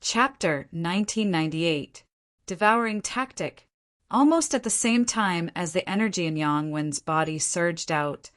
Chapter 1998. Devouring Tactic. Almost at the same time as the energy in Yang Wen's body surged out,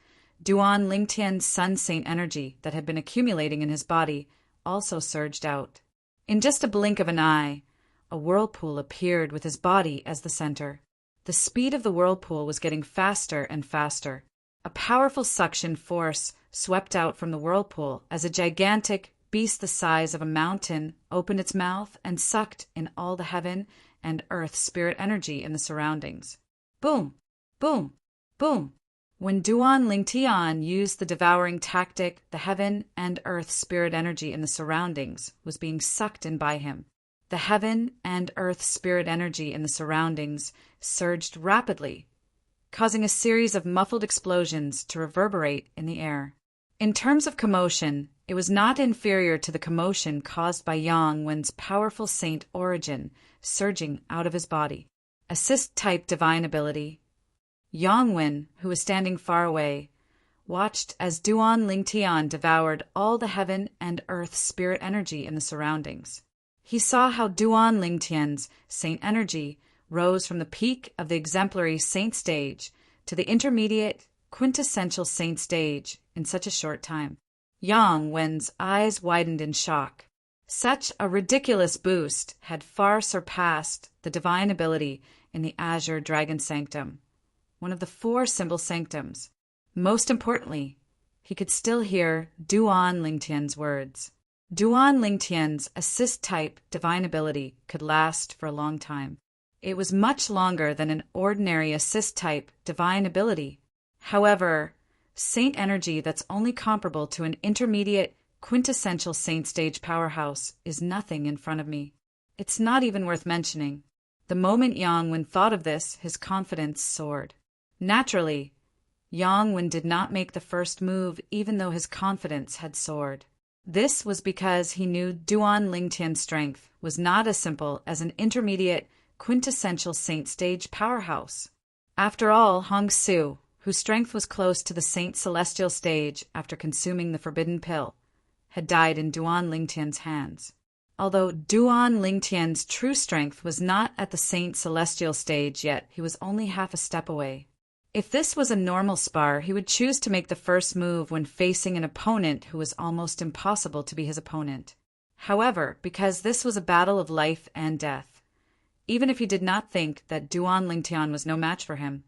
Duan Lingtian's Sun Saint energy that had been accumulating in his body also surged out. In just a blink of an eye, a whirlpool appeared with his body as the center. The speed of the whirlpool was getting faster and faster. A powerful suction force swept out from the whirlpool as a gigantic beast the size of a mountain opened its mouth and sucked in all the heaven and earth spirit energy in the surroundings. Boom! Boom! Boom! When Duan Lingtian used the devouring tactic, the heaven and earth spirit energy in the surroundings was being sucked in by him. The heaven and earth spirit energy in the surroundings surged rapidly, causing a series of muffled explosions to reverberate in the air. In terms of commotion, it was not inferior to the commotion caused by Yang Wen's powerful saint origin surging out of his body. Assist-type divine ability. Yang Wen, who was standing far away, watched as Duan Lingtian devoured all the heaven and earth spirit energy in the surroundings. He saw how Duan Lingtian's saint energy rose from the peak of the exemplary saint stage to the intermediate quintessential saint stage in such a short time. Yang Wen's eyes widened in shock. Such a ridiculous boost had far surpassed the divine ability in the Azure Dragon Sanctum, one of the 4 symbol sanctums. Most importantly, he could still hear Duan Lingtian's words. Duan Lingtian's assist-type divine ability could last for a long time. It was much longer than an ordinary assist-type divine ability. However, saint energy that's only comparable to an intermediate quintessential saint stage powerhouse is nothing in front of me. It's not even worth mentioning. The moment Yang Wen thought of this, his confidence soared. Naturally, Yang Wen did not make the first move even though his confidence had soared. This was because he knew Duan Lingtian's strength was not as simple as an intermediate quintessential saint stage powerhouse. After all, Hong Su, whose strength was close to the saint celestial stage after consuming the forbidden pill, had died in Duan Lingtian's hands. Although Duan Lingtian's true strength was not at the saint celestial stage yet, he was only half a step away. If this was a normal spar, he would choose to make the first move when facing an opponent who was almost impossible to be his opponent. However, because this was a battle of life and death, even if he did not think that Duan Lingtian was no match for him,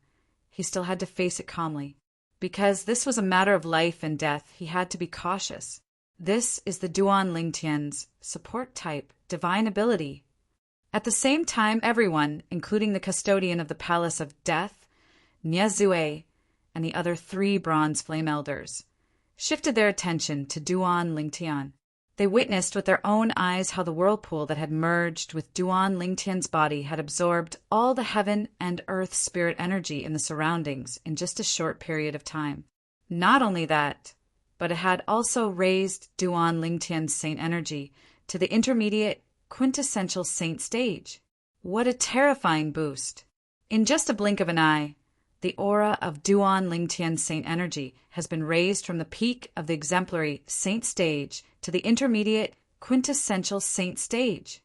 he still had to face it calmly. Because this was a matter of life and death, he had to be cautious. This is the Duan Lingtian's support-type divine ability. At the same time, everyone, including the custodian of the Palace of Death, Niezue, and the other 3 bronze flame elders, shifted their attention to Duan Lingtian. They witnessed with their own eyes how the whirlpool that had merged with Duan Lingtian's body had absorbed all the heaven and earth spirit energy in the surroundings in just a short period of time. Not only that, but it had also raised Duan Lingtian's saint energy to the intermediate quintessential saint stage. What a terrifying boost! In just a blink of an eye, the aura of Duan Lingtian's saint energy has been raised from the peak of the exemplary saint stage to the intermediate quintessential saint stage.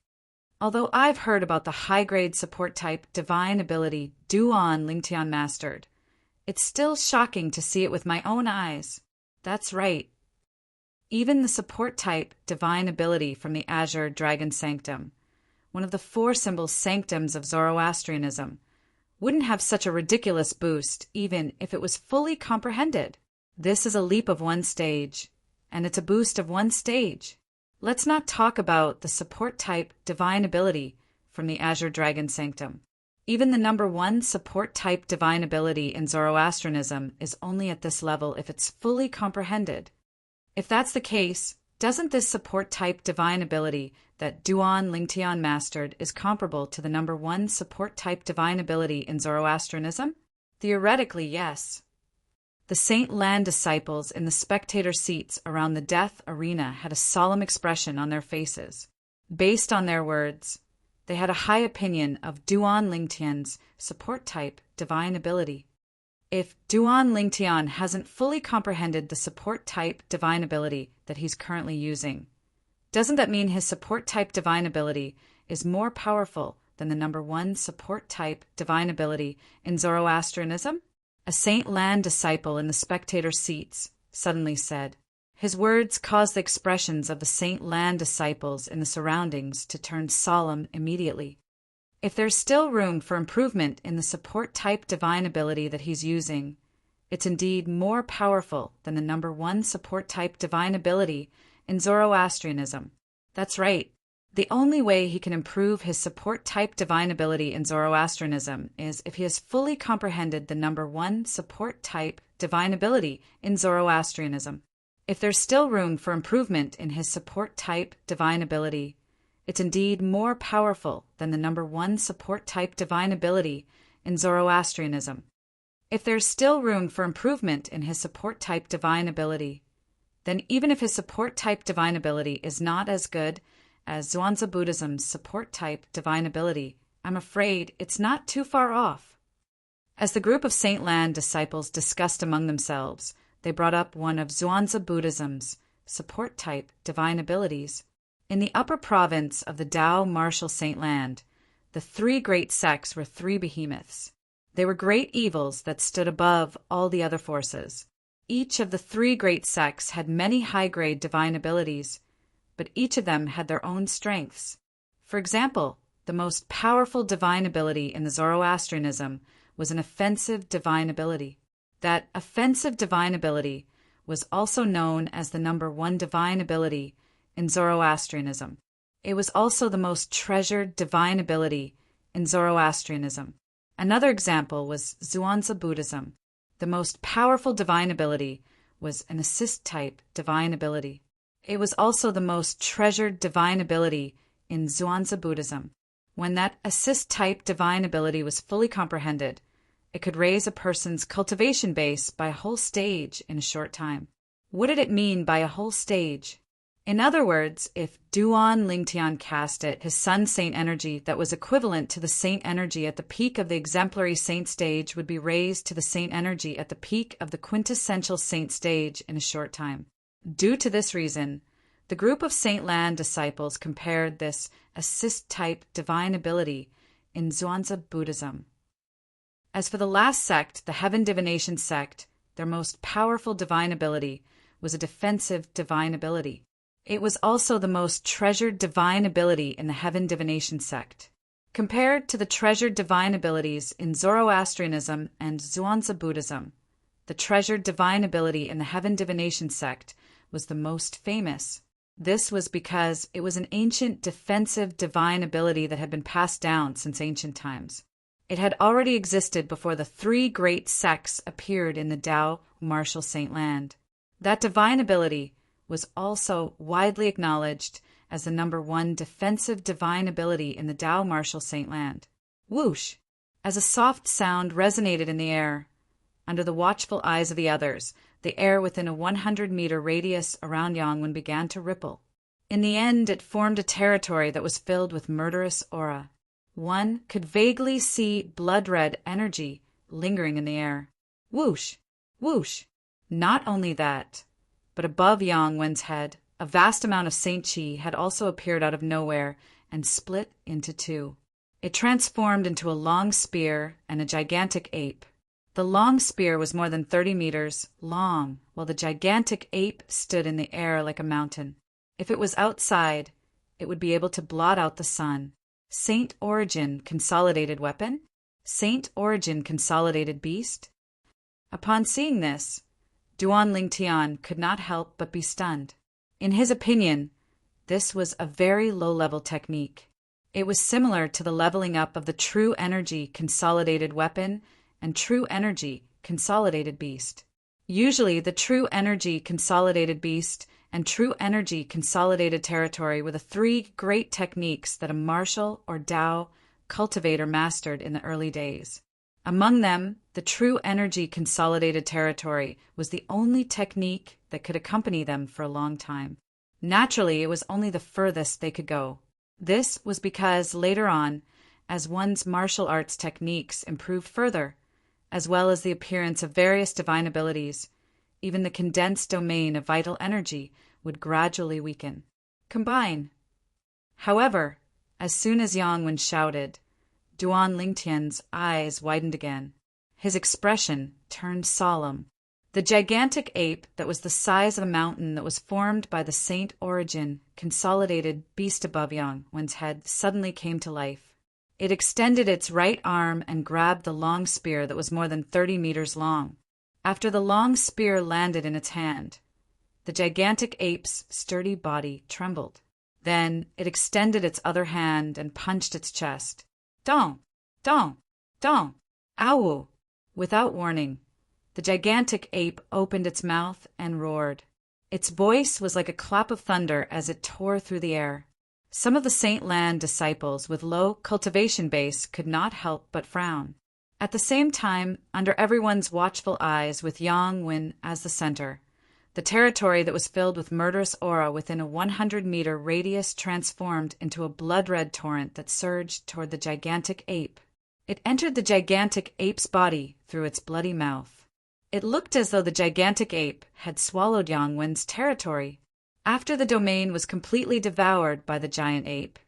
Although I've heard about the high-grade support-type divine ability Duan Lingtian mastered, it's still shocking to see it with my own eyes. That's right. Even the support-type divine ability from the Azure Dragon Sanctum, one of the 4 symbol sanctums of Zoroastrianism, wouldn't have such a ridiculous boost even if it was fully comprehended. This is a leap of 1 stage, and it's a boost of 1 stage. Let's not talk about the support-type divine ability from the Azure Dragon Sanctum. Even the number 1 support-type divine ability in Zoroastrianism is only at this level if it's fully comprehended. If that's the case, doesn't this support-type divine ability that Duan Lingtian mastered is comparable to the number 1 support-type divine ability in Zoroastrianism? Theoretically, yes. The Saint Lan disciples in the spectator seats around the death arena had a solemn expression on their faces. Based on their words, they had a high opinion of Duan Lingtian's support-type divine ability. If Duan Lingtian hasn't fully comprehended the support-type divine ability that he's currently using, Doesn't that mean his support type divine ability is more powerful than the number one support type divine ability in Zoroastrianism? A Saint Lan disciple in the spectator seats suddenly said. His words caused the expressions of the Saint Lan disciples in the surroundings to turn solemn immediately. If there's still room for improvement in the support type divine ability that he's using, it's indeed more powerful than the number one support type divine ability in Zoroastrianism. That's right. The only way he can improve his support type divine ability in Zoroastrianism is if he has fully comprehended the number one support type divine ability in Zoroastrianism. If there's still room for improvement in his support type divine ability, it's indeed more powerful than the number one support type divine ability in Zoroastrianism. If there's still room for improvement in his support type divine ability, then even if his support type divine ability is not as good as Zhuangzi Buddhism's support type divine ability, I'm afraid it's not too far off. As the group of Saint Lan disciples discussed among themselves, they brought up one of Zhuangzi Buddhism's support type divine abilities. In the upper province of the Tao martial Saint Land, the three great sects were three behemoths. They were great evils that stood above all the other forces. Each of the three great sects had many high-grade divine abilities, but each of them had their own strengths. For example, the most powerful divine ability in the Zoroastrianism was an offensive divine ability. That offensive divine ability was also known as the number one divine ability in Zoroastrianism. It was also the most treasured divine ability in Zoroastrianism. Another example was Zhuangzi Buddhism. The most powerful divine ability was an assist-type divine ability. It was also the most treasured divine ability in Zhuangzi Buddhism. When that assist-type divine ability was fully comprehended, it could raise a person's cultivation base by a whole stage in a short time. What did it mean by a whole stage? In other words, if Duan Lingtian cast it, his sun saint energy that was equivalent to the saint energy at the peak of the exemplary saint stage would be raised to the saint energy at the peak of the quintessential saint stage in a short time. Due to this reason, the group of Saint Lan disciples compared this assist-type divine ability in Zhuangzi Buddhism. As for the last sect, the Heaven Divination sect, their most powerful divine ability was a defensive divine ability. It was also the most treasured divine ability in the Heaven Divination sect. Compared to the treasured divine abilities in Zoroastrianism and Zhuangzi Buddhism, the treasured divine ability in the Heaven Divination sect was the most famous. This was because it was an ancient defensive divine ability that had been passed down since ancient times. It had already existed before the three great sects appeared in the Tao martial Saint Land. That divine ability was also widely acknowledged as the number one defensive divine ability in the Tao martial Saint Land. Whoosh! As a soft sound resonated in the air, under the watchful eyes of the others, the air within a 100-meter radius around Yangwen began to ripple. In the end, it formed a territory that was filled with murderous aura. One could vaguely see blood-red energy lingering in the air. Whoosh! Whoosh! Not only that, but above Yangwen's head, a vast amount of Saint Chi had also appeared out of nowhere and split into two. It transformed into a long spear and a gigantic ape. The long spear was more than 30 meters long, while the gigantic ape stood in the air like a mountain. If it was outside, it would be able to blot out the sun. Saint Origin Consolidated Weapon? Saint Origin Consolidated Beast? Upon seeing this, Duan Lingtian could not help but be stunned. In his opinion, this was a very low-level technique. It was similar to the leveling up of the True Energy Consolidated Weapon and True Energy Consolidated Beast. Usually, the True Energy Consolidated Beast and True Energy Consolidated Territory were the three great techniques that a martial or Tao cultivator mastered in the early days. Among them, the True Energy Consolidated Territory was the only technique that could accompany them for a long time. Naturally, it was only the furthest they could go. This was because later on, as one's martial arts techniques improved further, as well as the appearance of various divine abilities, even the condensed domain of vital energy would gradually weaken. Combine. However, as soon as Yang Wen shouted, Duan Lingtian's eyes widened again. His expression turned solemn. The gigantic ape that was the size of a mountain that was formed by the Saint Origin, consolidated beast above Yang Wen's head suddenly came to life. It extended its right arm and grabbed the long spear that was more than 30 meters long. After the long spear landed in its hand, the gigantic ape's sturdy body trembled. Then it extended its other hand and punched its chest. Dong! Dong! Dong! Ow! Without warning, the gigantic ape opened its mouth and roared. Its voice was like a clap of thunder as it tore through the air. Some of the Saint Land disciples with low cultivation base could not help but frown. At the same time, under everyone's watchful eyes with Yang Wen as the center, the territory that was filled with murderous aura within a 100-meter radius transformed into a blood-red torrent that surged toward the gigantic ape. It entered the gigantic ape's body through its bloody mouth. It looked as though the gigantic ape had swallowed Yang Wen's territory. After the domain was completely devoured by the giant ape,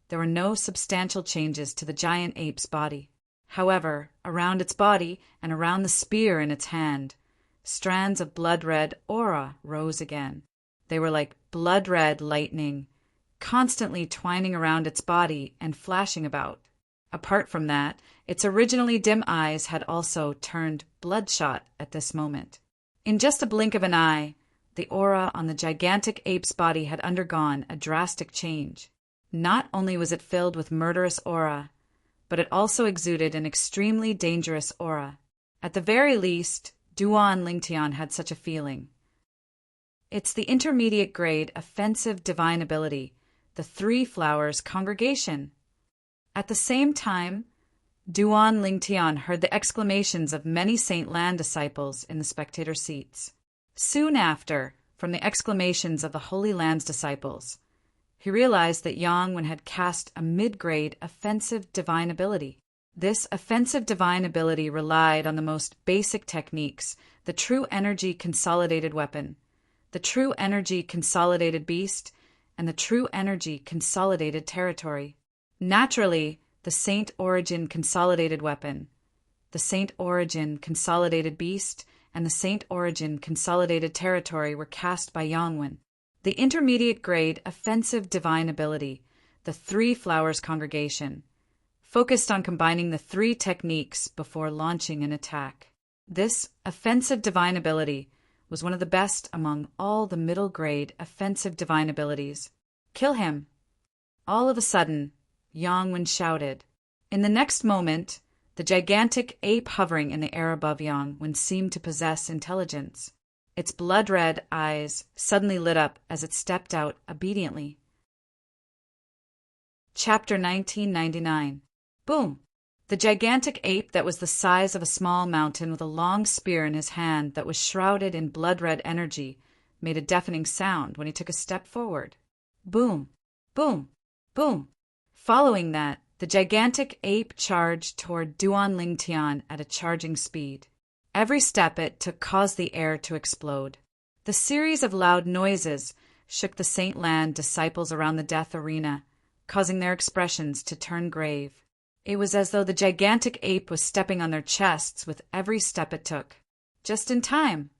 there were no substantial changes to the giant ape's body. However, around its body and around the spear in its hand, strands of blood-red aura rose again. They were like blood-red lightning, constantly twining around its body and flashing about. Apart from that, its originally dim eyes had also turned bloodshot at this moment. In just a blink of an eye, the aura on the gigantic ape's body had undergone a drastic change. Not only was it filled with murderous aura, but it also exuded an extremely dangerous aura. At the very least, Duan Lingtian had such a feeling. It's the intermediate grade offensive divine ability, the Three Flowers Congregation. At the same time, Duan Lingtian heard the exclamations of many Saint Lan disciples in the spectator seats. Soon after, from the exclamations of the Holy Land's disciples, he realized that Yang Wen had cast a mid-grade offensive divine ability. This offensive divine ability relied on the most basic techniques: the true energy consolidated weapon, the true energy consolidated beast, and the true energy consolidated territory. Naturally, the Saint Origin consolidated weapon, the Saint Origin consolidated beast, and the Saint Origin consolidated territory were cast by Yang Wen. The intermediate grade offensive divine ability, the Three Flowers Congregation, focused on combining the three techniques before launching an attack. This offensive divine ability was one of the best among all the middle grade offensive divine abilities. Kill him! All of a sudden, Yang Wen shouted. In the next moment, the gigantic ape hovering in the air above Yang Wen seemed to possess intelligence. Its blood-red eyes suddenly lit up as it stepped out obediently. Chapter 1999. Boom! The gigantic ape that was the size of a small mountain with a long spear in his hand that was shrouded in blood-red energy made a deafening sound when he took a step forward. Boom! Boom! Boom! Following that, the gigantic ape charged toward Duan Lingtian at a charging speed. Every step it took caused the air to explode. The series of loud noises shook the Saint Land disciples around the death arena, causing their expressions to turn grave. It was as though the gigantic ape was stepping on their chests with every step it took. Just in time,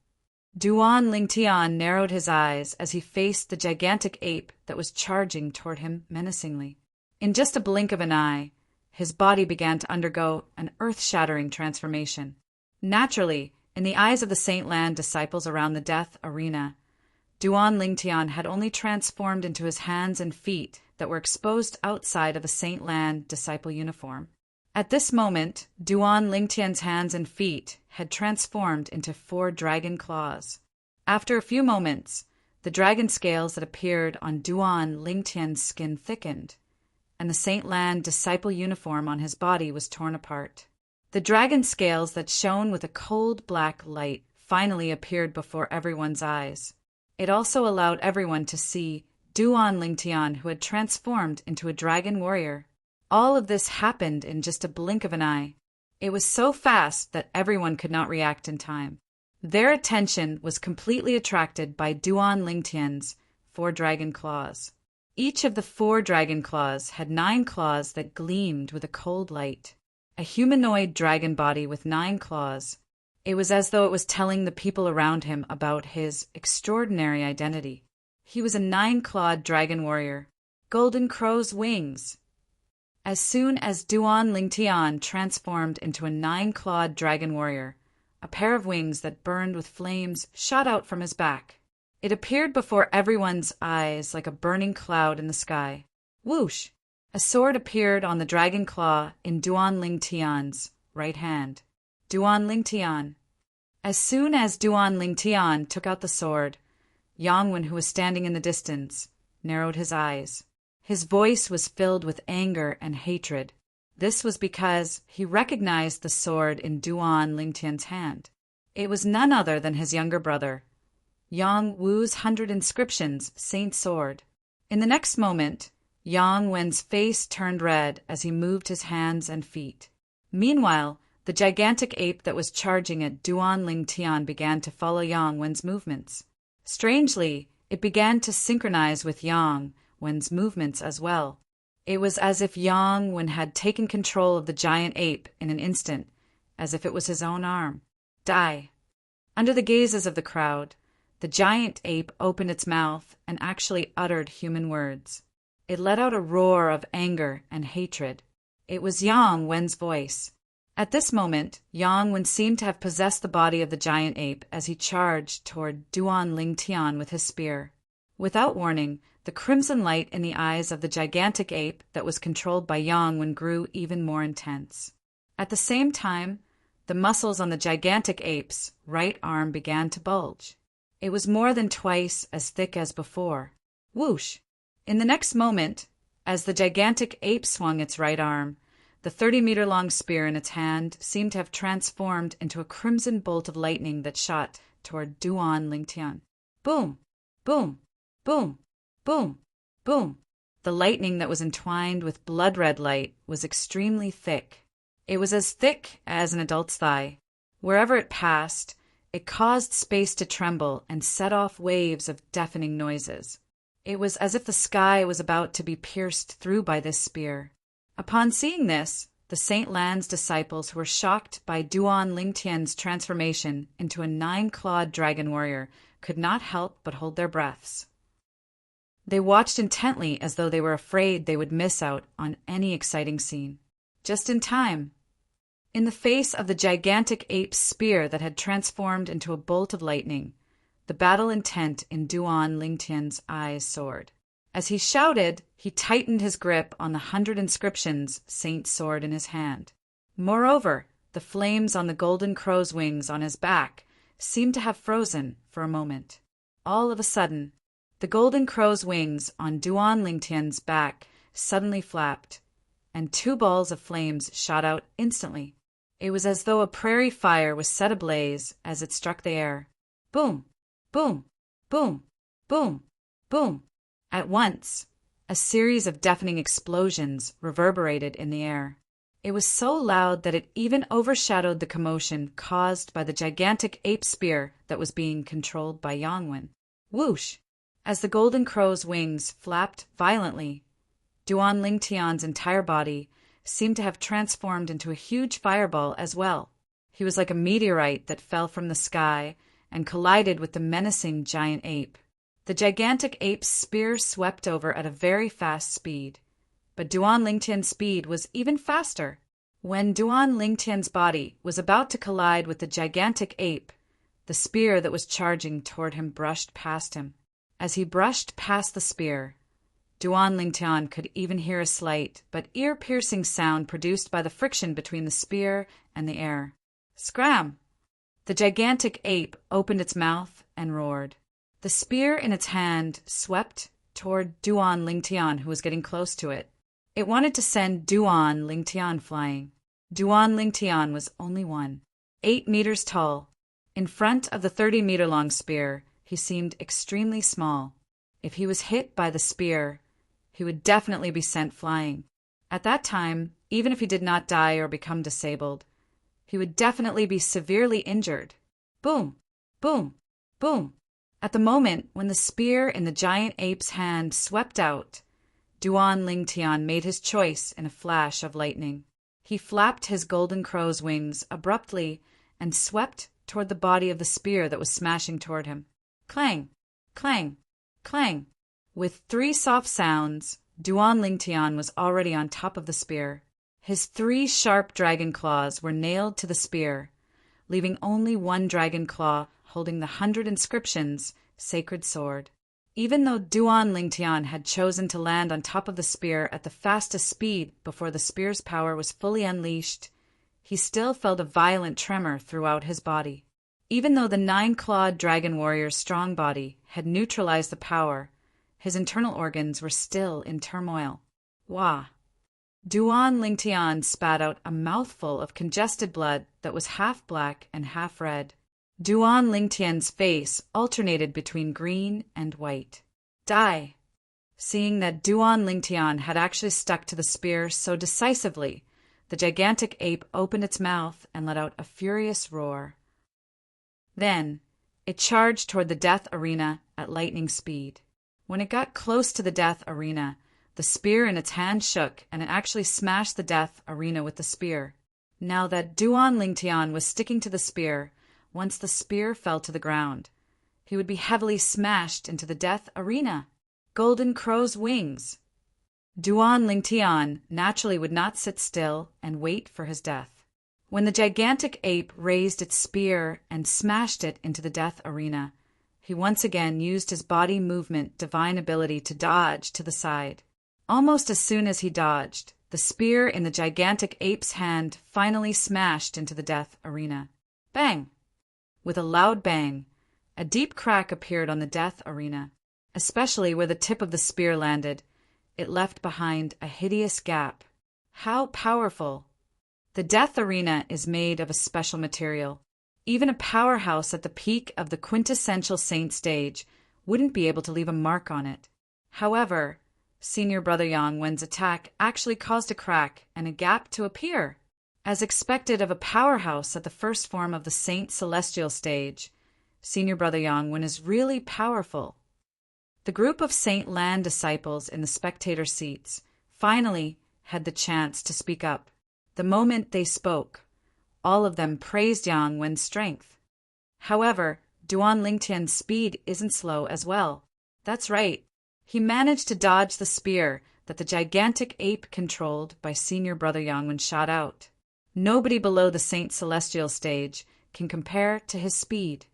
Duan Lingtian narrowed his eyes as he faced the gigantic ape that was charging toward him menacingly. In just a blink of an eye, his body began to undergo an earth-shattering transformation. Naturally, in the eyes of the Saint Land disciples around the death arena, Duan Lingtian had only transformed into his hands and feet that were exposed outside of the Saint Lan disciple uniform. At this moment, Duan Lingtian's hands and feet had transformed into 4 dragon claws. After a few moments, the dragon scales that appeared on Duan Lingtian's skin thickened, and the Saint Lan disciple uniform on his body was torn apart. The dragon scales that shone with a cold black light finally appeared before everyone's eyes. It also allowed everyone to see Duan Lingtian, who had transformed into a dragon warrior. All of this happened in just a blink of an eye. It was so fast that everyone could not react in time. Their attention was completely attracted by Duan Lingtian's 4 dragon claws. Each of the 4 dragon claws had 9 claws that gleamed with a cold light. A humanoid dragon body with 9 claws. It was as though it was telling the people around him about his extraordinary identity. He was a 9-clawed dragon warrior. Golden crow's wings. As soon as Duan Lingtian transformed into a 9-clawed dragon warrior, a pair of wings that burned with flames shot out from his back. It appeared before everyone's eyes like a burning cloud in the sky. Whoosh! A sword appeared on the dragon claw in Duan Lingtian's right hand. Duan Lingtian. As soon as Duan Lingtian took out the sword, Yangwen, who was standing in the distance, narrowed his eyes. His voice was filled with anger and hatred. This was because he recognized the sword in Duan Lingtian's hand. It was none other than his younger brother, Yang Wu's 100 Inscriptions Saint Sword. In the next moment, Yang Wen's face turned red as he moved his hands and feet. Meanwhile, the gigantic ape that was charging at Duan Lingtian began to follow Yang Wen's movements. Strangely, it began to synchronize with Yang Wen's movements as well. It was as if Yang Wen had taken control of the giant ape in an instant, as if it was his own arm. Die! Under the gazes of the crowd, the giant ape opened its mouth and actually uttered human words. It let out a roar of anger and hatred. It was Yang Wen's voice. At this moment, Yang Wen seemed to have possessed the body of the giant ape as he charged toward Duan Lingtian with his spear. Without warning, the crimson light in the eyes of the gigantic ape that was controlled by Yang Wen grew even more intense. At the same time, the muscles on the gigantic ape's right arm began to bulge. It was more than twice as thick as before. Whoosh! In the next moment, as the gigantic ape swung its right arm, the 30-meter-long spear in its hand seemed to have transformed into a crimson bolt of lightning that shot toward Duan Lingtian. Boom! Boom! Boom! Boom! Boom! The lightning that was entwined with blood-red light was extremely thick. It was as thick as an adult's thigh. Wherever it passed, it caused space to tremble and set off waves of deafening noises. It was as if the sky was about to be pierced through by this spear. Upon seeing this, the Saint Lan's disciples who were shocked by Duan Lingtian's transformation into a 9-clawed dragon warrior could not help but hold their breaths. They watched intently as though they were afraid they would miss out on any exciting scene. Just in time. In the face of the gigantic ape's spear that had transformed into a bolt of lightning, the battle intent in Duan Lingtian's eyes soared. As he shouted, he tightened his grip on the 100 Inscriptions Saint Sword in his hand. Moreover, the flames on the golden crow's wings on his back seemed to have frozen for a moment. All of a sudden, the golden crow's wings on Duan Lingtian's back suddenly flapped, and 2 balls of flames shot out instantly. It was as though a prairie fire was set ablaze as it struck the air. Boom! Boom! Boom! Boom! Boom! At once, a series of deafening explosions reverberated in the air. It was so loud that it even overshadowed the commotion caused by the gigantic ape spear that was being controlled by Yang Wen. Whoosh! As the golden crow's wings flapped violently, Duan Lingtian's entire body seemed to have transformed into a huge fireball as well. He was like a meteorite that fell from the sky and collided with the menacing giant ape. The gigantic ape's spear swept over at a very fast speed, but Duan Lingtian's speed was even faster. When Duan Lingtian's body was about to collide with the gigantic ape, the spear that was charging toward him brushed past him. As he brushed past the spear, Duan Lingtian could even hear a slight but ear-piercing sound produced by the friction between the spear and the air. Scram! The gigantic ape opened its mouth and roared. The spear in its hand swept toward Duan Lingtian, who was getting close to it. It wanted to send Duan Lingtian flying. Duan Lingtian was only 8 meters tall. In front of the 30-meter-long spear, he seemed extremely small. If he was hit by the spear, he would definitely be sent flying. At that time, even if he did not die or become disabled, he would definitely be severely injured. Boom! Boom! Boom! At the moment when the spear in the giant ape's hand swept out, Duan Lingtian made his choice in a flash of lightning. He flapped his golden crow's wings abruptly and swept toward the body of the spear that was smashing toward him. Clang! Clang! Clang! With 3 soft sounds, Duan Lingtian was already on top of the spear. His 3 sharp dragon claws were nailed to the spear, leaving only 1 dragon claw holding the 100 inscriptions sacred sword. Even though Duan Lingtian had chosen to land on top of the spear at the fastest speed before the spear's power was fully unleashed, he still felt a violent tremor throughout his body. Even though the 9-clawed dragon warrior's strong body had neutralized the power, his internal organs were still in turmoil. Wah! Duan Lingtian spat out a mouthful of congested blood that was half black and half red. Duan Lingtian's face alternated between green and white. Die! Seeing that Duan Lingtian had actually stuck to the spear so decisively, the gigantic ape opened its mouth and let out a furious roar. Then, it charged toward the death arena at lightning speed. When it got close to the death arena, the spear in its hand shook and it actually smashed the death arena with the spear. Now that Duan Lingtian was sticking to the spear, once the spear fell to the ground, he would be heavily smashed into the death arena. Golden crow's wings! Duan Lingtian naturally would not sit still and wait for his death. When the gigantic ape raised its spear and smashed it into the death arena, he once again used his body movement divine ability to dodge to the side. Almost as soon as he dodged, the spear in the gigantic ape's hand finally smashed into the death arena. Bang! With a loud bang, a deep crack appeared on the death arena. Especially where the tip of the spear landed, it left behind a hideous gap. How powerful! The death arena is made of a special material. Even a powerhouse at the peak of the quintessential saint stage wouldn't be able to leave a mark on it. However, Senior Brother Yang Wen's attack actually caused a crack and a gap to appear. As expected of a powerhouse at the first form of the Saint Celestial stage, Senior Brother Yang Wen is really powerful. The group of Saint Lan disciples in the spectator seats finally had the chance to speak up. The moment they spoke, all of them praised Yang Wen's strength. However, Duan Lingtian's speed isn't slow as well. That's right. He managed to dodge the spear that the gigantic ape controlled by Senior Brother Yang Wen shot out. Nobody below the Saint Celestial stage can compare to his speed.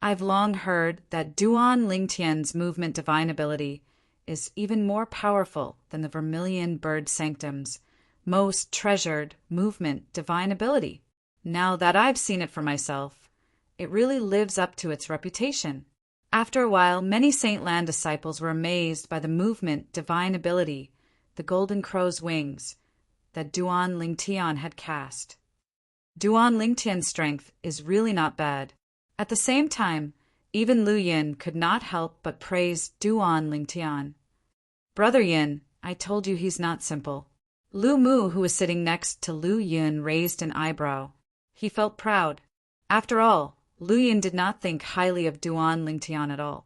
I've long heard that Duan Lingtian's movement divine ability is even more powerful than the Vermilion Bird Sanctum's most treasured movement divine ability. Now that I've seen it for myself, it really lives up to its reputation. After a while, many Saint Lan disciples were amazed by the movement divine ability, the golden crow's wings, that Duan Lingtian had cast. Duan Lingtian's strength is really not bad. At the same time, even Lu Yin could not help but praise Duan Lingtian. Brother Yin, I told you he's not simple. Lu Mu, who was sitting next to Lu Yin, raised an eyebrow. He felt proud. After all, Lu Yin did not think highly of Duan Lingtian at all.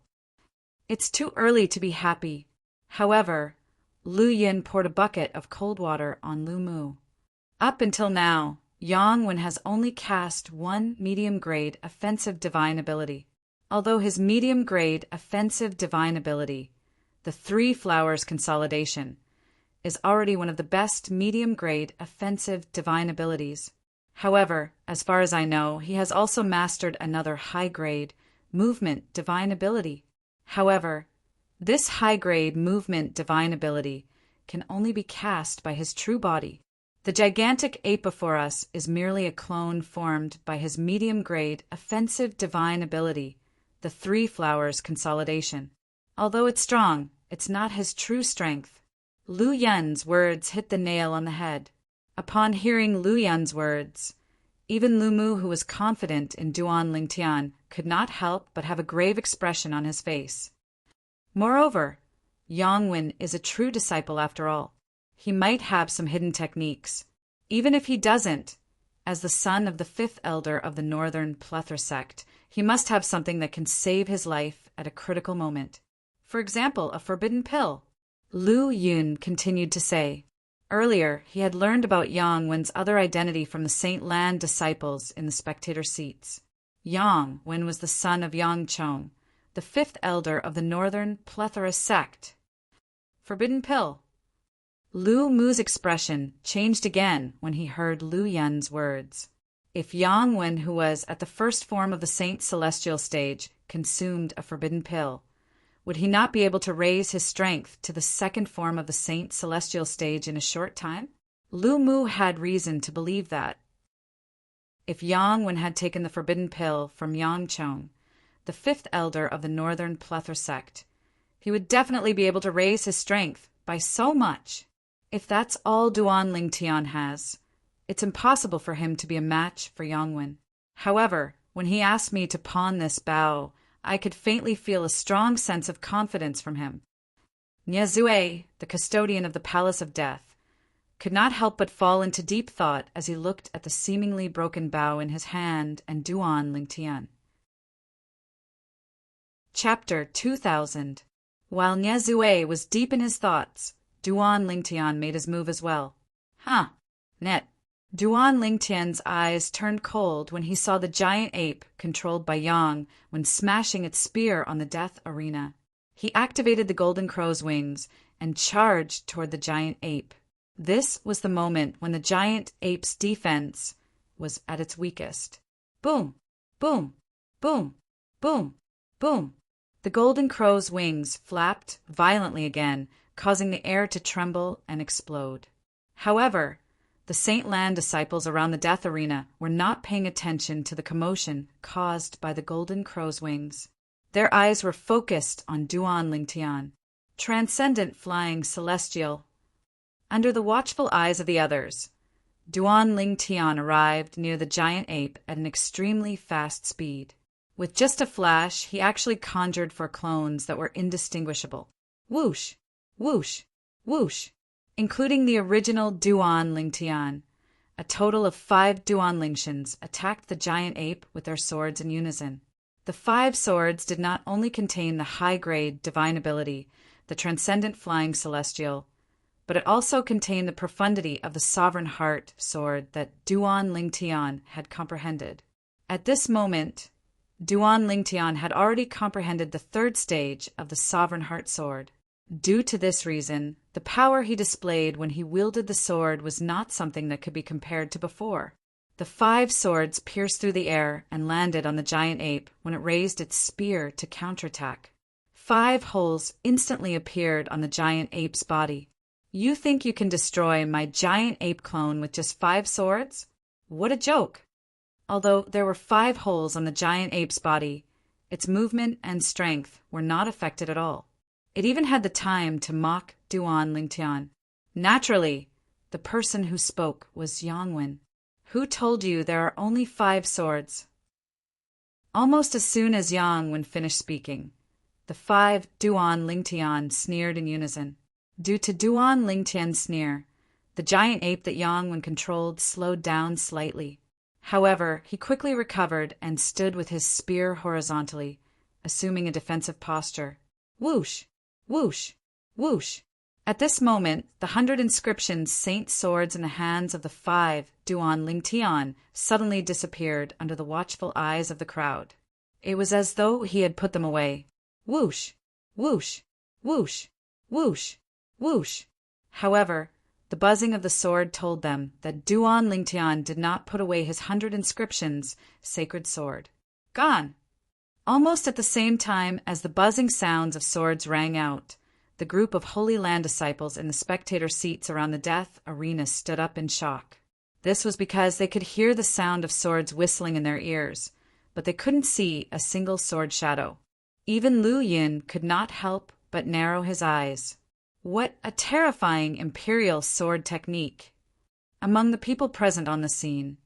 It's too early to be happy. However, Lu Yin poured a bucket of cold water on Lu Mu. Up until now, Yang Wen has only cast 1 medium-grade offensive divine ability. Although his medium-grade offensive divine ability, the 3 Flowers Consolidation, is already one of the best medium-grade offensive divine abilities. However, as far as I know, he has also mastered another high-grade movement divine ability. However, this high-grade movement divine ability can only be cast by his true body. The gigantic ape before us is merely a clone formed by his medium-grade offensive divine ability, the 3 Flowers Consolidation. Although it's strong, it's not his true strength. Lu Yun's words hit the nail on the head. Upon hearing Lu Yun's words, even Lu Mu, who was confident in Duan Lingtian, could not help but have a grave expression on his face. Moreover, Yang Wen is a true disciple after all. He might have some hidden techniques. Even if he doesn't, as the son of the 5th elder of the Northern Plethora sect, he must have something that can save his life at a critical moment. For example, a forbidden pill. Lu Yun continued to say. Earlier, he had learned about Yang Wen's other identity from the Saint Lan disciples in the spectator seats. Yang Wen was the son of Yang Chong, the fifth elder of the Northern Plethora sect. Forbidden pill. Lu Mu's expression changed again when he heard Lu Yun's words. If Yang Wen, who was at the first form of the Saint Celestial stage, consumed a forbidden pill, would he not be able to raise his strength to the second form of the Saint Celestial stage in a short time? Lu Mu had reason to believe that. If Yang Wen had taken the forbidden pill from Yang Chong, the fifth elder of the Northern Plethora sect, he would definitely be able to raise his strength by so much. If that's all Duan Lingtian has, it's impossible for him to be a match for Yang Wen. However, when he asked me to pawn this bao, I could faintly feel a strong sense of confidence from him. Nie Zue, the custodian of the Palace of Death, could not help but fall into deep thought as he looked at the seemingly broken bao in his hand and Duan Lingtian. Chapter 2000. While Nie Zue was deep in his thoughts, Duan Lingtian made his move as well. Net. Duan Lingtian's eyes turned cold when he saw the giant ape controlled by Yang when smashing its spear on the death arena. He activated the golden crow's wings and charged toward the giant ape. This was the moment when the giant ape's defense was at its weakest. Boom! Boom! Boom! Boom! Boom! The golden crow's wings flapped violently again, causing the air to tremble and explode. However, the Saint Lan disciples around the death arena were not paying attention to the commotion caused by the golden crow's wings. Their eyes were focused on Duan Lingtian, transcendent flying celestial. Under the watchful eyes of the others, Duan Lingtian arrived near the giant ape at an extremely fast speed. With just a flash, he actually conjured for clones that were indistinguishable. Whoosh! Whoosh! Whoosh! Including the original Duan Lingtian. A total of 5 Duan Lingtians attacked the giant ape with their swords in unison. The 5 swords did not only contain the high-grade divine ability, the transcendent flying celestial, but it also contained the profundity of the sovereign heart sword that Duan Lingtian had comprehended. At this moment, Duan Lingtian had already comprehended the 3rd stage of the sovereign heart sword. Due to this reason, the power he displayed when he wielded the sword was not something that could be compared to before. The 5 swords pierced through the air and landed on the giant ape when it raised its spear to counterattack. 5 holes instantly appeared on the giant ape's body. You think you can destroy my giant ape clone with just 5 swords? What a joke! Although there were 5 holes on the giant ape's body, its movement and strength were not affected at all. It even had the time to mock Duan Lingtian. Naturally, the person who spoke was Yang Wen. Who told you there are only 5 swords? Almost as soon as Yang Wen finished speaking, the 5 Duan Lingtian sneered in unison. Due to Duan Lingtian's sneer, the giant ape that Yang Wen controlled slowed down slightly. However, he quickly recovered and stood with his spear horizontally, assuming a defensive posture. Whoosh! Whoosh! Whoosh! At this moment, the 100 inscription saint swords in the hands of the 5 Duan Lingtian suddenly disappeared under the watchful eyes of the crowd. It was as though he had put them away. Whoosh! Whoosh! Whoosh! Whoosh! Whoosh! However, the buzzing of the sword told them that Duan Lingtian did not put away his 100 inscriptions sacred sword. Gone! Almost at the same time as the buzzing sounds of swords rang out, the group of Holy Land disciples in the spectator seats around the death arena stood up in shock. This was because they could hear the sound of swords whistling in their ears, but they couldn't see a single sword shadow. Even Lu Yin could not help but narrow his eyes. What a terrifying imperial sword technique! Among the people present on the scene,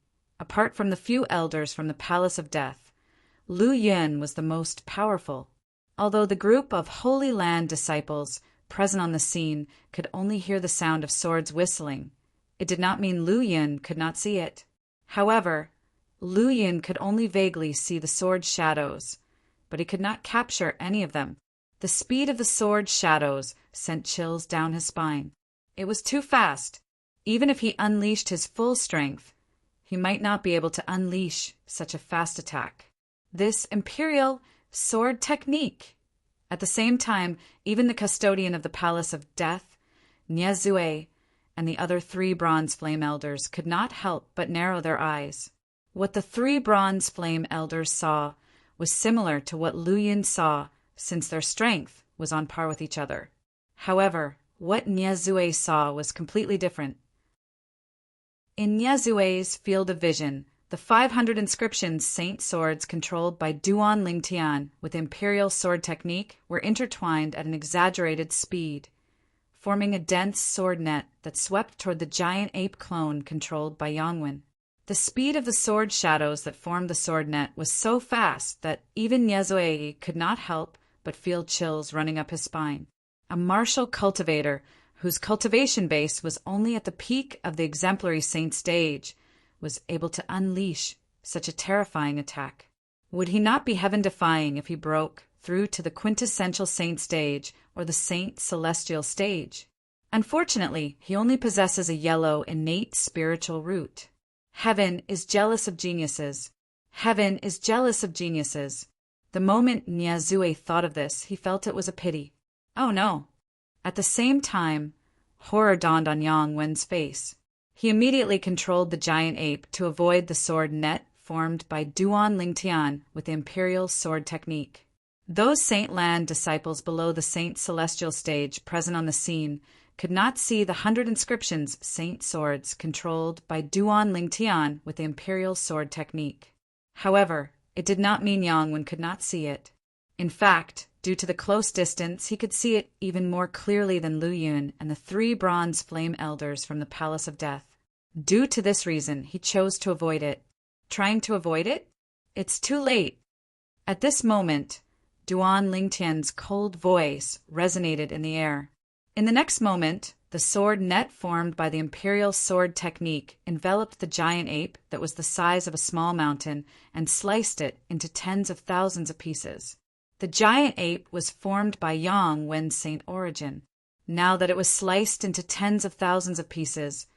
apart from the few elders from the Palace of Death, Lu Yin was the most powerful. Although the group of Holy Land disciples present on the scene could only hear the sound of swords whistling, it did not mean Lu Yin could not see it. However, Lu Yin could only vaguely see the sword shadows, but he could not capture any of them. The The speed of the sword's shadows sent chills down his spine. It was too fast. Even if he unleashed his full strength, he might not be able to unleash such a fast attack. This imperial sword technique! At the same time, even the custodian of the Palace of Death, Niezue, and the other 3 bronze flame elders could not help but narrow their eyes. What the 3 bronze flame elders saw was similar to what Lu Yin saw, since their strength was on par with each other. However, what Niezue saw was completely different. In Niezue's field of vision, the 500 inscriptions saint swords controlled by Duan Lingtian with imperial sword technique were intertwined at an exaggerated speed, forming a dense sword net that swept toward the giant ape clone controlled by Yangwen. The speed of the sword shadows that formed the sword net was so fast that even Niezue could not help but feel chills running up his spine. A martial cultivator, whose cultivation base was only at the peak of the exemplary saint stage, was able to unleash such a terrifying attack. Would he not be heaven-defying if he broke through to the quintessential saint stage or the saint celestial stage? Unfortunately, he only possesses a yellow, innate spiritual root. Heaven is jealous of geniuses. Heaven is jealous of geniuses. The moment Niezue thought of this, he felt it was a pity. Oh no. At the same time, horror dawned on Yang Wen's face. He immediately controlled the giant ape to avoid the sword net formed by Duan Lingtian with imperial sword technique. Those Saint Land disciples below the Saint Celestial stage present on the scene could not see the 100 inscriptions saint swords controlled by Duan Lingtian with the imperial sword technique. However, it did not mean Yang Wen could not see it. In fact, due to the close distance, he could see it even more clearly than Lu Yun and the 3 bronze flame elders from the Palace of Death. Due to this reason, he chose to avoid it. Trying to avoid it? It's too late. At this moment, Duan Lingtian's cold voice resonated in the air. In the next moment, the sword net formed by the imperial sword technique enveloped the giant ape that was the size of a small mountain and sliced it into tens of thousands of pieces. The giant ape was formed by Yang Wen's saint origin. Now that it was sliced into tens of thousands of pieces,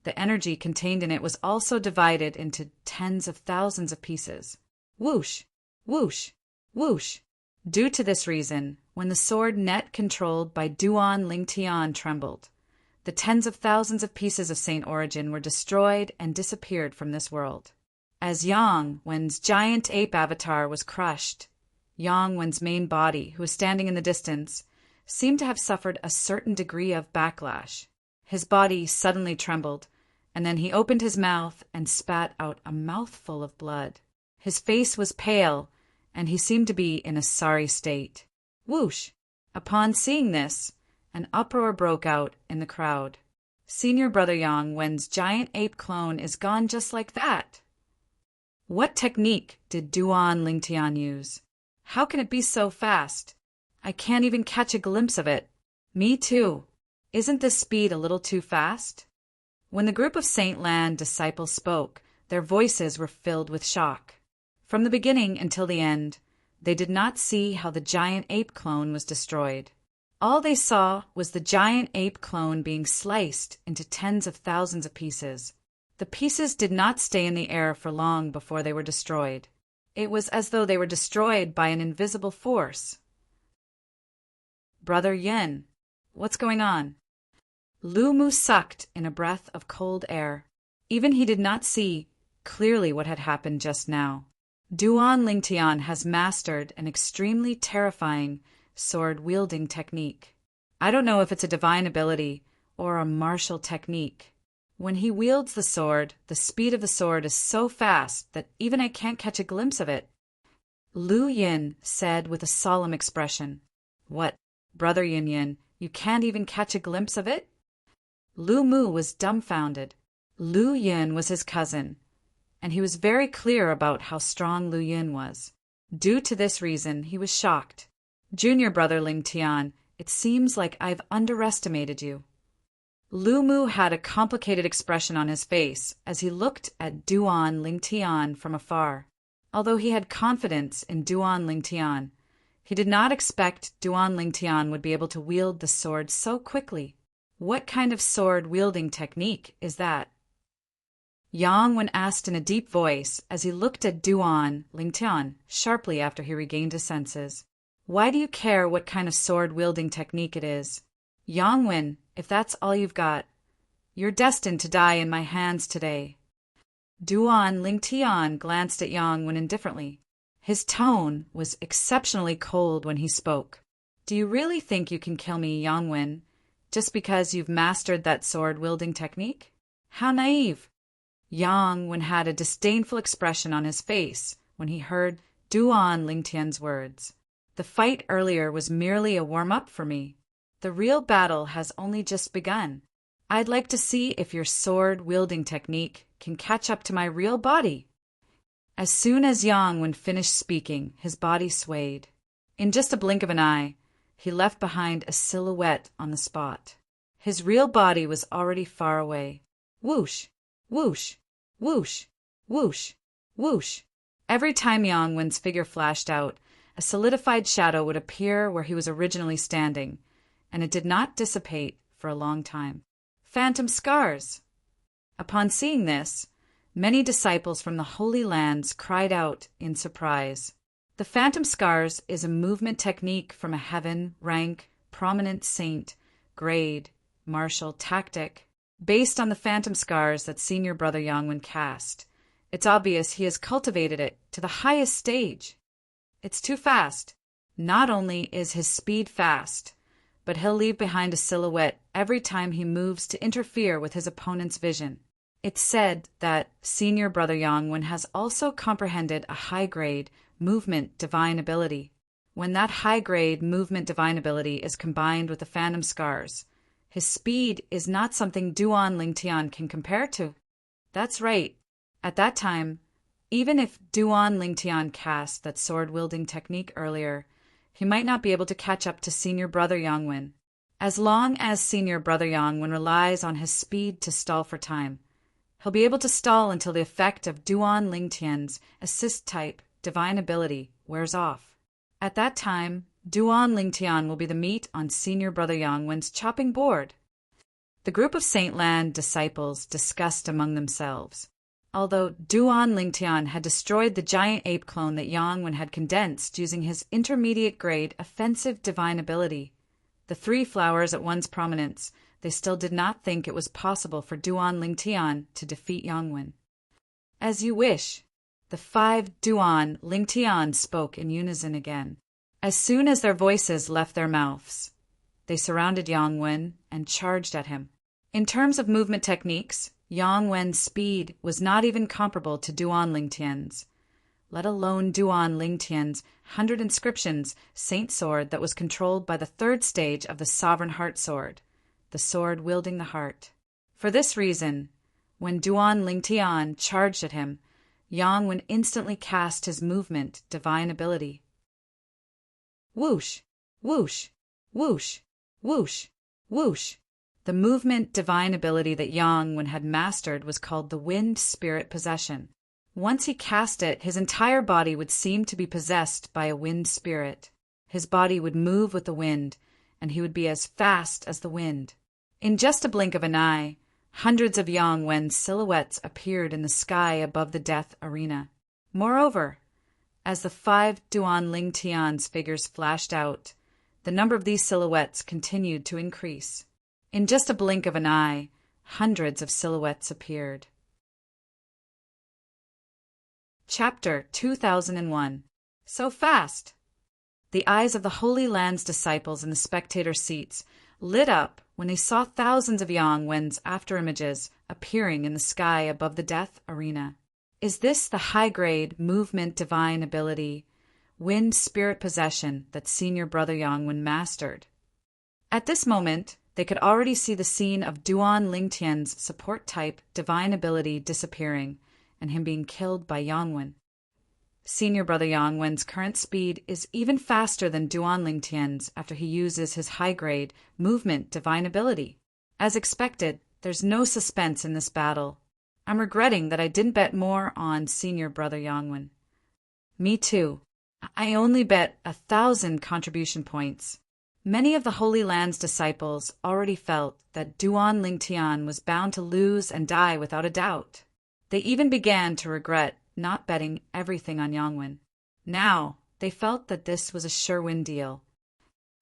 the energy contained in it was also divided into tens of thousands of pieces. Whoosh! Whoosh! Whoosh! Due to this reason, when the sword net controlled by Duan Lingtian trembled, the tens of thousands of pieces of saint origin were destroyed and disappeared from this world. As Yang Wen's giant ape avatar was crushed, Yang Wen's main body, who was standing in the distance, seemed to have suffered a certain degree of backlash. His body suddenly trembled, and then he opened his mouth and spat out a mouthful of blood. His face was pale, and he seemed to be in a sorry state. Whoosh! Upon seeing this, an uproar broke out in the crowd. Senior Brother Yang Wen's giant ape clone is gone just like that. What technique did Duan Lingtian use? How can it be so fast? I can't even catch a glimpse of it. Me too. Isn't this speed a little too fast? When the group of Saint Land disciples spoke, their voices were filled with shock. From the beginning until the end, they did not see how the giant ape clone was destroyed. All they saw was the giant ape clone being sliced into tens of thousands of pieces. The pieces did not stay in the air for long before they were destroyed. It was as though they were destroyed by an invisible force. Brother Yin, what's going on? Lu Mu sucked in a breath of cold air. Even he did not see clearly what had happened just now. Duan Lingtian has mastered an extremely terrifying sword-wielding technique. I don't know if it's a divine ability or a martial technique. When he wields the sword, the speed of the sword is so fast that even I can't catch a glimpse of it. Lu Yin said with a solemn expression. What, Brother Yin Yin, you can't even catch a glimpse of it? Lu Mu was dumbfounded. Lu Yin was his cousin, and he was very clear about how strong Lu Yin was. Due to this reason, he was shocked. Junior Brother Lingtian, it seems like I've underestimated you. Lu Mu had a complicated expression on his face as he looked at Duan Lingtian from afar. Although he had confidence in Duan Lingtian, He did not expect Duan Lingtian would be able to wield the sword so quickly. What kind of sword-wielding technique is that? Yang Wen asked in a deep voice as he looked at Duan Lingtian sharply after he regained his senses. Why do you care what kind of sword-wielding technique it is? Yang Wen, if that's all you've got, you're destined to die in my hands today. Duan Lingtian glanced at Yang Wen indifferently. His tone was exceptionally cold when he spoke. Do you really think you can kill me, Yang Wen, just because you've mastered that sword-wielding technique? How naive! Yang Wen had a disdainful expression on his face when he heard Duan Lingtian's words. The fight earlier was merely a warm-up for me. The real battle has only just begun. I'd like to see if your sword-wielding technique can catch up to my real body. As soon as Yang Wen finished speaking, his body swayed. In just a blink of an eye, he left behind a silhouette on the spot. His real body was already far away. Whoosh, whoosh, whoosh, whoosh, whoosh. Every time Yang Wen's figure flashed out, a solidified shadow would appear where he was originally standing, and it did not dissipate for a long time. Phantom scars! Upon seeing this, many disciples from the Holy Lands cried out in surprise. The phantom scars is a movement technique from a heaven, rank, prominent saint, grade, martial tactic, based on the phantom scars that Senior Brother Yang Wen cast. It's obvious he has cultivated it to the highest stage. It's too fast. Not only is his speed fast, but he'll leave behind a silhouette every time he moves to interfere with his opponent's vision. It's said that Senior Brother Yang Wen has also comprehended a high-grade movement divine ability. When that high-grade movement divine ability is combined with the phantom scars, his speed is not something Duan Lingtian can compare to. That's right. At that time, even if Duan Lingtian cast that sword-wielding technique earlier, he might not be able to catch up to Senior Brother Yang Wen. As long as Senior Brother Yang Wen relies on his speed to stall for time, he'll be able to stall until the effect of Duan Lingtian's assist-type divine ability wears off. At that time, Duan Lingtian will be the meat on Senior Brother Yang Wen's chopping board. The group of Saint Land disciples discussed among themselves. Although Duan Lingtian had destroyed the giant ape clone that Yang Wen had condensed using his intermediate-grade offensive divine ability, the three flowers at one's prominence, they still did not think it was possible for Duan Lingtian to defeat Yang Wen. As you wish. The 5 Duan Lingtian spoke in unison again. As soon as their voices left their mouths, they surrounded Yang Wen and charged at him. In terms of movement techniques, Yang Wen's speed was not even comparable to Duan Lingtian's, let alone Duan Lingtian's 100 inscriptions saint sword that was controlled by the third stage of the sovereign heart sword, the sword wielding the heart. For this reason, when Duan Lingtian charged at him, Yang Wen instantly cast his movement divine ability. Whoosh, whoosh, whoosh, whoosh, whoosh. The movement divine ability that Yang Wen had mastered was called the Wind Spirit Possession. Once he cast it, his entire body would seem to be possessed by a wind spirit. His body would move with the wind, and he would be as fast as the wind. In just a blink of an eye, hundreds of Yang Wen's silhouettes appeared in the sky above the death arena. Moreover, as the 5 Duan Lingtian's figures flashed out, the number of these silhouettes continued to increase. In just a blink of an eye, hundreds of silhouettes appeared. Chapter 2001. So fast! The eyes of the Holy Land's disciples in the spectator seats lit up when they saw thousands of Yang Wen's afterimages appearing in the sky above the death arena. Is this the high-grade movement divine ability, wind spirit possession that Senior Brother Yang Wen mastered? At this moment, they could already see the scene of Duan Lingtian's support-type divine ability disappearing and him being killed by Yang Wen. Senior Brother Yang Wen's current speed is even faster than Duan Lingtian's after he uses his high-grade movement divine ability. As expected, there's no suspense in this battle. I'm regretting that I didn't bet more on Senior Brother Yang Wen. Me too. I only bet 1,000 contribution points. Many of the Holy Land's disciples already felt that Duan Lingtian was bound to lose and die without a doubt. They even began to regret not betting everything on Yangwen. Now, they felt that this was a sure-win deal.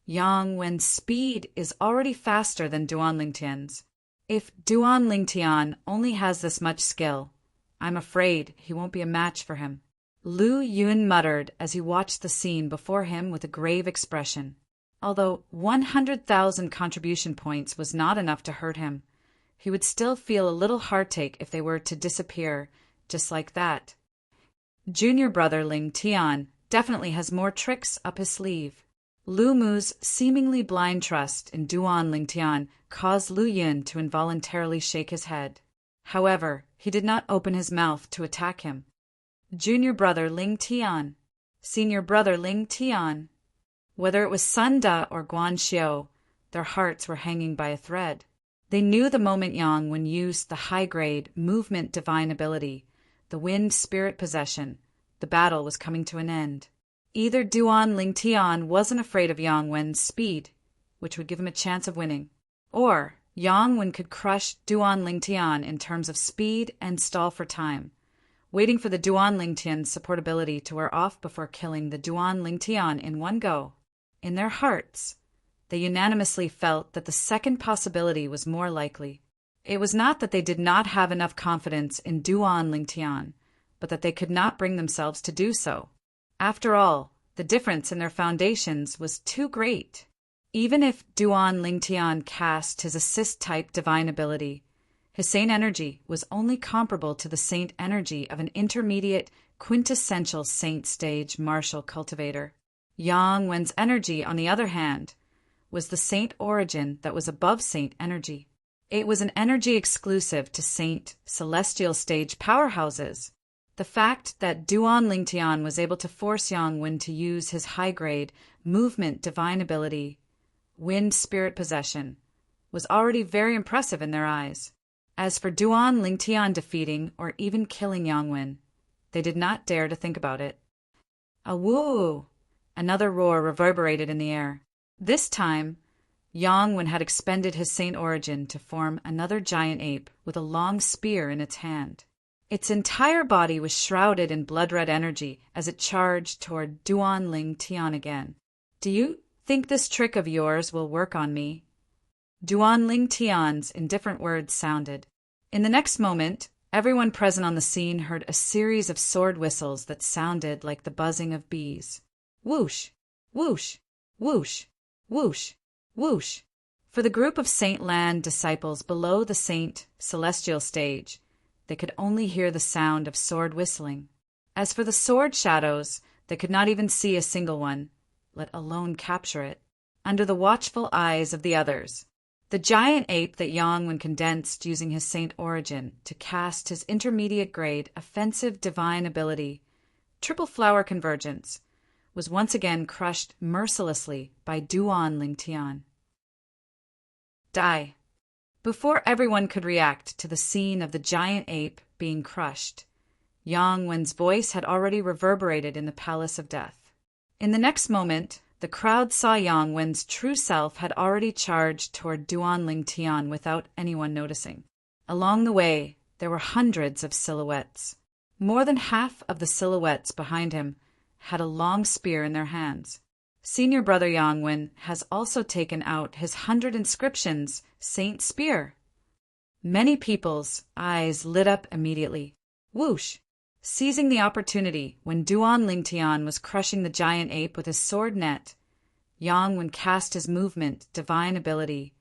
Yangwen's speed is already faster than Duan Lingtian's. If Duan Lingtian only has this much skill, I'm afraid he won't be a match for him. Lu Yun muttered as he watched the scene before him with a grave expression. Although 100,000 contribution points was not enough to hurt him, he would still feel a little heartache if they were to disappear just like that. Junior brother Ling Tian definitely has more tricks up his sleeve. Lu Mu's seemingly blind trust in Duan Lingtian caused Lu Yun to involuntarily shake his head. However, he did not open his mouth to attack him. Junior brother Ling Tian, senior brother Ling Tian. Whether it was Sun Da or Guan Xiao, their hearts were hanging by a thread. They knew the moment Yangwen used the high-grade movement divine ability, the wind spirit possession, the battle was coming to an end. Either Duan Lingtian wasn't afraid of Yangwen's speed, which would give him a chance of winning, or Yangwen could crush Duan Lingtian in terms of speed and stall for time, waiting for the Duan Lingtian's support ability to wear off before killing the Duan Lingtian in one go. In their hearts, they unanimously felt that the second possibility was more likely. It was not that they did not have enough confidence in Duan Lingtian, but that they could not bring themselves to do so. After all, the difference in their foundations was too great. Even if Duan Lingtian cast his assist-type divine ability, his saint energy was only comparable to the saint energy of an intermediate, quintessential saint stage martial cultivator. Yangwen's energy, on the other hand, was the saint origin that was above saint energy. It was an energy exclusive to saint celestial stage powerhouses. The fact that Duan Lingtian was able to force Yangwen to use his high-grade movement divine ability, wind spirit possession, was already very impressive in their eyes. As for Duan Lingtian defeating or even killing Yangwen, they did not dare to think about it. Awoo! Another roar reverberated in the air. This time, Yangwen had expended his saint origin to form another giant ape with a long spear in its hand. Its entire body was shrouded in blood-red energy as it charged toward Duan Lingtian again. Do you think this trick of yours will work on me? Duan Lingtian's indifferent words sounded. In the next moment, everyone present on the scene heard a series of sword whistles that sounded like the buzzing of bees. Whoosh! Whoosh! Whoosh! Whoosh! Whoosh! For the group of Saint Lan disciples below the Saint Celestial stage, they could only hear the sound of sword whistling. As for the sword shadows, they could not even see a single one, let alone capture it, under the watchful eyes of the others. The giant ape that Yangwen condensed using his saint origin to cast his intermediate grade offensive divine ability, triple flower convergence, was once again crushed mercilessly by Duan Lingtian. Die. Before everyone could react to the scene of the giant ape being crushed, Yangwen's voice had already reverberated in the Palace of Death. In the next moment, the crowd saw Yangwen's true self had already charged toward Duan Lingtian without anyone noticing. Along the way, there were hundreds of silhouettes. More than half of the silhouettes behind him had a long spear in their hands. Senior brother Yangwen has also taken out his 100 inscriptions saint spear. Many people's eyes lit up immediately. Whoosh! Seizing the opportunity when Duan Lingtian was crushing the giant ape with his sword net, Yangwen cast his movement, divine ability,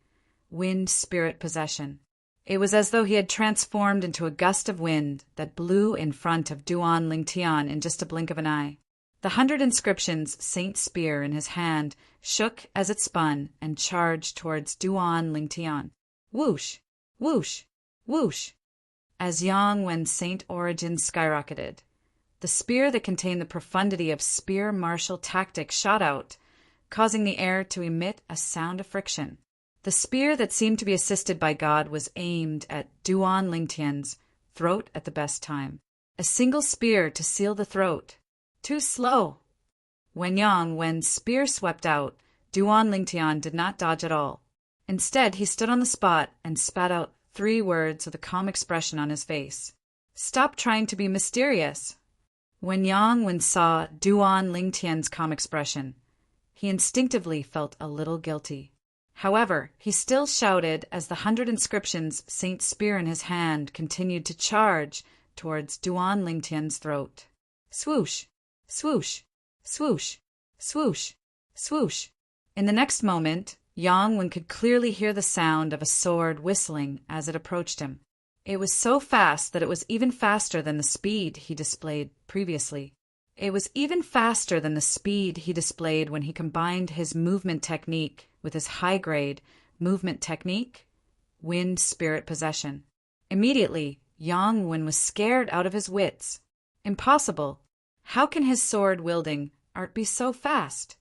wind spirit possession. It was as though he had transformed into a gust of wind that blew in front of Duan Lingtian in just a blink of an eye. The 100 inscriptions saint spear in his hand shook as it spun and charged towards Duan Lingtian. Whoosh! Whoosh! Whoosh! As Yangwen's saint origin skyrocketed, the spear that contained the profundity of spear martial tactics shot out, causing the air to emit a sound of friction. The spear that seemed to be assisted by God was aimed at Duan Lingtian's throat at the best time. A single spear to seal the throat. Too slow. When Yang Wen's spear swept out, Duan Lingtian did not dodge at all. Instead, he stood on the spot and spat out 3 words with a calm expression on his face. "Stop trying to be mysterious." When Yang Wen saw Duan Lingtian's calm expression, he instinctively felt a little guilty. However, he still shouted as the 100 inscriptions Saint's spear in his hand continued to charge towards Duan Lingtian's throat. Swoosh! Swoosh! Swoosh! Swoosh! Swoosh! In the next moment, Yang Wen could clearly hear the sound of a sword whistling as it approached him. It was so fast that it was even faster than the speed he displayed previously. It was even faster than the speed he displayed when he combined his movement technique with his high-grade movement technique, Wind Spirit Possession. Immediately, Yang Wen was scared out of his wits. Impossible! How can his sword-wielding art be so fast?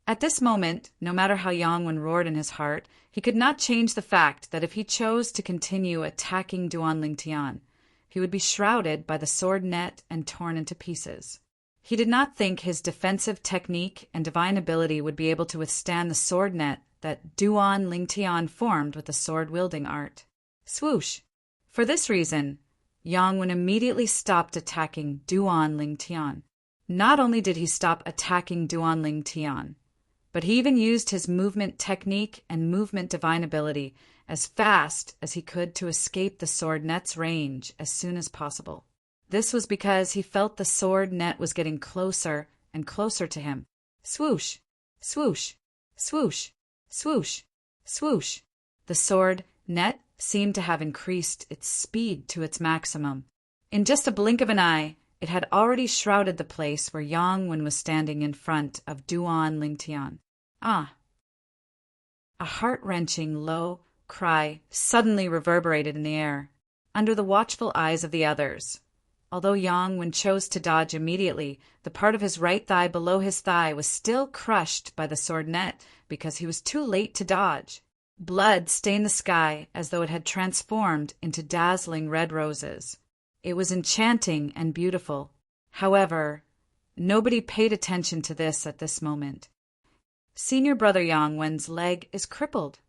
At this moment, no matter how Yang Wen roared in his heart, he could not change the fact that if he chose to continue attacking Duan Lingtian, he would be shrouded by the sword net and torn into pieces. He did not think his defensive technique and divine ability would be able to withstand the sword net that Duan Lingtian formed with the sword-wielding art. Swoosh! For this reason, Yang Wen immediately stopped attacking Duan Lingtian. Not only did he stop attacking Duan Lingtian, but he even used his movement technique and movement divine ability as fast as he could to escape the sword net's range as soon as possible. This was because he felt the sword net was getting closer and closer to him. Swoosh! Swoosh! Swoosh! Swoosh! Swoosh! The sword net seemed to have increased its speed to its maximum. In just a blink of an eye, it had already shrouded the place where Yang Wen was standing in front of Duan Lingtian. Ah! A heart-wrenching, low cry suddenly reverberated in the air, under the watchful eyes of the others. Although Yang Wen chose to dodge immediately, the part of his right thigh below his thigh was still crushed by the sword net because he was too late to dodge. Blood stained the sky as though it had transformed into dazzling red roses. It was enchanting and beautiful. However, nobody paid attention to this at this moment. Senior brother Yang Wen's leg is crippled.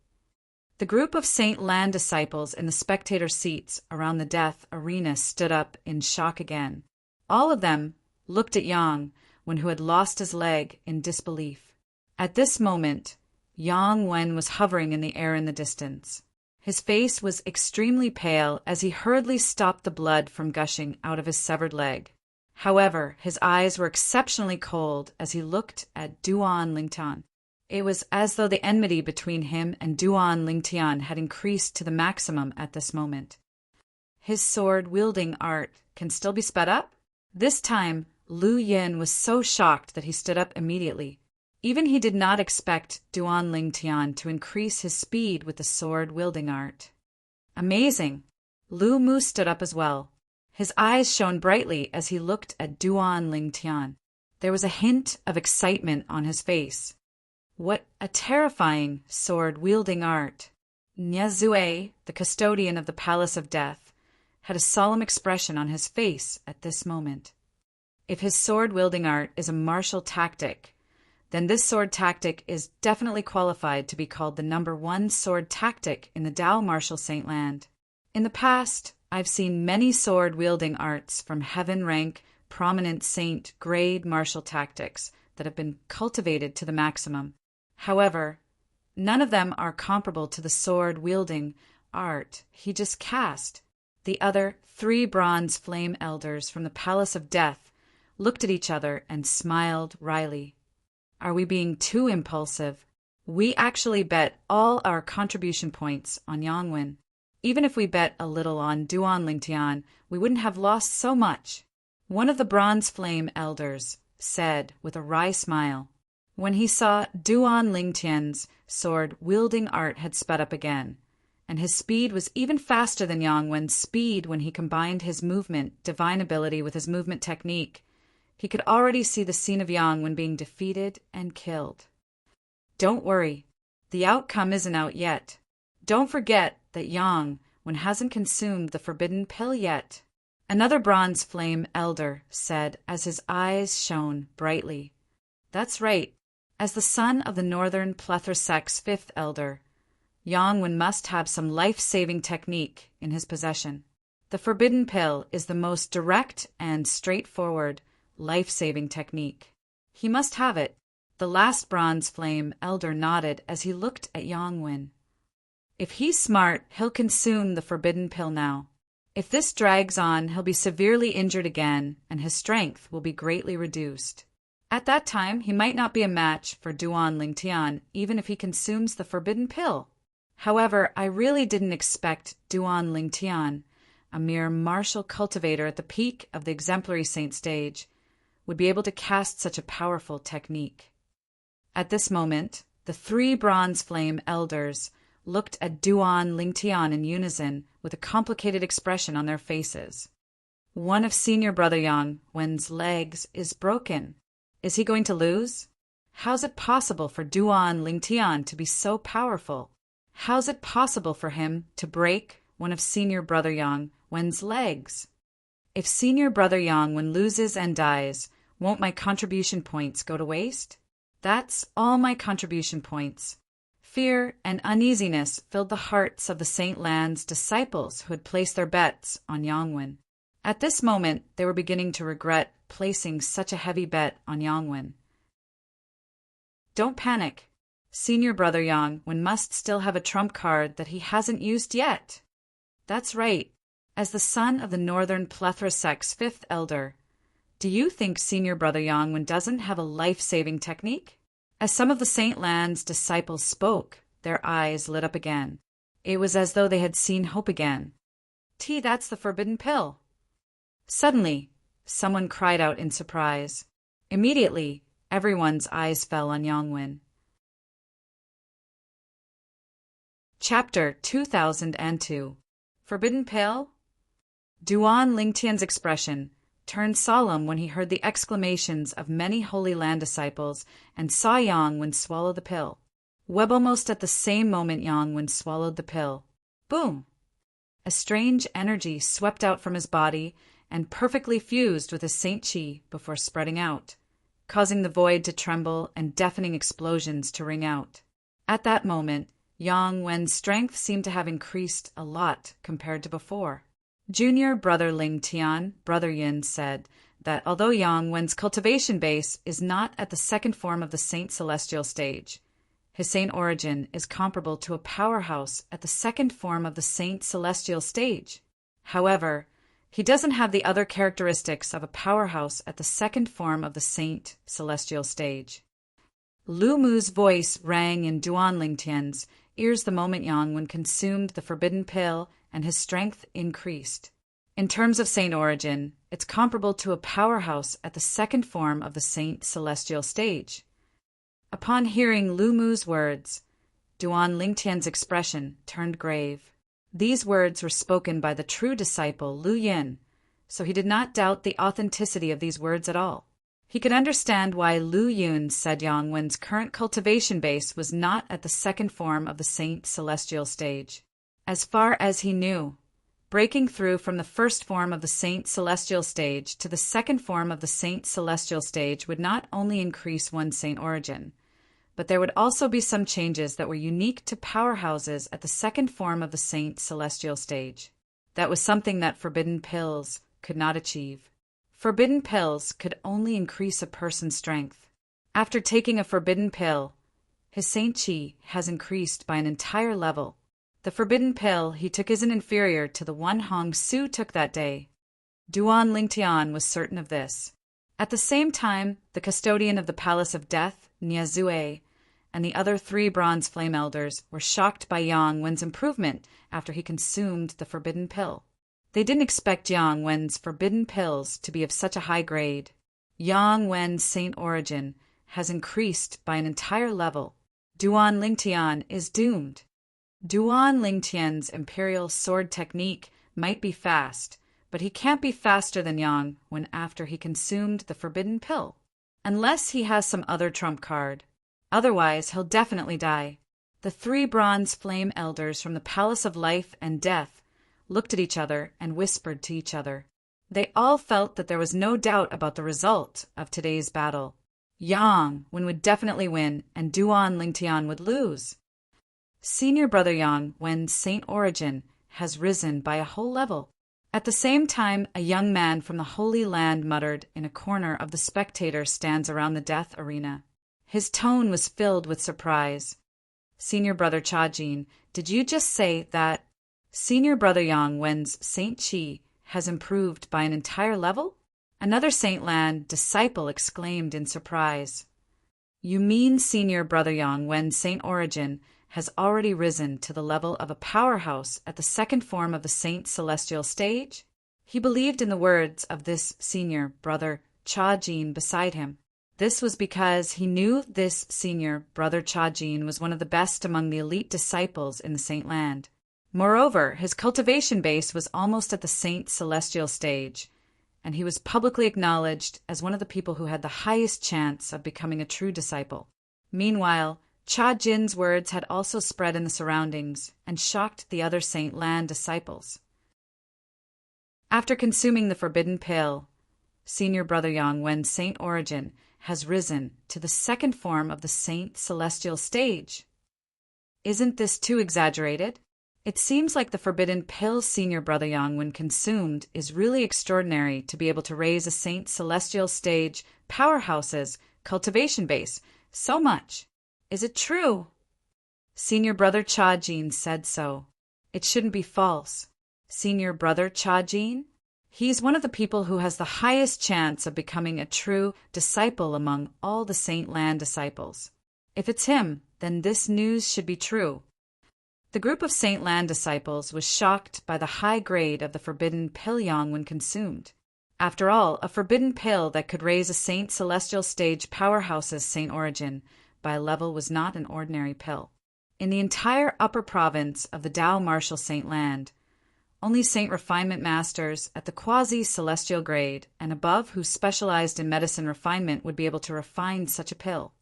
The group of Saint Lan disciples in the spectator seats around the death arena stood up in shock again. All of them looked at Yang Wen, who had lost his leg, in disbelief. At this moment, Yang Wen was hovering in the air in the distance. His face was extremely pale as he hurriedly stopped the blood from gushing out of his severed leg. However, his eyes were exceptionally cold as he looked at Duan Lingtian. It was as though the enmity between him and Duan Lingtian had increased to the maximum at this moment. His sword-wielding art can still be sped up? This time, Lu Yin was so shocked that he stood up immediately. Even he did not expect Duan Lingtian to increase his speed with the sword-wielding art. Amazing! Lu Mu stood up as well. His eyes shone brightly as he looked at Duan Lingtian. There was a hint of excitement on his face. What a terrifying sword-wielding art! Nie Zue, the custodian of the Palace of Death, had a solemn expression on his face at this moment. If his sword-wielding art is a martial tactic, then this sword tactic is definitely qualified to be called the #1 sword tactic in the Tao Martial Saint Land. In the past, I've seen many sword-wielding arts from heaven-rank, prominent saint-grade martial tactics that have been cultivated to the maximum. However, none of them are comparable to the sword-wielding art he just cast. The other 3 bronze flame elders from the Palace of Death looked at each other and smiled wryly. Are we being too impulsive? We actually bet all our contribution points on Yang Wen. Even if we bet a little on Duan Lingtian, we wouldn't have lost so much. One of the bronze flame elders said with a wry smile. When he saw Duan Lingtian's sword-wielding art had sped up again, and his speed was even faster than Yang Wen's speed when he combined his movement divine ability with his movement technique, he could already see the scene of Yang Wen being defeated and killed. Don't worry, the outcome isn't out yet. Don't forget that Yang Wen hasn't consumed the forbidden pill yet. Another bronze flame elder said as his eyes shone brightly. That's right. As the son of the northern Plethysec's fifth elder, Yang Wen must have some life-saving technique in his possession. The forbidden pill is the most direct and straightforward life-saving technique. He must have it. The last bronze flame elder nodded as he looked at Yang Wen. If he's smart, he'll consume the forbidden pill now. If this drags on, he'll be severely injured again, and his strength will be greatly reduced. At that time, he might not be a match for Duan Lingtian, even if he consumes the forbidden pill. However, I really didn't expect Duan Lingtian, a mere martial cultivator at the peak of the exemplary saint stage, would be able to cast such a powerful technique. At this moment, the three bronze flame elders looked at Duan Lingtian in unison with a complicated expression on their faces. One of senior brother Yang Wen's legs is broken. Is he going to lose? How's it possible for Duan Lingtian to be so powerful? How's it possible for him to break one of senior brother Yang Wen's legs? If senior brother Yang Wen loses and dies, won't my contribution points go to waste? That's all my contribution points. Fear and uneasiness filled the hearts of the Saint Lan's disciples who had placed their bets on Yang Wen. At this moment, they were beginning to regret placing such a heavy bet on Yang Wen. Don't panic. Senior brother Yang Wen must still have a trump card that he hasn't used yet. That's right. As the son of the northern Plethysec's fifth elder, do you think senior brother Yang Wen doesn't have a life-saving technique? As some of the Saint Lan's disciples spoke, their eyes lit up again. It was as though they had seen hope again. That's the forbidden pill. Suddenly, someone cried out in surprise. Immediately, everyone's eyes fell on Yang Wen. Chapter 2002. Forbidden Pill? Duan Lingtian's expression turned solemn when he heard the exclamations of many Holy Land disciples and saw Yang Wen swallow the pill. Almost at the same moment Yang Wen swallowed the pill. Boom! A strange energy swept out from his body and perfectly fused with his saint chi before spreading out, causing the void to tremble and deafening explosions to ring out. At that moment, Yang Wen's strength seemed to have increased a lot compared to before. Junior brother Lingtian, brother Yin, said that although Yang Wen's cultivation base is not at the second form of the Saint Celestial stage, his saint origin is comparable to a powerhouse at the second form of the Saint Celestial stage. However, he doesn't have the other characteristics of a powerhouse at the second form of the Saint Celestial stage. Lu Mu's voice rang in Duan Lingtian's ears the moment Yang Wen consumed the forbidden pill and his strength increased. In terms of saint origin, it's comparable to a powerhouse at the second form of the Saint Celestial stage. Upon hearing Lu Mu's words, Duan Lingtian's expression turned grave. These words were spoken by the true disciple Lu Yin, so he did not doubt the authenticity of these words at all. He could understand why Lu Yun said Yang Wen's current cultivation base was not at the second form of the Saint Celestial stage. As far as he knew, breaking through from the first form of the Saint Celestial stage to the second form of the Saint Celestial stage would not only increase one's saint origin, but there would also be some changes that were unique to powerhouses at the second form of the Saint Celestial stage. That was something that forbidden pills could not achieve. Forbidden pills could only increase a person's strength. After taking a forbidden pill, his saint chi has increased by an entire level. The forbidden pill he took isn't inferior to the one Hong Su took that day. Duan Lingtian was certain of this. At the same time, the custodian of the Palace of Death, Niazue, and the other three bronze flame elders were shocked by Yang Wen's improvement after he consumed the forbidden pill. They didn't expect Yang Wen's forbidden pills to be of such a high grade. Yang Wen's saint origin has increased by an entire level. Duan Lingtian is doomed. Duan Lingtian's imperial sword technique might be fast, but he can't be faster than Yang Wen after he consumed the forbidden pill. Unless he has some other trump card. Otherwise, he'll definitely die. The three bronze flame elders from the Palace of Life and Death looked at each other and whispered to each other. They all felt that there was no doubt about the result of today's battle. Yang Wen would definitely win, and Duan Lingtian would lose. Senior brother Yang Wen's saint origin has risen by a whole level. At the same time, a young man from the Holy Land muttered in a corner of the spectators stands around the death arena. His tone was filled with surprise. Senior brother Cha-Jin, did you just say that Senior brother Yang Wen's Saint Chi has improved by an entire level? Another Saint Land disciple exclaimed in surprise. You mean Senior brother Yang Wen's Saint origin has already risen to the level of a powerhouse at the second form of the Saint Celestial stage? He believed in the words of this senior brother Cha-Jin beside him. This was because he knew this senior brother Cha-Jin was one of the best among the elite disciples in the Saint Land. Moreover, his cultivation base was almost at the Saint Celestial stage, and he was publicly acknowledged as one of the people who had the highest chance of becoming a true disciple. Meanwhile, Cha-Jin's words had also spread in the surroundings and shocked the other Saint Land disciples. After consuming the forbidden pill, Senior brother Yang Wen's saint origin has risen to the second form of the Saint Celestial stage. Isn't this too exaggerated? It seems like the forbidden pill Senior brother Yang Wen consumed is really extraordinary to be able to raise a Saint Celestial stage powerhouse's cultivation base so much. Is it true? Senior brother Cha-Jin said so. It shouldn't be false. Senior brother Cha-Jin? He's one of the people who has the highest chance of becoming a true disciple among all the Saint Land disciples. If it's him, then this news should be true. The group of Saint Land disciples was shocked by the high grade of the forbidden pill Yang Wen consumed. After all, a forbidden pill that could raise a Saint Celestial stage powerhouse's saint origin by a level was not an ordinary pill. In the entire upper province of the Tao Martial Saint Land, only Saint Refinement Masters at the quasi-celestial grade and above who specialized in medicine refinement would be able to refine such a pill.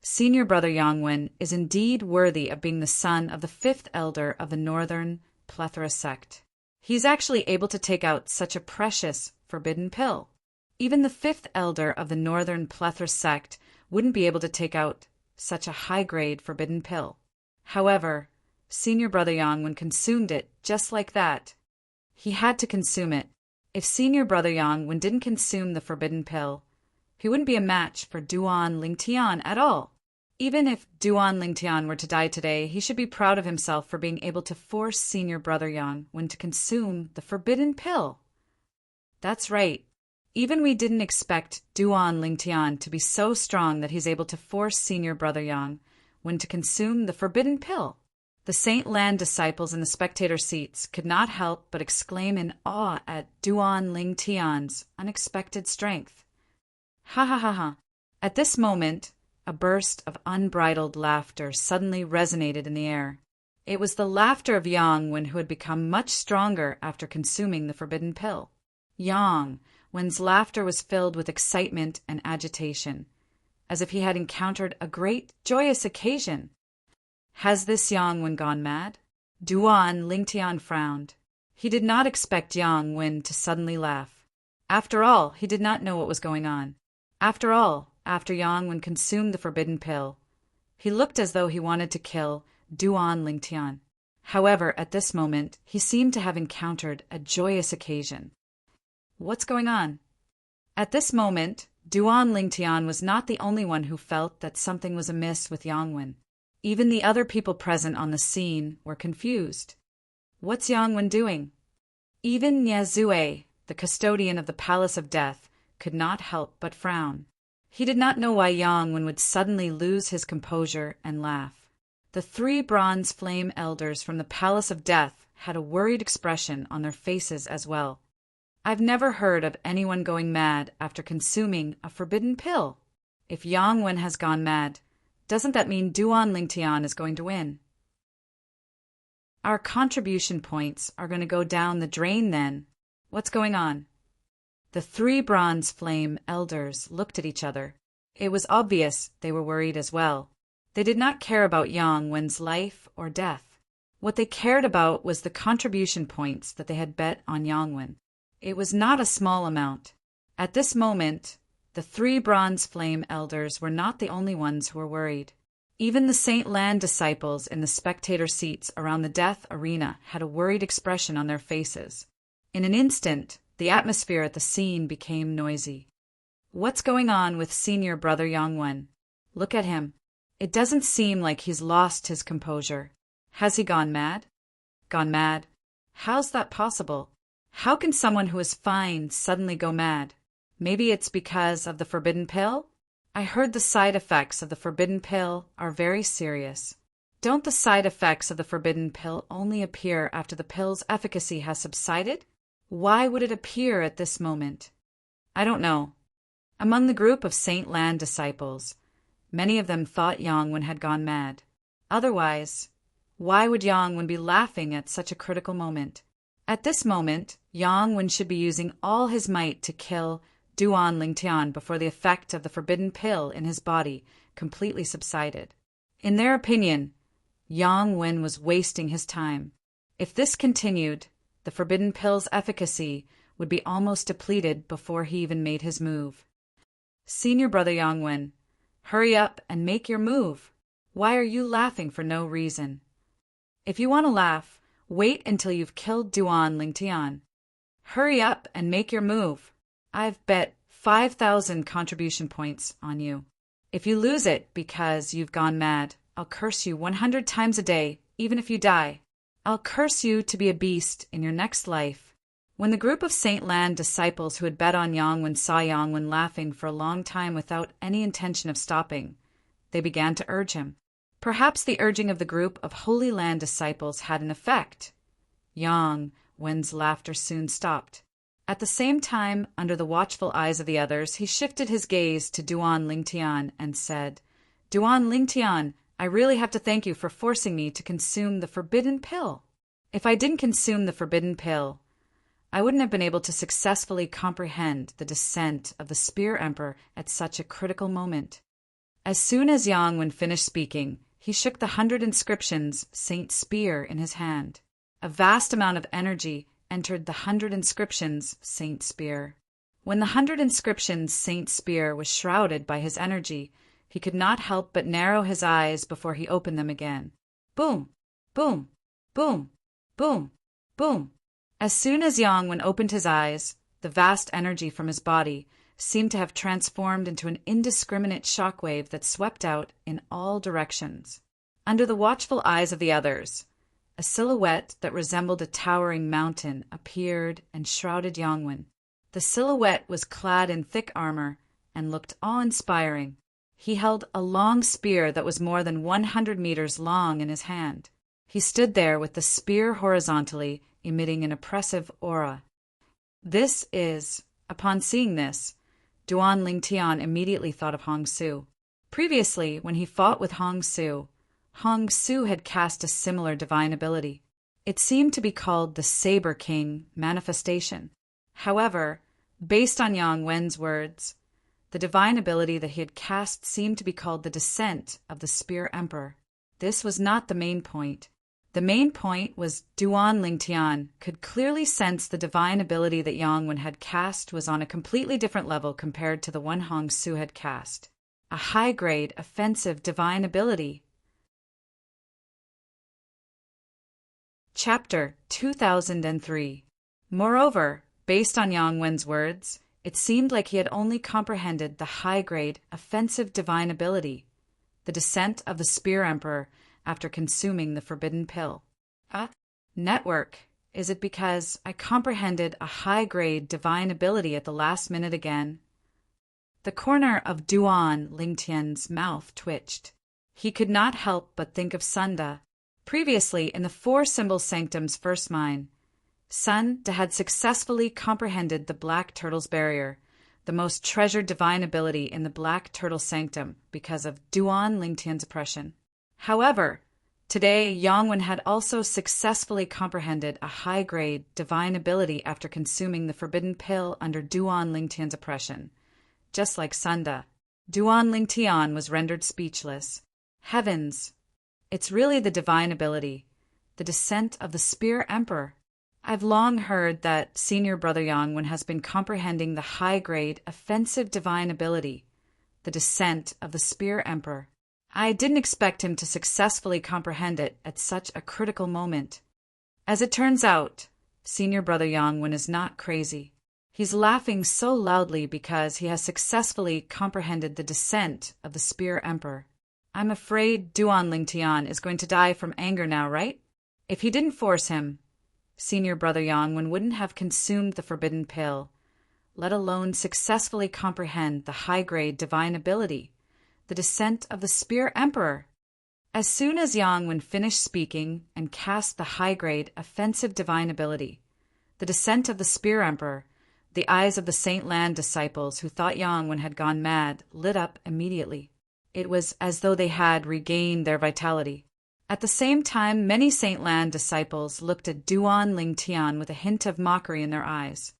Senior brother Yang Wen is indeed worthy of being the son of the fifth elder of the Northern Plethora sect. He's actually able to take out such a precious forbidden pill. Even the fifth elder of the Northern Plethora sect wouldn't be able to take out such a high-grade forbidden pill. However, Senior brother Yang Wen consumed it just like that. He had to consume it. If Senior brother Yang Wen didn't consume the forbidden pill, he wouldn't be a match for Duan Lingtian at all. Even if Duan Lingtian were to die today, he should be proud of himself for being able to force Senior brother Yang Wen to consume the forbidden pill. That's right. Even we didn't expect Duan Lingtian to be so strong that he's able to force Senior brother Yang Wen to consume the forbidden pill. The Saint Land disciples in the spectator seats could not help but exclaim in awe at Duan Lingtian's unexpected strength. Ha ha ha ha. At this moment, a burst of unbridled laughter suddenly resonated in the air. It was the laughter of Yang Wen, who had become much stronger after consuming the forbidden pill. Yang Wen's laughter was filled with excitement and agitation, as if he had encountered a great, joyous occasion. Has this Yang Wen gone mad? Duan Lingtian frowned. He did not expect Yang Wen to suddenly laugh. After all, he did not know what was going on. After all, after Yang Wen consumed the forbidden pill, he looked as though he wanted to kill Duan Lingtian. However, at this moment, he seemed to have encountered a joyous occasion. What's going on? At this moment, Duan Lingtian was not the only one who felt that something was amiss with Yang Wen. Even the other people present on the scene were confused. What's Yang Wen doing? Even Niazue, the custodian of the Palace of Death, could not help but frown. He did not know why Yang Wen would suddenly lose his composure and laugh. The three bronze flame elders from the Palace of Death had a worried expression on their faces as well. I've never heard of anyone going mad after consuming a forbidden pill. If Yang Wen has gone mad, doesn't that mean Duan Lingtian is going to win? Our contribution points are going to go down the drain then. What's going on? The three bronze flame elders looked at each other. It was obvious they were worried as well. They did not care about Yang Wen's life or death. What they cared about was the contribution points that they had bet on Yang Wen. It was not a small amount. At this moment, The 3 bronze flame elders were not the only ones who were worried. Even the Saint Lan disciples in the spectator seats around the death arena had a worried expression on their faces. In an instant, the atmosphere at the scene became noisy. What's going on with senior brother Yongwen? Look at him. It doesn't seem like he's lost his composure. Has he gone mad? Gone mad? How's that possible? How can someone who is fine suddenly go mad? Maybe it's because of the forbidden pill? I heard the side effects of the forbidden pill are very serious. Don't the side effects of the forbidden pill only appear after the pill's efficacy has subsided? Why would it appear at this moment? I don't know. Among the group of Saint Lan disciples, many of them thought Yongwen had gone mad. Otherwise, why would Yongwen be laughing at such a critical moment? At this moment, Yongwen should be using all his might to kill Duan Lingtian before the effect of the forbidden pill in his body completely subsided. In their opinion, Yongwen was wasting his time. If this continued, the forbidden pill's efficacy would be almost depleted before he even made his move. Senior brother Yongwen, hurry up and make your move. Why are you laughing for no reason? If you want to laugh, wait until you've killed Duan Lingtian. Hurry up and make your move. I've bet 5,000 contribution points on you. If you lose it because you've gone mad, I'll curse you 100 times a day, even if you die. I'll curse you to be a beast in your next life. When the group of Saint Lan disciples who had bet on Yongwen saw Yongwen laughing for a long time without any intention of stopping, they began to urge him. Perhaps the urging of the group of Holy Land disciples had an effect. Yongwen's laughter soon stopped. At the same time, under the watchful eyes of the others, he shifted his gaze to Duan Lingtian and said, Duan Lingtian, I really have to thank you for forcing me to consume the forbidden pill. If I didn't consume the forbidden pill, I wouldn't have been able to successfully comprehend the descent of the Spear Emperor at such a critical moment. As soon as Yongwen finished speaking, he shook the 100 inscriptions Saint Spear in his hand. A vast amount of energy entered the 100 inscriptions Saint Spear. When the 100 inscriptions Saint Spear was shrouded by his energy, he could not help but narrow his eyes before he opened them again. Boom! Boom! Boom! Boom! Boom! As soon as Yongwen opened his eyes, the vast energy from his body seemed to have transformed into an indiscriminate shockwave that swept out in all directions. Under the watchful eyes of the others, a silhouette that resembled a towering mountain appeared and shrouded Yongwen. The silhouette was clad in thick armor and looked awe-inspiring. He held a long spear that was more than 100 meters long in his hand. He stood there with the spear horizontally, emitting an oppressive aura. Upon seeing this, Duan Lingtian immediately thought of Hong Su. Previously, when he fought with Hong Su had cast a similar divine ability. It seemed to be called the Saber King manifestation. However, based on Yongwen's words, the divine ability that he had cast seemed to be called the Descent of the Spear Emperor. This was not the main point. The main point was Duan Lingtian could clearly sense the divine ability that Yongwen had cast was on a completely different level compared to the one Hong Su had cast. A high-grade, offensive divine ability. Chapter 2003. Moreover, based on Yongwen's words, it seemed like he had only comprehended the high-grade, offensive divine ability, the descent of the Spear Emperor after consuming the forbidden pill. Network, is it because I comprehended a high-grade divine ability at the last minute again? The corner of Duan Lingtian's mouth twitched. He could not help but think of Sunda. Previously, in the Four-Symbol Sanctum's first mine, Sunda had successfully comprehended the Black Turtle's barrier, the most treasured divine ability in the Black Turtle Sanctum because of Duan Lingtian's oppression. However, today Yongwen had also successfully comprehended a high-grade divine ability after consuming the forbidden pill under Duan Lingtian's oppression. Just like Sunda, Duan Lingtian was rendered speechless. Heavens! It's really the divine ability, the descent of the Spear Emperor. I've long heard that Senior Brother Yangwen has been comprehending the high-grade, offensive divine ability, the descent of the Spear Emperor. I didn't expect him to successfully comprehend it at such a critical moment. As it turns out, Senior Brother Yangwen is not crazy. He's laughing so loudly because he has successfully comprehended the descent of the Spear Emperor. I'm afraid Duan Lingtian is going to die from anger now, right? If he didn't force him, Senior Brother Yangwen wouldn't have consumed the forbidden pill, let alone successfully comprehend the high-grade divine ability, the descent of the Spear Emperor. As soon as Yangwen finished speaking and cast the high-grade offensive divine ability, the descent of the Spear Emperor, the eyes of the Saint Lan disciples who thought Yangwen had gone mad lit up immediately. It was as though they had regained their vitality. At the same time, many Saint Lan disciples looked at Duan Ling Tian with a hint of mockery in their eyes.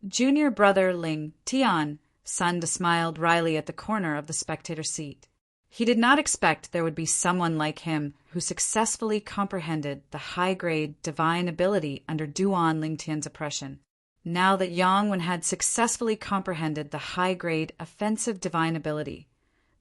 Junior Brother Ling Tian Sunda smiled wryly at the corner of the spectator seat. He did not expect there would be someone like him who successfully comprehended the high-grade divine ability under Duan Ling Tian's oppression. Now that Yangwen had successfully comprehended the high-grade offensive divine ability,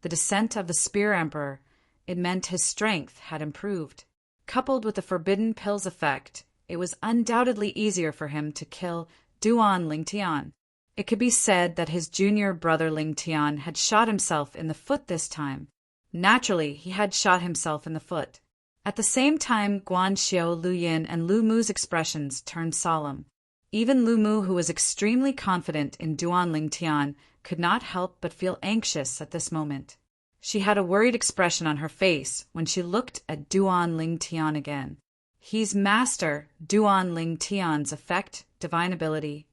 the descent of the Spear Emperor, it meant his strength had improved. Coupled with the forbidden pill's effect, it was undoubtedly easier for him to kill Duan Ling Tian. It could be said that his junior brother Ling Tian had shot himself in the foot this time. Naturally, he had shot himself in the foot. At the same time, Guan Xiu, Lu Yin, and Lu Mu's expressions turned solemn. Even Lu Mu, who was extremely confident in Duan Ling Tian, could not help but feel anxious at this moment. She had a worried expression on her face when she looked at Duan Ling Tian again. He's Master Duan Ling Tian's effect, divine ability.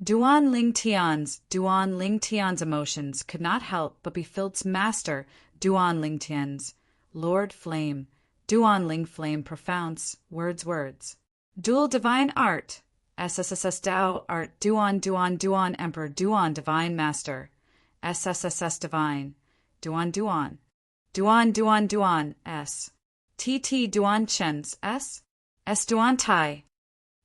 Duan Ling Tian's emotions could not help but be filled Master Duan Ling Tian's, Lord Flame, Duan Ling Flame profounds, words. Dual divine art, SSSS Dao art, Duan Emperor, Duan Divine Master, SSSS Divine. Duan, S. TT Duan Chen's S. Duan Tai.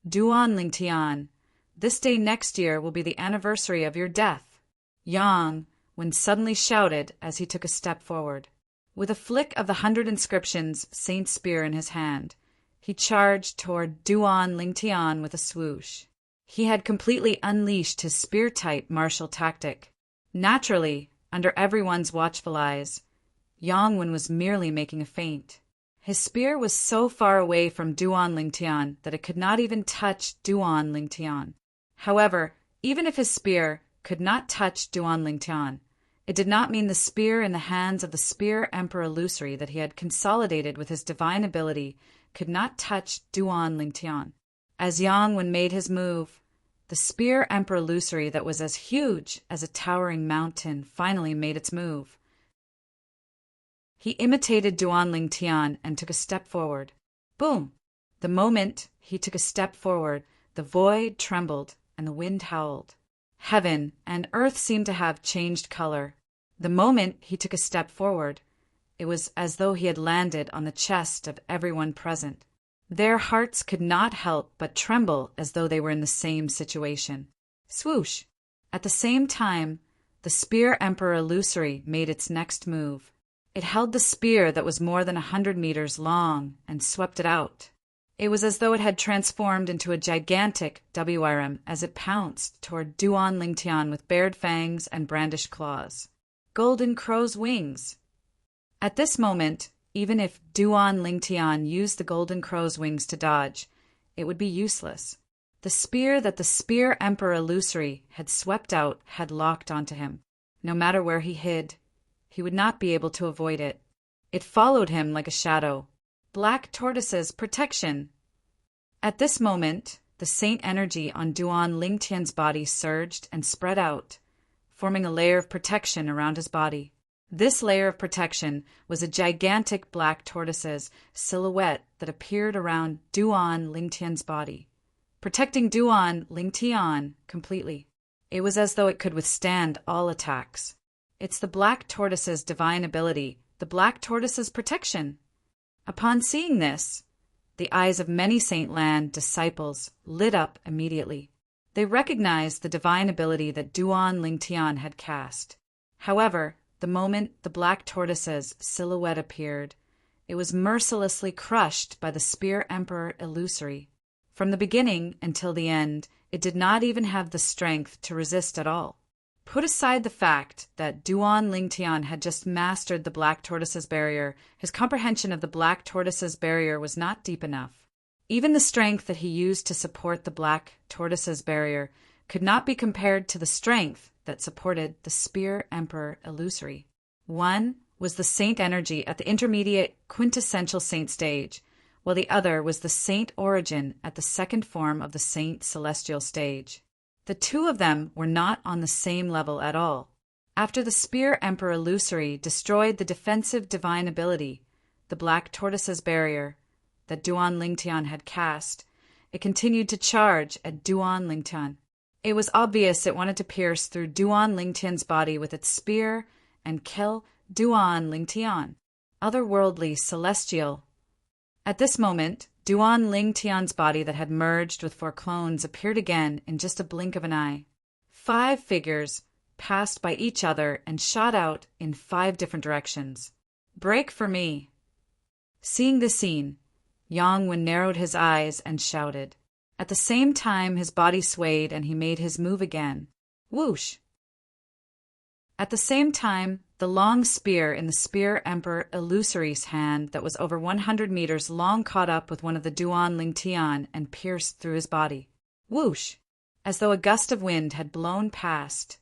Duan Ling Tian. This day next year will be the anniversary of your death. Yangwen suddenly shouted as he took a step forward. With a flick of the 100 inscriptions Saint Spear in his hand, he charged toward Duan Ling Tian with a swoosh. He had completely unleashed his spear-type martial tactic. Naturally, under everyone's watchful eyes, Yangwen was merely making a feint. His spear was so far away from Duan Ling Tian that it could not even touch Duan Ling Tian. However, even if his spear could not touch Duan Ling Tian, it did not mean the spear in the hands of the Spear Emperor illusory that he had consolidated with his divine ability could not touch Duan Ling Tian. As Yangwen made his move, the Spear Emperor illusory that was as huge as a towering mountain finally made its move. He imitated Duan Ling Tian and took a step forward. Boom! The moment he took a step forward, the void trembled and the wind howled. Heaven and earth seemed to have changed color. The moment he took a step forward, it was as though he had landed on the chest of everyone present. Their hearts could not help but tremble as though they were in the same situation. Swoosh! At the same time, the Spear Emperor illusory made its next move. It held the spear that was more than 100 meters long and swept it out. It was as though it had transformed into a gigantic WRM as it pounced toward Duan Ling Tian with bared fangs and brandished claws. Golden crow's wings. At this moment, even if Duan Ling Tian used the golden crow's wings to dodge, it would be useless. The spear that the Spear Emperor illusory had swept out had locked onto him. No matter where he hid, he would not be able to avoid it. It followed him like a shadow. Black Tortoise's protection. At this moment, the saint energy on Duan Ling Tian's body surged and spread out, forming a layer of protection around his body. This layer of protection was a gigantic black tortoise's silhouette that appeared around Duan Ling Tian's body, protecting Duan Ling Tian completely. It was as though it could withstand all attacks. It's the black tortoise's divine ability, the black tortoise's protection. Upon seeing this, The eyes of many Saint Lan disciples lit up immediately. They recognized the divine ability that Duan Lingtian had cast. However, the moment the black tortoise's silhouette appeared, it was mercilessly crushed by the Spear Emperor Illusory. From the beginning until the end, it did not even have the strength to resist at all. Put aside the fact that Duan Lingtian had just mastered the black tortoise's barrier, his comprehension of the black tortoise's barrier was not deep enough. Even the strength that he used to support the black tortoise's barrier could not be compared to the strength that supported the Spear Emperor Illusory. One was the saint energy at the intermediate quintessential saint stage, while the other was the saint origin at the second form of the saint celestial stage. The two of them were not on the same level at all. After the Spear Emperor Illusory destroyed the defensive divine ability, the black tortoise's barrier, that Duan Lingtian had cast, it continued to charge at Duan Lingtian. It was obvious it wanted to pierce through Duan Lingtian's body with its spear and kill Duan Lingtian, otherworldly, celestial. At this moment, Duan Lingtian's body that had merged with 4 clones appeared again in just a blink of an eye. 5 figures passed by each other and shot out in 5 different directions. Break for me. Seeing this scene, Yangwen narrowed his eyes and shouted. At the same time, his body swayed and he made his move again. Whoosh! At the same time, the long spear in the Spear Emperor Illusory's hand that was over 100 meters long caught up with one of the Duan Lingtian and pierced through his body. Whoosh! As though a gust of wind had blown past,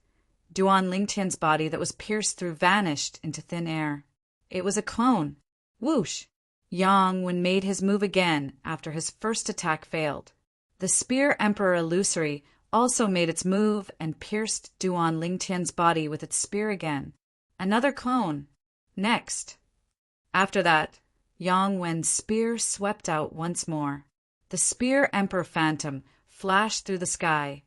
Duan Lingtian's body that was pierced through vanished into thin air. It was a clone. Whoosh! Yangwen made his move again after his first attack failed. The Spear Emperor Illusory also made its move and pierced Duan Lingtian's body with its spear again. Another clone. Next. After that, Yangwen's spear swept out once more. The Spear Emperor Phantom flashed through the sky,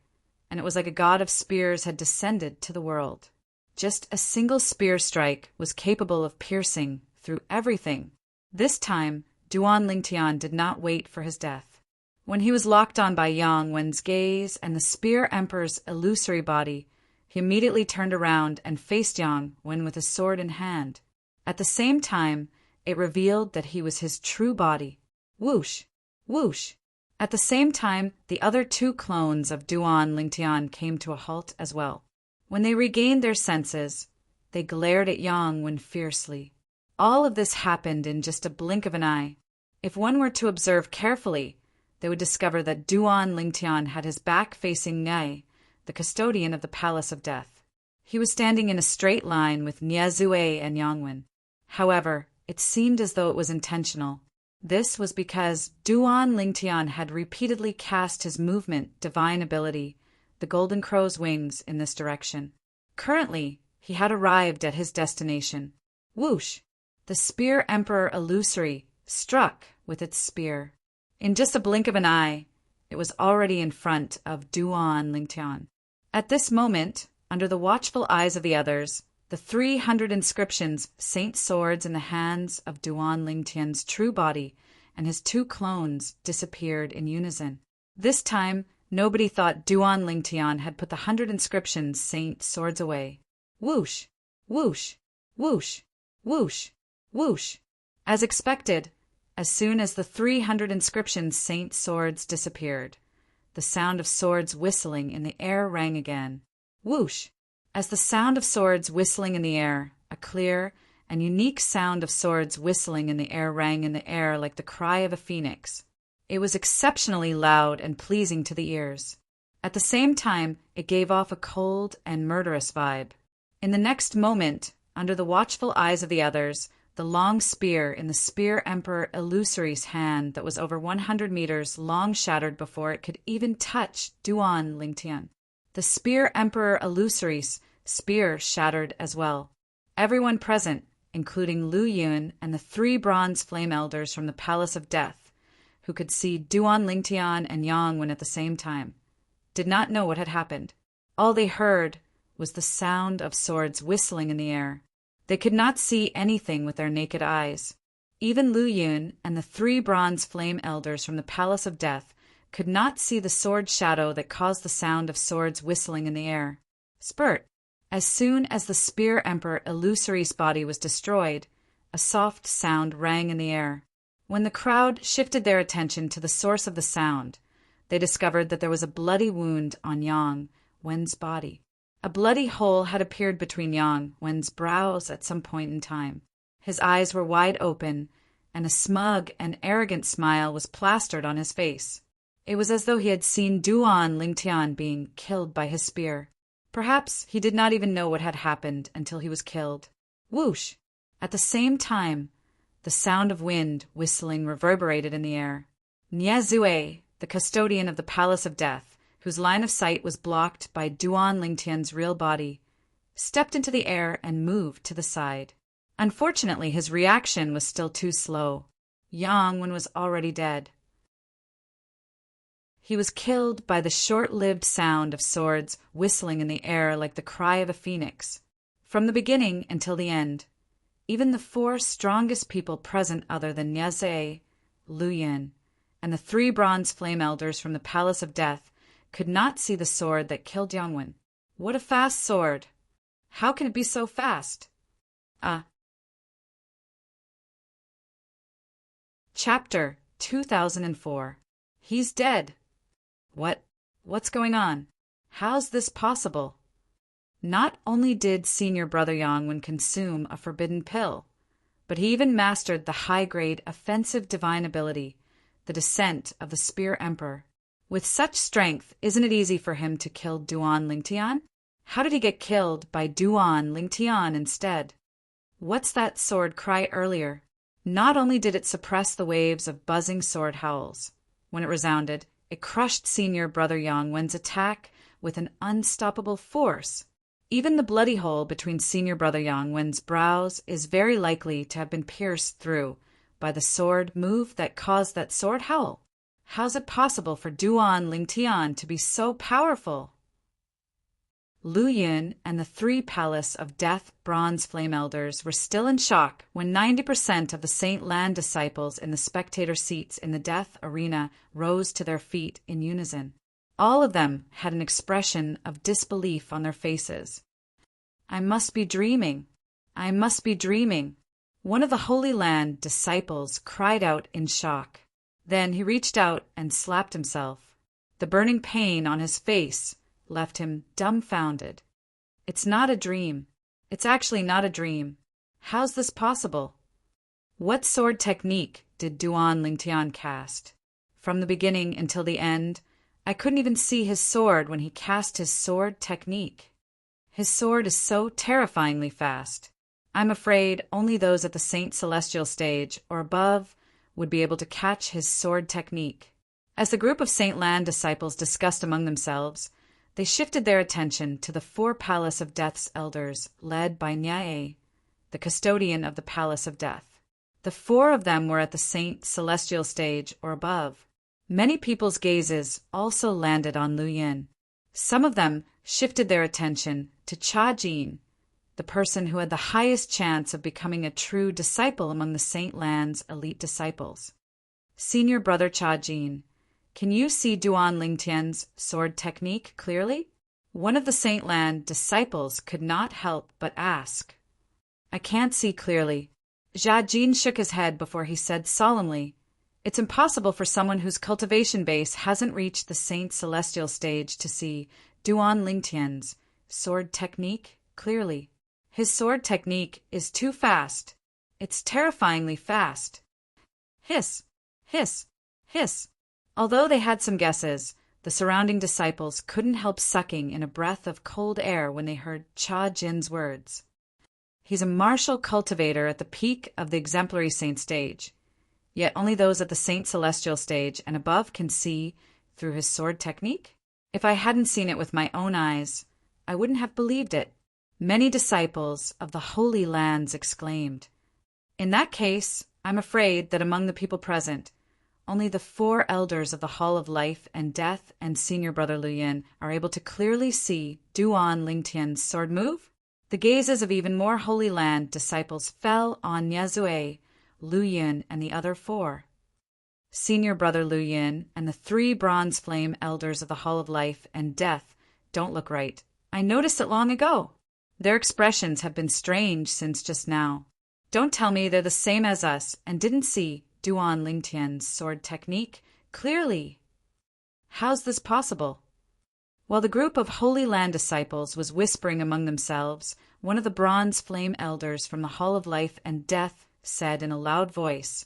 and it was like a god of spears had descended to the world. Just a single spear strike was capable of piercing through everything. This time, Duan Lingtian did not wait for his death. When he was locked on by Yangwen's gaze and the Spear Emperor's illusory body, he immediately turned around and faced Yangwen with his sword in hand. At the same time, it revealed that he was his true body. Whoosh! Whoosh! At the same time, the other 2 clones of Duan Lingtian came to a halt as well. When they regained their senses, they glared at Yangwen fiercely. All of this happened in just a blink of an eye. If one were to observe carefully, they would discover that Duan Lingtian had his back facing Nie, the custodian of the Palace of Death. He was standing in a straight line with Niezue and Yangwen. However, it seemed as though it was intentional. This was because Duan Lingtian had repeatedly cast his movement divine ability, the Golden Crow's wings, in this direction. Currently, he had arrived at his destination. Whoosh! The Spear Emperor Illusory struck with its spear. In just a blink of an eye, it was already in front of Duan Lingtian. At this moment, under the watchful eyes of the others, the 300 inscriptions, saint swords in the hands of Duan Lingtian's true body and his 2 clones disappeared in unison. This time, nobody thought Duan Lingtian had put the 100 inscriptions, saint swords away. Whoosh! Whoosh! Whoosh! Whoosh! Whoosh! As expected, as soon as the 300 inscriptions, saint swords disappeared, the sound of swords whistling in the air rang again. Whoosh! As the sound of swords whistling in the air, a clear and unique sound of swords whistling in the air rang in the air like the cry of a phoenix. It was exceptionally loud and pleasing to the ears. At the same time, it gave off a cold and murderous vibe. In the next moment, under the watchful eyes of the others, the long spear in the Spear Emperor Illusory's hand that was over 100 meters long shattered before it could even touch Duan Lingtian. The Spear Emperor Illusory's spear shattered as well. Everyone present, including Lu Yun and the 3 bronze flame elders from the Palace of Death, who could see Duan Lingtian and Yangwen at the same time, did not know what had happened. All they heard was the sound of swords whistling in the air. They could not see anything with their naked eyes. Even Lu Yun and the 3 bronze flame elders from the Palace of Death could not see the sword shadow that caused the sound of swords whistling in the air. Spurt! As soon as the Spear Emperor Illusori's body was destroyed, a soft sound rang in the air. When the crowd shifted their attention to the source of the sound, they discovered that there was a bloody wound on Yang Wen's body. A bloody hole had appeared between Yang Wen's brows at some point in time. His eyes were wide open, and a smug and arrogant smile was plastered on his face. It was as though he had seen Duan Lingtian being killed by his spear. Perhaps he did not even know what had happened until he was killed. Whoosh! At the same time, the sound of wind whistling reverberated in the air. Nie Zue, the custodian of the Palace of Death, whose line of sight was blocked by Duan Lingtian's real body, stepped into the air and moved to the side. Unfortunately, his reaction was still too slow. Yang Wen was already dead. He was killed by the short-lived sound of swords whistling in the air like the cry of a phoenix. From the beginning until the end, even the 4 strongest people present other than Niaze, Lu Yin, and the 3 bronze flame elders from the Palace of Death could not see the sword that killed Yang Wen. What a fast sword! How can it be so fast? Chapter 2004. He's dead. What's going on? How's this possible? Not only did senior brother Yang Wen consume a forbidden pill, but he even mastered the high-grade offensive divine ability, the descent of the Spear Emperor. With such strength, isn't it easy for him to kill Duan Lingtian? How did he get killed by Duan Lingtian instead? What's that sword cry earlier? Not only did it suppress the waves of buzzing sword howls, when it resounded, it crushed senior brother Yang Wen's attack with an unstoppable force. Even the bloody hole between senior brother Yang Wen's brows is very likely to have been pierced through by the sword move that caused that sword howl. How's it possible for Duan Lingtian to be so powerful? Lu Yun and the 3 Palace of Death bronze flame elders were still in shock when 90% of the Saint Lan disciples in the spectator seats in the death arena rose to their feet in unison. All of them had an expression of disbelief on their faces. I must be dreaming. I must be dreaming. One of the Holy Land disciples cried out in shock. Then he reached out and slapped himself. The burning pain on his face left him dumbfounded. It's not a dream. It's actually not a dream. How's this possible? What sword technique did Duan Lingtian cast? From the beginning until the end, I couldn't even see his sword when he cast his sword technique. His sword is so terrifyingly fast. I'm afraid only those at the Saint Celestial stage or above would be able to catch his sword technique. As the group of Saint Lan disciples discussed among themselves, they shifted their attention to the 4 Palace of Death's elders, led by Nyae, the custodian of the Palace of Death. The 4 of them were at the Saint Celestial stage or above. Many people's gazes also landed on Lu Yin. Some of them shifted their attention to Cha Jin, the person who had the highest chance of becoming a true disciple among the Saint Lan's elite disciples. Senior brother Cha Jin, can you see Duan Lingtian's sword technique clearly? One of the Saint Lan disciples could not help but ask. I can't see clearly. Jia Jin shook his head before he said solemnly, it's impossible for someone whose cultivation base hasn't reached the Saint Celestial stage to see Duan Lingtian's sword technique clearly. His sword technique is too fast. It's terrifyingly fast. Hiss, hiss, hiss. Although they had some guesses, the surrounding disciples couldn't help sucking in a breath of cold air when they heard Cha Jin's words. He's a martial cultivator at the peak of the exemplary saint stage, yet only those at the Saint Celestial stage and above can see through his sword technique? If I hadn't seen it with my own eyes, I wouldn't have believed it. Many disciples of the Holy Lands exclaimed. In that case, I'm afraid that among the people present, only the 4 elders of the Hall of Life and Death and senior brother Lu Yin are able to clearly see Duan Lingtian's sword move. The gazes of even more Holy Land disciples fell on Nyazue, Lu Yun and the other 4. Senior brother Lu Yun and the 3 bronze flame elders of the Hall of Life and Death don't look right. I noticed it long ago. Their expressions have been strange since just now. Don't tell me they're the same as us and didn't see Duan Lingtian's sword technique clearly. How's this possible? While the group of Holy Land disciples was whispering among themselves, one of the bronze flame elders from the Hall of Life and Death said in a loud voice,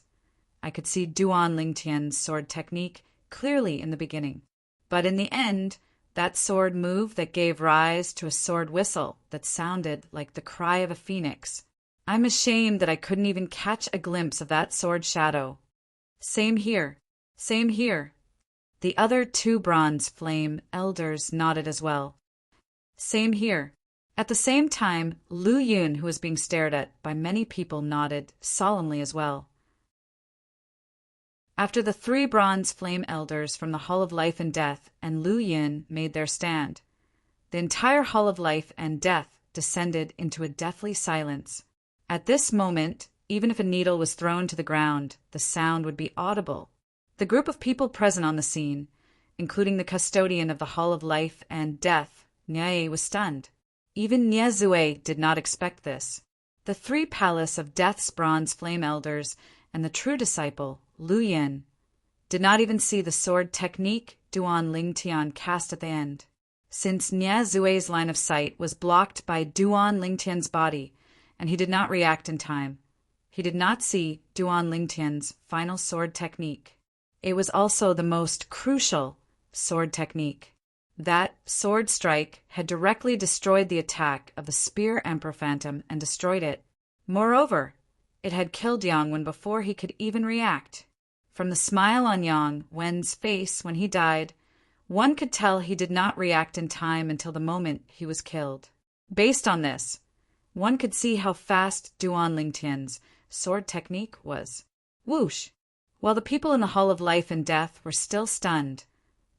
I could see Duan Lingtian's sword technique clearly in the beginning. But in the end, that sword move that gave rise to a sword whistle that sounded like the cry of a phoenix. I'm ashamed that I couldn't even catch a glimpse of that sword shadow. Same here. Same here. The other 2 bronze flame elders nodded as well. Same here. At the same time, Lu Yun, who was being stared at by many people, nodded solemnly as well. After the 3 bronze flame elders from the Hall of Life and Death and Lu Yun made their stand, the entire Hall of Life and Death descended into a deathly silence. At this moment, even if a needle was thrown to the ground, the sound would be audible. The group of people present on the scene, including the custodian of the Hall of Life and Death, Nye, was stunned. Even Nye Zue did not expect this. The 3 Palace of Death's bronze flame elders and the true disciple, Lu Yun, did not even see the sword technique Duan Lingtian cast at the end. Since Nye Zue's line of sight was blocked by Duan Lingtian's body, and he did not react in time, he did not see Duan Lingtian's final sword technique. It was also the most crucial sword technique. That sword strike had directly destroyed the attack of the Spear Emperor Phantom and destroyed it. Moreover, it had killed Yang Wen before he could even react. From the smile on Yang Wen's face when he died, one could tell he did not react in time until the moment he was killed. Based on this, one could see how fast Duan Lingtian's sword technique was. Whoosh! While the people in the Hall of Life and Death were still stunned,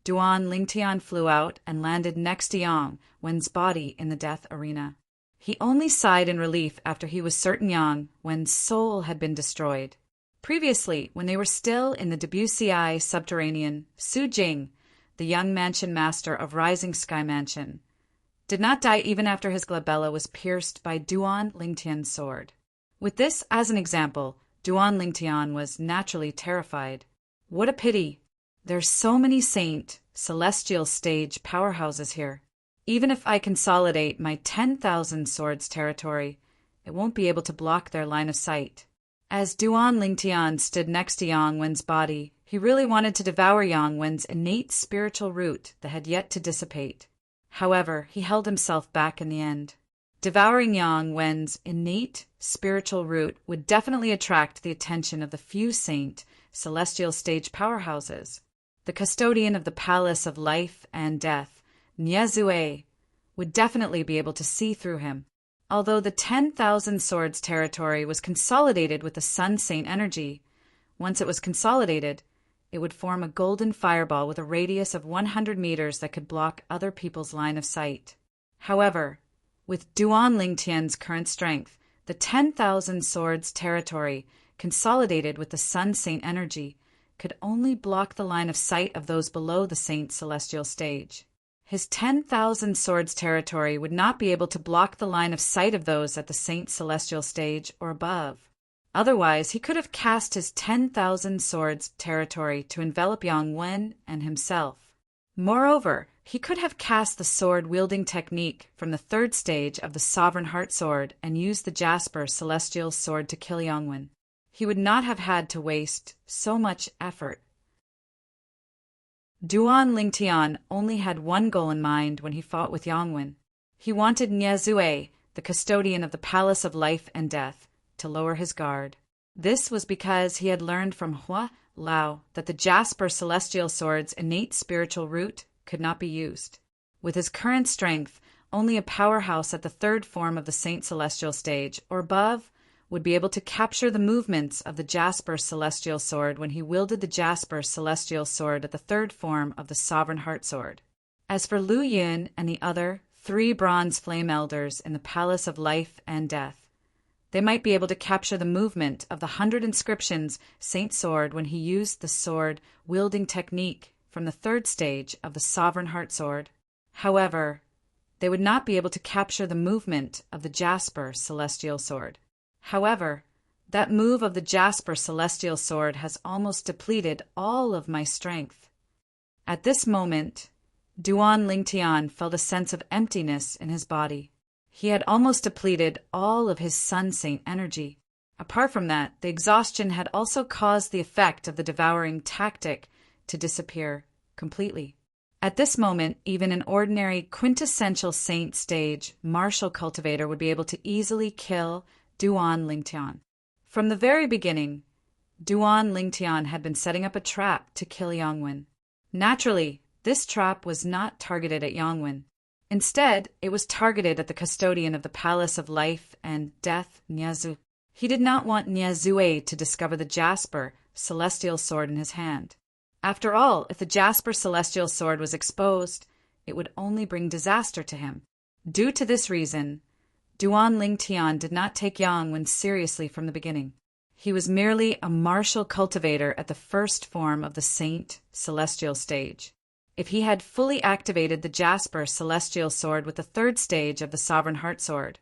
Duan Lingtian flew out and landed next to Yang Wen's body in the death arena. He only sighed in relief after he was certain Yang Wen's soul had been destroyed. Previously, when they were still in the Debussy subterranean, Su Jing, the young mansion master of Rising Sky Mansion, did not die even after his glabella was pierced by Duan Lingtian's sword. With this as an example, Duan Lingtian was naturally terrified. What a pity! There's so many celestial stage powerhouses here. Even if I consolidate my 10,000 swords territory, it won't be able to block their line of sight. As Duan Lingtian stood next to Yang Wen's body, he really wanted to devour Yang Wen's innate spiritual root that had yet to dissipate. However, he held himself back in the end. Devouring Yang Wen's innate spiritual root would definitely attract the attention of the few celestial stage powerhouses. The custodian of the Palace of Life and Death, Nye Zue, would definitely be able to see through him. Although the 10,000 swords territory was consolidated with the Sun Saint energy, once it was consolidated, it would form a golden fireball with a radius of 100 meters that could block other people's line of sight. However, with Duan Lingtian's current strength, the 10,000 swords territory, consolidated with the Sun Saint energy, could only block the line of sight of those below the Saint celestial stage. His 10,000 swords territory would not be able to block the line of sight of those at the Saint celestial stage or above. Otherwise, he could have cast his 10,000 swords territory to envelop Yang Wen and himself. Moreover, he could have cast the sword-wielding technique from the 3rd stage of the Sovereign Heart Sword and used the Jasper celestial sword to kill Yang Wen. He would not have had to waste so much effort. Duan Lingtian only had one goal in mind when he fought with Yang Wen. He wanted Nye Zue, the custodian of the Palace of Life and Death, to lower his guard. This was because he had learned from Hua Lao that the Jasper celestial sword's innate spiritual root could not be used. With his current strength, only a powerhouse at the 3rd form of the Saint celestial stage or above would be able to capture the movements of the Jasper celestial sword when he wielded the Jasper celestial sword at the 3rd form of the Sovereign Heart Sword. As for Lu Yun and the other 3 bronze flame elders in the Palace of Life and Death, They might be able to capture the movement of the 100 inscriptions Saint Sword when he used the sword-wielding technique from the third stage of the Sovereign Heart Sword. However, they would not be able to capture the movement of the Jasper Celestial Sword. However, that move of the Jasper Celestial Sword has almost depleted all of my strength. At this moment, Duan Lingtian felt a sense of emptiness in his body. He had almost depleted all of his Sun Saint energy. Apart from that, the exhaustion had also caused the effect of the devouring tactic to disappear completely. At this moment, even an ordinary quintessential saint stage martial cultivator would be able to easily kill Duan Lingtian. From the very beginning, Duan Lingtian had been setting up a trap to kill Yangwen. Naturally, this trap was not targeted at Yangwen. Instead, it was targeted at the custodian of the Palace of Life and Death, Niazu. He did not want Niazue to discover the Jasper Celestial Sword in his hand. After all, if the Jasper Celestial Sword was exposed, it would only bring disaster to him. Due to this reason, Duan Lingtian did not take Yangwen seriously from the beginning. He was merely a martial cultivator at the first form of the Saint Celestial stage. If he had fully activated the Jasper Celestial Sword with the third stage of the Sovereign Heart Sword,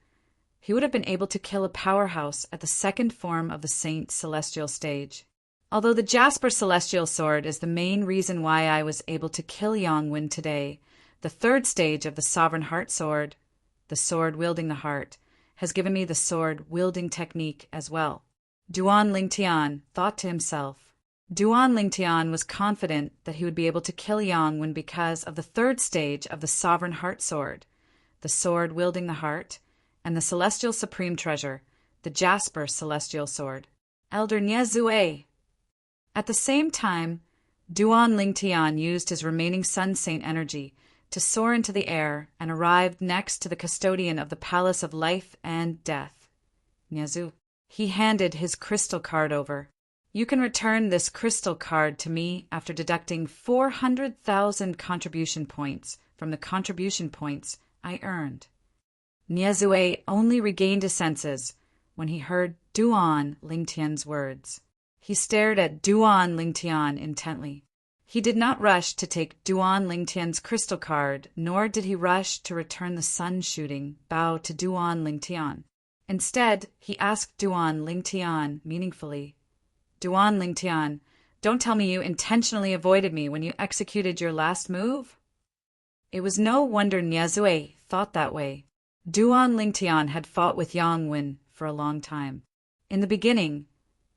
he would have been able to kill a powerhouse at the second form of the Saint Celestial stage. Although the Jasper Celestial Sword is the main reason why I was able to kill Yangwen today, the third stage of the Sovereign Heart Sword, the sword wielding the heart, has given me the sword wielding technique as well. Duan Lingtian thought to himself. Duan Lingtian was confident that he would be able to kill Yangwen because of the third stage of the Sovereign Heart Sword, the sword wielding the heart, and the Celestial Supreme Treasure, the Jasper Celestial Sword. Elder Niazue. At the same time, Duan Lingtian used his remaining Sun Saint energy to soar into the air and arrived next to the custodian of the Palace of Life and Death, Niazu. He handed his crystal card over. You can return this crystal card to me after deducting 400,000 contribution points from the contribution points I earned. Niazue only regained his senses when he heard Duan Lingtian's words. He stared at Duan Lingtian intently. He did not rush to take Duan Lingtian's crystal card, nor did he rush to return the sun-shooting bow to Duan Lingtian. Instead, he asked Duan Lingtian meaningfully, Duan Lingtian, don't tell me you intentionally avoided me when you executed your last move? It was no wonder Niazue thought that way. Duan Lingtian had fought with Yangwen for a long time. In the beginning,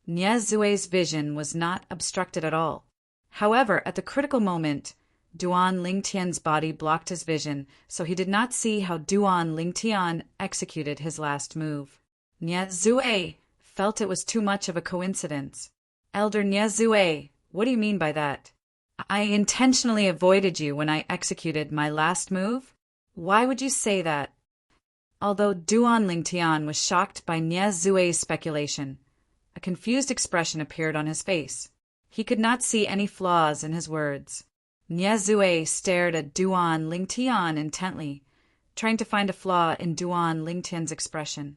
Niazue's vision was not obstructed at all. However, at the critical moment, Duan Lingtian's body blocked his vision, so he did not see how Duan Lingtian executed his last move. Niazue felt it was too much of a coincidence. Elder Niazue, what do you mean by that? I intentionally avoided you when I executed my last move? Why would you say that? Although Duan Lingtian was shocked by Niazue's speculation, a confused expression appeared on his face. He could not see any flaws in his words. Niazue stared at Duan Lingtian intently, trying to find a flaw in Duan Lingtian's expression.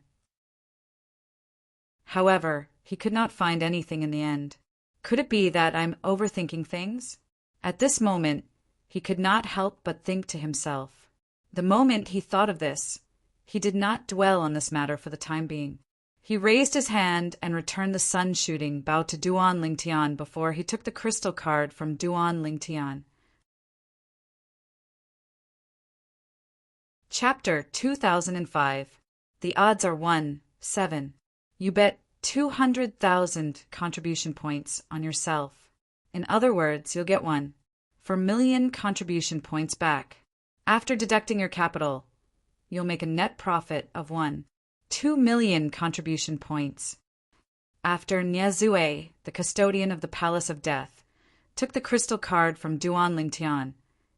However, he could not find anything in the end. Could it be that I'm overthinking things? At this moment, he could not help but think to himself. The moment he thought of this, he did not dwell on this matter for the time being. He raised his hand and returned the sun-shooting bow to Duan Lingtian before he took the crystal card from Duan Lingtian. Chapter 2005. The odds are 1-7. You bet 200,000 contribution points on yourself. In other words, you'll get 1 for million contribution points back. After deducting your capital, you'll make a net profit of 2 million contribution points. After Niazue, the custodian of the Palace of Death, took the crystal card from Duan Lingtian,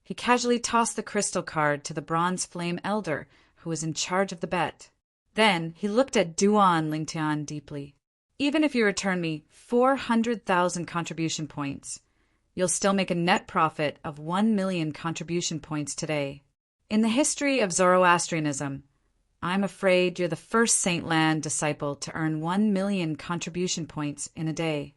he casually tossed the crystal card to the Bronze Flame Elder, who was in charge of the bet. Then he looked at Duan Lingtian deeply. Even if you return me 400,000 contribution points, you'll still make a net profit of 1 million contribution points today. In the history of Zoroastrianism, I'm afraid you're the first Saint Lan disciple to earn 1,000,000 contribution points in a day.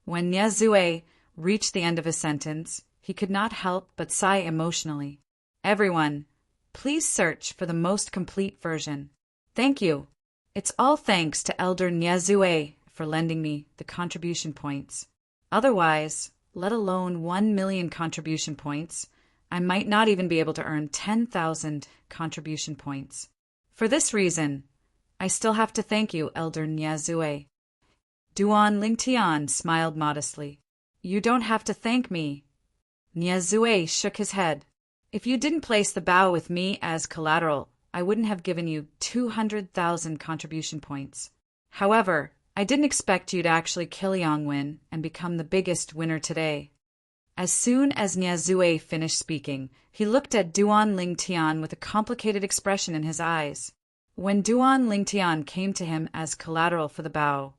When Niezue reached the end of his sentence, he could not help but sigh emotionally. Everyone, please search for the most complete version. Thank you. It's all thanks to Elder Niezue for lending me the contribution points. Otherwise, let alone 1,000,000 contribution points, I might not even be able to earn 10,000 contribution points. For this reason, I still have to thank you, Elder Niezue. Duan Lingtian smiled modestly. You don't have to thank me. Niezue shook his head. If you didn't place the bow with me as collateral, I wouldn't have given you 200,000 contribution points. However, I didn't expect you to actually kill Yongwen and become the biggest winner today. As soon as Niezue finished speaking, he looked at Duan Lingtian with a complicated expression in his eyes. When Duan Lingtian came to him as collateral for the bow,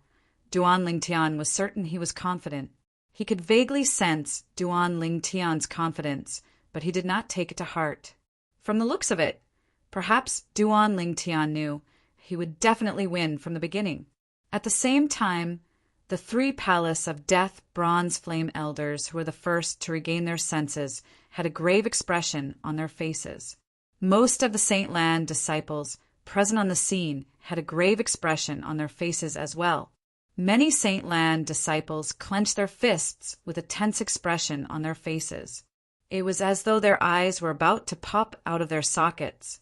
Duan Lingtian was certain he was confident. He could vaguely sense Duan Lingtian's confidence, but he did not take it to heart. From the looks of it, perhaps Duan Lingtian knew he would definitely win from the beginning. At the same time, the 3 Palace of Death Bronze Flame Elders, who were the first to regain their senses, had a grave expression on their faces. Most of the Saint Lan disciples present on the scene had a grave expression on their faces as well. Many Saint Lan disciples clenched their fists with a tense expression on their faces. It was as though their eyes were about to pop out of their sockets.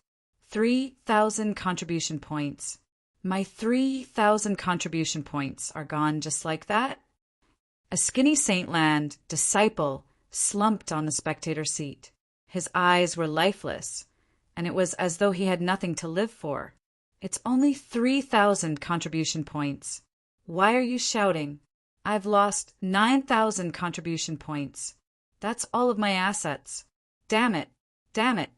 3,000 contribution points. My 3,000 contribution points are gone just like that? A skinny Saint Lan disciple slumped on the spectator seat. His eyes were lifeless, and it was as though he had nothing to live for. It's only 3,000 contribution points. Why are you shouting? I've lost 9,000 contribution points. That's all of my assets. Damn it! Damn it!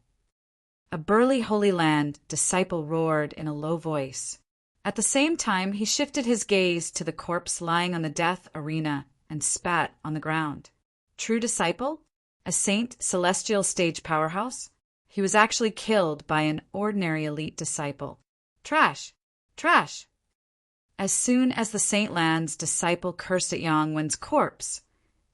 A burly Holy Land disciple roared in a low voice. At the same time, he shifted his gaze to the corpse lying on the death arena and spat on the ground. True disciple? A saint celestial stage powerhouse? He was actually killed by an ordinary elite disciple. Trash! Trash! As soon as the Saint Lan's disciple cursed at Yongwen's corpse,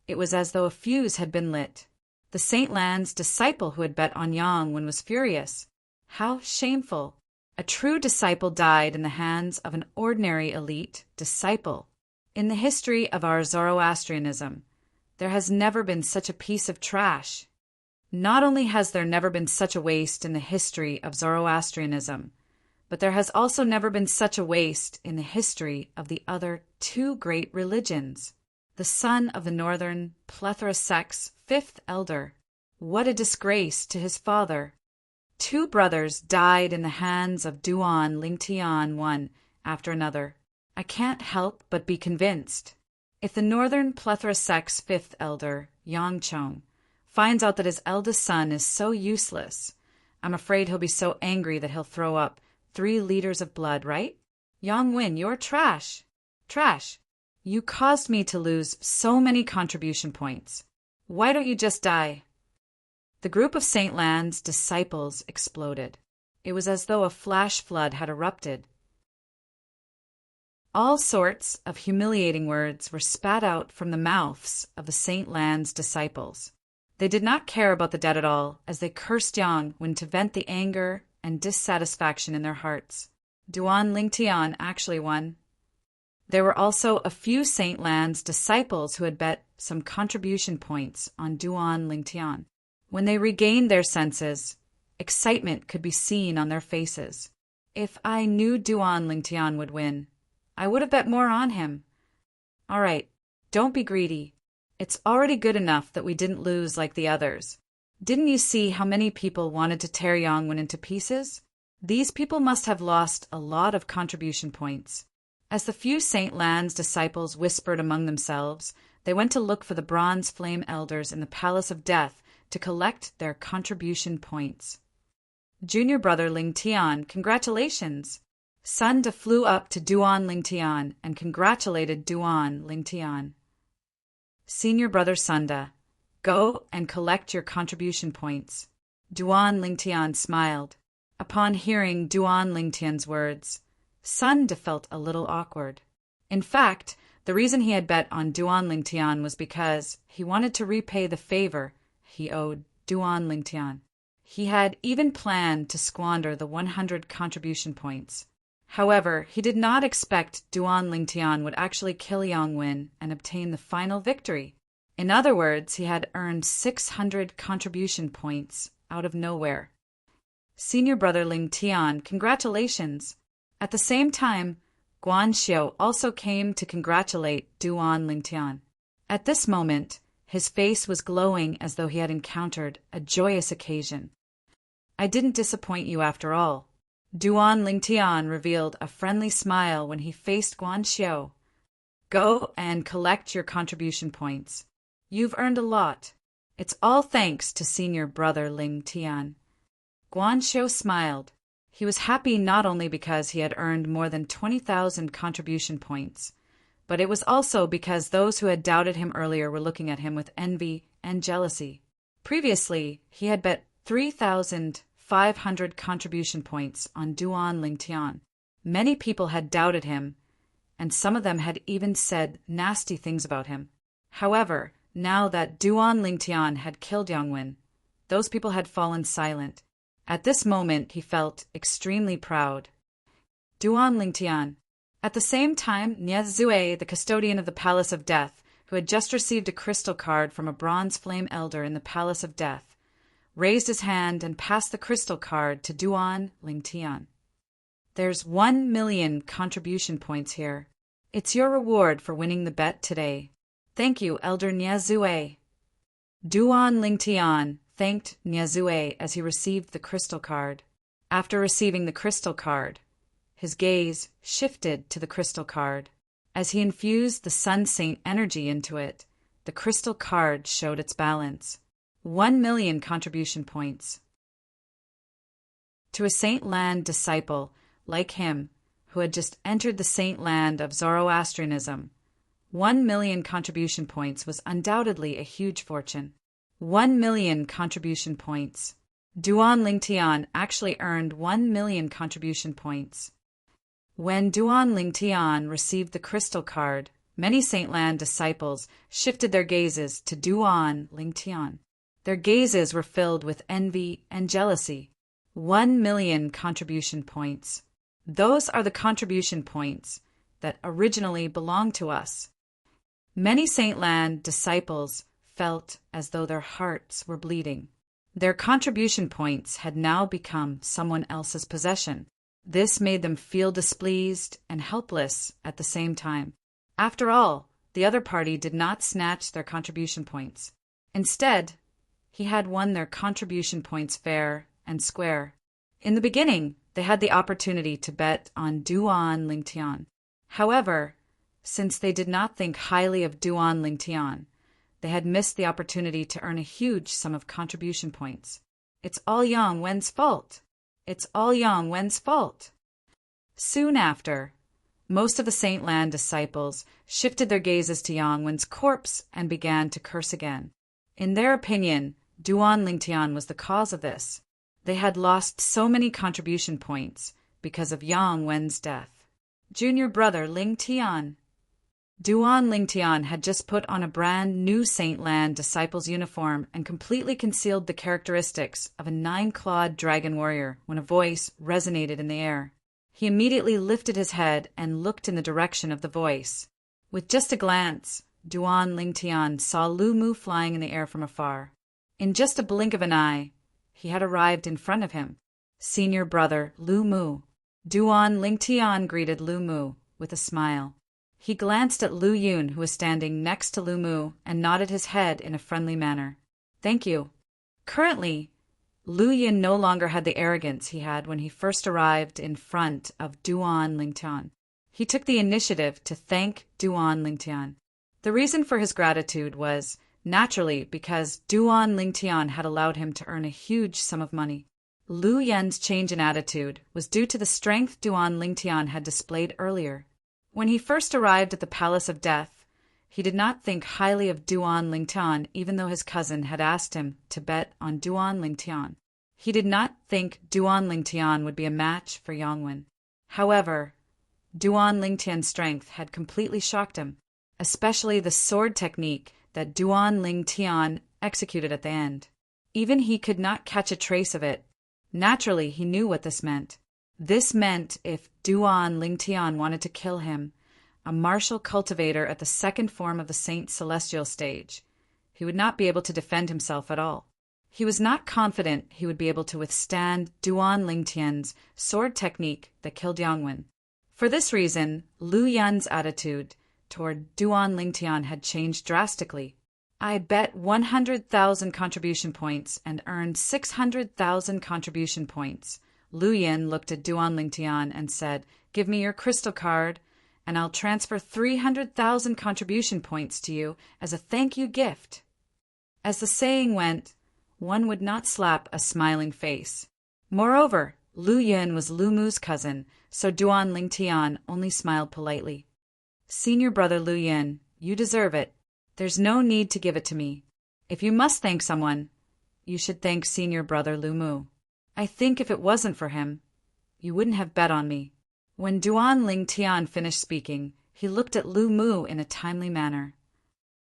it was as though a fuse had been lit. The Saint Lan's disciple who had bet on Yongwen was furious. How shameful! A true disciple died in the hands of an ordinary elite disciple. In the history of our Zoroastrianism, there has never been such a piece of trash. Not only has there never been such a waste in the history of Zoroastrianism, but there has also never been such a waste in the history of the other 2 great religions. The son of the northern plethora sect's 5th elder. What a disgrace to his father. 2 brothers died in the hands of Duan Lingtian one after another. I can't help but be convinced. If the northern plethora sect's 5th elder, Yangchong, finds out that his eldest son is so useless, I'm afraid he'll be so angry that he'll throw up 3 liters of blood, right? Yongwen, you're trash. Trash. You caused me to lose so many contribution points. Why don't you just die? The group of Saint Lan's disciples exploded. It was as though a flash flood had erupted. All sorts of humiliating words were spat out from the mouths of the Saint Lan's disciples. They did not care about the dead at all, as they cursed Yongwen to vent the anger and dissatisfaction in their hearts. Duan Lingtian actually won. There were also a few Saint Lan's disciples who had bet some contribution points on Duan Lingtian. When they regained their senses, excitement could be seen on their faces. If I knew Duan Lingtian would win, I would have bet more on him. All right, don't be greedy. It's already good enough that we didn't lose like the others. Didn't you see how many people wanted to tear Yongwen into pieces? These people must have lost a lot of contribution points. As the few Saint Lan's disciples whispered among themselves, they went to look for the bronze flame elders in the Palace of Death to collect their contribution points. Junior brother Lingtian, congratulations! Sunda flew up to Duan Lingtian and congratulated Duan Lingtian. Senior brother Sunda, go and collect your contribution points. Duan Lingtian smiled. Upon hearing Duan Lingtian's words, Sun De felt a little awkward. In fact, the reason he had bet on Duan Lingtian was because he wanted to repay the favor he owed Duan Lingtian. He had even planned to squander the 100 contribution points. However, he did not expect Duan Lingtian would actually kill Yang Wen and obtain the final victory. In other words, he had earned 600 contribution points out of nowhere. Senior brother Ling Tian, congratulations! At the same time, Guan Xiu also came to congratulate Duan Lingtian. At this moment, his face was glowing as though he had encountered a joyous occasion. I didn't disappoint you after all. Duan Lingtian revealed a friendly smile when he faced Guan Xiu. Go and collect your contribution points. You've earned a lot. It's all thanks to senior brother Ling Tian. Guan Xiu smiled. He was happy not only because he had earned more than 20,000 contribution points, but it was also because those who had doubted him earlier were looking at him with envy and jealousy. Previously, he had bet 3,500 contribution points on Duan Lingtian. Many people had doubted him, and some of them had even said nasty things about him. However, now that Duan Lingtian had killed Yang Wen, those people had fallen silent. At this moment, he felt extremely proud. Duan Lingtian. At the same time, Nie Zue, the custodian of the Palace of Death, who had just received a crystal card from a bronze flame elder in the Palace of Death, raised his hand and passed the crystal card to Duan Lingtian. There's 1,000,000 contribution points here. It's your reward for winning the bet today. Thank you, Elder Nie Zue. Duan Lingtian thanked Nie Zue as he received the crystal card. After receiving the crystal card, his gaze shifted to the crystal card. As he infused the Sun Saint energy into it, the crystal card showed its balance. 1,000,000 contribution points. To a Saint Land disciple like him, who had just entered the Saint Land of Zoroastrianism, 1,000,000 contribution points was undoubtedly a huge fortune. 1,000,000 contribution points. Duan Lingtian actually earned 1,000,000 contribution points. When Duan Lingtian received the crystal card, many Saint Land disciples shifted their gazes to Duan Lingtian. Their gazes were filled with envy and jealousy. 1,000,000 contribution points. Those are the contribution points that originally belonged to us. Many Saint Land disciples felt as though their hearts were bleeding. Their contribution points had now become someone else's possession. This made them feel displeased and helpless at the same time. After all, the other party did not snatch their contribution points. Instead, he had won their contribution points fair and square. In the beginning, they had the opportunity to bet on Duan Lingtian. However, since they did not think highly of Duan Lingtian, they had missed the opportunity to earn a huge sum of contribution points. It's all Yang Wen's fault. It's all Yang Wen's fault. Soon after, most of the Saint Land disciples shifted their gazes to Yang Wen's corpse and began to curse again. In their opinion, Duan Lingtian was the cause of this. They had lost so many contribution points because of Yang Wen's death. Junior brother Ling Tian. Duan Lingtian had just put on a brand new Saint Land disciple's uniform and completely concealed the characteristics of a 9-clawed dragon warrior when a voice resonated in the air. He immediately lifted his head and looked in the direction of the voice. With just a glance, Duan Lingtian saw Lu Mu flying in the air from afar. In just a blink of an eye, he had arrived in front of him. Senior brother Lu Mu. Duan Lingtian greeted Lu Mu with a smile. He glanced at Lu Yun, who was standing next to Lu Mu, and nodded his head in a friendly manner. Thank you. Currently, Lu Yun no longer had the arrogance he had when he first arrived in front of Duan Lingtian. He took the initiative to thank Duan Lingtian. The reason for his gratitude was, naturally, because Duan Lingtian had allowed him to earn a huge sum of money. Lu Yun's change in attitude was due to the strength Duan Lingtian had displayed earlier. When he first arrived at the Palace of Death, he did not think highly of Duan Lingtian even though his cousin had asked him to bet on Duan Lingtian. He did not think Duan Lingtian would be a match for Yongwen. However, Duan Lingtian's strength had completely shocked him, especially the sword technique that Duan Lingtian executed at the end. Even he could not catch a trace of it. Naturally, he knew what this meant. This meant if Duan Lingtian wanted to kill him, a martial cultivator at the second form of the Saint Celestial stage, he would not be able to defend himself at all. He was not confident he would be able to withstand Duan Lingtian's sword technique that killed Yongwen. For this reason, Lu Yun's attitude toward Duan Lingtian had changed drastically. I bet 100,000 contribution points and earned 600,000 contribution points. Lu Yun looked at Duan Lingtian and said, "Give me your crystal card, and I'll transfer 300,000 contribution points to you as a thank you gift." As the saying went, one would not slap a smiling face. Moreover, Lu Yun was Lu Mu's cousin, so Duan Lingtian only smiled politely. "Senior brother Lu Yun, you deserve it. There's no need to give it to me. If you must thank someone, you should thank senior brother Lu Mu. I think if it wasn't for him, you wouldn't have bet on me." When Duan Lingtian finished speaking, he looked at Lu Mu in a timely manner.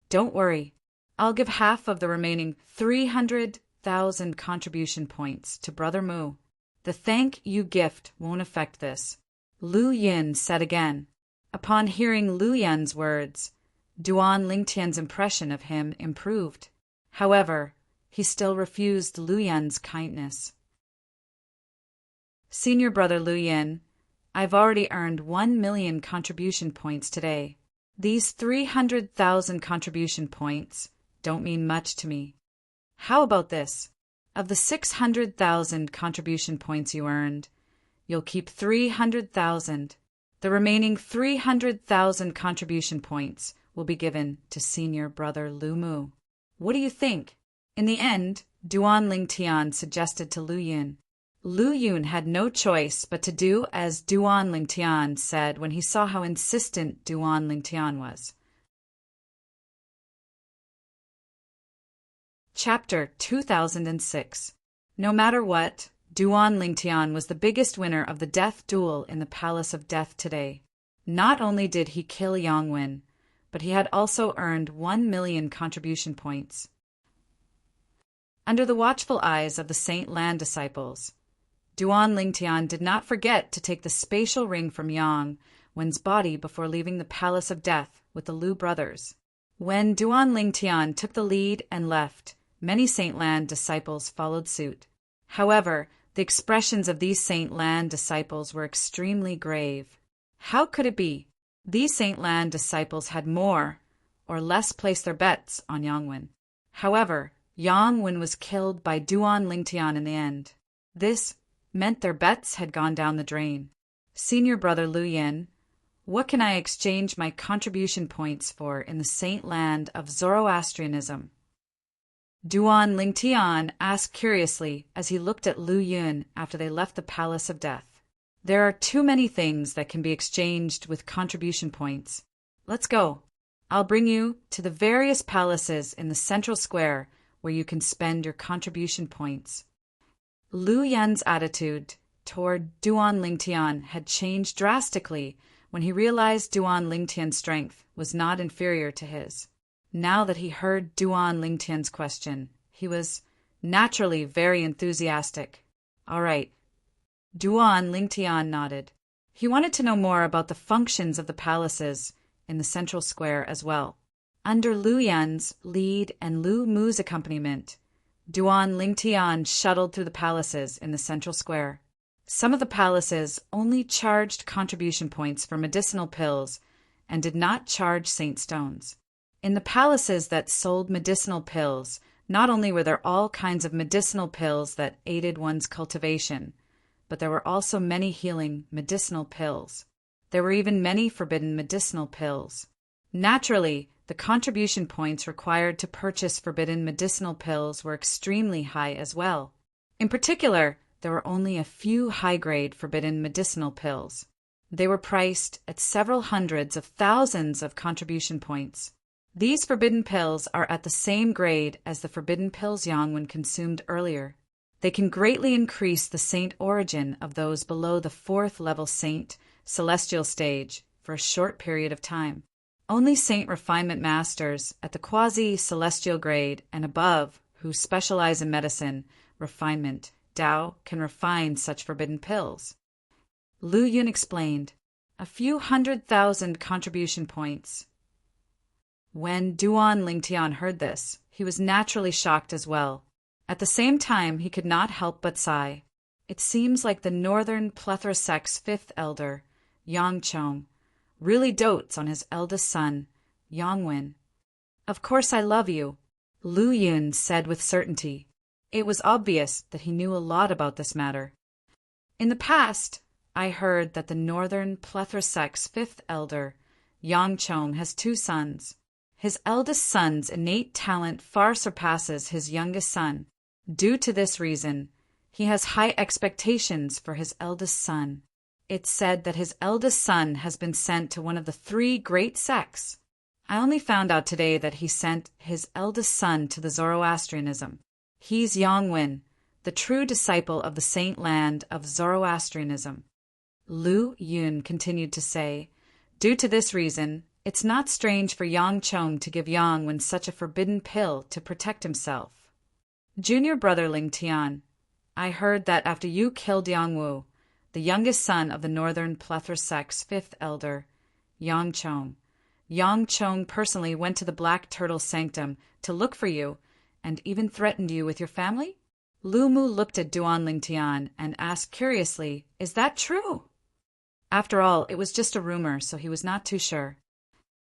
"Don't worry. I'll give half of the remaining 300,000 contribution points to Brother Mu. The thank you gift won't affect this," Lu Yun said again. Upon hearing Lu Yun's words, Duan Lingtian's impression of him improved. However, he still refused Lu Yun's kindness. "Senior brother Lu Yun, I've already earned 1,000,000 contribution points today. These 300,000 contribution points don't mean much to me. How about this? Of the 600,000 contribution points you earned, you'll keep 300,000. The remaining 300,000 contribution points will be given to senior brother Lu Mu. What do you think?" In the end, Duan Lingtian suggested to Lu Yun. Lu Yun had no choice but to do as Duan Lingtian said when he saw how insistent Duan Lingtian was. Chapter 2006. No matter what, Duan Lingtian was the biggest winner of the death duel in the Palace of Death today. Not only did he kill Yongwen, but he had also earned 1,000,000 contribution points. Under the watchful eyes of the Saint Lan disciples, Duan Lingtian did not forget to take the spatial ring from Yongwen's body before leaving the Palace of Death with the Lu brothers. When Duan Lingtian took the lead and left, many Saint Lan disciples followed suit. However, the expressions of these Saint Lan disciples were extremely grave. How could it be? These Saint Lan disciples had more or less placed their bets on Yongwen. However, Yongwen was killed by Duan Lingtian in the end. This meant their bets had gone down the drain. "Senior brother Lu Yun, what can I exchange my contribution points for in the Saint Land of Zoroastrianism?" Duan Lingtian asked curiously as he looked at Lu Yun after they left the Palace of Death. "There are too many things that can be exchanged with contribution points. Let's go. I'll bring you to the various palaces in the central square where you can spend your contribution points." Lu Yun's attitude toward Duan Lingtian had changed drastically when he realized Duan Lingtian's strength was not inferior to his. Now that he heard Duan Lingtian's question, he was naturally very enthusiastic. "All right." Duan Lingtian nodded. He wanted to know more about the functions of the palaces in the central square as well. Under Lu Yun's lead and Lu Mu's accompaniment, Duan Lingtian shuttled through the palaces in the central square. Some of the palaces only charged contribution points for medicinal pills and did not charge saint stones. In the palaces that sold medicinal pills, not only were there all kinds of medicinal pills that aided one's cultivation, but there were also many healing medicinal pills. There were even many forbidden medicinal pills. Naturally, the contribution points required to purchase forbidden medicinal pills were extremely high as well. In particular, there were only a few high-grade forbidden medicinal pills. They were priced at several hundreds of thousands of contribution points. These forbidden pills are at the same grade as the forbidden pills Yongwen consumed earlier. They can greatly increase the saint origin of those below the 4th level saint celestial stage for a short period of time. Only saint refinement masters at the quasi-celestial grade and above who specialize in medicine, refinement, Tao, can refine such forbidden pills. Lu Yun explained, a few 100,000 contribution points. When Duan Lingtian heard this, he was naturally shocked as well. At the same time, he could not help but sigh. It seems like the northern plethora sect's 5th elder, Yang Chong, really dotes on his eldest son, Yongwen. Of course I love you, Lu Yun said with certainty. It was obvious that he knew a lot about this matter. In the past, I heard that the northern plethora sect's 5th elder, Yang Chong, has 2 sons. His eldest son's innate talent far surpasses his youngest son. Due to this reason, he has high expectations for his eldest son. It's said that his eldest son has been sent to one of the 3 great sects. I only found out today that he sent his eldest son to the Zoroastrianism. He's Yongwen, the true disciple of the saint land of Zoroastrianism. Lu Yun continued to say, due to this reason, it's not strange for Yang Chong to give Yongwen such a forbidden pill to protect himself. Junior brother Ling Tian, I heard that after you killed Yangwu, the youngest son of the northern plethora sect's 5th elder, Yang Chong personally went to the Black Turtle Sanctum to look for you and even threatened you with your family? Lu Mu looked at Duan Lingtian and asked curiously, is that true? After all, it was just a rumor, so he was not too sure.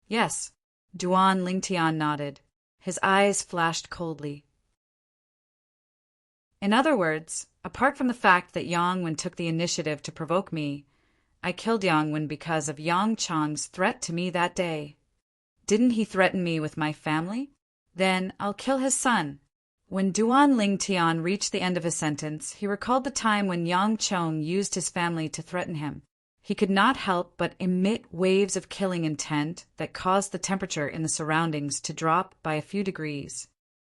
Yes, Duan Lingtian nodded. His eyes flashed coldly. In other words, apart from the fact that Yongwen took the initiative to provoke me, I killed Yongwen because of Yang Chong's threat to me that day. Didn't he threaten me with my family? Then I'll kill his son. When Duan Lingtian reached the end of his sentence, he recalled the time when Yang Chong used his family to threaten him. He could not help but emit waves of killing intent that caused the temperature in the surroundings to drop by a few degrees.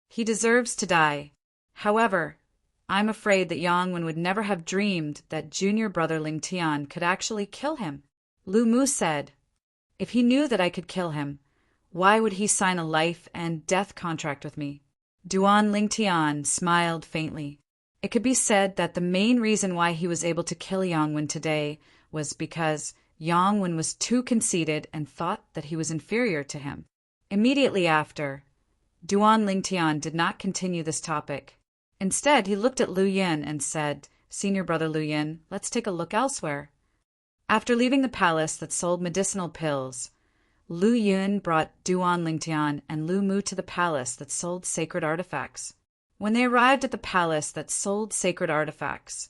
He deserves to die. However, I'm afraid that Yongwen would never have dreamed that junior brother Ling Tian could actually kill him. Lu Mu said, if he knew that I could kill him, why would he sign a life and death contract with me? Duan Ling Tian smiled faintly. It could be said that the main reason why he was able to kill Yongwen today was because Yongwen was too conceited and thought that he was inferior to him. Immediately after, Duan Ling Tian did not continue this topic. Instead, he looked at Lu Yin and said, Senior brother Lu Yin, let's take a look elsewhere. After leaving the palace that sold medicinal pills, Lu Yun brought Duan Lingtian and Lu Mu to the palace that sold sacred artifacts. When they arrived at the palace that sold sacred artifacts,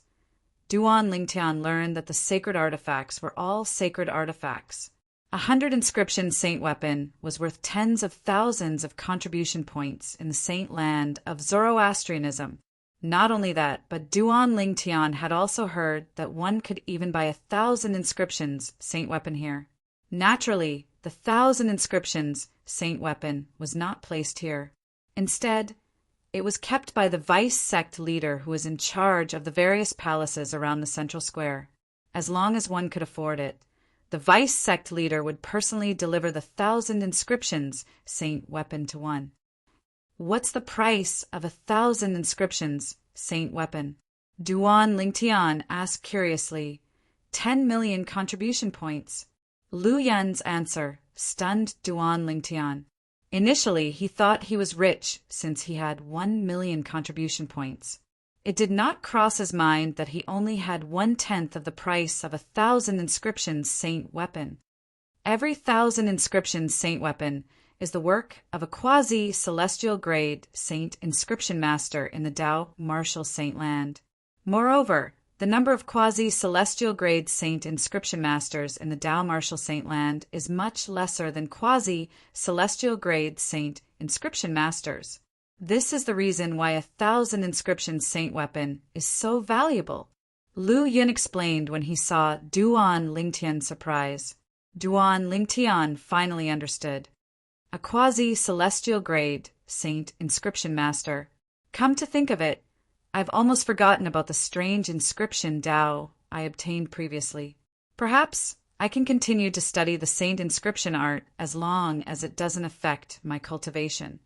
Duan Lingtian learned that the sacred artifacts were all sacred artifacts. 100 inscription saint weapon was worth tens of thousands of contribution points in the saint land of Zoroastrianism. Not only that, but Duan Lingtian had also heard that one could even buy 1,000 inscriptions saint weapon here. Naturally, the 1,000 inscriptions saint weapon was not placed here. Instead, it was kept by the vice sect leader who was in charge of the various palaces around the central square. As long as one could afford it, the vice sect leader would personally deliver the 1,000 inscriptions saint weapon to one. What's the price of 1,000 inscriptions saint weapon? Duan Lingtian asked curiously. 10 million contribution points. Lu Yan's answer stunned Duan Lingtian. Initially, he thought he was rich since he had 1 million contribution points. It did not cross his mind that he only had 1/10 of the price of 1,000 inscriptions saint weapon. Every 1,000 inscriptions saint weapon is the work of a quasi-celestial grade saint inscription master in the Tao martial saint land. Moreover, the number of quasi-celestial grade saint inscription masters in the Tao martial saint land is much lesser than quasi-celestial grade saint inscription masters. This is the reason why 1,000 inscription saint weapon is so valuable. Lu Yun explained when he saw Duan Lingtian's surprise. Duan Lingtian finally understood. A quasi-celestial grade saint inscription master. Come to think of it, I've almost forgotten about the strange inscription Tao I obtained previously. Perhaps I can continue to study the saint inscription art as long as it doesn't affect my cultivation.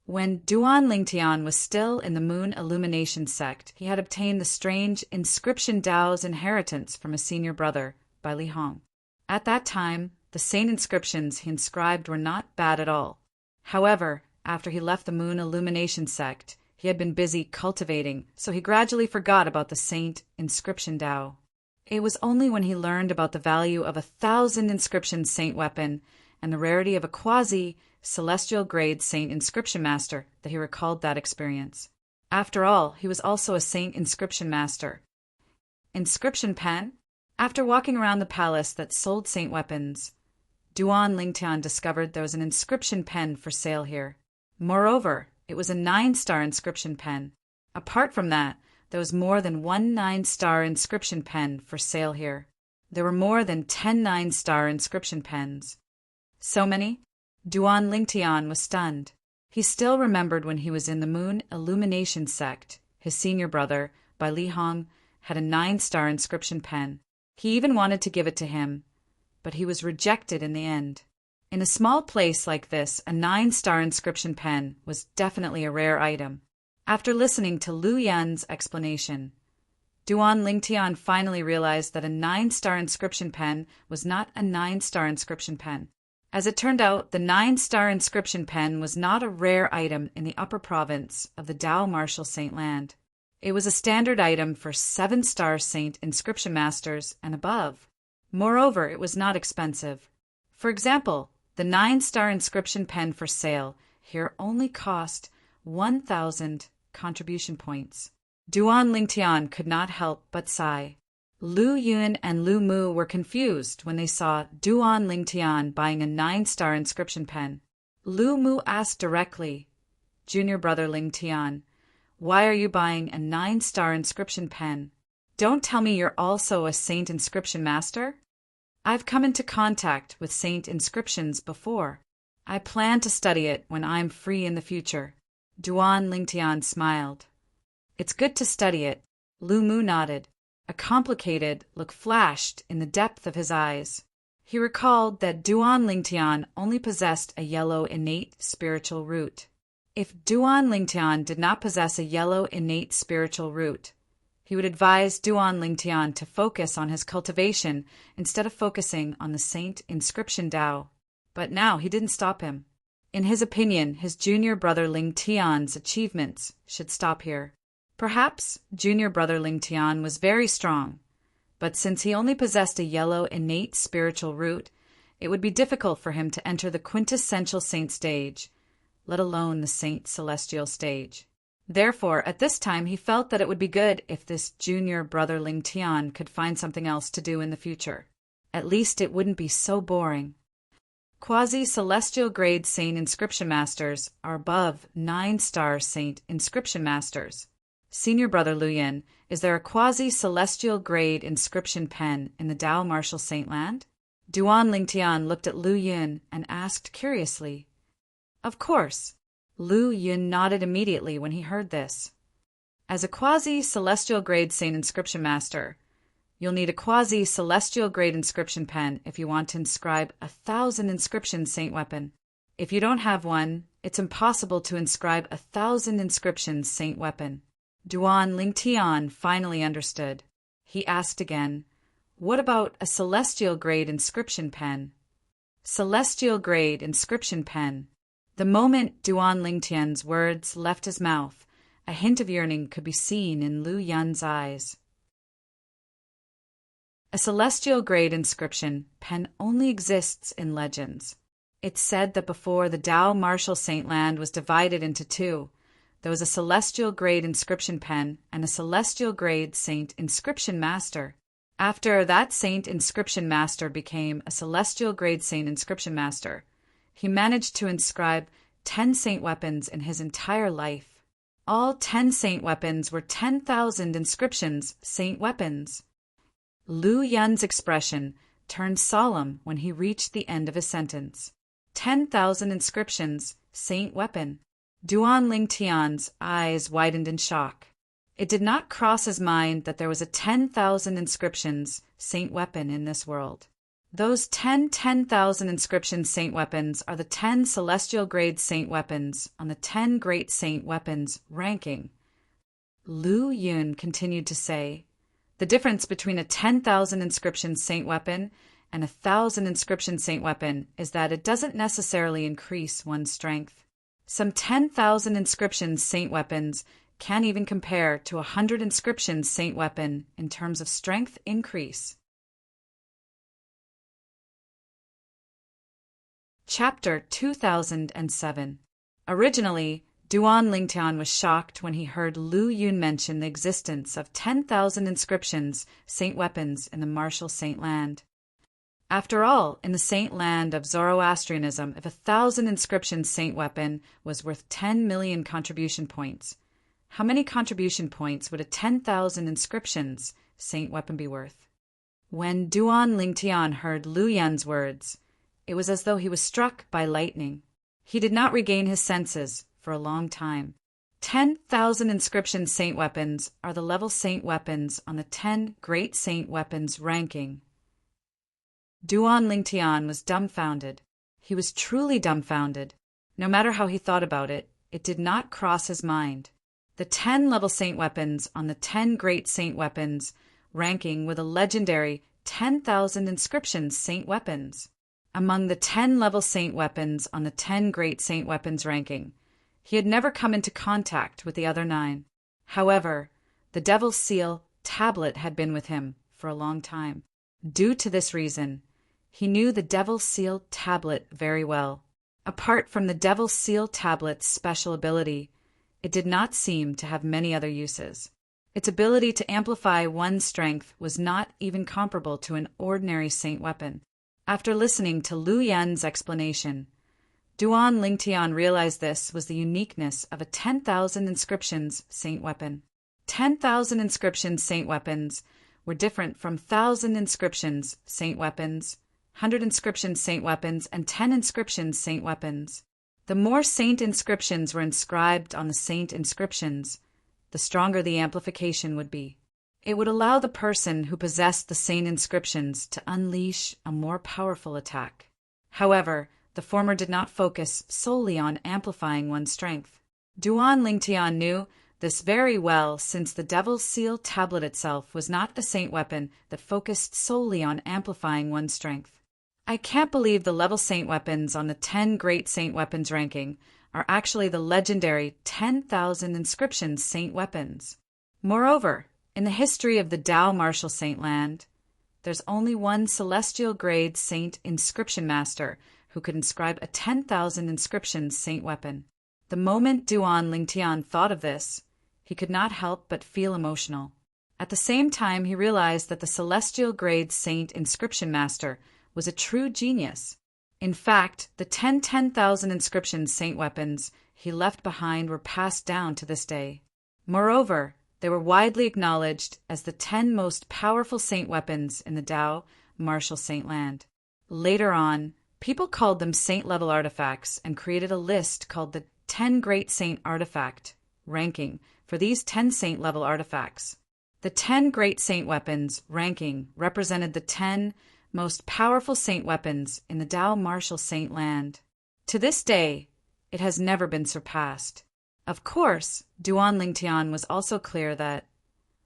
When Duan Lingtian was still in the Moon Illumination sect, he had obtained the strange inscription Tao's inheritance from a senior brother by Li Hong. At that time, the saint inscriptions he inscribed were not bad at all. However, after he left the Moon Illumination sect, he had been busy cultivating, so he gradually forgot about the saint inscription Tao. It was only when he learned about the value of 1,000 inscription saint weapon and the rarity of a quasi-celestial grade saint inscription master that he recalled that experience. After all, he was also a saint inscription master. Inscription pen? After walking around the palace that sold saint weapons, Duan Lingtian discovered there was an inscription pen for sale here. Moreover, it was a 9-star inscription pen. Apart from that, there was more than one 9-star inscription pen for sale here. There were more than 10 9-star inscription pens. So many? Duan Lingtian was stunned. He still remembered when he was in the Moon Illumination sect, his senior brother, by Li Hong, had a 9-star inscription pen. He even wanted to give it to him, but he was rejected in the end. In a small place like this, a 9-star inscription pen was definitely a rare item. After listening to Lu Yan's explanation, Duan Lingtian finally realized that a 9-star inscription pen was not a 9-star inscription pen. As it turned out, the 9-star inscription pen was not a rare item in the upper province of the Dao Martial Saint Land. It was a standard item for 7-star saint inscription masters and above. Moreover, it was not expensive. For example, the 9-star inscription pen for sale here only cost 1,000 contribution points. Duan Lingtian could not help but sigh. Lu Yun and Lu Mu were confused when they saw Duan Lingtian buying a 9-star inscription pen. Lu Mu asked directly, "Junior brother Lingtian, why are you buying a 9-star inscription pen? Don't tell me you're also a saint inscription master?" "I've come into contact with saint inscriptions before. I plan to study it when I'm free in the future." Duan Lingtian smiled. "It's good to study it." Lu Mu nodded. A complicated look flashed in the depth of his eyes. He recalled that Duan Lingtian only possessed a yellow innate spiritual root. If Duan Lingtian did not possess a yellow innate spiritual root, he would advise Duan Lingtian to focus on his cultivation instead of focusing on the saint inscription Tao. But now he didn't stop him. In his opinion, his junior brother Lingtian's achievements should stop here. Perhaps junior brother Lingtian was very strong, but since he only possessed a yellow innate spiritual root, it would be difficult for him to enter the quintessential saint stage, let alone the saint celestial stage. Therefore, at this time, he felt that it would be good if this junior brother Lingtian could find something else to do in the future. At least it wouldn't be so boring. Quasi-celestial grade saint inscription masters are above 9-star saint inscription masters. Senior brother Luyan, is there a quasi-celestial grade inscription pen in the Dao Martial Saint Land? Duan Lingtian looked at Lu Yun and asked curiously. Of course. Lu Yun nodded immediately when he heard this. As a quasi-celestial grade saint inscription master, you'll need a quasi-celestial grade inscription pen if you want to inscribe 1,000 inscription saint weapon. If you don't have one, it's impossible to inscribe 1,000 inscription saint weapon. Duan Lingtian finally understood. He asked again, "What about a celestial grade inscription pen?" Celestial grade inscription pen. The moment Duan Lingtian's words left his mouth, a hint of yearning could be seen in Lu Yun's eyes. A celestial grade inscription pen only exists in legends. It's said that before the Dao Martial Saint Land was divided into two, there was a celestial grade inscription pen and a celestial grade saint inscription master. After that saint inscription master became a celestial grade saint inscription master, he managed to inscribe 10 saint weapons in his entire life. All 10 saint weapons were 10,000 inscriptions saint weapons. Lu Yun's expression turned solemn when he reached the end of his sentence. 10,000 inscriptions saint weapon. Duan Lingtian's eyes widened in shock. It did not cross his mind that there was a 10,000 inscriptions saint weapon in this world. Those 10,000 inscription saint weapons are the 10 celestial grade saint weapons on the 10 great saint weapons ranking. Lu Yun continued to say, the difference between a 10,000 inscription saint weapon and 1,000 inscription saint weapon is that it doesn't necessarily increase one's strength. Some 10,000 inscription saint weapons can't even compare to 100 inscription saint weapon in terms of strength increase. Chapter 2007. Originally, Duan Lingtian was shocked when he heard Lu Yun mention the existence of 10,000 inscriptions saint weapons in the martial saint land. After all, in the saint land of Zoroastrianism, if 1,000 inscription saint weapon was worth 10 million contribution points, how many contribution points would a 10,000 inscriptions saint weapon be worth? When Duan Lingtian heard Lu Yun's words, it was as though he was struck by lightning. He did not regain his senses for a long time. 10,000 inscription saint weapons are the level saint weapons on the 10 great saint weapons ranking. Duan Lingtian was dumbfounded. He was truly dumbfounded. No matter how he thought about it, it did not cross his mind. The 10 level saint weapons on the 10 great saint weapons ranking were the legendary 10,000 inscription saint weapons. Among the 10 level saint weapons on the 10 great saint weapons ranking, he had never come into contact with the other 9. However, the Devil's Seal tablet had been with him for a long time. Due to this reason, he knew the Devil's Seal tablet very well. Apart from the Devil's Seal tablet's special ability, it did not seem to have many other uses. Its ability to amplify one's strength was not even comparable to an ordinary saint weapon. After listening to Lu Yun's explanation, Duan Lingtian realized this was the uniqueness of a 10,000 inscriptions saint weapon. 10,000 inscriptions saint weapons were different from 1,000 inscriptions saint weapons, 100 inscriptions saint weapons, and 10 inscriptions saint weapons. The more saint inscriptions were inscribed on the saint inscriptions, the stronger the amplification would be. It would allow the person who possessed the saint inscriptions to unleash a more powerful attack. However, the former did not focus solely on amplifying one's strength. Duan Lingtian knew this very well, since the Devil's Seal tablet itself was not a saint weapon that focused solely on amplifying one's strength. I can't believe the level saint weapons on the 10 great saint weapons ranking are actually the legendary 10,000 inscriptions saint weapons. Moreover, in the history of the Tao martial saint land, there's only one celestial grade saint inscription master who could inscribe a 10,000 inscriptions saint weapon. The moment Duan Lingtian thought of this, he could not help but feel emotional. At the same time, he realized that the celestial grade saint inscription master was a true genius. In fact, the 10,000 inscription saint weapons he left behind were passed down to this day. Moreover, they were widely acknowledged as the 10 most powerful saint weapons in the Tao martial saint land. Later on, people called them saint-level artifacts and created a list called the 10 Great Saint Artifact ranking for these 10 saint-level artifacts. The 10 Great Saint Weapons ranking represented the 10 most powerful saint weapons in the Tao martial saint land. To this day, it has never been surpassed. Of course, Duan Lingtian was also clear that,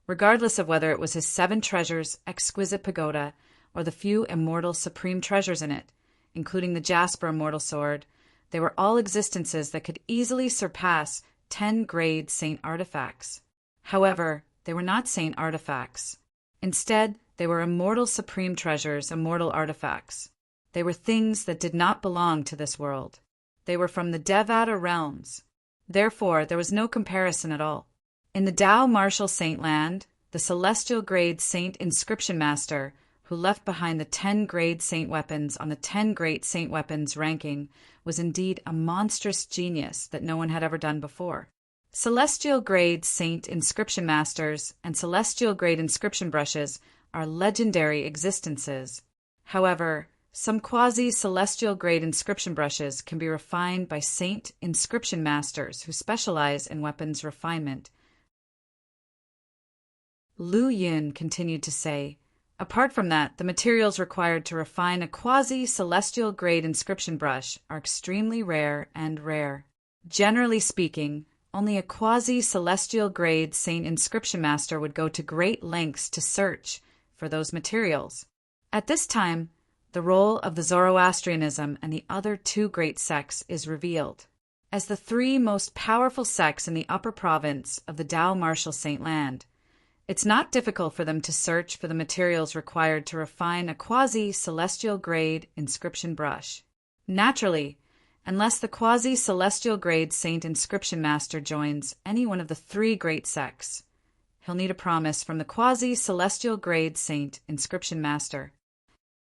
regardless of whether it was his 7 treasures exquisite pagoda or the few immortal supreme treasures in it, including the Jasper immortal sword, they were all existences that could easily surpass 10 grade saint artifacts. However, they were not saint artifacts. Instead, they were immortal supreme treasures, immortal artifacts. They were things that did not belong to this world. They were from the Devata realms. Therefore, there was no comparison at all. In the Tao martial saint land, the celestial grade saint inscription master, who left behind the 10 grade saint weapons on the 10 great saint weapons ranking, was indeed a monstrous genius that no one had ever done before. Celestial grade saint inscription masters and celestial grade inscription brushes are legendary existences. However, Some quasi-celestial grade inscription brushes can be refined by saint inscription masters who specialize in weapons refinement. Lu Yin continued to say, apart from that, the materials required to refine a quasi-celestial grade inscription brush are extremely rare and rare. Generally speaking, only a quasi-celestial grade saint inscription master would go to great lengths to search for those materials. At this time, the role of the Zoroastrianism and the other two great sects is revealed. As the three most powerful sects in the upper province of the Tao Martial Saint Land, it's not difficult for them to search for the materials required to refine a quasi-celestial grade inscription brush. Naturally, unless the quasi-celestial grade saint inscription master joins any one of the three great sects, he'll need a promise from the quasi-celestial grade saint inscription master.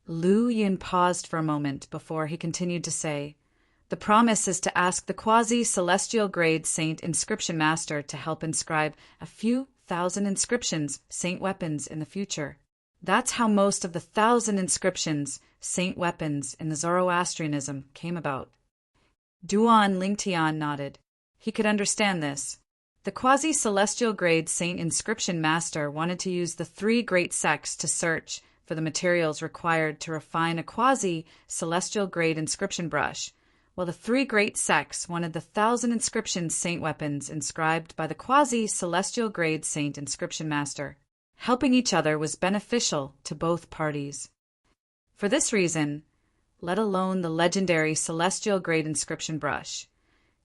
Lu Yin paused for a moment before he continued to say, the promise is to ask the quasi-celestial grade saint inscription master to help inscribe a few thousand inscriptions, saint weapons in the future. That's how most of the 1,000 inscriptions, saint weapons in the Zoroastrianism came about. Duan Lingtian nodded. He could understand this. The quasi-celestial grade saint inscription master wanted to use the three great sects to search for the materials required to refine a quasi-celestial grade inscription brush, while the three great sects wanted the 1,000 inscription saint weapons inscribed by the quasi-celestial grade saint inscription master. Helping each other was beneficial to both parties. For this reason, let alone the legendary celestial grade inscription brush,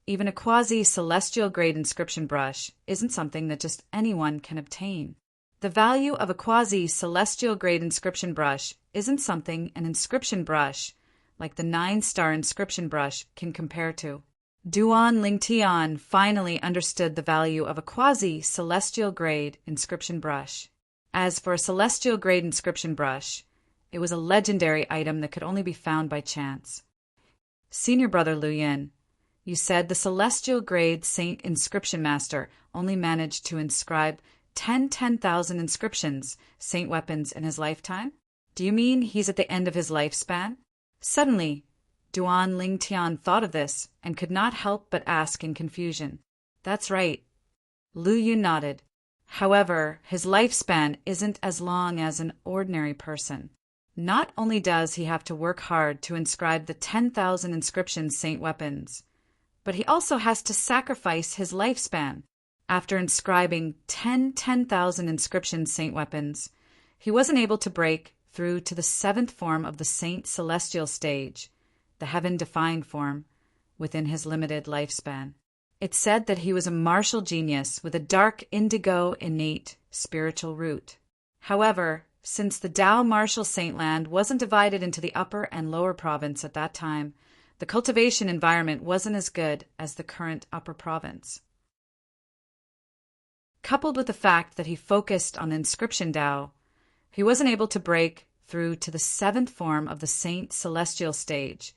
even a quasi-celestial grade inscription brush isn't something that just anyone can obtain. The value of a quasi-celestial grade inscription brush isn't something an inscription brush like the 9-star inscription brush can compare to. Duan Lingtian finally understood the value of a quasi-celestial grade inscription brush. As for a celestial grade inscription brush, it was a legendary item that could only be found by chance. Senior brother Lu Yin, you said the celestial grade saint inscription master only managed to inscribe 10,000 inscriptions, saint weapons in his lifetime? Do you mean he's at the end of his lifespan? Suddenly, Duan Lingtian thought of this and could not help but ask in confusion. That's right. Lu Yin nodded. However, his lifespan isn't as long as an ordinary person. Not only does he have to work hard to inscribe the 10,000 inscription saint weapons, but he also has to sacrifice his lifespan. After inscribing 10,000 inscription saint weapons, he wasn't able to break through to the 7th form of the saint celestial stage, the heaven-defined form, within his limited lifespan. It said that he was a martial genius with a dark indigo innate spiritual root. However, since the Tao Martial Saint Land wasn't divided into the upper and lower province at that time, the cultivation environment wasn't as good as the current upper province. Coupled with the fact that he focused on the inscription Tao, he wasn't able to break through to the 7th form of the saint celestial stage,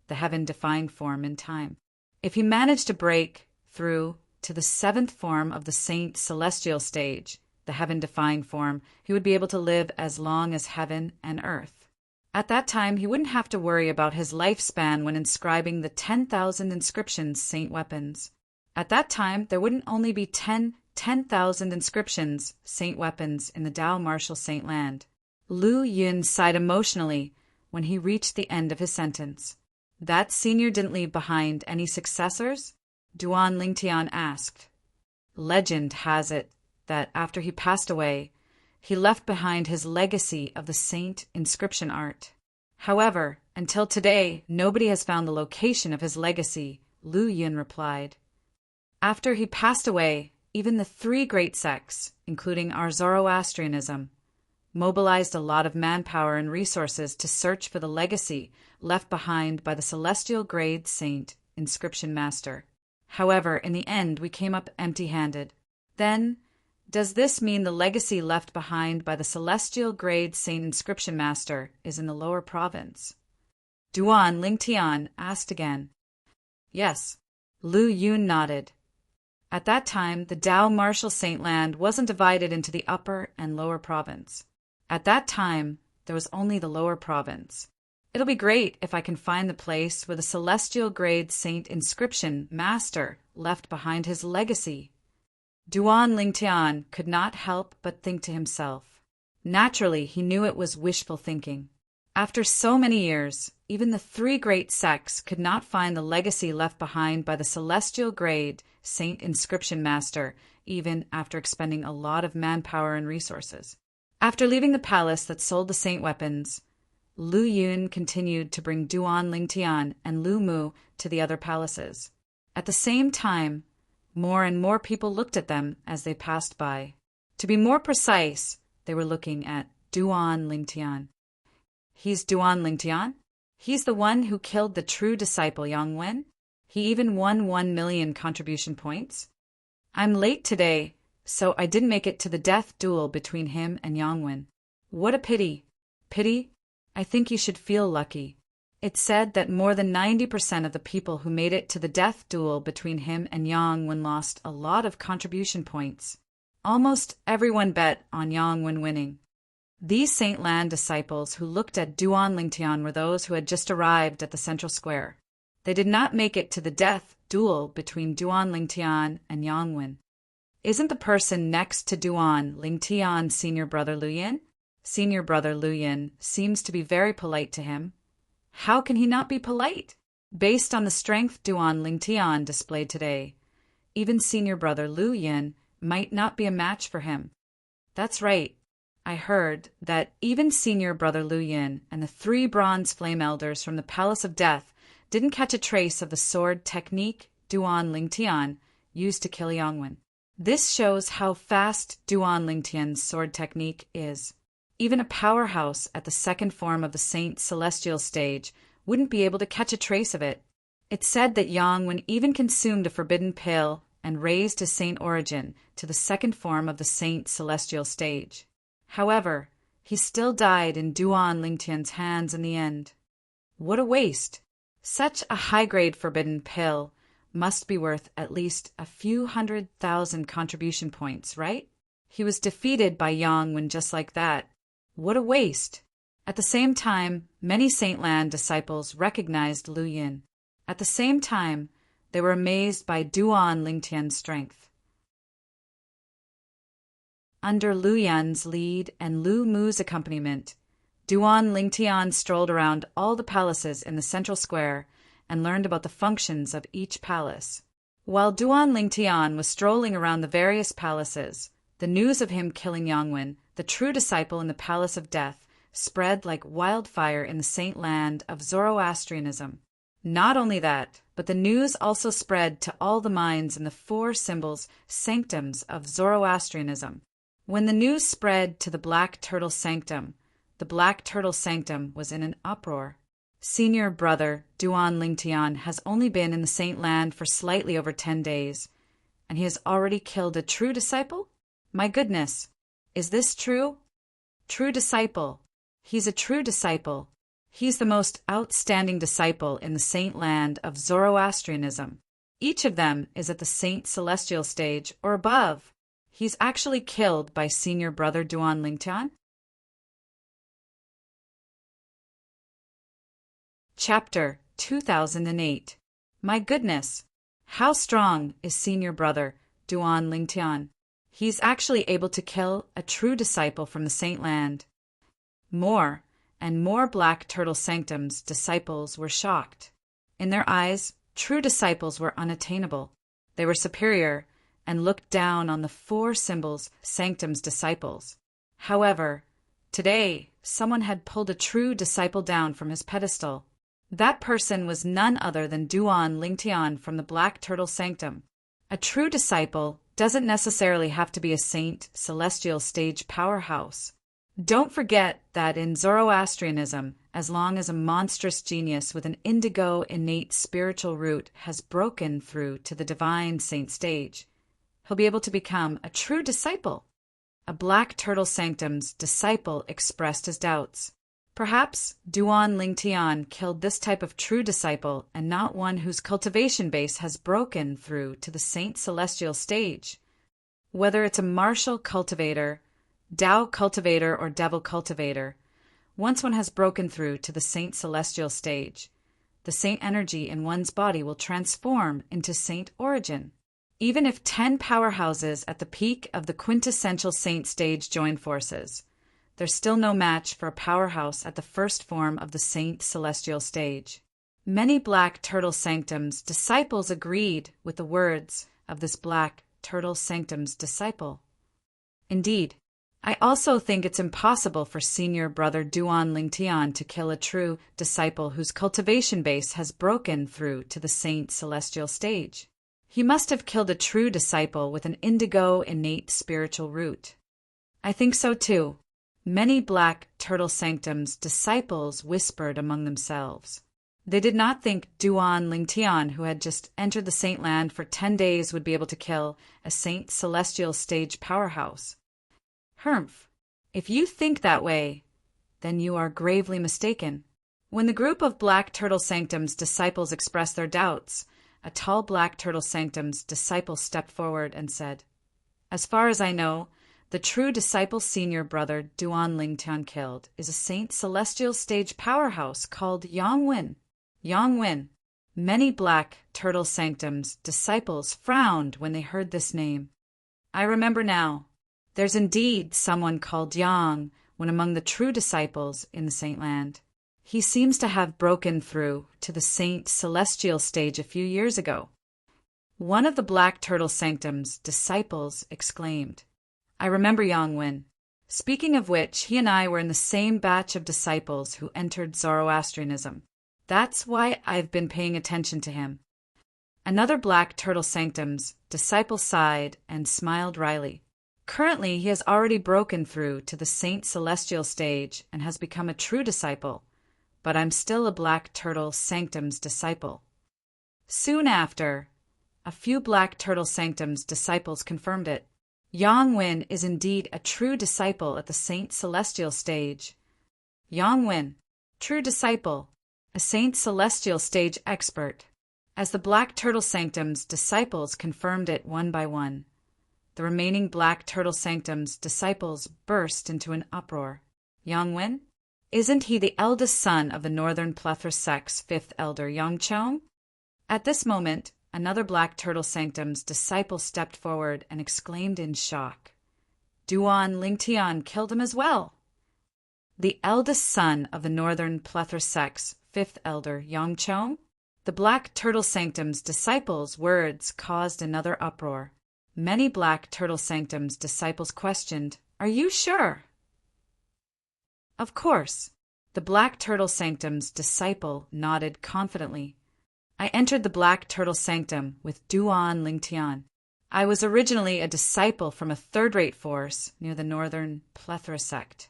the heaven-defined form in time. If he managed to break through to the 7th form of the saint celestial stage, the heaven-defined form, he would be able to live as long as heaven and earth. At that time, he wouldn't have to worry about his lifespan when inscribing the 10,000 inscriptions saint weapons. At that time, there wouldn't only be 10,000 inscriptions saint weapons in the Tao Martial Saint Land. Lu Yin sighed emotionally when he reached the end of his sentence. That senior didn't leave behind any successors? Duan Lingtian asked. Legend has it that after he passed away, he left behind his legacy of the saint inscription art. However, until today, nobody has found the location of his legacy, Lu Yin replied. After he passed away, even the three great sects, including our Zoroastrianism, mobilized a lot of manpower and resources to search for the legacy left behind by the celestial grade saint inscription master. However, in the end, we came up empty-handed. Then, does this mean the legacy left behind by the celestial grade saint inscription master is in the lower province? Duan Lingtian asked again. Yes. Lu Yin nodded. At that time, the Tao Martial Saint Land wasn't divided into the upper and lower province. At that time, there was only the lower province. It'll be great if I can find the place where the celestial grade saint inscription master left behind his legacy. Duan Lingtian could not help but think to himself. Naturally, he knew it was wishful thinking. After so many years, even the three great sects could not find the legacy left behind by the celestial grade saint inscription master, even after expending a lot of manpower and resources. After leaving the palace that sold the saint weapons, Lu Yun continued to bring Duan Lingtian and Lu Mu to the other palaces. At the same time, more and more people looked at them as they passed by. To be more precise, they were looking at Duan Lingtian. He's Duan Lingtian? He's the one who killed the true disciple Yang Wen? He even won 1 million contribution points? I'm late today, so I didn't make it to the death duel between him and Yang Wen. What a pity. Pity? I think you should feel lucky. It's said that more than 90% of the people who made it to the death duel between him and Yang Wen lost a lot of contribution points. Almost everyone bet on Yang Wen winning. These Saint Lan disciples who looked at Duan Lingtian were those who had just arrived at the central square. They did not make it to the death duel between Duan Lingtian and Yang Wen. Isn't the person next to Duan Lingtian senior brother Lu Yin? Senior brother Lu Yin seems to be very polite to him. How can he not be polite? Based on the strength Duan Lingtian displayed today, even senior brother Lu Yin might not be a match for him. That's right. I heard that even senior brother Lu Yin and the 3 bronze flame elders from the Palace of Death didn't catch a trace of the sword technique Duan Lingtian used to kill Yang Wen. This shows how fast Duan Lingtian's sword technique is. Even a powerhouse at the second form of the Saint Celestial stage wouldn't be able to catch a trace of it. It's said that Yang Wen even consumed a forbidden pill and raised his saint origin to the second form of the Saint Celestial stage. However, he still died in Duan Lingtian's hands in the end. What a waste! Such a high-grade forbidden pill must be worth at least a few 100,000 contribution points, right? He was defeated by Yang Wen just like that. What a waste! At the same time, many Saint Lan disciples recognized Lu Yin. At the same time, they were amazed by Duan Lingtian's strength. Under Lu Yin's lead and Lu Mu's accompaniment, Duan Lingtian strolled around all the palaces in the central square and learned about the functions of each palace. While Duan Lingtian was strolling around the various palaces, the news of him killing Yang Wen, the true disciple in the Palace of Death, spread like wildfire in the Saint Land of Zoroastrianism. Not only that, but the news also spread to all the minds in the 4 symbols sanctums of Zoroastrianism. When the news spread to the Black Turtle Sanctum, the Black Turtle Sanctum was in an uproar. Senior brother Duan Lingtian has only been in the Saint Land for slightly over 10 days, and he has already killed a true disciple? My goodness, is this true? True disciple. He's a true disciple. He's the most outstanding disciple in the Saint Land of Zoroastrianism. Each of them is at the Saint Celestial stage or above. He's actually killed by senior brother Duan Lingtian. Chapter 2008. My goodness, how strong is senior brother Duan Lingtian? He's actually able to kill a true disciple from the Saint Land. More and more Black Turtle Sanctum's disciples were shocked. In their eyes, true disciples were unattainable. They were superior and looked down on the 4 symbols Sanctum's disciples. However, today someone had pulled a true disciple down from his pedestal. That person was none other than Duan Lingtian from the Black Turtle Sanctum. A true disciple doesn't necessarily have to be a Saint Celestial stage powerhouse. Don't forget that in Zoroastrianism, as long as a monstrous genius with an indigo innate spiritual root has broken through to the divine saint stage, he'll be able to become a true disciple. A Black Turtle Sanctum's disciple expressed his doubts. Perhaps Duan Lingtian killed this type of true disciple and not one whose cultivation base has broken through to the Saint Celestial stage. Whether it's a martial cultivator, Tao cultivator, or devil cultivator, Once one has broken through to the saint celestial stage, the saint energy in one's body will transform into saint origin. Even if 10 powerhouses at the peak of the quintessential saint stage join forces, there's still no match for a powerhouse at the first form of the saint celestial stage. Many Black Turtle Sanctum's disciples agreed with the words of this Black Turtle Sanctum's disciple. Indeed, I also think it's impossible for Senior Brother Duan Lingtian to kill a true disciple whose cultivation base has broken through to the saint celestial stage. He must have killed a true disciple with an indigo innate spiritual root. I think so too. Many Black Turtle Sanctum's disciples whispered among themselves. They did not think Duan Lingtian, who had just entered the saint land for 10 days, would be able to kill a saint celestial stage powerhouse. Humph. If you think that way, then you are gravely mistaken. When the group of Black Turtle Sanctum's disciples expressed their doubts, a tall Black Turtle Sanctum's disciple stepped forward and said, "As far as I know, the true disciple Senior Brother Duan Lingtian killed is a saint celestial stage powerhouse called Yongwen." Yongwen. Many Black Turtle Sanctum's disciples frowned when they heard this name. I remember now. There's indeed someone called Yang when among the true disciples in the saint land. He seems to have broken through to the saint celestial stage a few years ago. One of the Black Turtle Sanctum's disciples exclaimed, "I remember Yongwen. Speaking of which, he and I were in the same batch of disciples who entered Zoroastrianism. That's why I've been paying attention to him." Another Black Turtle Sanctum's disciple sighed and smiled wryly. Currently, he has already broken through to the saint celestial stage and has become a true disciple, but I'm still a Black Turtle Sanctum's disciple. Soon after, a few Black Turtle Sanctum's disciples confirmed it. Yongwen is indeed a true disciple at the saint celestial stage. Yongwen, true disciple, a saint celestial stage expert. As the Black Turtle Sanctum's disciples confirmed it one by one, the remaining Black Turtle Sanctum's disciples burst into an uproar. Yongwen? Isn't he the eldest son of the Northern Plethora sect's fifth elder, Yongchong? At this moment, another Black Turtle Sanctum's disciple stepped forward and exclaimed in shock, "Duan Lingtian killed him as well." The eldest son of the Northern Plethora sect's fifth elder, Yongchong? The Black Turtle Sanctum's disciples' words caused another uproar. Many Black Turtle Sanctum's disciples questioned, "Are you sure?" "Of course." The Black Turtle Sanctum's disciple nodded confidently. "I entered the Black Turtle Sanctum with Duan Lingtian. I was originally a disciple from a third-rate force near the Northern Plethora sect.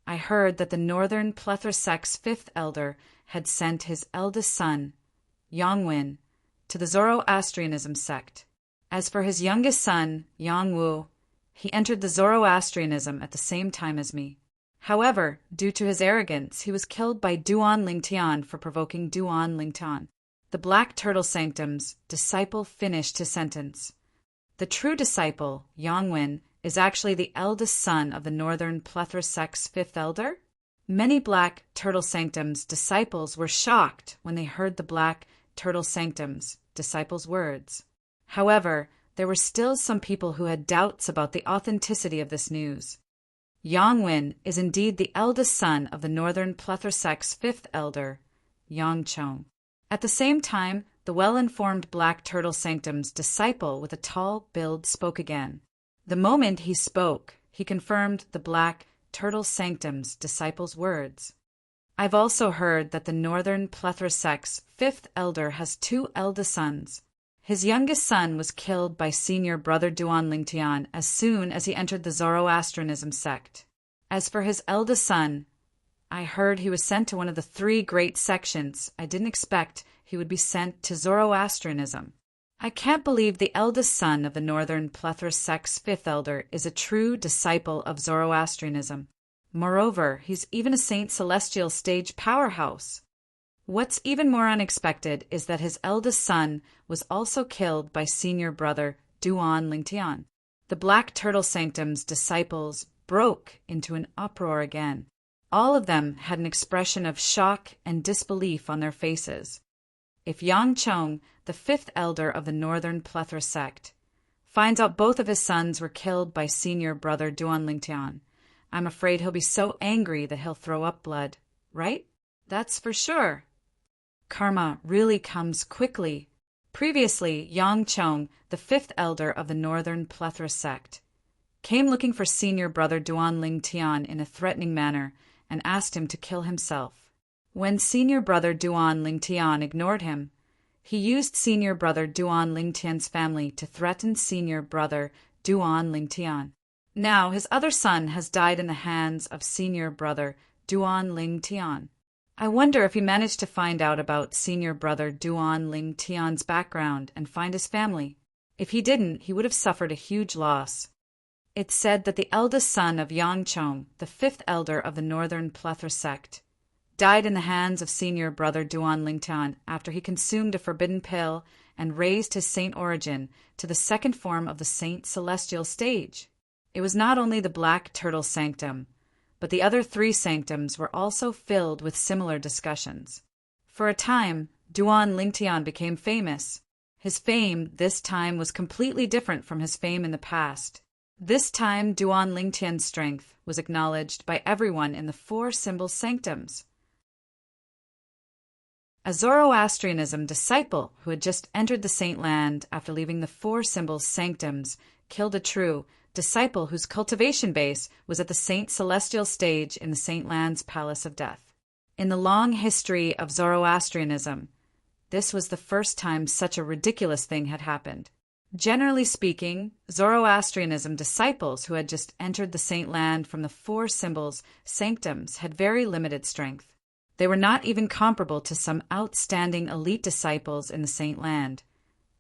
I heard that the Northern Plethora sect's fifth elder had sent his eldest son, Yongwen, to the Zoroastrianism sect. As for his youngest son, Yongwu, he entered the Zoroastrianism at the same time as me. However, due to his arrogance, he was killed by Duan Lingtian for provoking Duan Lingtian." The Black Turtle Sanctum's disciple finished his sentence. The true disciple, Yongwen, is actually the eldest son of the Northern Plethora sect's fifth elder? Many Black Turtle Sanctum's disciples were shocked when they heard the Black Turtle Sanctum's disciples' words. However, there were still some people who had doubts about the authenticity of this news. Yongwen is indeed the eldest son of the Northern Plethora sect's fifth elder, Yongchong. At the same time, the well-informed Black Turtle Sanctum's disciple with a tall build spoke again. The moment he spoke, he confirmed the Black Turtle Sanctum's disciples' words. "I've also heard that the Northern Plethora sect's fifth elder has 2 eldest sons. His youngest son was killed by Senior Brother Duan Lingtian as soon as he entered the Zoroastrianism sect. As for his eldest son, I heard he was sent to one of the 3 great sections. I didn't expect he would be sent to Zoroastrianism. I can't believe the eldest son of the Northern Plethora sect's fifth elder is a true disciple of Zoroastrianism. Moreover, he's even a Saint Celestial stage powerhouse. What's even more unexpected is that his eldest son was also killed by Senior Brother Duan Lingtian." The Black Turtle Sanctum's disciples broke into an uproar again. All of them had an expression of shock and disbelief on their faces. If Yang Chong, the fifth elder of the Northern Plethora sect, finds out both of his sons were killed by senior brother Duan Lingtian, I'm afraid he'll be so angry that he'll throw up blood, right? That's for sure. Karma really comes quickly. Previously, Yang Chong, the fifth elder of the Northern Plethora sect, came looking for senior brother Duan Lingtian in a threatening manner and asked him to kill himself. When senior brother Duan Lingtian ignored him, he used senior brother Duan Lingtian's family to threaten senior brother Duan Lingtian. Now his other son has died in the hands of senior brother Duan Lingtian. I wonder if he managed to find out about senior brother Duan Lingtian's background and find his family. If he didn't, he would have suffered a huge loss. It's said that the eldest son of Yang Chong, the fifth elder of the Northern Plethora sect, died in the hands of senior brother Duan Lingtian after he consumed a forbidden pill and raised his saint origin to the second form of the saint celestial stage. It was not only the Black Turtle Sanctum, but the other three sanctums were also filled with similar discussions. For a time, Duan Lingtian became famous. His fame this time was completely different from his fame in the past. This time, Duan Lingtian's strength was acknowledged by everyone in the four symbol sanctums. A Zoroastrianism disciple who had just entered the Saint Land after leaving the four symbol sanctums killed a true disciple whose cultivation base was at the Saint Celestial stage in the Saint Land's Palace of Death. In the long history of Zoroastrianism, this was the first time such a ridiculous thing had happened. Generally speaking, Zoroastrianism disciples who had just entered the Saint Land from the four symbols sanctums had very limited strength. They were not even comparable to some outstanding elite disciples in the Saint Land,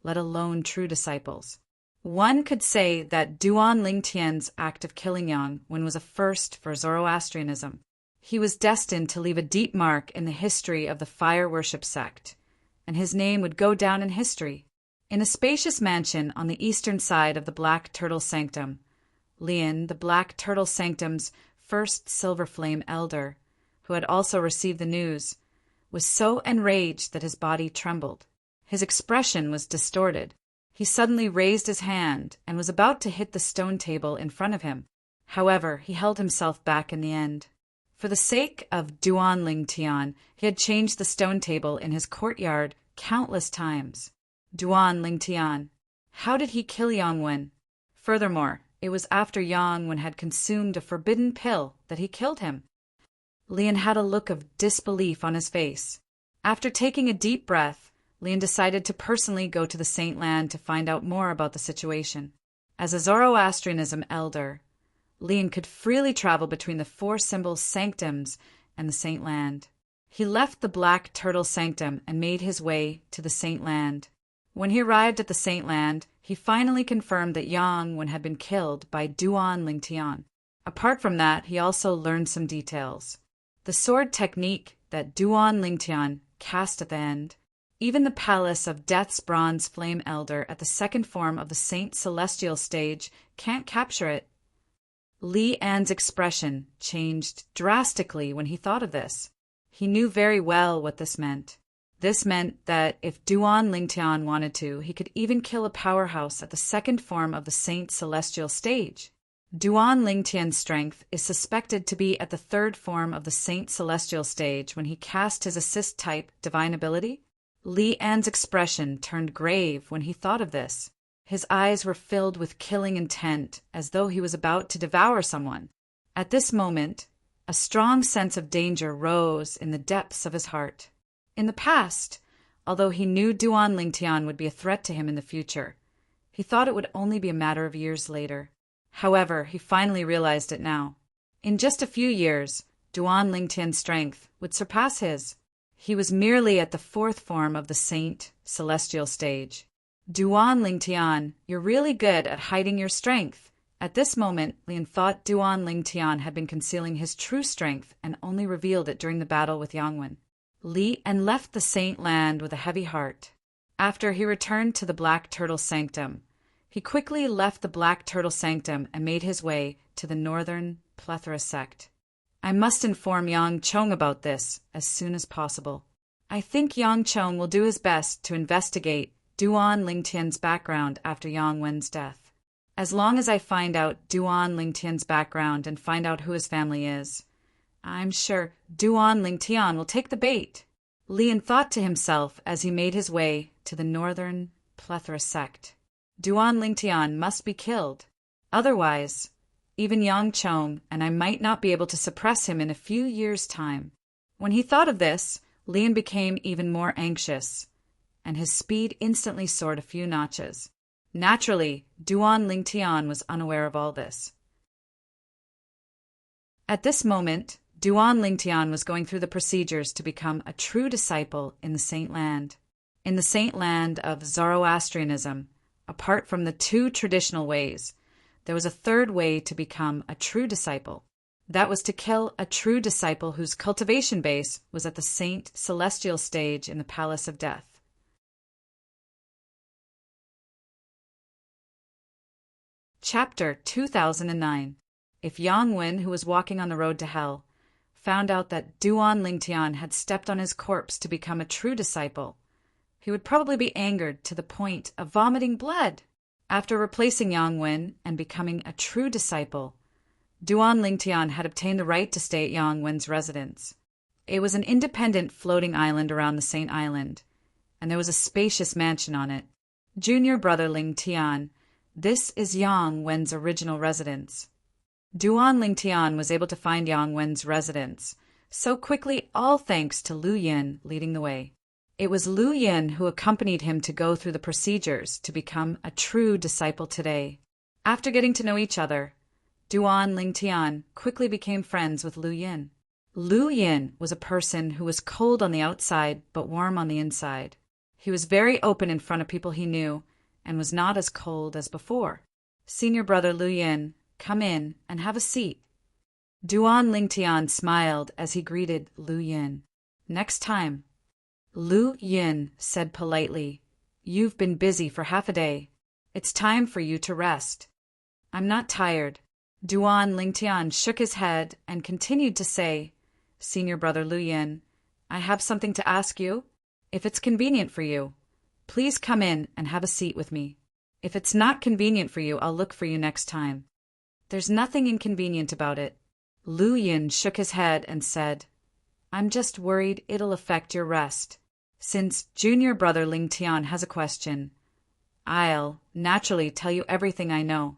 let alone true disciples. One could say that Duan Lingtian's act of killing Yang Wen was a first for Zoroastrianism. He was destined to leave a deep mark in the history of the fire worship sect, and his name would go down in history. In a spacious mansion on the eastern side of the Black Turtle Sanctum, Lian, the Black Turtle Sanctum's first Silver Flame elder, who had also received the news, was so enraged that his body trembled. His expression was distorted. He suddenly raised his hand and was about to hit the stone table in front of him. However, he held himself back in the end. For the sake of Duan Lingtian, he had changed the stone table in his courtyard countless times. Duan Lingtian. How did he kill Yang Wen? Furthermore, it was after Yang Wen had consumed a forbidden pill that he killed him. Lian had a look of disbelief on his face. After taking a deep breath, Lian decided to personally go to the Saint Land to find out more about the situation. As a Zoroastrianism elder, Lian could freely travel between the four symbol sanctums and the Saint Land. He left the Black Turtle Sanctum and made his way to the Saint Land. When he arrived at the Saint Land, he finally confirmed that Yang Wen had been killed by Duan Lingtian. Apart from that, he also learned some details. The sword technique that Duan Lingtian cast at the end, even the Palace of Death's Bronze Flame Elder at the second form of the Saint Celestial stage can't capture it. Li An's expression changed drastically when he thought of this. He knew very well what this meant. This meant that if Duan Lingtian wanted to, he could even kill a powerhouse at the second form of the Saint Celestial stage. Duan Lingtian's strength is suspected to be at the third form of the Saint Celestial stage when he cast his assist type Divine Ability. Li An's expression turned grave when he thought of this. His eyes were filled with killing intent, as though he was about to devour someone. At this moment, a strong sense of danger rose in the depths of his heart. In the past, although he knew Duan Lingtian would be a threat to him in the future, he thought it would only be a matter of years later. However, he finally realized it now. In just a few years, Duan Lingtian's strength would surpass his. He was merely at the fourth form of the Saint Celestial stage. Duan Lingtian, you're really good at hiding your strength. At this moment, Lian thought Duan Lingtian had been concealing his true strength and only revealed it during the battle with Yang Wen. Li An left the Saint Land with a heavy heart. After he returned to the Black Turtle Sanctum, He quickly left the Black Turtle Sanctum and made his way to the Northern Plethora sect. I must inform Yang Chong about this as soon as possible. I think Yang Chong will do his best to investigate Duan Lingtian's background after Yang Wen's death. As long as I find out Duan Lingtian's background and find out who his family is, I'm sure Duan Lingtian will take the bait. Lian thought to himself as he made his way to the Northern Plethora sect. Duan Lingtian must be killed. Otherwise, even Yang Chong and I might not be able to suppress him in a few years' time. When he thought of this, Lian became even more anxious, and his speed instantly soared a few notches. Naturally, Duan Lingtian was unaware of all this. At this moment, Duan Lingtian was going through the procedures to become a true disciple in the Saint Land. In the Saint Land of Zoroastrianism, apart from the two traditional ways, there was a third way to become a true disciple. That was to kill a true disciple whose cultivation base was at the Saint Celestial stage in the Palace of Death. Chapter 2009. If Yang Wen, who was walking on the road to hell, found out that Duan Lingtian had stepped on his corpse to become a true disciple, he would probably be angered to the point of vomiting blood. After replacing Yang Wen and becoming a true disciple, Duan Lingtian had obtained the right to stay at Yang Wen's residence. It was an independent floating island around the Saint Island, and there was a spacious mansion on it. Junior brother Lingtian, this is Yang Wen's original residence. Duan Lingtian was able to find Yang Wen's residence so quickly, all thanks to Lu Yin leading the way. It was Lu Yin who accompanied him to go through the procedures to become a true disciple today. After getting to know each other, Duan Lingtian quickly became friends with Lu Yin. Lu Yin was a person who was cold on the outside but warm on the inside. He was very open in front of people he knew and was not as cold as before. Senior brother Lu Yin, come in and have a seat. Duan Lingtian smiled as he greeted Lu Yin. Next time. Lu Yin said politely, you've been busy for half a day. It's time for you to rest. I'm not tired. Duan Lingtian shook his head and continued to say, Senior brother Lu Yin, I have something to ask you. If it's convenient for you, please come in and have a seat with me. If it's not convenient for you, I'll look for you next time. There's nothing inconvenient about it. Lu Yin shook his head and said, I'm just worried it'll affect your rest. Since junior brother Lingtian has a question, I'll naturally tell you everything I know.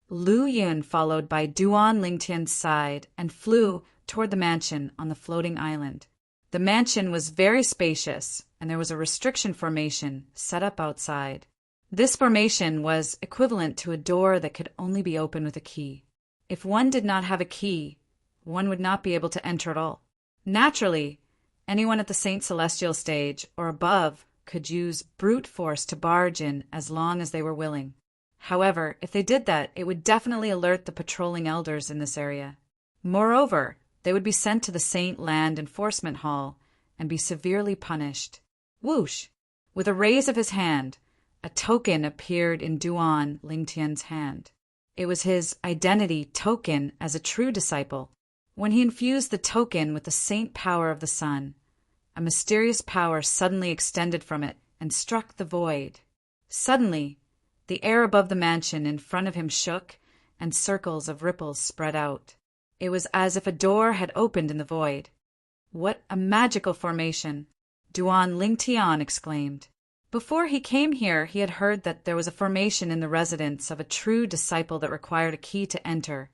Lu Yin followed by Duan Lingtian's side and flew toward the mansion on the floating island. The mansion was very spacious, and there was a restriction formation set up outside. This formation was equivalent to a door that could only be opened with a key. If one did not have a key, one would not be able to enter at all. Naturally, anyone at the Saint Celestial stage or above could use brute force to barge in as long as they were willing. However, if they did that, it would definitely alert the patrolling elders in this area. Moreover, they would be sent to the Saint Land Enforcement Hall and be severely punished. Whoosh! With a raise of his hand, a token appeared in Duan Lingtian's hand. It was his identity token as a true disciple. When he infused the token with the saint power of the sun, a mysterious power suddenly extended from it and struck the void. Suddenly, the air above the mansion in front of him shook, and circles of ripples spread out. It was as if a door had opened in the void. What a magical formation! Duan Lingtian exclaimed. Before he came here, he had heard that there was a formation in the residence of a true disciple that required a key to enter,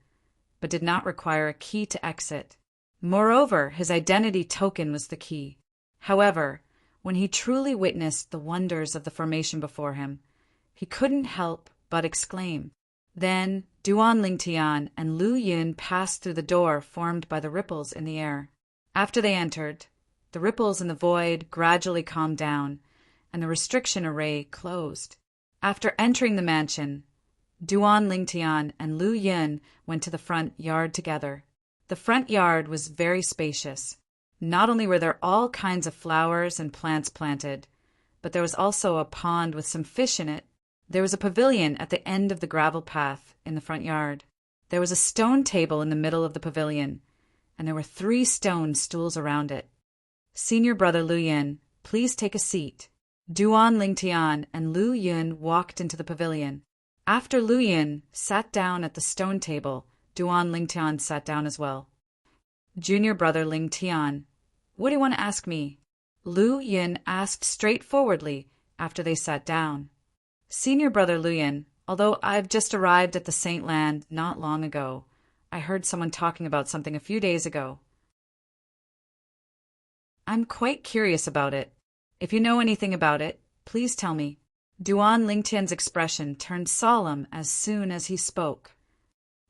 but did not require a key to exit. Moreover, his identity token was the key. However, when he truly witnessed the wonders of the formation before him, he couldn't help but exclaim. Then Duan Lingtian and Lu Yin passed through the door formed by the ripples in the air. After they entered, the ripples in the void gradually calmed down, and the restriction array closed. After entering the mansion, Duan Lingtian and Lu Yin went to the front yard together. The front yard was very spacious. Not only were there all kinds of flowers and plants planted, but there was also a pond with some fish in it. There was a pavilion at the end of the gravel path in the front yard. There was a stone table in the middle of the pavilion, and there were 3 stone stools around it. Senior brother Lu Yin, please take a seat. Duan Lingtian and Lu Yun walked into the pavilion. After Lu Yin sat down at the stone table, Duan Lingtian sat down as well. Junior brother Lingtian, what do you want to ask me? Lu Yin asked straightforwardly after they sat down. Senior brother Lu Yin, although I've just arrived at the Saint Land not long ago, I heard someone talking about something a few days ago. I'm quite curious about it. If you know anything about it, please tell me. Duan Lingtian's expression turned solemn as soon as he spoke.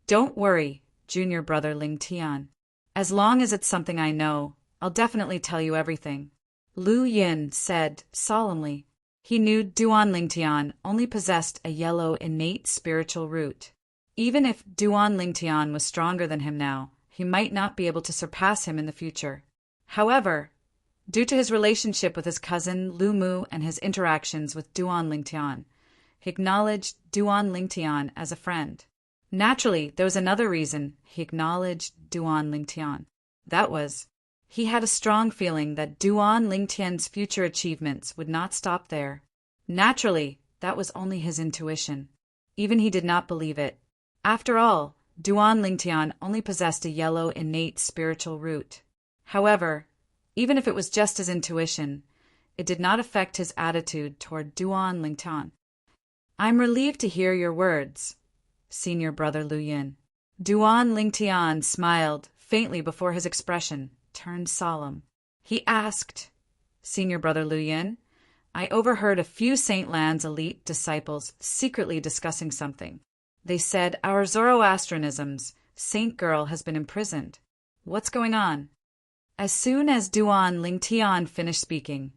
Don't worry, junior brother Lingtian. As long as it's something I know, I'll definitely tell you everything. Lu Yin said solemnly. He knew Duan Lingtian only possessed a yellow innate spiritual root. Even if Duan Lingtian was stronger than him now, he might not be able to surpass him in the future. However, due to his relationship with his cousin Lu Mu and his interactions with Duan Lingtian, he acknowledged Duan Lingtian as a friend. Naturally, there was another reason he acknowledged Duan Lingtian. That was, he had a strong feeling that Duan Lingtian's future achievements would not stop there. Naturally, that was only his intuition. Even he did not believe it. After all, Duan Lingtian only possessed a yellow innate spiritual root. However, even if it was just his intuition, it did not affect his attitude toward Duan Lingtian. I'm relieved to hear your words, senior brother Lu Yin. Duan Lingtian smiled faintly before his expression turned solemn. He asked, senior brother Lu Yin, I overheard a few Saint Land's elite disciples secretly discussing something. They said our Zoroastrianism's saint girl has been imprisoned. What's going on? As soon as Duan Lingtian finished speaking,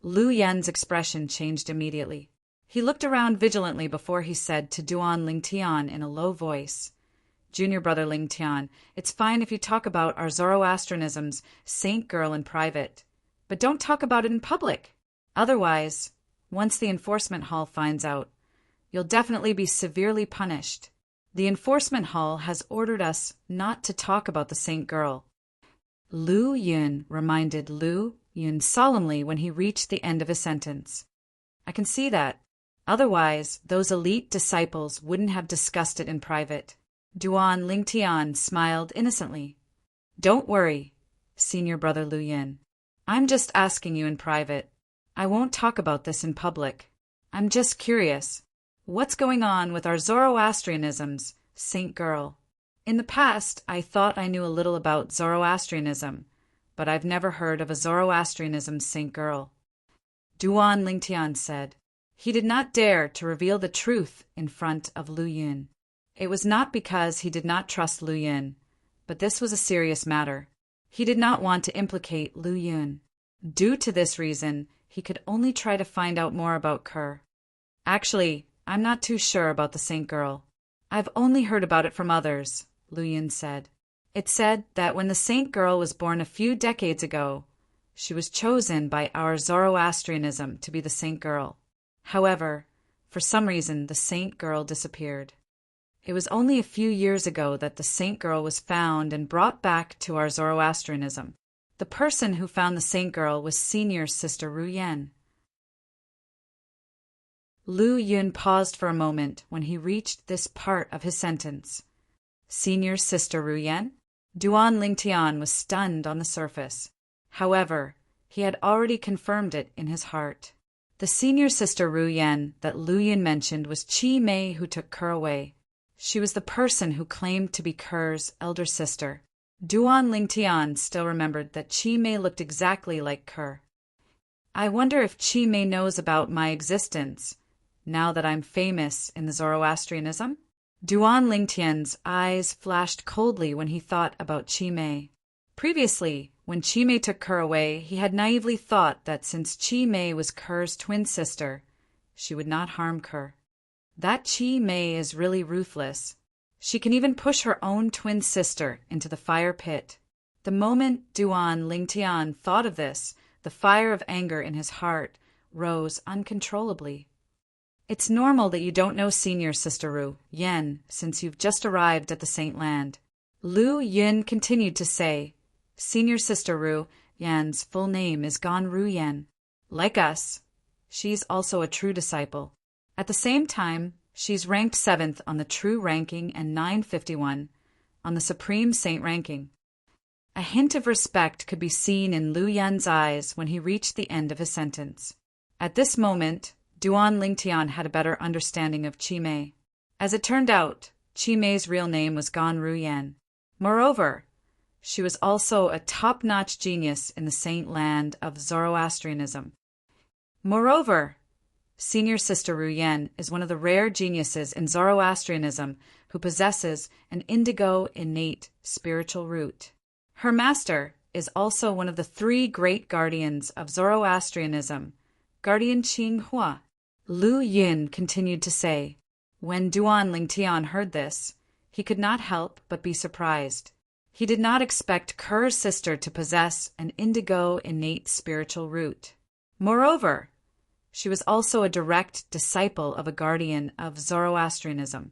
Lu Yin's expression changed immediately. He looked around vigilantly before he said to Duan Lingtian in a low voice, Junior brother Lingtian, it's fine if you talk about our Zoroastrianism's saint girl in private, but don't talk about it in public. Otherwise, once the enforcement hall finds out, you'll definitely be severely punished. The enforcement hall has ordered us not to talk about the saint girl. Lu Yin reminded Lu Yin solemnly when he reached the end of his sentence. I can see that. Otherwise, those elite disciples wouldn't have discussed it in private. Duan Lingtian smiled innocently. Don't worry, senior brother Lu Yin. I'm just asking you in private. I won't talk about this in public. I'm just curious. What's going on with our Zoroastrianism's saint girl? In the past, I thought I knew a little about Zoroastrianism, but I've never heard of a Zoroastrianism saint girl. Duan Lingtian said. He did not dare to reveal the truth in front of Lu Yin. It was not because he did not trust Lu Yin, but this was a serious matter. He did not want to implicate Lu Yin. Due to this reason, he could only try to find out more about Kerr. Actually, I'm not too sure about the saint girl. I've only heard about it from others, Lu Yin said. It said that when the saint girl was born a few decades ago, she was chosen by our Zoroastrianism to be the saint girl. However, for some reason, the saint girl disappeared. It was only a few years ago that the saint girl was found and brought back to our Zoroastrianism. The person who found the saint girl was senior sister Ru Yen. Lu Yun paused for a moment when he reached this part of his sentence. Senior sister Ru Yen? Duan Lingtian was stunned on the surface. However, he had already confirmed it in his heart. The senior sister Ru Yen that Lu Yun mentioned was Chi Mei, who took Kerr away. She was the person who claimed to be Kerr's elder sister. Duan Lingtian still remembered that Chi Mei looked exactly like Kerr. I wonder if Chi Mei knows about my existence, now that I'm famous in the Zoroastrianism? Duan Lingtian's eyes flashed coldly when he thought about Chi Mei. Previously, when Chi Mei took Kerr away, he had naively thought that since Chi Mei was Kerr's twin sister, she would not harm Kerr. That Chi Mei is really ruthless. She can even push her own twin sister into the fire pit. The moment Duan Lingtian thought of this, the fire of anger in his heart rose uncontrollably. It's normal that you don't know Senior Sister Ru Yen since you've just arrived at the Saint Land. Lu Yun continued to say. Senior Sister Ru Yan's full name is Gan Ru Yen. Like us, she's also a true disciple. At the same time, she's ranked 7th on the true ranking and 951 on the Supreme Saint ranking. A hint of respect could be seen in Lu Yan's eyes when he reached the end of his sentence. At this moment, Duan Lingtian had a better understanding of Chi Mei. As it turned out, Chi Mei's real name was Gan Ru Yen. Moreover, she was also a top-notch genius in the Saint Land of Zoroastrianism. Moreover, Senior Sister Ru Yen is one of the rare geniuses in Zoroastrianism who possesses an indigo innate spiritual root. Her master is also one of the 3 great guardians of Zoroastrianism, Guardian Qing Hua. Lu Yin continued to say. When Duan Lingtian heard this, he could not help but be surprised. He did not expect Ker's sister to possess an indigo innate spiritual root. Moreover, she was also a direct disciple of a guardian of Zoroastrianism.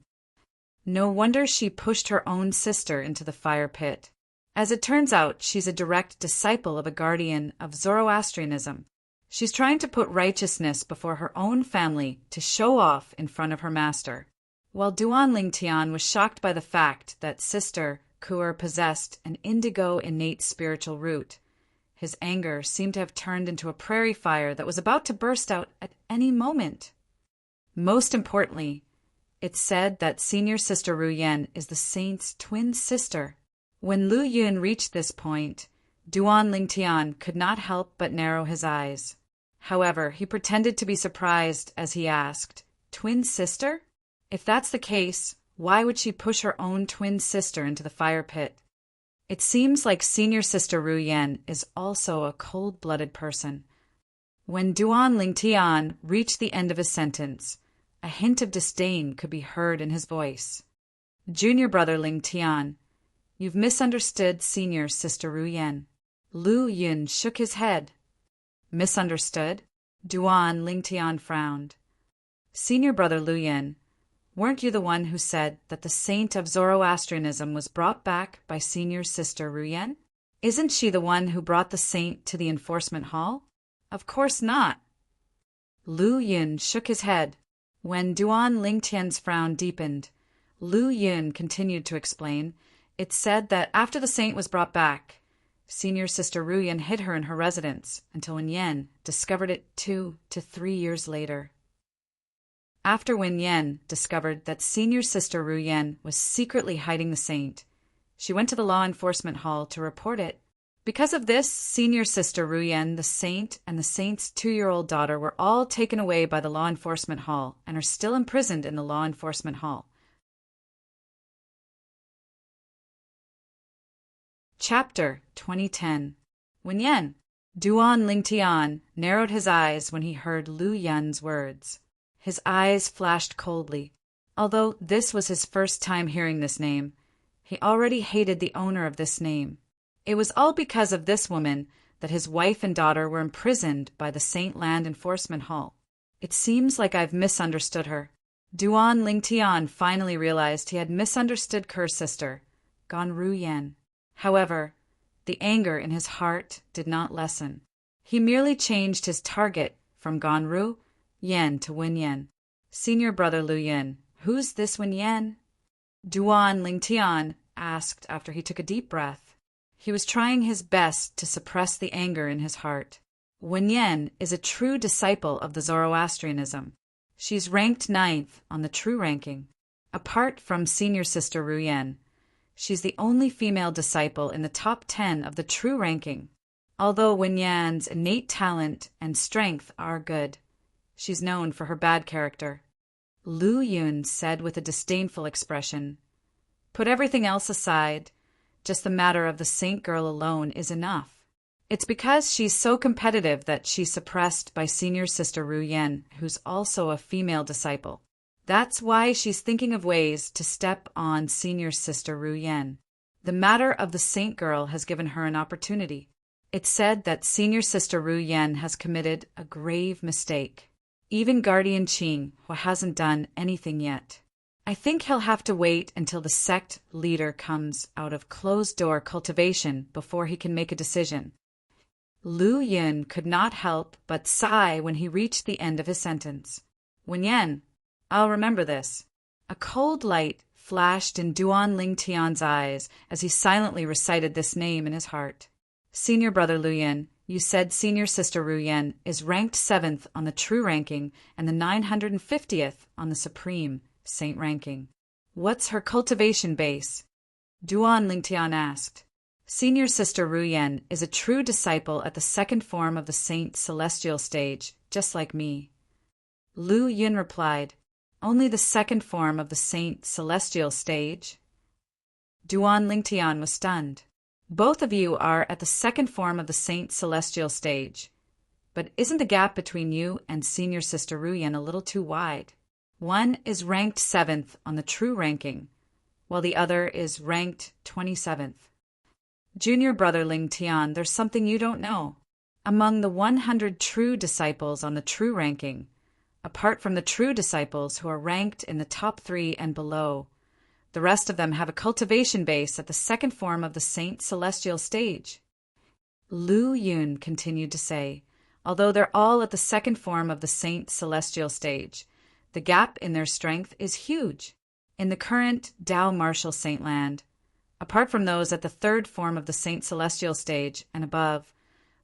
No wonder she pushed her own sister into the fire pit. As it turns out, she's a direct disciple of a guardian of Zoroastrianism. She's trying to put righteousness before her own family to show off in front of her master. While Duan Lingtian was shocked by the fact that Sister Kuer possessed an indigo innate spiritual root, his anger seemed to have turned into a prairie fire that was about to burst out at any moment. Most importantly, it's said that Senior Sister Ru Yen is the saint's twin sister. When Lu Yun reached this point, Duan Lingtian could not help but narrow his eyes. However, he pretended to be surprised as he asked, Twin sister? If that's the case, why would she push her own twin sister into the fire pit? It seems like Senior Sister Ru Yen is also a cold-blooded person. When Duan Lingtian reached the end of his sentence, a hint of disdain could be heard in his voice. Junior brother Lingtian, you've misunderstood Senior Sister Ru Yen. Lu Yun shook his head. Misunderstood? Duan Lingtian frowned. Senior brother Lu Yen, weren't you the one who said that the saint of Zoroastrianism was brought back by Senior Sister Ru Yen? Isn't she the one who brought the saint to the enforcement hall? Of course not. Lu Yun shook his head. When Duan Lingtian's frown deepened, Lu Yun continued to explain. It's said that after the saint was brought back, Senior Sister Ru Yen hid her in her residence until Wen Yen discovered it 2 to 3 years later. After Wen Yen discovered that Senior Sister Ru Yen was secretly hiding the saint, she went to the law enforcement hall to report it. Because of this, Senior Sister Ru Yen, the saint, and the saint's 2-year-old daughter were all taken away by the law enforcement hall and are still imprisoned in the law enforcement hall. Chapter 2010. Wen Yen. Duan Lingtian narrowed his eyes when he heard Lu Yun's words. His eyes flashed coldly. Although this was his first time hearing this name, he already hated the owner of this name. It was all because of this woman that his wife and daughter were imprisoned by the Saint Land Enforcement Hall. It seems like I've misunderstood her. Duan Lingtian finally realized he had misunderstood Ker's sister, Gan Ru Yen. However, the anger in his heart did not lessen. He merely changed his target from Gan Ru Yen to Wen Yen. Senior brother Lu Yin, who's this Wen Yen? Duan Lingtian asked after he took a deep breath. He was trying his best to suppress the anger in his heart. Wen Yen is a true disciple of the Zoroastrianism. She's ranked 9th on the true ranking. Apart from Senior Sister Ru Yen, she's the only female disciple in the top 10 of the true ranking. Although Wen Yan's innate talent and strength are good, she's known for her bad character. Lu Yun said with a disdainful expression, Put everything else aside. Just the matter of the saint girl alone is enough. It's because she's so competitive that she's suppressed by Senior Sister Ru Yen, who's also a female disciple. That's why she's thinking of ways to step on Senior Sister Ru Yen. The matter of the saint girl has given her an opportunity. It's said that Senior Sister Ru Yen has committed a grave mistake. even Guardian Qing, who hasn't done anything yet. I think he'll have to wait until the sect leader comes out of closed-door cultivation before he can make a decision. Lu Yin could not help but sigh when he reached the end of his sentence. Wen Yan, I'll remember this. A cold light flashed in Duan Lingtian's eyes as he silently recited this name in his heart. Senior brother Lu Yin, you said senior sister Ru Yen is ranked 7th on the true ranking and the 950th on the supreme saint ranking. What's her cultivation base? Duan Lingtian asked. Senior sister Ru Yen is a true disciple at the second form of the saint celestial stage, just like me. Lu Yun replied, only the second form of the saint celestial stage? Duan Lingtian was stunned. Both of you are at the second form of the saint celestial stage. But isn't the gap between you and senior sister Ru Yen a little too wide? One is ranked 7th on the true ranking, while the other is ranked 27th. Junior brother Ling Tian, there's something you don't know. Among the 100 true disciples on the true ranking, apart from the true disciples who are ranked in the top 3 and below, the rest of them have a cultivation base at the second form of the saint celestial stage. Lu Yun continued to say, although they're all at the second form of the saint celestial stage, the gap in their strength is huge. In the current Tao Martial Saint Land, apart from those at the third form of the saint celestial stage and above,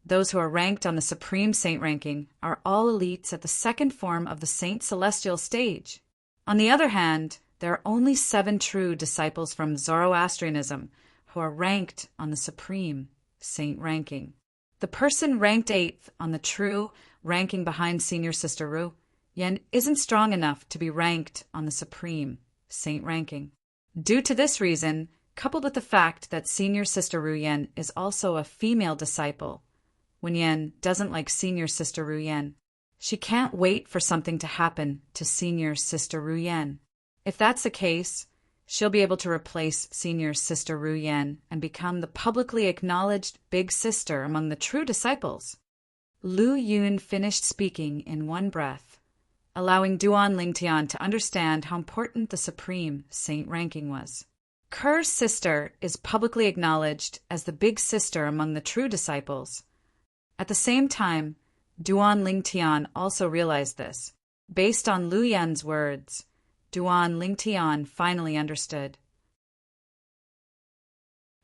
those who are ranked on the supreme saint ranking are all elites at the second form of the saint celestial stage. On the other hand, there are only 7 true disciples from Zoroastrianism who are ranked on the supreme saint ranking. The person ranked 8th on the true ranking behind senior sister Ru Yen isn't strong enough to be ranked on the supreme saint ranking. Due to this reason, coupled with the fact that senior sister Ru Yen is also a female disciple, Wen Yan doesn't like senior sister Ru Yen. She can't wait for something to happen to senior sister Ru Yen. If that's the case, she'll be able to replace senior sister Ru Yen and become the publicly acknowledged big sister among the true disciples. Lu Yun finished speaking in one breath, allowing Duan Lingtian to understand how important the supreme saint ranking was. Ker's sister is publicly acknowledged as the big sister among the true disciples. At the same time, Duan Lingtian also realized this. Based on Lu Yan's words, Duan Lingtian finally understood.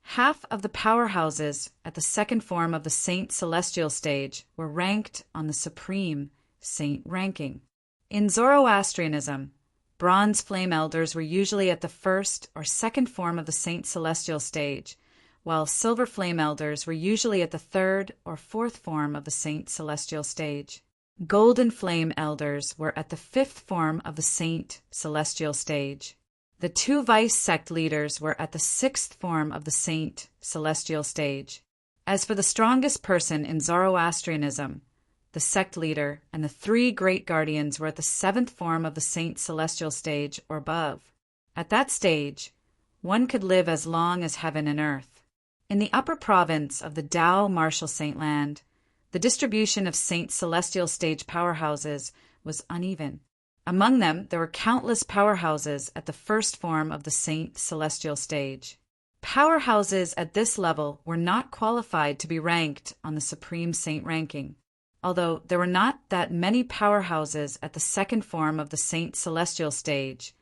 Half of the powerhouses at the second form of the saint celestial stage were ranked on the supreme saint ranking. In Zoroastrianism, bronze flame elders were usually at the first or second form of the saint celestial stage, while silver flame elders were usually at the third or fourth form of the saint celestial stage. Golden flame elders were at the 5th form of the saint celestial stage. The 2 vice sect leaders were at the 6th form of the saint celestial stage. As for the strongest person in Zoroastrianism, the sect leader and the 3 great guardians were at the 7th form of the saint celestial stage or above. At that stage, one could live as long as heaven and earth. In the upper province of the Tao Martial Saint Land, the distribution of saint celestial stage powerhouses was uneven. Among them, there were countless powerhouses at the first form of the saint celestial stage. Powerhouses at this level were not qualified to be ranked on the supreme saint ranking. Although there were not that many powerhouses at the second form of the saint celestial stage,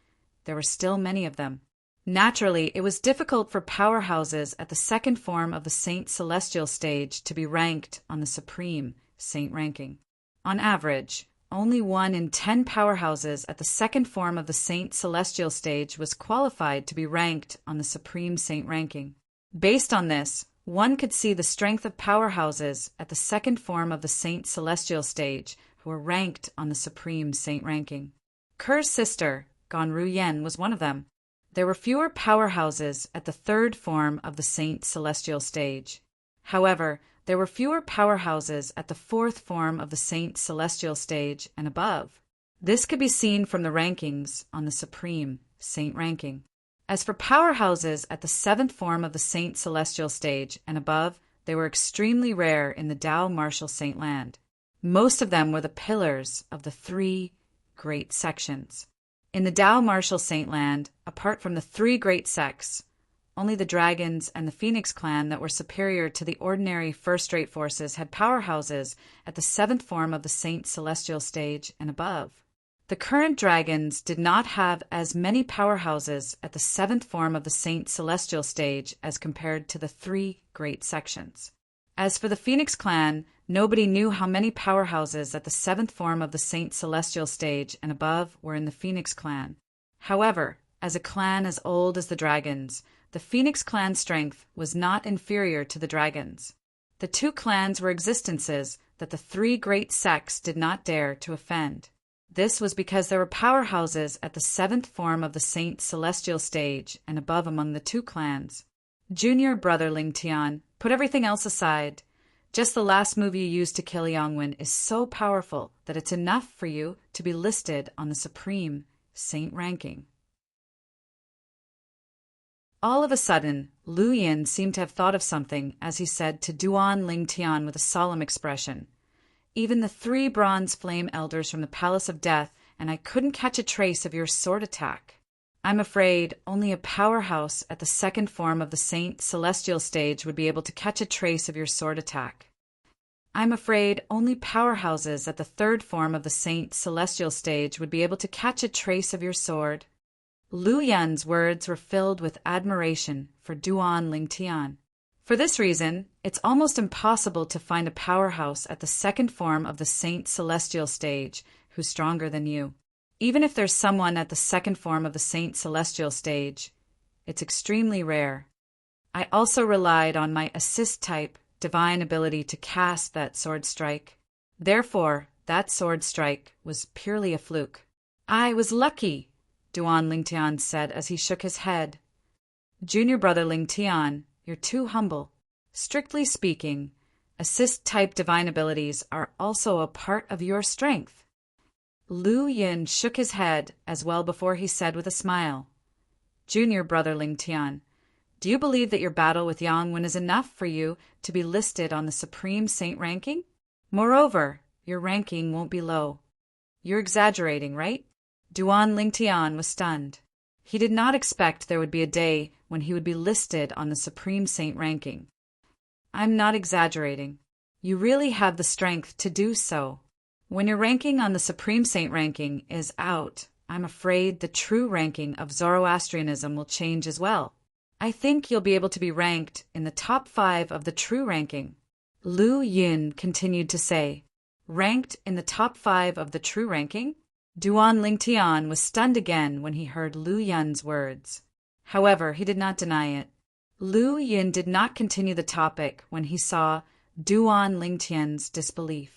there were still many of them. Naturally, it was difficult for powerhouses at the second form of the saint celestial stage to be ranked on the supreme saint ranking. On average, only 1 in 10 powerhouses at the second form of the saint celestial stage was qualified to be ranked on the supreme saint ranking. Based on this, one could see the strength of powerhouses at the second form of the saint celestial stage who were ranked on the supreme saint ranking. Ker's sister, Gonru Yen, was one of them. There were fewer powerhouses at the third form of the saint celestial stage. However, there were fewer powerhouses at the 4th form of the saint celestial stage and above. This could be seen from the rankings on the supreme saint ranking. As for powerhouses at the 7th form of the saint celestial stage and above, they were extremely rare in the Tao Martial Saint Land. Most of them were the pillars of the three great sections. In the Tao Martial Saint Land, apart from the three great sects, only the dragons and the Phoenix clan that were superior to the ordinary first-rate forces had powerhouses at the seventh form of the Saint Celestial stage and above. The current dragons did not have as many powerhouses at the seventh form of the Saint Celestial stage as compared to the three great sections. As for the Phoenix clan, nobody knew how many powerhouses at the seventh form of the Saint Celestial stage and above were in the Phoenix clan. However, as a clan as old as the dragons, the Phoenix clan's strength was not inferior to the dragons. The two clans were existences that the three great sects did not dare to offend. This was because there were powerhouses at the seventh form of the Saint Celestial stage and above among the two clans. Junior brother Ling Tian, put everything else aside. Just the last move you used to kill Yangwen is so powerful that it's enough for you to be listed on the Supreme Saint ranking. All of a sudden, Lu Yin seemed to have thought of something as he said to Duan Ling Tian with a solemn expression, "Even the three bronze flame elders from the Palace of Death, and I couldn't catch a trace of your sword attack. I'm afraid only a powerhouse at the second form of the Saint Celestial stage would be able to catch a trace of your sword attack. I'm afraid only powerhouses at the third form of the Saint Celestial stage would be able to catch a trace of your sword." Lu Yan's words were filled with admiration for Duan Ling Tian. For this reason, it's almost impossible to find a powerhouse at the second form of the Saint Celestial stage who's stronger than you. Even if there's someone at the second form of the Saint Celestial stage, it's extremely rare. I also relied on my assist-type divine ability to cast that sword strike. Therefore, that sword strike was purely a fluke. I was lucky, Duan Ling Tian said as he shook his head. Junior brother Ling Tian, you're too humble. Strictly speaking, assist-type divine abilities are also a part of your strength. Lu Yin shook his head as well before he said with a smile, Junior brother Ling Tian, do you believe that your battle with Yangwen is enough for you to be listed on the Supreme Saint ranking? Moreover, your ranking won't be low. You're exaggerating, right? Duan Ling Tian was stunned. He did not expect there would be a day when he would be listed on the Supreme Saint ranking. I'm not exaggerating. You really have the strength to do so. When your ranking on the Supreme Saint ranking is out, I'm afraid the true ranking of Zoroastrianism will change as well. I think you'll be able to be ranked in the top 5 of the true ranking. Lu Yin continued to say, ranked in the top 5 of the true ranking? Duan Ling Tian was stunned again when he heard Lu Yin's words. However, he did not deny it. Lu Yin did not continue the topic when he saw Duan Ling Tian's disbelief.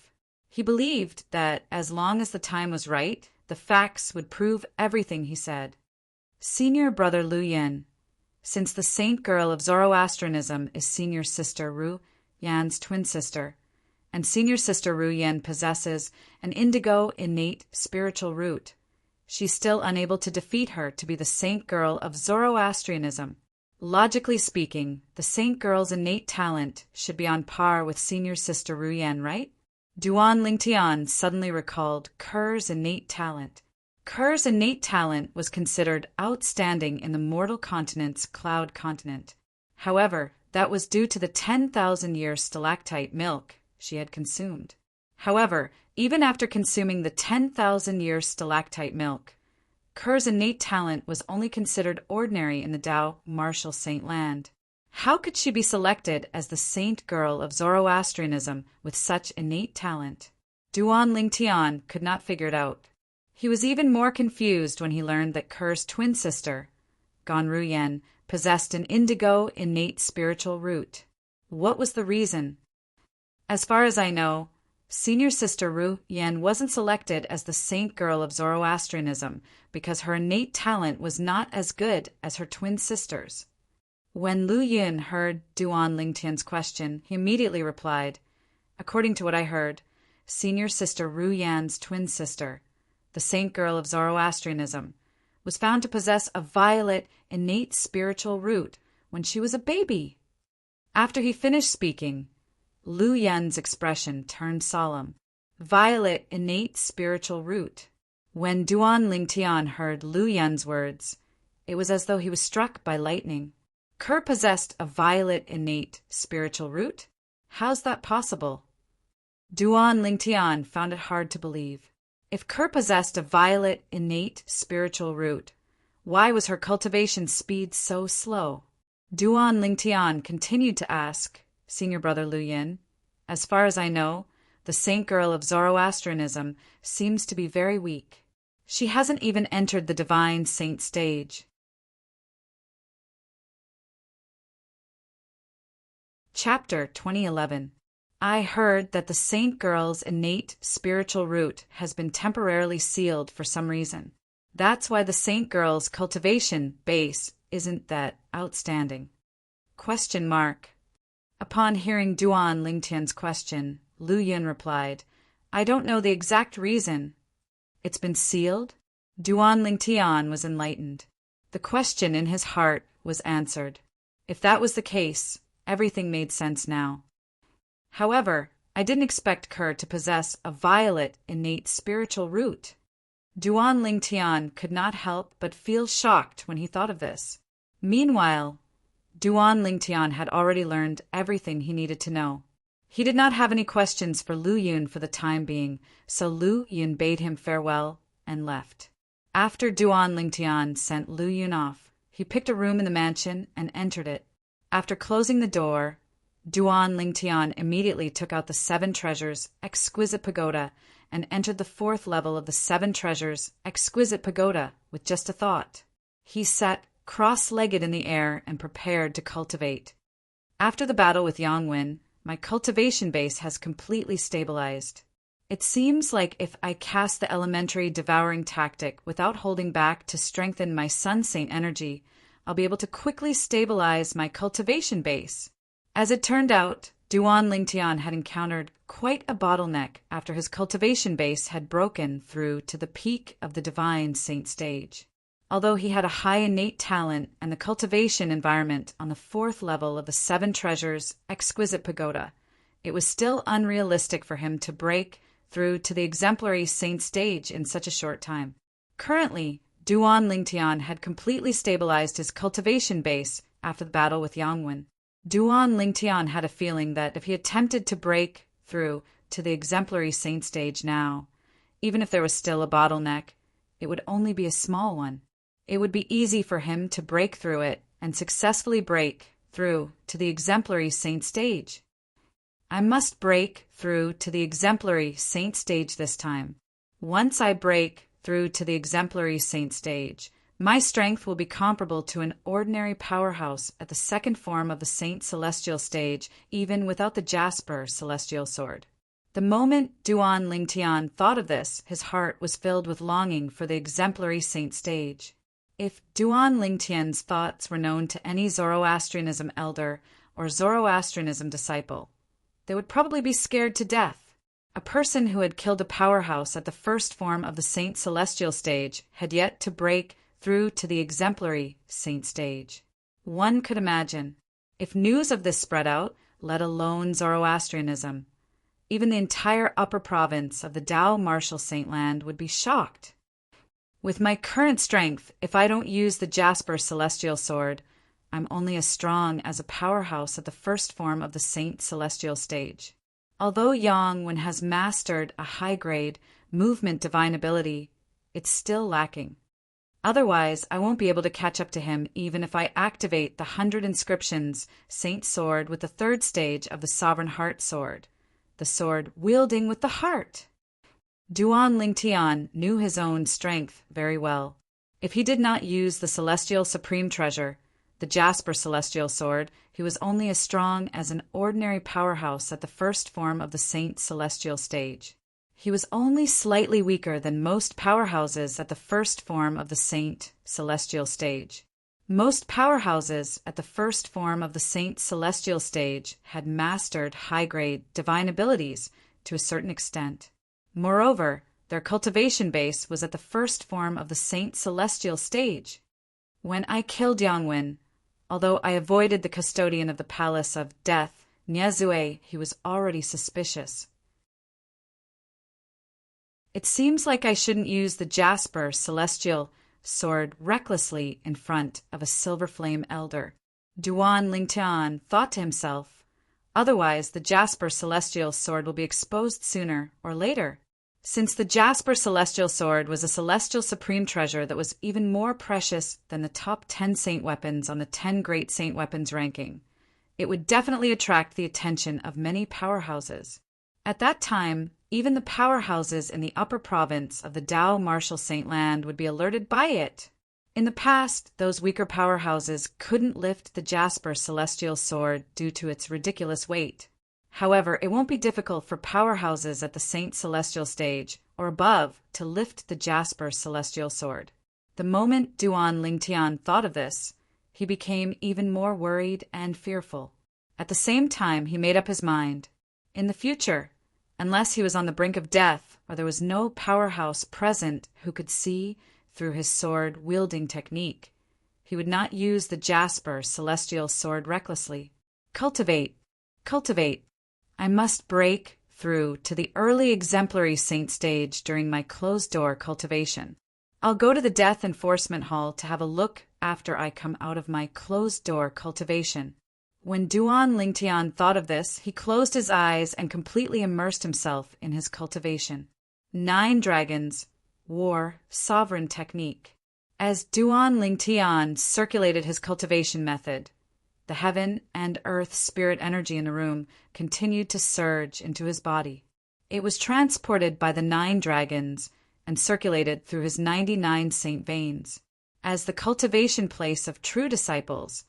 He believed that as long as the time was right, the facts would prove everything he said. Senior brother Lu Yin, since the saint girl of Zoroastrianism is senior sister Ru Yan's twin sister, and senior sister Ru Yan possesses an indigo innate spiritual root, she's still unable to defeat her to be the saint girl of Zoroastrianism. Logically speaking, the saint girl's innate talent should be on par with senior sister Ru Yan, right? Duan Ling Tian suddenly recalled Kerr's innate talent. Kerr's innate talent was considered outstanding in the mortal continent's cloud continent. However, that was due to the 10,000-year stalactite milk she had consumed. However, even after consuming the 10,000-year stalactite milk, Kerr's innate talent was only considered ordinary in the Tao Martial Saint Land. How could she be selected as the saint girl of Zoroastrianism with such innate talent? Duan Ling Tian could not figure it out. He was even more confused when he learned that Kerr's twin sister, Gan Ru Yan, possessed an indigo innate spiritual root. What was the reason? As far as I know, senior sister Ru Yan wasn't selected as the saint girl of Zoroastrianism because her innate talent was not as good as her twin sister's. When Lu Yin heard Duan Ling Tian's question, he immediately replied, according to what I heard, senior sister Ru Yan's twin sister, the saint girl of Zoroastrianism, was found to possess a violet innate spiritual root when she was a baby. After he finished speaking, Lu Yan's expression turned solemn. violet innate spiritual root. When Duan Lingtian heard Lu Yun's words, it was as though he was struck by lightning. Kerr possessed a violet innate spiritual root? How's that possible? Duan Lingtian found it hard to believe. If Kerr possessed a violet innate spiritual root, why was her cultivation speed so slow? Duan Lingtian continued to ask, Senior Brother Lu Yin, as far as I know, the saint girl of Zoroastrianism seems to be very weak. She hasn't even entered the divine saint stage. Chapter 2011. I heard that the saint girl's innate spiritual root has been temporarily sealed for some reason. That's why the saint girl's cultivation base isn't that outstanding. ? Upon hearing Duan Lingtian's question, Lu Yun replied, I don't know the exact reason. It's been sealed? Duan Lingtian was enlightened. The question in his heart was answered. If that was the case, everything made sense now. However, I didn't expect Kerr to possess a violet innate spiritual root. Duan Lingtian could not help but feel shocked when he thought of this. Meanwhile, Duan Lingtian had already learned everything he needed to know. He did not have any questions for Lu Yun for the time being, so Lu Yun bade him farewell and left. After Duan Lingtian sent Lu Yun off, he picked a room in the mansion and entered it. After closing the door, Duan Lingtian immediately took out the 7 treasures exquisite pagoda and entered the 4th level of the 7 treasures exquisite pagoda with just a thought. He sat cross-legged in the air and prepared to cultivate. After the battle with Yangwen, my cultivation base has completely stabilized. It seems like if I cast the elementary devouring tactic without holding back to strengthen my Sun Saint energy, I'll be able to quickly stabilize my cultivation base. As it turned out, Duan Lingtian had encountered quite a bottleneck after his cultivation base had broken through to the peak of the divine saint stage. Although he had a high innate talent and the cultivation environment on the 4th level of the 7 treasures exquisite pagoda, it was still unrealistic for him to break through to the exemplary saint stage in such a short time. Currently, Duan Lingtian had completely stabilized his cultivation base after the battle with Yangwen. Duan Lingtian had a feeling that if he attempted to break through to the exemplary saint stage now, even if there was still a bottleneck, it would only be a small one. It would be easy for him to break through it and successfully break through to the exemplary saint stage. I must break through to the exemplary saint stage this time. Once I break through to the exemplary saint stage, my strength will be comparable to an ordinary powerhouse at the 2nd form of the saint celestial stage, even without the jasper celestial sword. The moment Duan Lingtian thought of this, his heart was filled with longing for the exemplary saint stage. If Duan Lingtian's thoughts were known to any Zoroastrianism elder or Zoroastrianism disciple, they would probably be scared to death. A person who had killed a powerhouse at the 1st form of the saint celestial stage had yet to break through to the exemplary saint stage. One could imagine, if news of this spread out, let alone Zoroastrianism, even the entire upper province of the Tao Martial Saint Land would be shocked. With my current strength, if I don't use the Jasper Celestial Sword, I'm only as strong as a powerhouse at the 1st form of the Saint Celestial stage. Although Yangwen has mastered a high-grade movement divine ability, it's still lacking. Otherwise, I won't be able to catch up to him even if I activate the 100 Inscriptions Saint Sword with the 3rd stage of the Sovereign Heart Sword, the sword wielding with the heart. Duan Lingtian knew his own strength very well. If he did not use the Celestial Supreme Treasure, the Jasper Celestial Sword, he was only as strong as an ordinary powerhouse at the 1st form of the Saint Celestial stage. He was only slightly weaker than most powerhouses at the 1st form of the Saint Celestial stage. Most powerhouses at the 1st form of the Saint Celestial stage had mastered high-grade divine abilities to a certain extent. Moreover, their cultivation base was at the 1st form of the Saint Celestial stage. When I killed Yangwen, although I avoided the custodian of the Palace of Death, Niezue, he was already suspicious. It seems like I shouldn't use the jasper celestial sword recklessly in front of a silver flame elder, Duan Lingtian thought to himself. Otherwise, the jasper celestial sword will be exposed sooner or later. Since the jasper celestial sword was a celestial supreme treasure that was even more precious than the top 10 saint weapons on the 10 great saint weapons ranking, it would definitely attract the attention of many powerhouses. At that time, even the powerhouses in the upper province of the Tao Martial Saint Land would be alerted by it. In the past, those weaker powerhouses couldn't lift the jasper celestial sword due to its ridiculous weight. However, it won't be difficult for powerhouses at the Saint Celestial stage or above to lift the jasper celestial sword. The moment Duan Lingtian thought of this, he became even more worried and fearful. At the same time, he made up his mind. In the future, unless he was on the brink of death or there was no powerhouse present who could see through his sword-wielding technique, he would not use the jasper celestial sword recklessly. Cultivate. I must break through to the early exemplary saint stage during my closed-door cultivation. I'll go to the Death Enforcement Hall to have a look after I come out of my closed-door cultivation. When Duan Lingtian thought of this, he closed his eyes and completely immersed himself in his cultivation. 9 dragons, war, sovereign technique. As Duan Lingtian circulated his cultivation method, the heaven and earth spirit energy in the room continued to surge into his body. It was transported by the 9 dragons and circulated through his 99 saint veins. As the cultivation place of true disciples,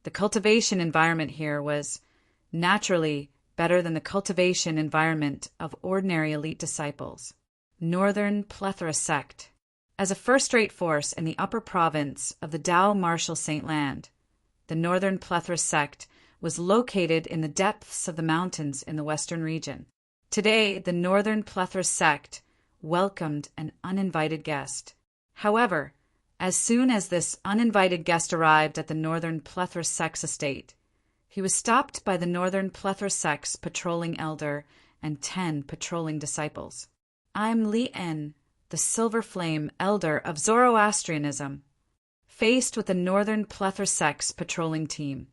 the cultivation environment here was naturally better than the cultivation environment of ordinary elite disciples. Northern Plethora Sect. As a first-rate force in the upper province of the Tao Martial Saint Land, the Northern Plethora Sect was located in the depths of the mountains in the western region. Today, the Northern Plethora Sect welcomed an uninvited guest. However, as soon as this uninvited guest arrived at the Northern Plethora Sect's estate, he was stopped by the Northern Plethora Sect's patrolling elder and 10 patrolling disciples. I'm Li En, the Silver Flame elder of Zoroastrianism. Faced with the Northern Plethora Sect's patrolling team,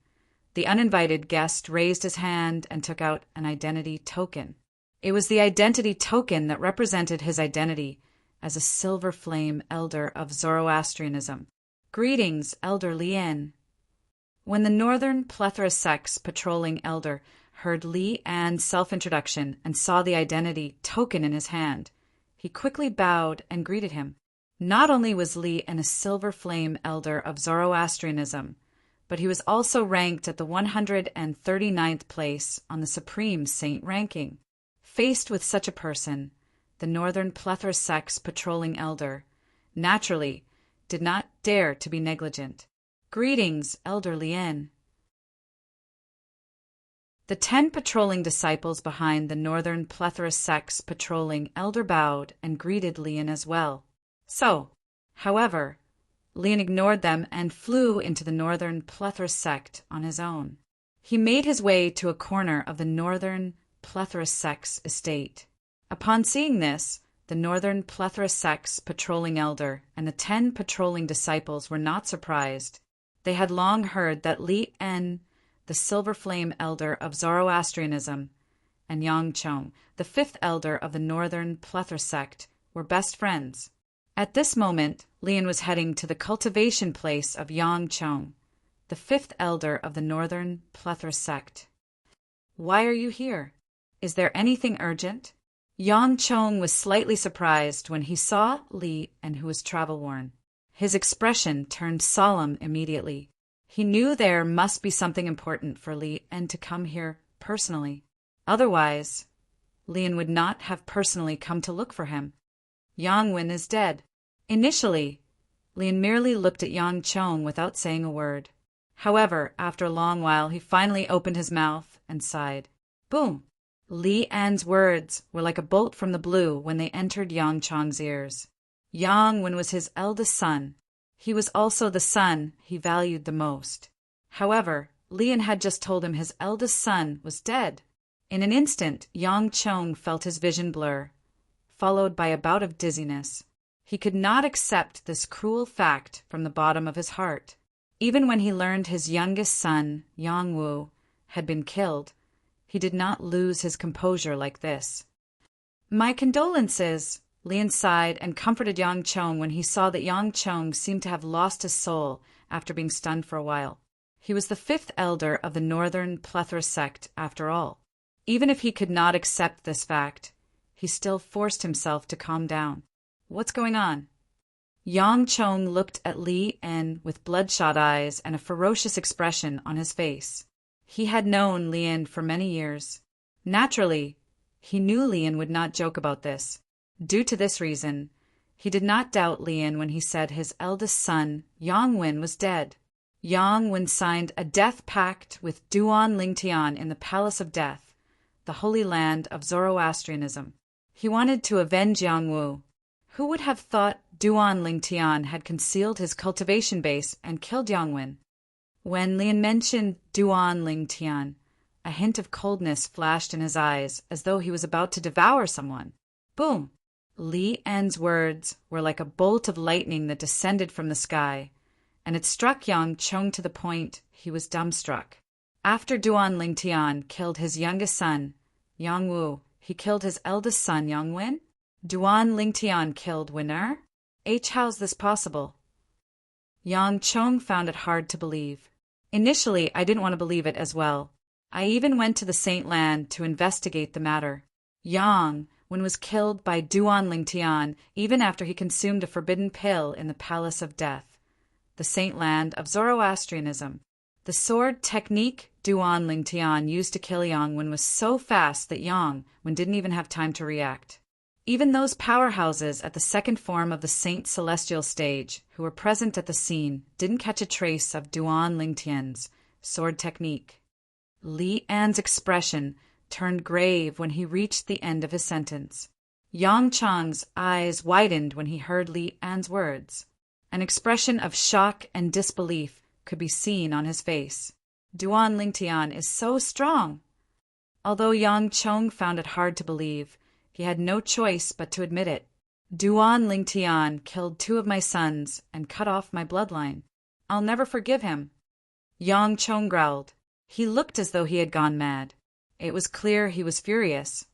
the uninvited guest raised his hand and took out an identity token. It was the identity token that represented his identity as a Silver Flame elder of Zoroastrianism. Greetings, Elder Lien. When the Northern Plethora Sect's patrolling elder heard Li An's self-introduction and saw the identity token in his hand, he quickly bowed and greeted him. Not only was Li An a Silver Flame elder of Zoroastrianism, but he was also ranked at the 139th place on the Supreme Saint ranking. Faced with such a person, the Northern Plethora Sect's patrolling elder, naturally, did not dare to be negligent. Greetings, Elder Lien. The 10 patrolling disciples behind the Northern Plethora Sect's patrolling elder bowed and greeted Lien as well. However, Lien ignored them and flew into the Northern Plethora Sect on his own. He made his way to a corner of the Northern Plethora Sect's estate. Upon seeing this, the Northern Plethora Sect's patrolling elder and the 10 patrolling disciples were not surprised. They had long heard that Li En, the Silver Flame elder of Zoroastrianism, and Yang Chong, the 5th elder of the Northern Plethora Sect, were best friends. At this moment, Lien was heading to the cultivation place of Yang Chong, the 5th elder of the Northern Plethora Sect. Why are you here? Is there anything urgent? Yang Chong was slightly surprised when he saw Li and who was travel-worn. His expression turned solemn immediately. He knew there must be something important for Li and to come here personally. Otherwise, Lien would not have personally come to look for him. Yang Wen is dead. Initially, Lien merely looked at Yang Chong without saying a word. However, after a long while, he finally opened his mouth and sighed. Boom! Li An's words were like a bolt from the blue when they entered Yang Chong's ears. Yang Wen was his eldest son. He was also the son he valued the most. However, Lien had just told him his eldest son was dead. In an instant, Yang Chong felt his vision blur. followed by a bout of dizziness. He could not accept this cruel fact from the bottom of his heart. Even when he learned his youngest son, Yang-Wu, had been killed, he did not lose his composure like this. "My condolences," Lian sighed and comforted Yang Chong when he saw that Yang Chong seemed to have lost his soul after being stunned for a while. He was the fifth elder of the Northern Plethora sect, after all. Even if he could not accept this fact, he still forced himself to calm down. "What's going on?" Yang Chong looked at Li En with bloodshot eyes and a ferocious expression on his face. He had known Lian for many years. Naturally, he knew Lian would not joke about this. Due to this reason, he did not doubt Lian when he said his eldest son, Yang Wen, was dead. Yang Wen signed a death pact with Duan Lingtian in the Palace of Death, the holy land of Zoroastrianism. He wanted to avenge Yang Wu. Who would have thought Duan Lingtian had concealed his cultivation base and killed Yang Wen? When Lian mentioned Duan Lingtian, a hint of coldness flashed in his eyes, as though he was about to devour someone. Boom! Li En's words were like a bolt of lightning that descended from the sky, and it struck Yang Chong to the point he was dumbstruck. After Duan Lingtian killed his youngest son, Yang Wu, he killed his eldest son, Yang Wen? Duan Lingtian killed Winner? How's this possible? Yang Chong found it hard to believe. Initially, I didn't want to believe it as well. I even went to the Saint Land to investigate the matter. Yang Wen was killed by Duan Lingtian even after he consumed a forbidden pill in the Palace of Death, the Saint Land of Zoroastrianism. The sword technique Duan Lingtian used to kill Yang Wen was so fast that Yang Wen didn't even have time to react. Even those powerhouses at the second form of the Saint Celestial stage who were present at the scene didn't catch a trace of Duan Lingtian's sword technique. Li An's expression turned grave when he reached the end of his sentence. Yang Chong's eyes widened when he heard Li An's words. An expression of shock and disbelief could be seen on his face. Duan Lingtian is so strong. Although Yang Chong found it hard to believe, he had no choice but to admit it. Duan Lingtian killed 2 of my sons and cut off my bloodline. I'll never forgive him. Yang Chong growled. He looked as though he had gone mad. It was clear he was furious.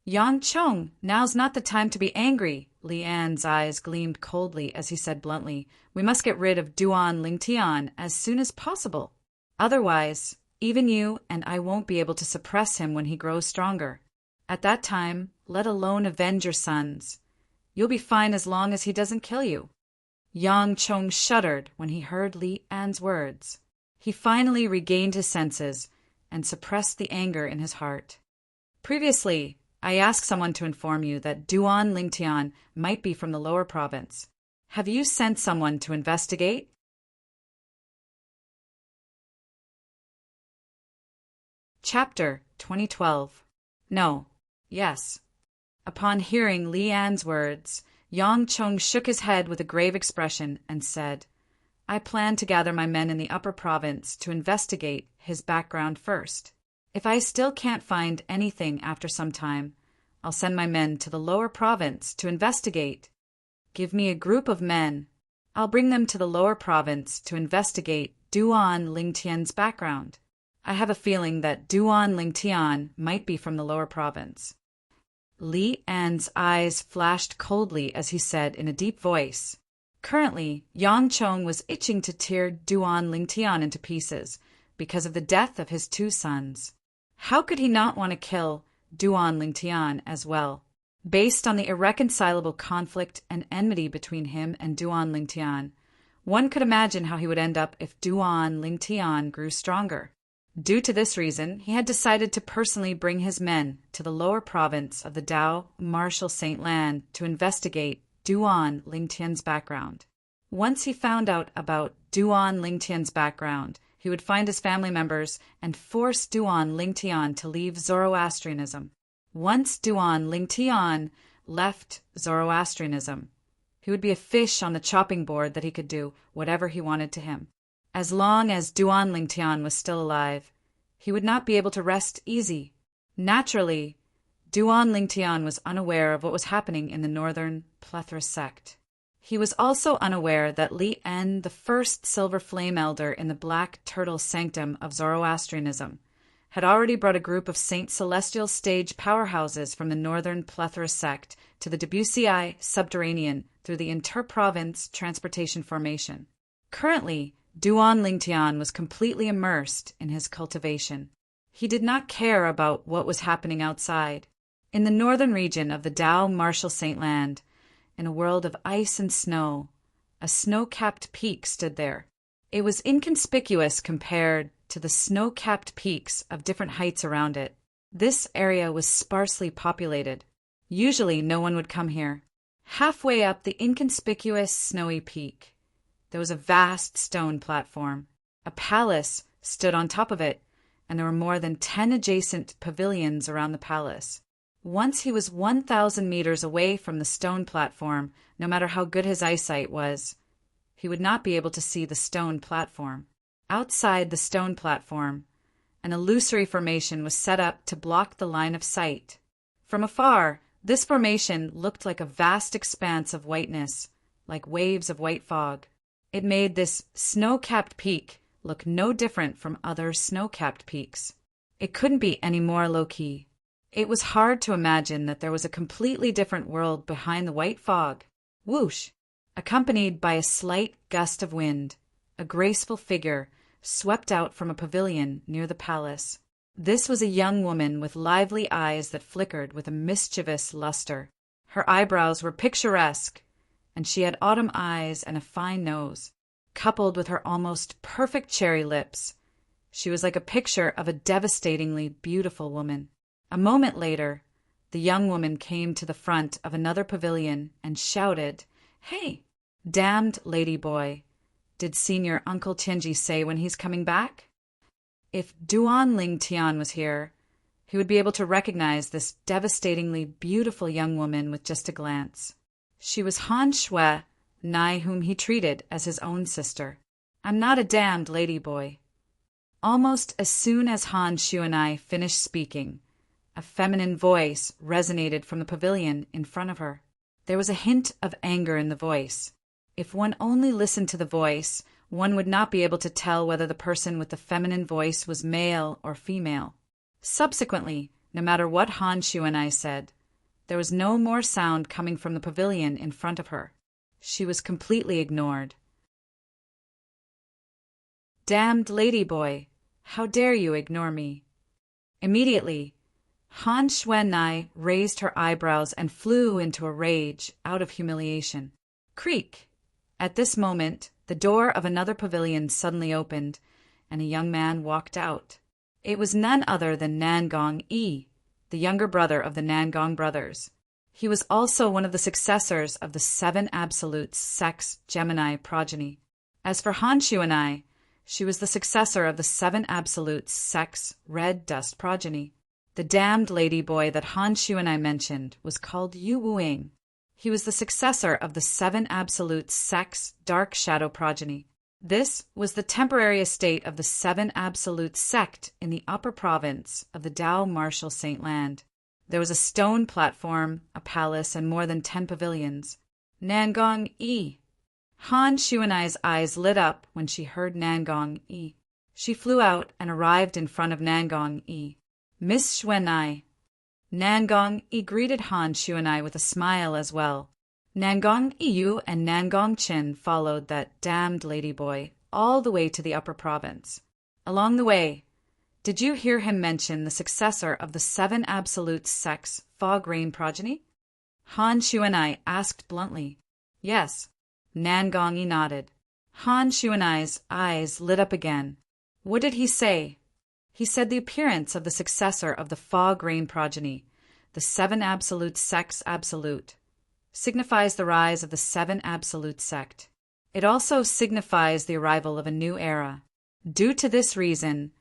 Yang Chong, now's not the time to be angry. Li An's eyes gleamed coldly as he said bluntly, "We must get rid of Duan Lingtian as soon as possible. Otherwise, even you and I won't be able to suppress him when he grows stronger. At that time, let alone avenge your sons. You'll be fine as long as he doesn't kill you." Yang Chong shuddered when he heard Li An's words. He finally regained his senses and suppressed the anger in his heart. "Previously, I asked someone to inform you that Duan Lingtian might be from the lower province. Have you sent someone to investigate?" Chapter 2012. No. Yes. Upon hearing Li An's words, Yang Chong shook his head with a grave expression and said, "I plan to gather my men in the upper province to investigate his background first. If I still can't find anything after some time, I'll send my men to the lower province to investigate. Give me a group of men. I'll bring them to the lower province to investigate Duan Lingtian's background. I have a feeling that Duan Lingtian might be from the lower province." Li An's eyes flashed coldly as he said in a deep voice. Currently, Yang Chong was itching to tear Duan Lingtian into pieces because of the death of his 2 sons. How could he not want to kill Duan Lingtian as well? Based on the irreconcilable conflict and enmity between him and Duan Lingtian, one could imagine how he would end up if Duan Lingtian grew stronger. Due to this reason, he had decided to personally bring his men to the lower province of the Dao Martial Saint Land to investigate Duan Lingtian's background. Once he found out about Duan Lingtian's background, he would find his family members and force Duan Lingtian to leave Zoroastrianism. Once Duan Lingtian left Zoroastrianism, he would be a fish on the chopping board that he could do whatever he wanted to him. As long as Duan Lingtian was still alive, he would not be able to rest easy. Naturally, Duan Lingtian was unaware of what was happening in the northern plethora sect. He was also unaware that Li En, the first silver flame elder in the Black Turtle Sanctum of Zoroastrianism, had already brought a group of Saint Celestial stage powerhouses from the northern plethora sect to the Debussy subterranean through the inter-province transportation formation. Currently, Duan Lingtian was completely immersed in his cultivation. He did not care about what was happening outside. In the northern region of the Dao Martial Saint Land, in a world of ice and snow, a snow-capped peak stood there. It was inconspicuous compared to the snow-capped peaks of different heights around it. This area was sparsely populated. Usually no one would come here. Halfway up the inconspicuous snowy peak, there was a vast stone platform. A palace stood on top of it, and there were more than 10 adjacent pavilions around the palace. Once he was 1,000 meters away from the stone platform, no matter how good his eyesight was, he would not be able to see the stone platform. Outside the stone platform, an illusory formation was set up to block the line of sight. From afar, this formation looked like a vast expanse of whiteness, like waves of white fog. It made this snow-capped peak look no different from other snow-capped peaks. It couldn't be any more low-key. It was hard to imagine that there was a completely different world behind the white fog. Whoosh! Accompanied by a slight gust of wind, a graceful figure swept out from a pavilion near the palace. This was a young woman with lively eyes that flickered with a mischievous luster. Her eyebrows were picturesque, and she had autumn eyes and a fine nose, coupled with her almost perfect cherry lips. She was like a picture of a devastatingly beautiful woman. A moment later, the young woman came to the front of another pavilion and shouted, "Hey, damned lady boy, did Senior Uncle Tianji say when he's coming back?" If Duan Lingtian was here, he would be able to recognize this devastatingly beautiful young woman with just a glance. She was Han Shui, nigh whom he treated as his own sister. "I'm not a damned lady boy." Almost as soon as Han Shui finished speaking, a feminine voice resonated from the pavilion in front of her. There was a hint of anger in the voice. If one only listened to the voice, one would not be able to tell whether the person with the feminine voice was male or female. Subsequently, no matter what Han Shui said, there was no more sound coming from the pavilion in front of her. She was completely ignored. "Damned lady boy, how dare you ignore me?" Immediately, Han Shui raised her eyebrows and flew into a rage out of humiliation. Creak! At this moment, the door of another pavilion suddenly opened, and a young man walked out. It was none other than Nangong Yi, the younger brother of the Nangong brothers. He was also one of the successors of the 7 Absolute Sex Gemini progeny. As for Han Shui, she was the successor of the 7 Absolute Sex Red Dust progeny. The damned lady boy that Han Shui mentioned was called Yu Wuing. He was the successor of the 7 Absolute Sex Dark Shadow progeny. This was the temporary estate of the 7 Absolute sect in the upper province of the Dao Martial Saint Land. There was a stone platform, a palace, and more than 10 pavilions. Nangong Yi. Han Shui's eyes lit up when she heard Nangong Yi. She flew out and arrived in front of Nangong Yi. "Miss Xuanai." Nangong Yi greeted Han Shui with a smile as well. Nangong Yu and Nangong Chen followed that damned lady boy all the way to the upper province. Along the way, did you hear him mention the successor of the 7 Absolute Sex Fog Rain progeny? Han Shui asked bluntly. Yes. Nangong Yi nodded. Han Shui's eyes lit up again. What did he say? He said the appearance of the successor of the Fog Rain progeny, the 7 Absolute Sex Absolute, signifies the rise of the 7 Absolute sect. It also signifies the arrival of a new era. Due to this reason,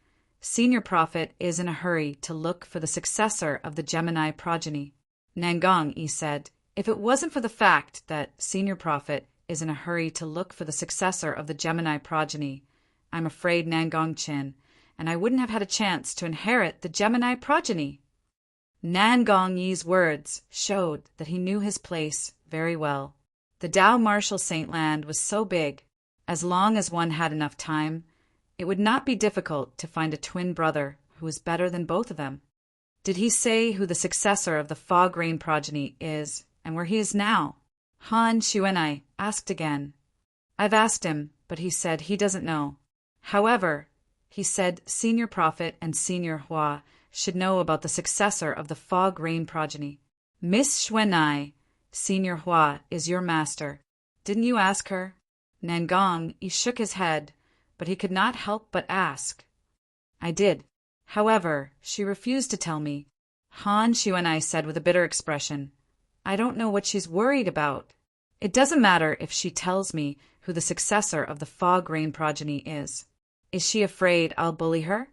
Senior Prophet is in a hurry to look for the successor of the Gemini progeny. Nangong Yi said, if it wasn't for the fact that Senior Prophet is in a hurry to look for the successor of the Gemini progeny, I'm afraid Nangong Chen, and I wouldn't have had a chance to inherit the Gemini progeny. Nangong Yi's words showed that he knew his place very well. The Tao Martial Saint Land was so big, as long as one had enough time, it would not be difficult to find a twin brother who was better than both of them. Did he say who the successor of the Fog Rain progeny is, and where he is now? Han Xuanai asked again. I've asked him, but he said he doesn't know. However, he said Senior Prophet and Senior Hua should know about the successor of the Fog Rain progeny. Miss Xuanai, Senior Hua is your master. Didn't you ask her? Nangong Yi shook his head, but he could not help but ask. I did. However, she refused to tell me. Han Xuanai said with a bitter expression. I don't know what she's worried about. It doesn't matter if she tells me who the successor of the Fog Rain progeny is. Is she afraid I'll bully her?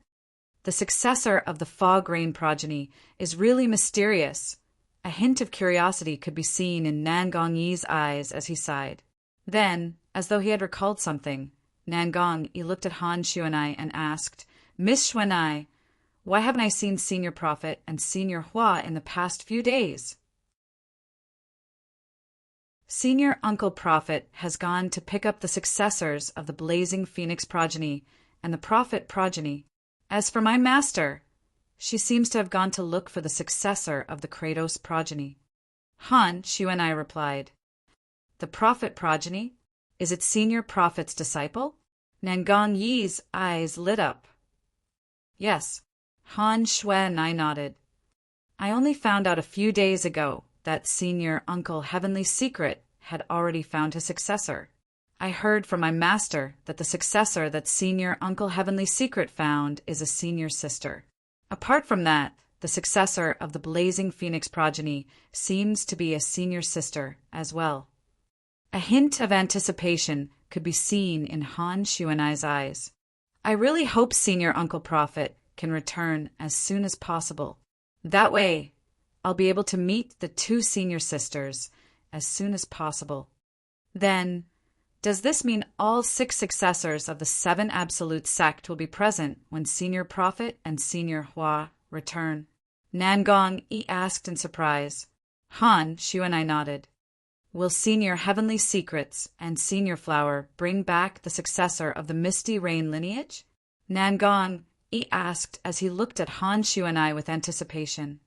The successor of the Fog Rain progeny is really mysterious. A hint of curiosity could be seen in Nangong Yi's eyes as he sighed. Then, as though he had recalled something, Nangong Yi looked at Han Xuanai and asked, Miss Xuanai, why haven't I seen Senior Prophet and Senior Hua in the past few days? Senior Uncle Prophet has gone to pick up the successors of the Blazing Phoenix progeny and the Prophet progeny. As for my master, she seems to have gone to look for the successor of the Kratos progeny. Han Xuanai replied, The Prophet progeny? Is it Senior Prophet's disciple? Nangong Yi's eyes lit up. Yes, Han Xuanai nodded. I only found out a few days ago that Senior Uncle Heavenly Secret had already found his successor. I heard from my master that the successor that Senior Uncle Heavenly Secret found is a senior sister. Apart from that, the successor of the Blazing Phoenix progeny seems to be a senior sister as well. A hint of anticipation could be seen in Han Xuanai's eyes. I really hope Senior Uncle Prophet can return as soon as possible. That way, I'll be able to meet the two senior sisters as soon as possible. Then, does this mean all 6 successors of the 7 Absolute sect will be present when Senior Prophet and Senior Hua return? Nangong Yi asked in surprise. Han Xuanai nodded. Will Senior Heavenly Secrets and Senior Flower bring back the successor of the Misty Rain lineage? Nangong Yi asked as he looked at Han Xuanai with anticipation.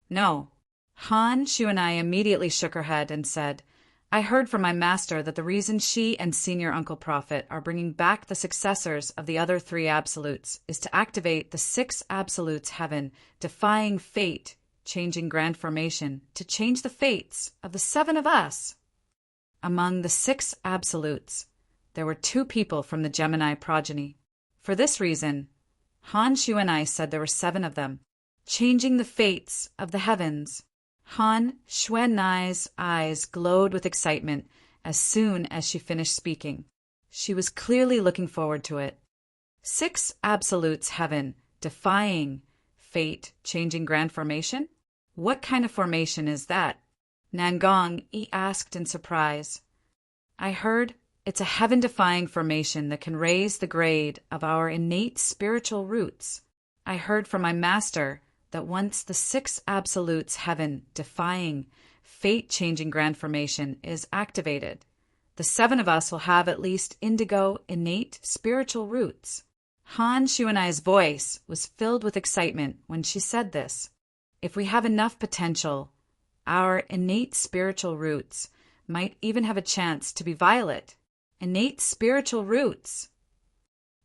No. Han Xuanai immediately shook her head and said, I heard from my master that the reason she and Senior Uncle Prophet are bringing back the successors of the other 3 Absolutes is to activate the 6 Absolutes heaven, defying fate, changing grand formation, to change the fates of the 7 of us. Among the 6 Absolutes, there were 2 people from the Gemini progeny. For this reason, Han Xuanai said there were 7 of them, changing the fates of the heavens. Han Xuanai's eyes glowed with excitement as soon as she finished speaking. She was clearly looking forward to it. 6 Absolutes heaven, defying fate, changing grand formation? What kind of formation is that? Nangong Yi asked in surprise. I heard it's a heaven-defying formation that can raise the grade of our innate spiritual roots. I heard from my master that once the 6 Absolutes heaven defying, fate-changing grand formation is activated, the 7 of us will have at least indigo innate spiritual roots. Han Xuanai's voice was filled with excitement when she said this. If we have enough potential, our innate spiritual roots might even have a chance to be violet. Innate spiritual roots.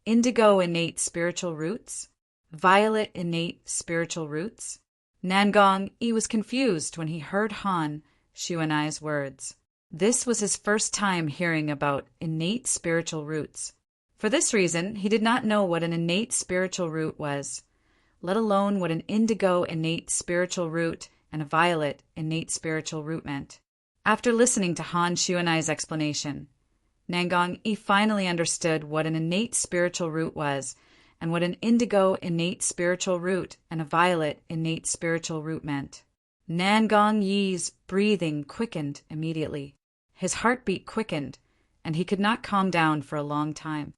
Indigo innate spiritual roots. Violet innate spiritual roots? Nangong Yi was confused when he heard Han Xuanai's words. This was his first time hearing about innate spiritual roots. For this reason, he did not know what an innate spiritual root was, let alone what an indigo innate spiritual root and a violet innate spiritual root meant. After listening to Han Xuanai's explanation, Nangong Yi finally understood what an innate spiritual root was and what an indigo innate spiritual root and a violet innate spiritual root meant. Nangong Yi's breathing quickened immediately. His heartbeat quickened, and he could not calm down for a long time.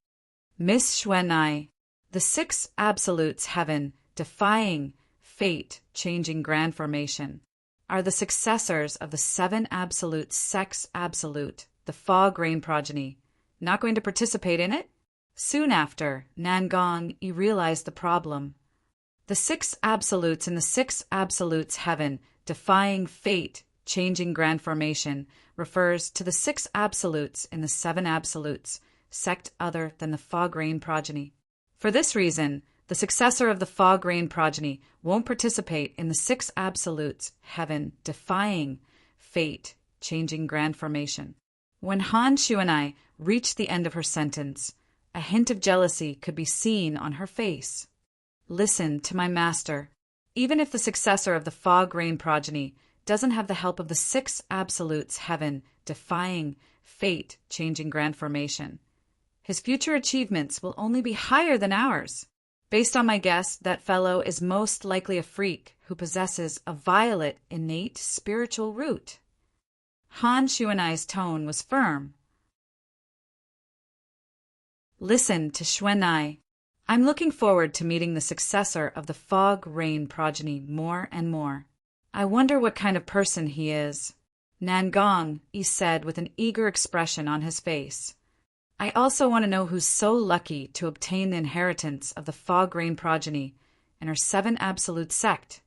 Miss Xuanai, the 6 Absolutes heaven, defying fate-changing grand formation, are the successors of the seven absolute sex absolute, the fog rain progeny. Not going to participate in it? Soon after, Nangong realized the problem. The six absolutes in the six absolutes heaven, defying fate, changing grand formation, refers to the six absolutes in the seven absolutes, sect other than the fog rain progeny. For this reason, the successor of the fog rain progeny won't participate in the six absolutes heaven, defying fate, changing grand formation. When Han Shuanai reached the end of her sentence, a hint of jealousy could be seen on her face. Listen to my master. Even if the successor of the fog rain progeny doesn't have the help of the six absolutes heaven, defying fate, changing grand formation, his future achievements will only be higher than ours. Based on my guess, that fellow is most likely a freak who possesses a violet innate spiritual root. Han Shuanai's tone was firm. Listen to Xuanai. I'm looking forward to meeting the successor of the fog rain progeny more and more. I wonder what kind of person he is. Nangong, he said with an eager expression on his face. I also want to know who's so lucky to obtain the inheritance of the fog rain progeny and her seven absolute sect.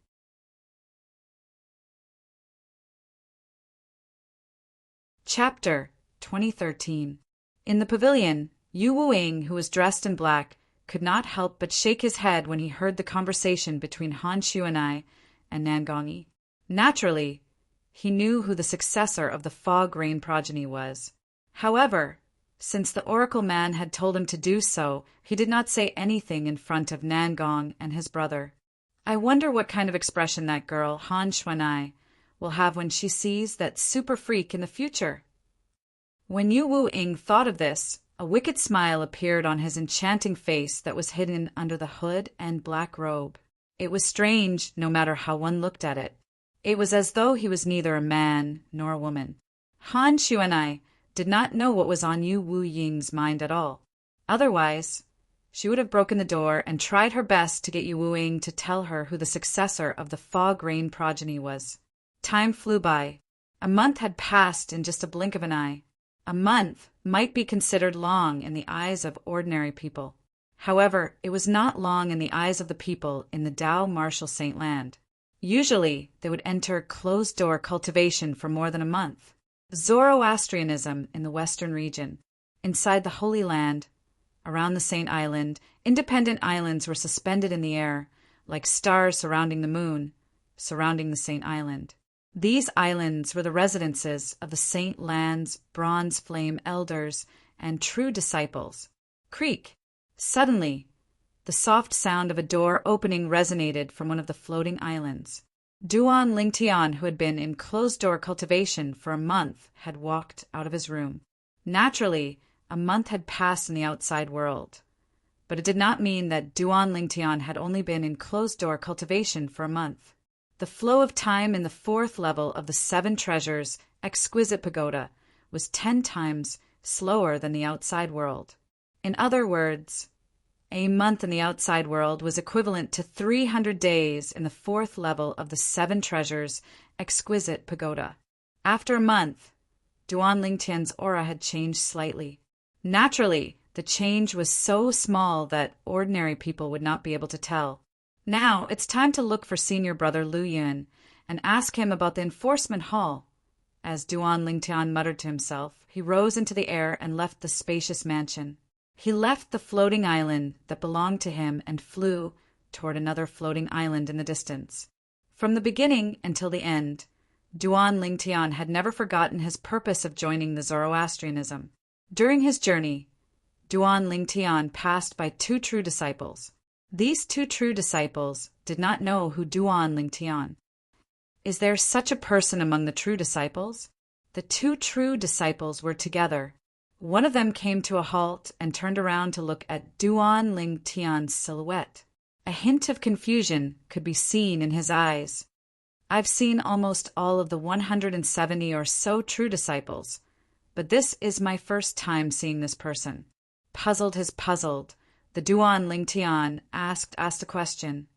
Chapter 2013. In the pavilion, Yu Wuing, who was dressed in black, could not help but shake his head when he heard the conversation between Han Shuanai and Nangong. Naturally, he knew who the successor of the fog rain progeny was. However, since the oracle man had told him to do so, he did not say anything in front of Nangong and his brother. I wonder what kind of expression that girl, Han Shuanai, will have when she sees that super freak in the future. When Yu Wuing thought of this, a wicked smile appeared on his enchanting face that was hidden under the hood and black robe. It was strange, no matter how one looked at it. It was as though he was neither a man nor a woman. Han Shuanai did not know what was on Yu Wuing's mind at all. Otherwise, she would have broken the door and tried her best to get Yu Wuing to tell her who the successor of the fog rain progeny was. Time flew by. A month had passed in just a blink of an eye. A month might be considered long in the eyes of ordinary people. However, it was not long in the eyes of the people in the Tao Marshal Saint Land. Usually, they would enter closed-door cultivation for more than a month. Zoroastrianism in the Western region. Inside the Holy Land, around the Saint Island, independent islands were suspended in the air, like stars surrounding the moon, surrounding the Saint Island. These islands were the residences of the Saint Land's bronze flame elders and true disciples. Creak! Suddenly, the soft sound of a door opening resonated from one of the floating islands. Duan Lingtian, who had been in closed-door cultivation for a month, had walked out of his room. Naturally, a month had passed in the outside world. But it did not mean that Duan Lingtian had only been in closed-door cultivation for a month. The flow of time in the fourth level of the Seven Treasures Exquisite Pagoda was 10 times slower than the outside world. In other words, a month in the outside world was equivalent to 300 days in the fourth level of the Seven Treasures Exquisite Pagoda. After a month, Duan Lingtian's aura had changed slightly. Naturally, the change was so small that ordinary people would not be able to tell. Now, it's time to look for senior brother Lu Yun and ask him about the enforcement hall. As Duan Lingtian muttered to himself, he rose into the air and left the spacious mansion. He left the floating island that belonged to him and flew toward another floating island in the distance. From the beginning until the end, Duan Lingtian had never forgotten his purpose of joining the Zoroastrianism. During his journey, Duan Lingtian passed by 2 true disciples. These 2 true disciples did not know who Duan Lingtian. Is there such a person among the true disciples? The 2 true disciples were together. One of them came to a halt and turned around to look at Duan Lingtian's silhouette. A hint of confusion could be seen in his eyes. I've seen almost all of the 170 or so true disciples, but this is my first time seeing this person. Puzzled as puzzled, the Duan Lingtian asked a question.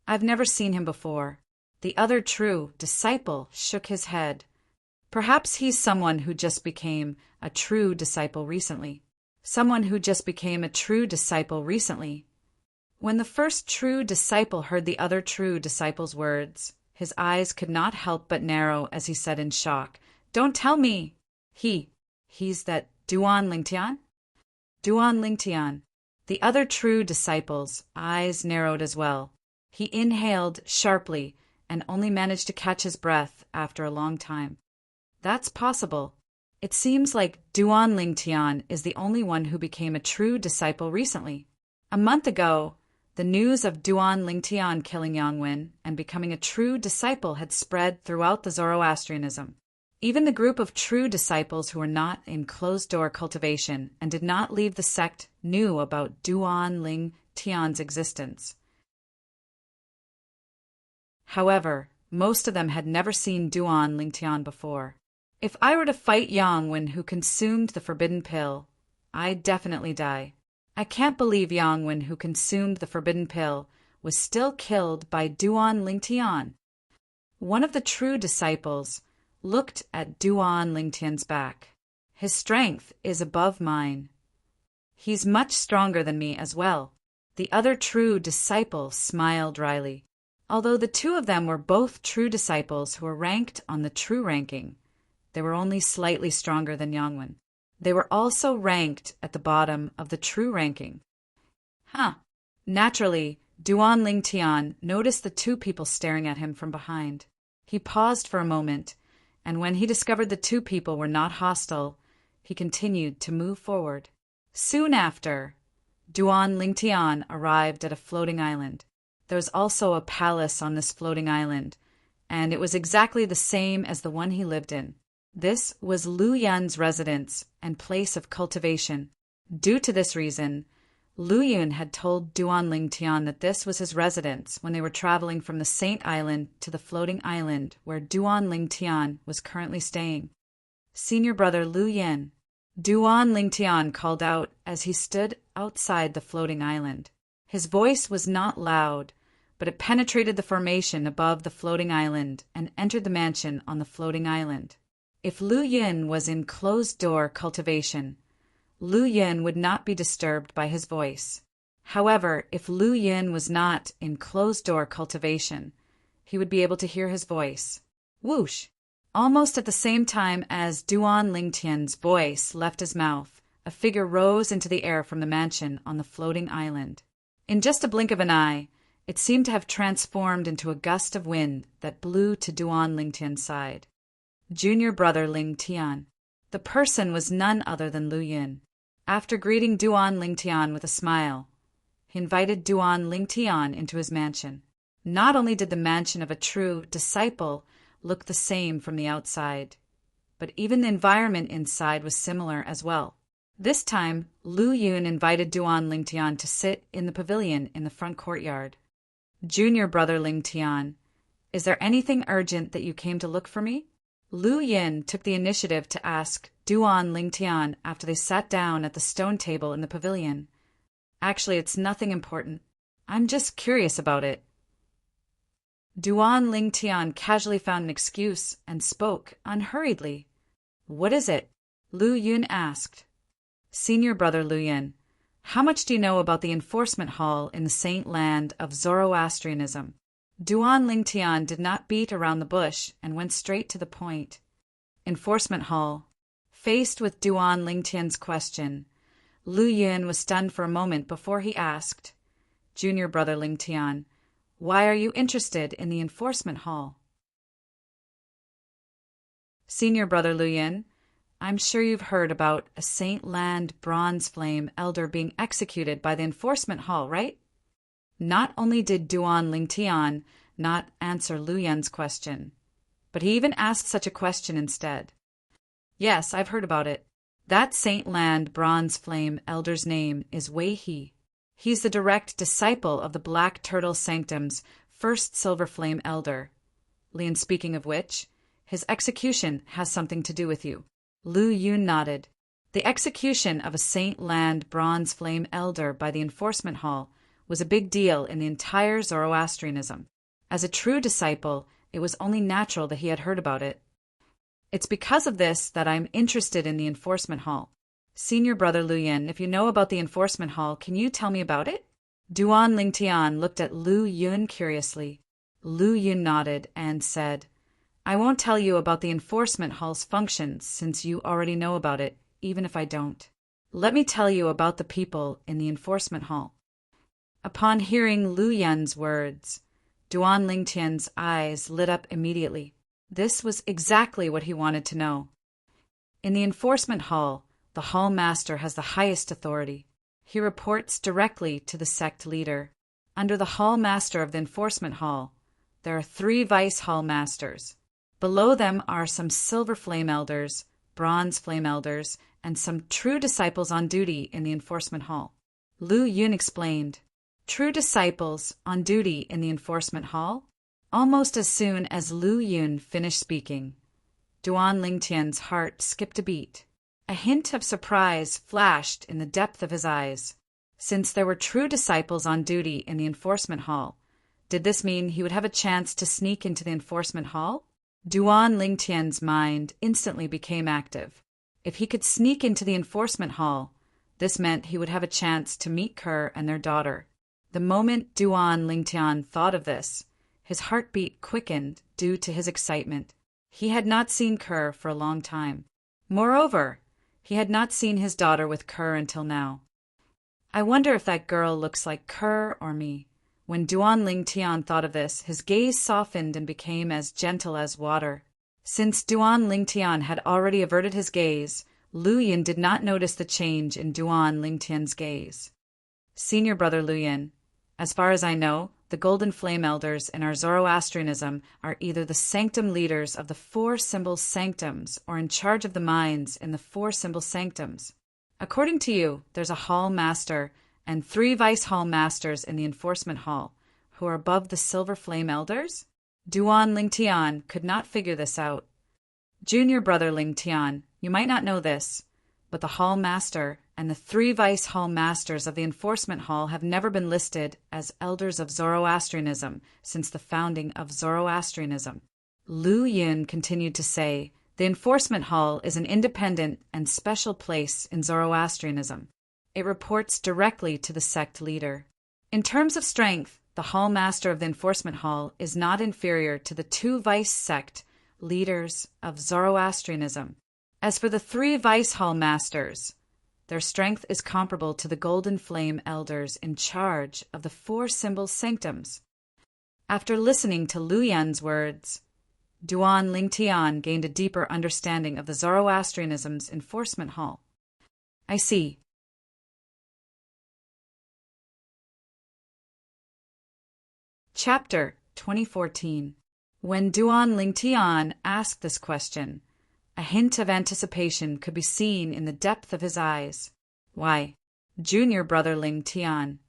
I've never seen him before. The other true disciple shook his head. Perhaps he's someone who just became a true disciple recently. Someone who just became a true disciple recently. When the first true disciple heard the other true disciple's words, his eyes could not help but narrow as he said in shock, "Don't tell me! He's that Duan Lingtian?" Duan Lingtian. The other true disciple's eyes narrowed as well. He inhaled sharply and only managed to catch his breath after a long time. That's possible. It seems like Duan Lingtian is the only one who became a true disciple recently. A month ago, the news of Duan Lingtian killing Yangwen and becoming a true disciple had spread throughout the Zoroastrianism. Even the group of true disciples who were not in closed-door cultivation and did not leave the sect knew about Duan Lingtian's existence. However, most of them had never seen Duan Lingtian before. If I were to fight Yangwen who consumed the forbidden pill, I'd definitely die. I can't believe Yangwen who consumed the forbidden pill was still killed by Duan Lingtian. One of the true disciples looked at Duan Lingtian's back. His strength is above mine. He's much stronger than me as well. The other true disciple smiled dryly. Although the two of them were both true disciples who were ranked on the true ranking, they were only slightly stronger than Yangwen. They were also ranked at the bottom of the true ranking. Naturally, Duan Lingtian noticed the two people staring at him from behind. He paused for a moment, and when he discovered the two people were not hostile, he continued to move forward. Soon after, Duan Lingtian arrived at a floating island. There was also a palace on this floating island, and it was exactly the same as the one he lived in. This was Lu Yun's residence and place of cultivation. Due to this reason, Lu Yun had told Duan Lingtian that this was his residence when they were traveling from the Saint Island to the floating island where Duan Lingtian was currently staying. "Senior brother Lu Yun," Duan Lingtian called out as he stood outside the floating island. His voice was not loud, but it penetrated the formation above the floating island and entered the mansion on the floating island. If Lu Yun was in closed-door cultivation, Lu Yun would not be disturbed by his voice. However, if Lu Yun was not in closed-door cultivation, he would be able to hear his voice. Whoosh! Almost at the same time as Duan Lingtian's voice left his mouth, a figure rose into the air from the mansion on the floating island. In just a blink of an eye, it seemed to have transformed into a gust of wind that blew to Duan Lingtian's side. Junior brother Lingtian. The person was none other than Lu Yun. After greeting Duan Lingtian with a smile, he invited Duan Lingtian into his mansion. Not only did the mansion of a true disciple look the same from the outside, but even the environment inside was similar as well. This time, Lu Yun invited Duan Lingtian to sit in the pavilion in the front courtyard. "Junior brother Lingtian, is there anything urgent that you came to look for me?" Lu Yun took the initiative to ask Duan Lingtian after they sat down at the stone table in the pavilion. "Actually, it's nothing important. I'm just curious about it." Duan Lingtian casually found an excuse and spoke unhurriedly. "What is it?" Lu Yun asked. "Senior brother Lu Yun, how much do you know about the enforcement hall in the Saint Land of Zoroastrianism?" Duan Lingtian did not beat around the bush and went straight to the point. Enforcement hall. Faced with Duan Lingtian's question, Lu Yun was stunned for a moment before he asked, "Junior brother Lingtian, why are you interested in the enforcement hall?" "Senior brother Lu Yun, I'm sure you've heard about a Saint Land bronze flame elder being executed by the enforcement hall, right?" Not only did Duan Lingtian not answer Lu Yun's question, but he even asked such a question instead. "Yes, I've heard about it. That Saint Land bronze flame elder's name is Wei He. He's the direct disciple of the Black Turtle Sanctum's first silver flame elder. Lian, speaking of which, his execution has something to do with you." Lu Yun nodded. The execution of a Saint Land bronze flame elder by the enforcement hall was a big deal in the entire Zoroastrianism. As a true disciple, it was only natural that he had heard about it. It's because of this that I'm interested in the enforcement hall. Senior brother Lu Yin, if you know about the enforcement hall, can you tell me about it? Duan Lingtian looked at Lu Yun curiously. Lu Yun nodded and said, I won't tell you about the enforcement hall's functions since you already know about it, even if I don't. Let me tell you about the people in the enforcement hall. Upon hearing Lu Yun's words, Duan Lingtian's eyes lit up immediately. This was exactly what he wanted to know. In the enforcement hall, the hall master has the highest authority. He reports directly to the sect leader. Under the hall master of the enforcement hall, there are 3 vice hall masters. Below them are some silver flame elders, bronze flame elders, and some true disciples on duty in the enforcement hall. Lu Yun explained, True disciples on duty in the enforcement hall? Almost as soon as Lu Yun finished speaking, Duan Lingtian's heart skipped a beat. A hint of surprise flashed in the depth of his eyes. Since there were true disciples on duty in the enforcement hall, did this mean he would have a chance to sneak into the enforcement hall? Duan Lingtian's mind instantly became active. If he could sneak into the enforcement hall, this meant he would have a chance to meet Kerr and their daughter. The moment Duan Lingtian thought of this, his heartbeat quickened due to his excitement. He had not seen Kerr for a long time. Moreover, he had not seen his daughter with Kerr until now. I wonder if that girl looks like Kerr or me. When Duan Lingtian thought of this, his gaze softened and became as gentle as water. Since Duan Lingtian had already averted his gaze, Lu Yin did not notice the change in Duan Lingtian's gaze. Senior brother Lu Yin, as far as I know, the Golden Flame Elders in our Zoroastrianism are either the sanctum leaders of the 4 symbol sanctums or in charge of the minds in the 4 symbol sanctums. According to you, there's a hall master and 3 vice hall masters in the enforcement hall who are above the Silver Flame Elders? Duan Lingtian could not figure this out. Junior brother Lingtian, you might not know this, but the hall master and the 3 vice hall masters of the enforcement hall have never been listed as elders of Zoroastrianism since the founding of Zoroastrianism. Lu Yin continued to say, the enforcement hall is an independent and special place in Zoroastrianism. It reports directly to the sect leader. In terms of strength, the hall master of the enforcement hall is not inferior to the 2 vice sect leaders of Zoroastrianism. As for the 3 vice hall masters, their strength is comparable to the Golden Flame Elders in charge of the 4 symbol sanctums. After listening to Lu Yun's words, Duan Lingtian gained a deeper understanding of the Zoroastrianism's enforcement hall. I see. Chapter 2014. When Duan Lingtian asked this question, a hint of anticipation could be seen in the depth of his eyes. Why, junior brother Lingtian,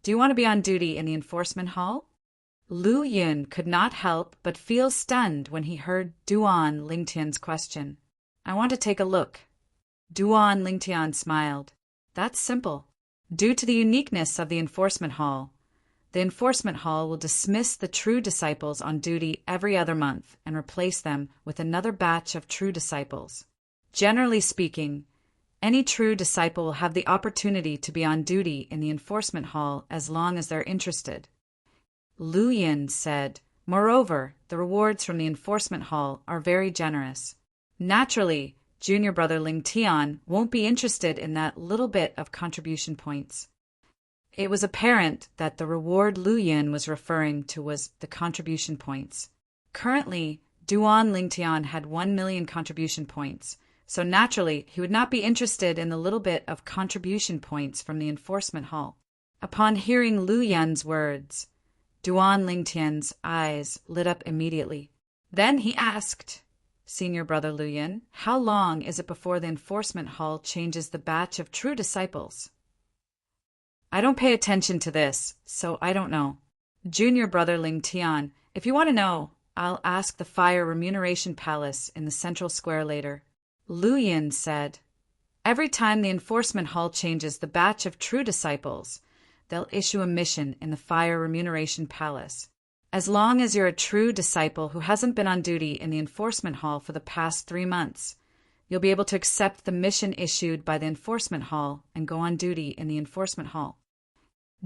do you want to be on duty in the enforcement hall? Lu Yun could not help but feel stunned when he heard Duan Lingtian's question. I want to take a look. Duan Lingtian smiled. That's simple. Due to the uniqueness of the enforcement hall, the enforcement hall will dismiss the true disciples on duty every other month and replace them with another batch of true disciples. Generally speaking, any true disciple will have the opportunity to be on duty in the enforcement hall as long as they're interested. Lu Yin said, moreover, the rewards from the enforcement hall are very generous. Naturally, junior brother Lingtian won't be interested in that little bit of contribution points. It was apparent that the reward Lu Yin was referring to was the contribution points. Currently, Duan Lingtian had 1 million contribution points, so naturally he would not be interested in the little bit of contribution points from the enforcement hall. Upon hearing Lu Yun's words, Duan Lingtian's eyes lit up immediately. Then he asked, Senior brother Lu Yin, how long is it before the enforcement hall changes the batch of true disciples? I don't pay attention to this, so I don't know. Junior brother Lingtian, if you want to know, I'll ask the Fire Remuneration Palace in the central square later. Lu Yin said, every time the enforcement hall changes the batch of true disciples, they'll issue a mission in the Fire Remuneration Palace. As long as you're a true disciple who hasn't been on duty in the enforcement hall for the past 3 months, you'll be able to accept the mission issued by the enforcement hall and go on duty in the enforcement hall.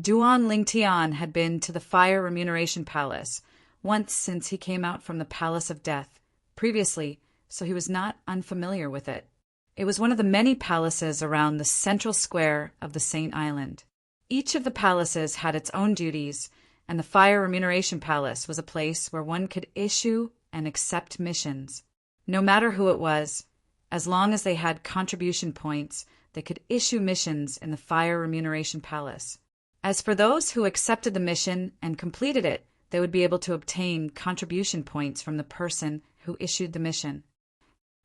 Duan Lingtian had been to the Fire Remuneration Palace once since he came out from the Palace of Death previously, so he was not unfamiliar with it. It was one of the many palaces around the central square of the Saint Island. Each of the palaces had its own duties, and the Fire Remuneration Palace was a place where one could issue and accept missions. No matter who it was, as long as they had contribution points, they could issue missions in the Fire Remuneration Palace. As for those who accepted the mission and completed it, they would be able to obtain contribution points from the person who issued the mission.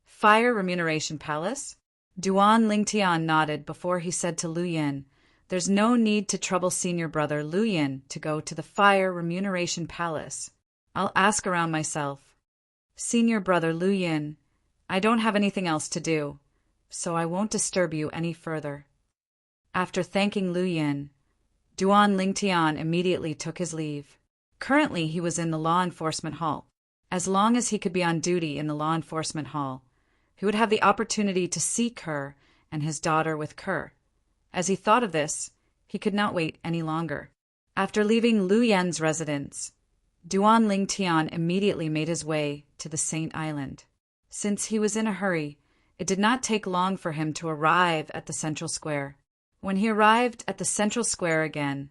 Fire Remuneration Palace? Duan Lingtian nodded before he said to Lu Yin, "There's no need to trouble senior brother Lu Yin to go to the Fire Remuneration Palace. I'll ask around myself. Senior brother Lu Yin, I don't have anything else to do, so I won't disturb you any further." After thanking Lu Yin, Duan Lingtian immediately took his leave. Currently, he was in the law enforcement hall. As long as he could be on duty in the law enforcement hall, he would have the opportunity to see Kerr and his daughter with Kerr. As he thought of this, he could not wait any longer. After leaving Lu Yin's residence, Duan Lingtian immediately made his way to the Saint Island. Since he was in a hurry, it did not take long for him to arrive at the central square. When he arrived at the central square again,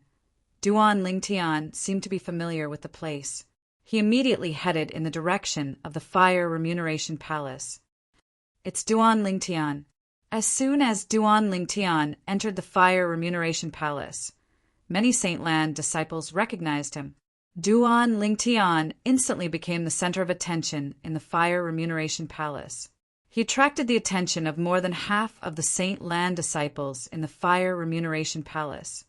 Duan Lingtian seemed to be familiar with the place. He immediately headed in the direction of the Fire Remuneration Palace. "It's Duan Lingtian." As soon as Duan Lingtian entered the Fire Remuneration Palace, many Saint Land disciples recognized him. Duan Lingtian instantly became the center of attention in the Fire Remuneration Palace. He attracted the attention of more than half of the Saint Land disciples in the Fire Remuneration Palace.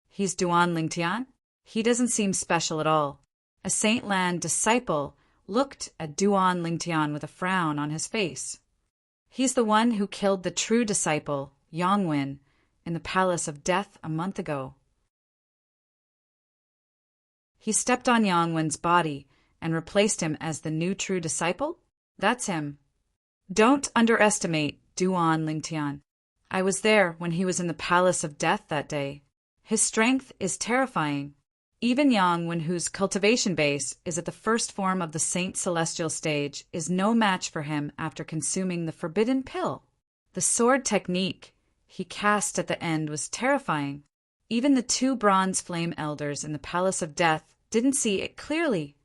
"He's Duan Lingtian? He doesn't seem special at all." A Saint Land disciple looked at Duan Lingtian with a frown on his face. "He's the one who killed the true disciple, Yongwen, in the Palace of Death a month ago." He stepped on Yongwen's body and replaced him as the new true disciple? That's him. Don't underestimate Duan Lingtian. I was there when he was in the Palace of Death that day. His strength is terrifying. Even Yongwen, whose cultivation base is at the first form of the Saint Celestial stage, is no match for him after consuming the forbidden pill. The sword technique he cast at the end was terrifying. Even the 2 bronze flame elders in the Palace of Death didn't see it clearly.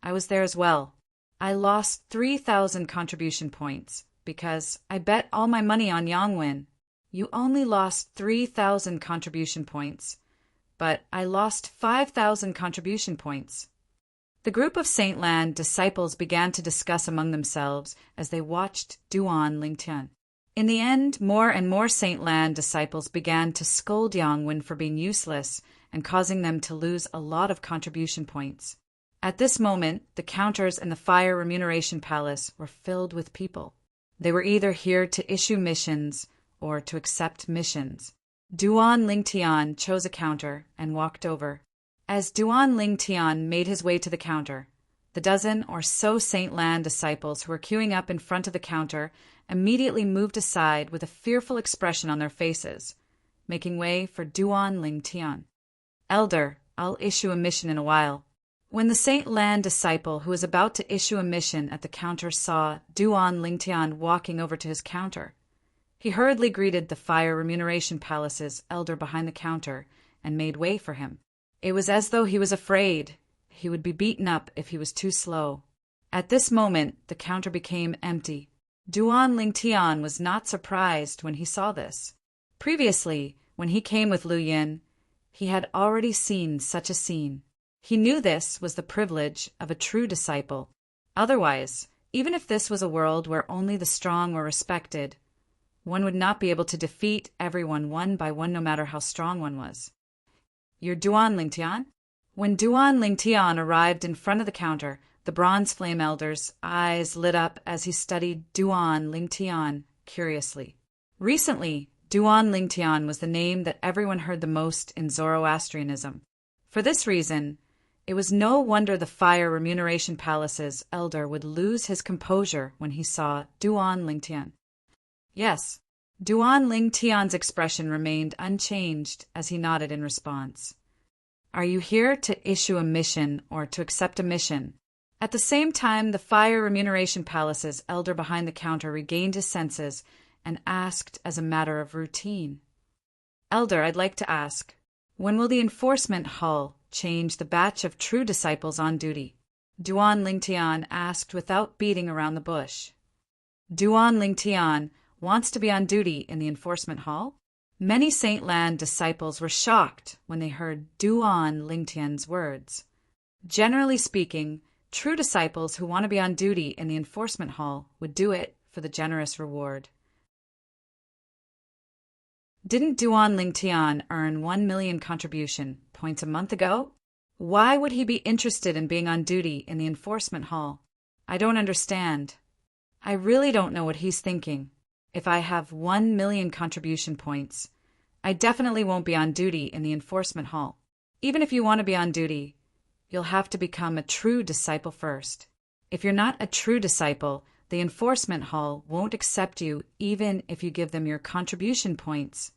I was there as well. I lost 3,000 contribution points because I bet all my money on Yongwen. You only lost 3,000 contribution points, but I lost 5,000 contribution points. The group of Saint Land disciples began to discuss among themselves as they watched Duan Lingtian. In the end, more and more Saint Land disciples began to scold Yongwen for being useless and causing them to lose a lot of contribution points. At this moment, the counters in the Fire Remuneration Palace were filled with people. They were either here to issue missions or to accept missions. Duan Lingtian chose a counter and walked over. As Duan Lingtian made his way to the counter, the dozen or so Saint Land disciples who were queuing up in front of the counter immediately moved aside with a fearful expression on their faces, making way for Duan Lingtian. "Elder, I'll issue a mission in a while." When the Saint Land disciple who was about to issue a mission at the counter saw Duan Lingtian walking over to his counter, he hurriedly greeted the Fire Remuneration Palace's elder behind the counter and made way for him. It was as though he was afraid he would be beaten up if he was too slow. At this moment, the counter became empty. Duan Lingtian was not surprised when he saw this. Previously, when he came with Lu Yin, he had already seen such a scene. He knew this was the privilege of a true disciple. Otherwise, even if this was a world where only the strong were respected, one would not be able to defeat everyone one by one no matter how strong one was. "You're Duan Lingtian?" When Duan Lingtian arrived in front of the counter, the bronze flame elder's eyes lit up as he studied Duan Lingtian curiously. Recently, Duan Lingtian was the name that everyone heard the most in Zoroastrianism. For this reason, it was no wonder the Fire Remuneration Palace's elder would lose his composure when he saw Duan Lingtian. Yes, Duan Lingtian's expression remained unchanged as he nodded in response. Are you here to issue a mission or to accept a mission? At the same time, the Fire Remuneration Palace's elder behind the counter regained his senses and asked as a matter of routine. Elder, I'd like to ask, when will the enforcement hall change the batch of true disciples on duty? Duan Lingtian asked without beating around the bush. Duan Lingtian wants to be on duty in the enforcement hall? Many Saint Lan disciples were shocked when they heard Duan Lingtian's words. Generally speaking, true disciples who want to be on duty in the enforcement hall would do it for the generous reward. Didn't Duan Lingtian earn 1 million contribution points a month ago? Why would he be interested in being on duty in the enforcement hall? I don't understand. I really don't know what he's thinking. If I have 1 million contribution points, I definitely won't be on duty in the enforcement hall. Even if you want to be on duty, you'll have to become a true disciple first. If you're not a true disciple, the enforcement hall won't accept you even if you give them your contribution points.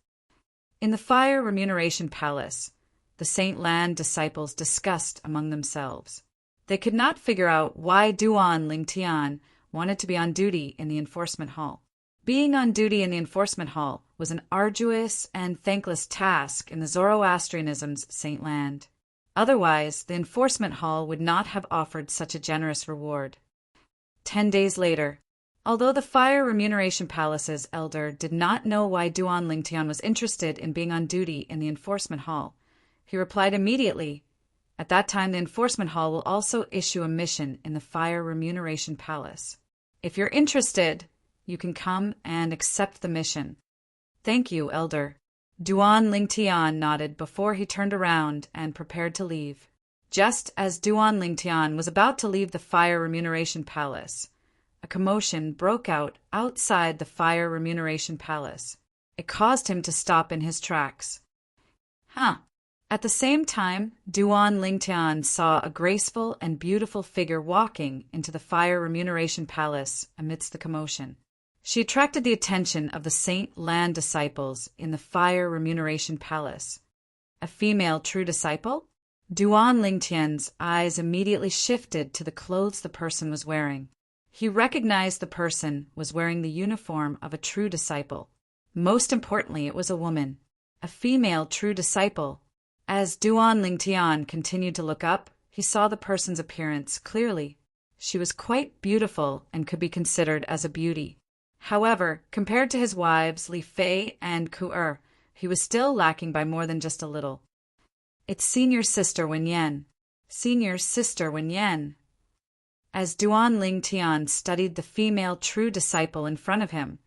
In the Fire Remuneration Palace, the Saint Lan disciples discussed among themselves. They could not figure out why Duan Lingtian wanted to be on duty in the enforcement hall. Being on duty in the enforcement hall was an arduous and thankless task in the Zoroastrianism's Saint Land. Otherwise, the enforcement hall would not have offered such a generous reward. 10 days later, although the Fire Remuneration Palace's elder did not know why Duan Lingtian was interested in being on duty in the enforcement hall, he replied immediately, "At that time, the enforcement hall will also issue a mission in the Fire Remuneration Palace. If you're interested, you can come and accept the mission." "Thank you, elder." Duan Lingtian nodded before he turned around and prepared to leave. Just as Duan Lingtian was about to leave the Fire Remuneration Palace, a commotion broke out outside the Fire Remuneration Palace. It caused him to stop in his tracks. At the same time, Duan Lingtian saw a graceful and beautiful figure walking into the Fire Remuneration Palace amidst the commotion. She attracted the attention of the Saint Lan disciples in the Fire Remuneration Palace. A female true disciple? Duan Lingtian's eyes immediately shifted to the clothes the person was wearing. He recognized the person was wearing the uniform of a true disciple. Most importantly, it was a woman, a female true disciple. As Duan Lingtian continued to look up, he saw the person's appearance clearly. She was quite beautiful and could be considered as a beauty. However, compared to his wives Li Fei and Ku he was still lacking by more than just a little. "It's Senior Sister Wenyan. Senior Sister Wenyan." As Duan Lingtian studied the female true disciple in front of him,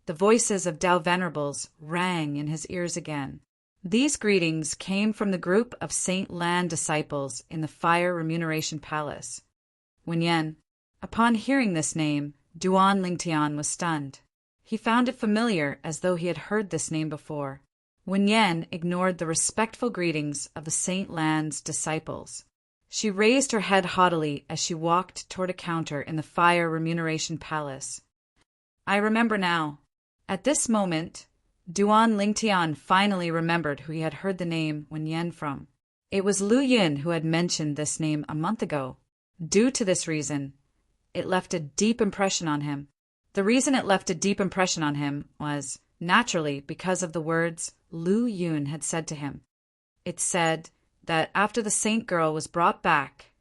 the voices of Tao Venerables rang in his ears again. These greetings came from the group of Saint Lan disciples in the Fire Remuneration Palace. Wenyan. Upon hearing this name, Duan Lingtian was stunned. He found it familiar as though he had heard this name before. Wenyan ignored the respectful greetings of the Saint Lan's disciples. She raised her head haughtily as she walked toward a counter in the Fire Remuneration Palace. "I remember now." At this moment, Duan Lingtian finally remembered who he had heard the name Wenyan from. It was Lu Yun who had mentioned this name a month ago. Due to this reason, it left a deep impression on him. The reason it left a deep impression on him was, naturally, because of the words Lu Yun had said to him. It said that after the saint girl was brought back,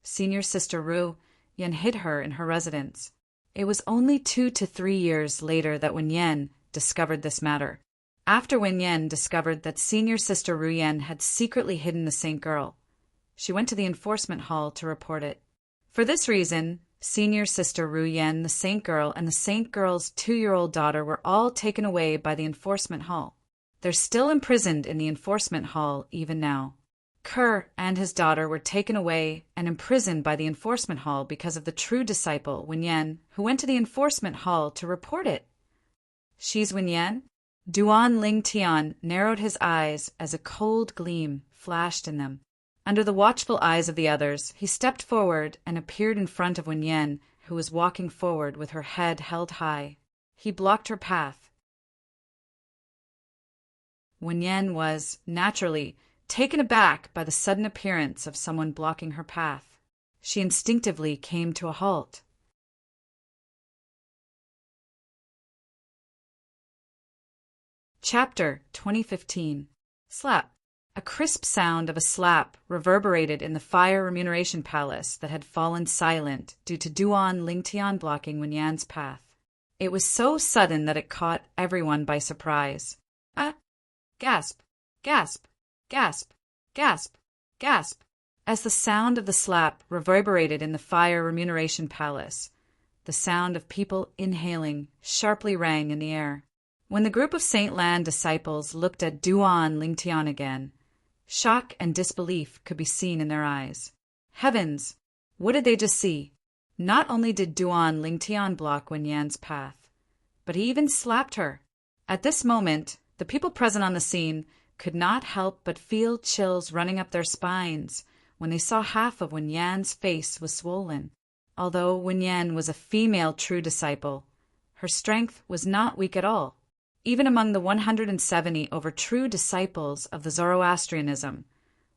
Senior Sister Ru Yen hid her in her residence. It was only 2 to 3 years later that Wenyan discovered this matter. After Wenyan discovered that Senior Sister Ru Yen had secretly hidden the saint girl, she went to the enforcement hall to report it. For this reason, Senior Sister Ru Yen, the saint girl, and the saint girl's 2-year-old daughter were all taken away by the enforcement hall. They're still imprisoned in the enforcement hall even now. Kerr and his daughter were taken away and imprisoned by the enforcement hall because of the true disciple, Wenyan, who went to the enforcement hall to report it. She's Wenyan? Duan Lingtian narrowed his eyes as a cold gleam flashed in them. Under the watchful eyes of the others, he stepped forward and appeared in front of Wen Yan, who was walking forward with her head held high. He blocked her path. Wen Yan was, naturally, taken aback by the sudden appearance of someone blocking her path. She instinctively came to a halt. Chapter 2015. Slap. A crisp sound of a slap reverberated in the fire remuneration palace that had fallen silent due to Duan Lingtian blocking Wen Yan's path. It was so sudden that it caught everyone by surprise. Gasp, gasp, gasp, gasp, gasp, as the sound of the slap reverberated in the fire remuneration palace. The sound of people inhaling sharply rang in the air. When the group of Saint Lan disciples looked at Duan Lingtian again, shock and disbelief could be seen in their eyes. Heavens! What did they just see? Not only did Duan Lingtian block Wen Yan's path, but he even slapped her. At this moment, the people present on the scene could not help but feel chills running up their spines when they saw half of Wen Yan's face was swollen. Although Wen Yan was a female true disciple, her strength was not weak at all. Even among the 170 over true disciples of the Zoroastrianism,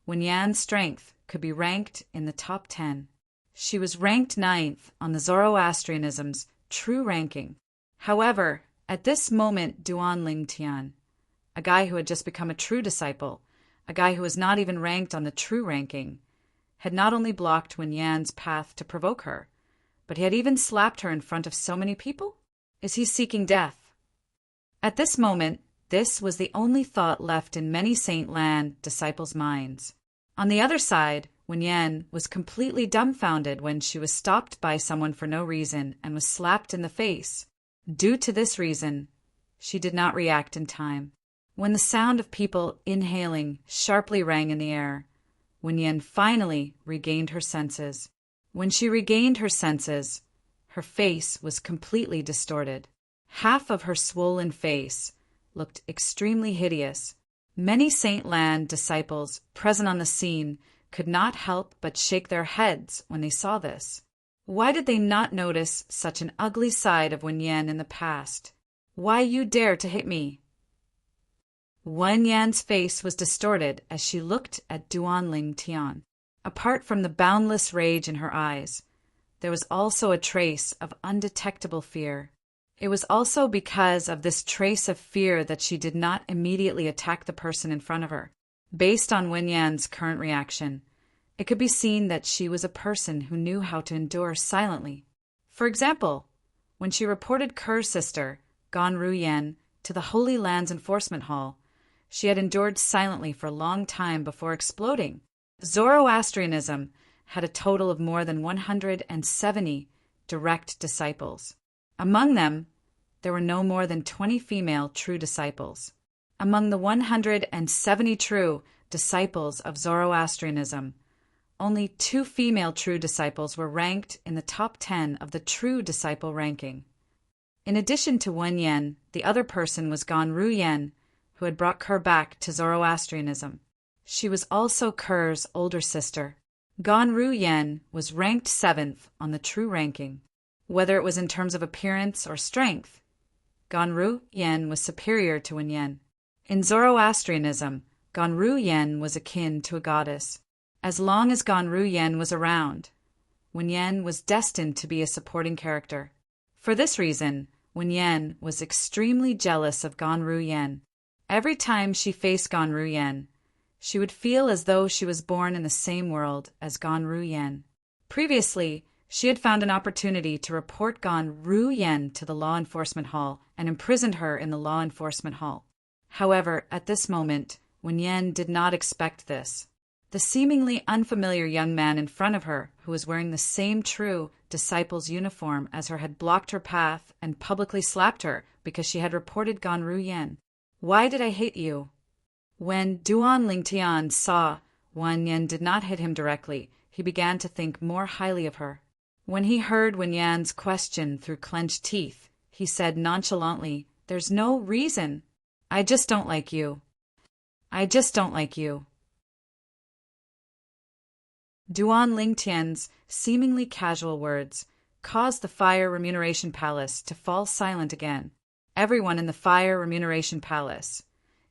Wen Yan's strength could be ranked in the top 10. She was ranked 9th on the Zoroastrianism's true ranking. However, at this moment, Duan Lingtian, a guy who had just become a true disciple, a guy who was not even ranked on the true ranking, had not only blocked Wen Yan's path to provoke her, but he had even slapped her in front of so many people? Is he seeking death? At this moment, this was the only thought left in many Saint Lan disciples' minds. On the other side, Wen Yan was completely dumbfounded when she was stopped by someone for no reason and was slapped in the face. Due to this reason, she did not react in time. When the sound of people inhaling sharply rang in the air, Wen Yan finally regained her senses. When she regained her senses, her face was completely distorted. Half of her swollen face looked extremely hideous. Many Saint Lan disciples present on the scene could not help but shake their heads when they saw this. Why did they not notice such an ugly side of Wen Yan in the past? Why you dare to hit me? Wen Yan's face was distorted as she looked at Duan Lingtian. Apart from the boundless rage in her eyes, there was also a trace of undetectable fear. It was also because of this trace of fear that she did not immediately attack the person in front of her. Based on Wen Yan's current reaction, it could be seen that she was a person who knew how to endure silently. For example, when she reported Ker's sister, Gan Ru Yen, to the Holy Lands Enforcement Hall, she had endured silently for a long time before exploding. Zoroastrianism had a total of more than 170 direct disciples. Among them, there were no more than 20 female true disciples. Among the 170 true disciples of Zoroastrianism, only 2 female true disciples were ranked in the top 10 of the true disciple ranking. In addition to Wen Yan, the other person was Gan Ru Yen, who had brought Ker back to Zoroastrianism. She was also Ker's older sister. Gan Ru Yen was ranked 7th on the true ranking. Whether it was in terms of appearance or strength, Gan Ru Yen was superior to Wen Yan. In Zoroastrianism, Gan Ru Yen was akin to a goddess. As long as Gan Ru Yen was around, Wen Yan was destined to be a supporting character. For this reason, Wen Yan was extremely jealous of Gan Ru Yen. Every time she faced Gan Ru Yen, she would feel as though she was born in the same world as Gan Ru Yen. Previously, she had found an opportunity to report Gan Ru Yen to the law enforcement hall and imprisoned her in the law enforcement hall. However, at this moment, Wen Yan did not expect this. The seemingly unfamiliar young man in front of her, who was wearing the same true disciple's uniform as her, had blocked her path and publicly slapped her because she had reported Gan Ru Yen. "Why did I hit you?" When Duan Lingtian saw Wen Yan did not hit him directly, he began to think more highly of her. When he heard Wen Yan's question through clenched teeth, he said nonchalantly, "There's no reason." I just don't like you. I just don't like you. Duan Lingtian's seemingly casual words caused the Fire Remuneration Palace to fall silent again. Everyone in the Fire Remuneration Palace,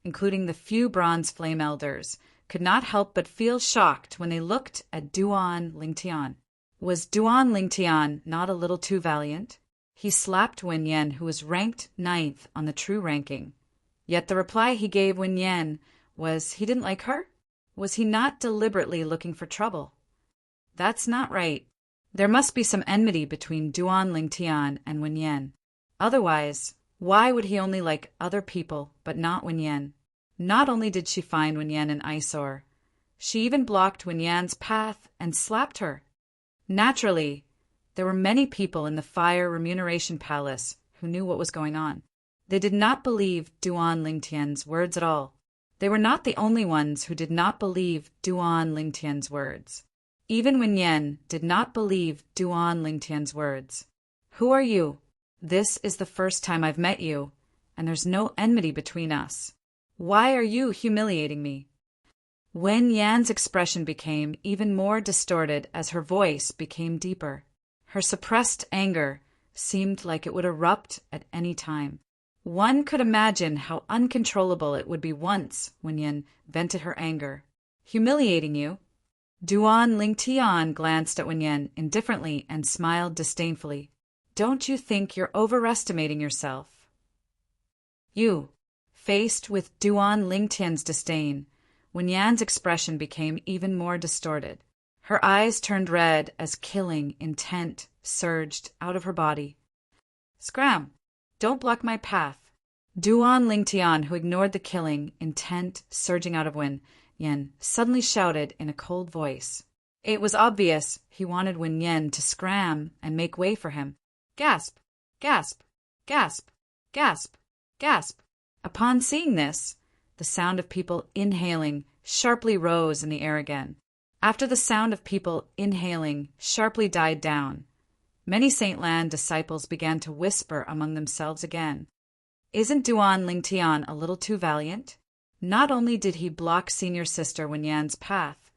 including the few Bronze Flame Elders, could not help but feel shocked when they looked at Duan Lingtian. Was Duan Lingtian not a little too valiant? He slapped Wen Yan, who was ranked 9th on the true ranking. Yet the reply he gave Wen Yan was he didn't like her? Was he not deliberately looking for trouble? That's not right. There must be some enmity between Duan Lingtian and Wen Yan. Otherwise, why would he only like other people but not Wen Yan? Not only did she find Wen Yan an eyesore, she even blocked Wen Yan's path and slapped her. Naturally, there were many people in the Fire Remuneration Palace who knew what was going on. They did not believe Duan Lingtian's words at all. They were not the only ones who did not believe Duan Lingtian's words. Even Wen Yan did not believe Duan Lingtian's words. Who are you? This is the first time I've met you, and there's no enmity between us. Why are you humiliating me? Wen Yan's expression became even more distorted as her voice became deeper. Her suppressed anger seemed like it would erupt at any time. One could imagine how uncontrollable it would be once Wen Yan vented her anger. Humiliating you? Duan Lingtian glanced at Wen Yan indifferently and smiled disdainfully. Don't you think you're overestimating yourself? You. Faced with Duan Lingtian's disdain, Wen Yan's expression became even more distorted. Her eyes turned red as killing intent surged out of her body. Scram! Don't block my path. Duan Lingtian, who ignored the killing intent surging out of Wen Yan, suddenly shouted in a cold voice. It was obvious he wanted Wen Yan to scram and make way for him. Gasp! Gasp! Gasp! Gasp! Gasp! Upon seeing this, the sound of people inhaling sharply rose in the air again. After the sound of people inhaling sharply died down, many Saint Lan disciples began to whisper among themselves again. Isn't Duan Lingtian a little too valiant? Not only did he block Senior Sister Wen Yan's path,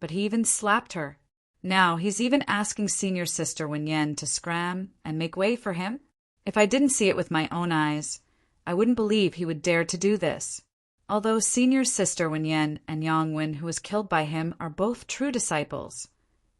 but he even slapped her. Now he's even asking Senior Sister Wen Yan to scram and make way for him? If I didn't see it with my own eyes, I wouldn't believe he would dare to do this. Although Senior Sister Wen Yan and Yang Wen, who was killed by him, are both true disciples,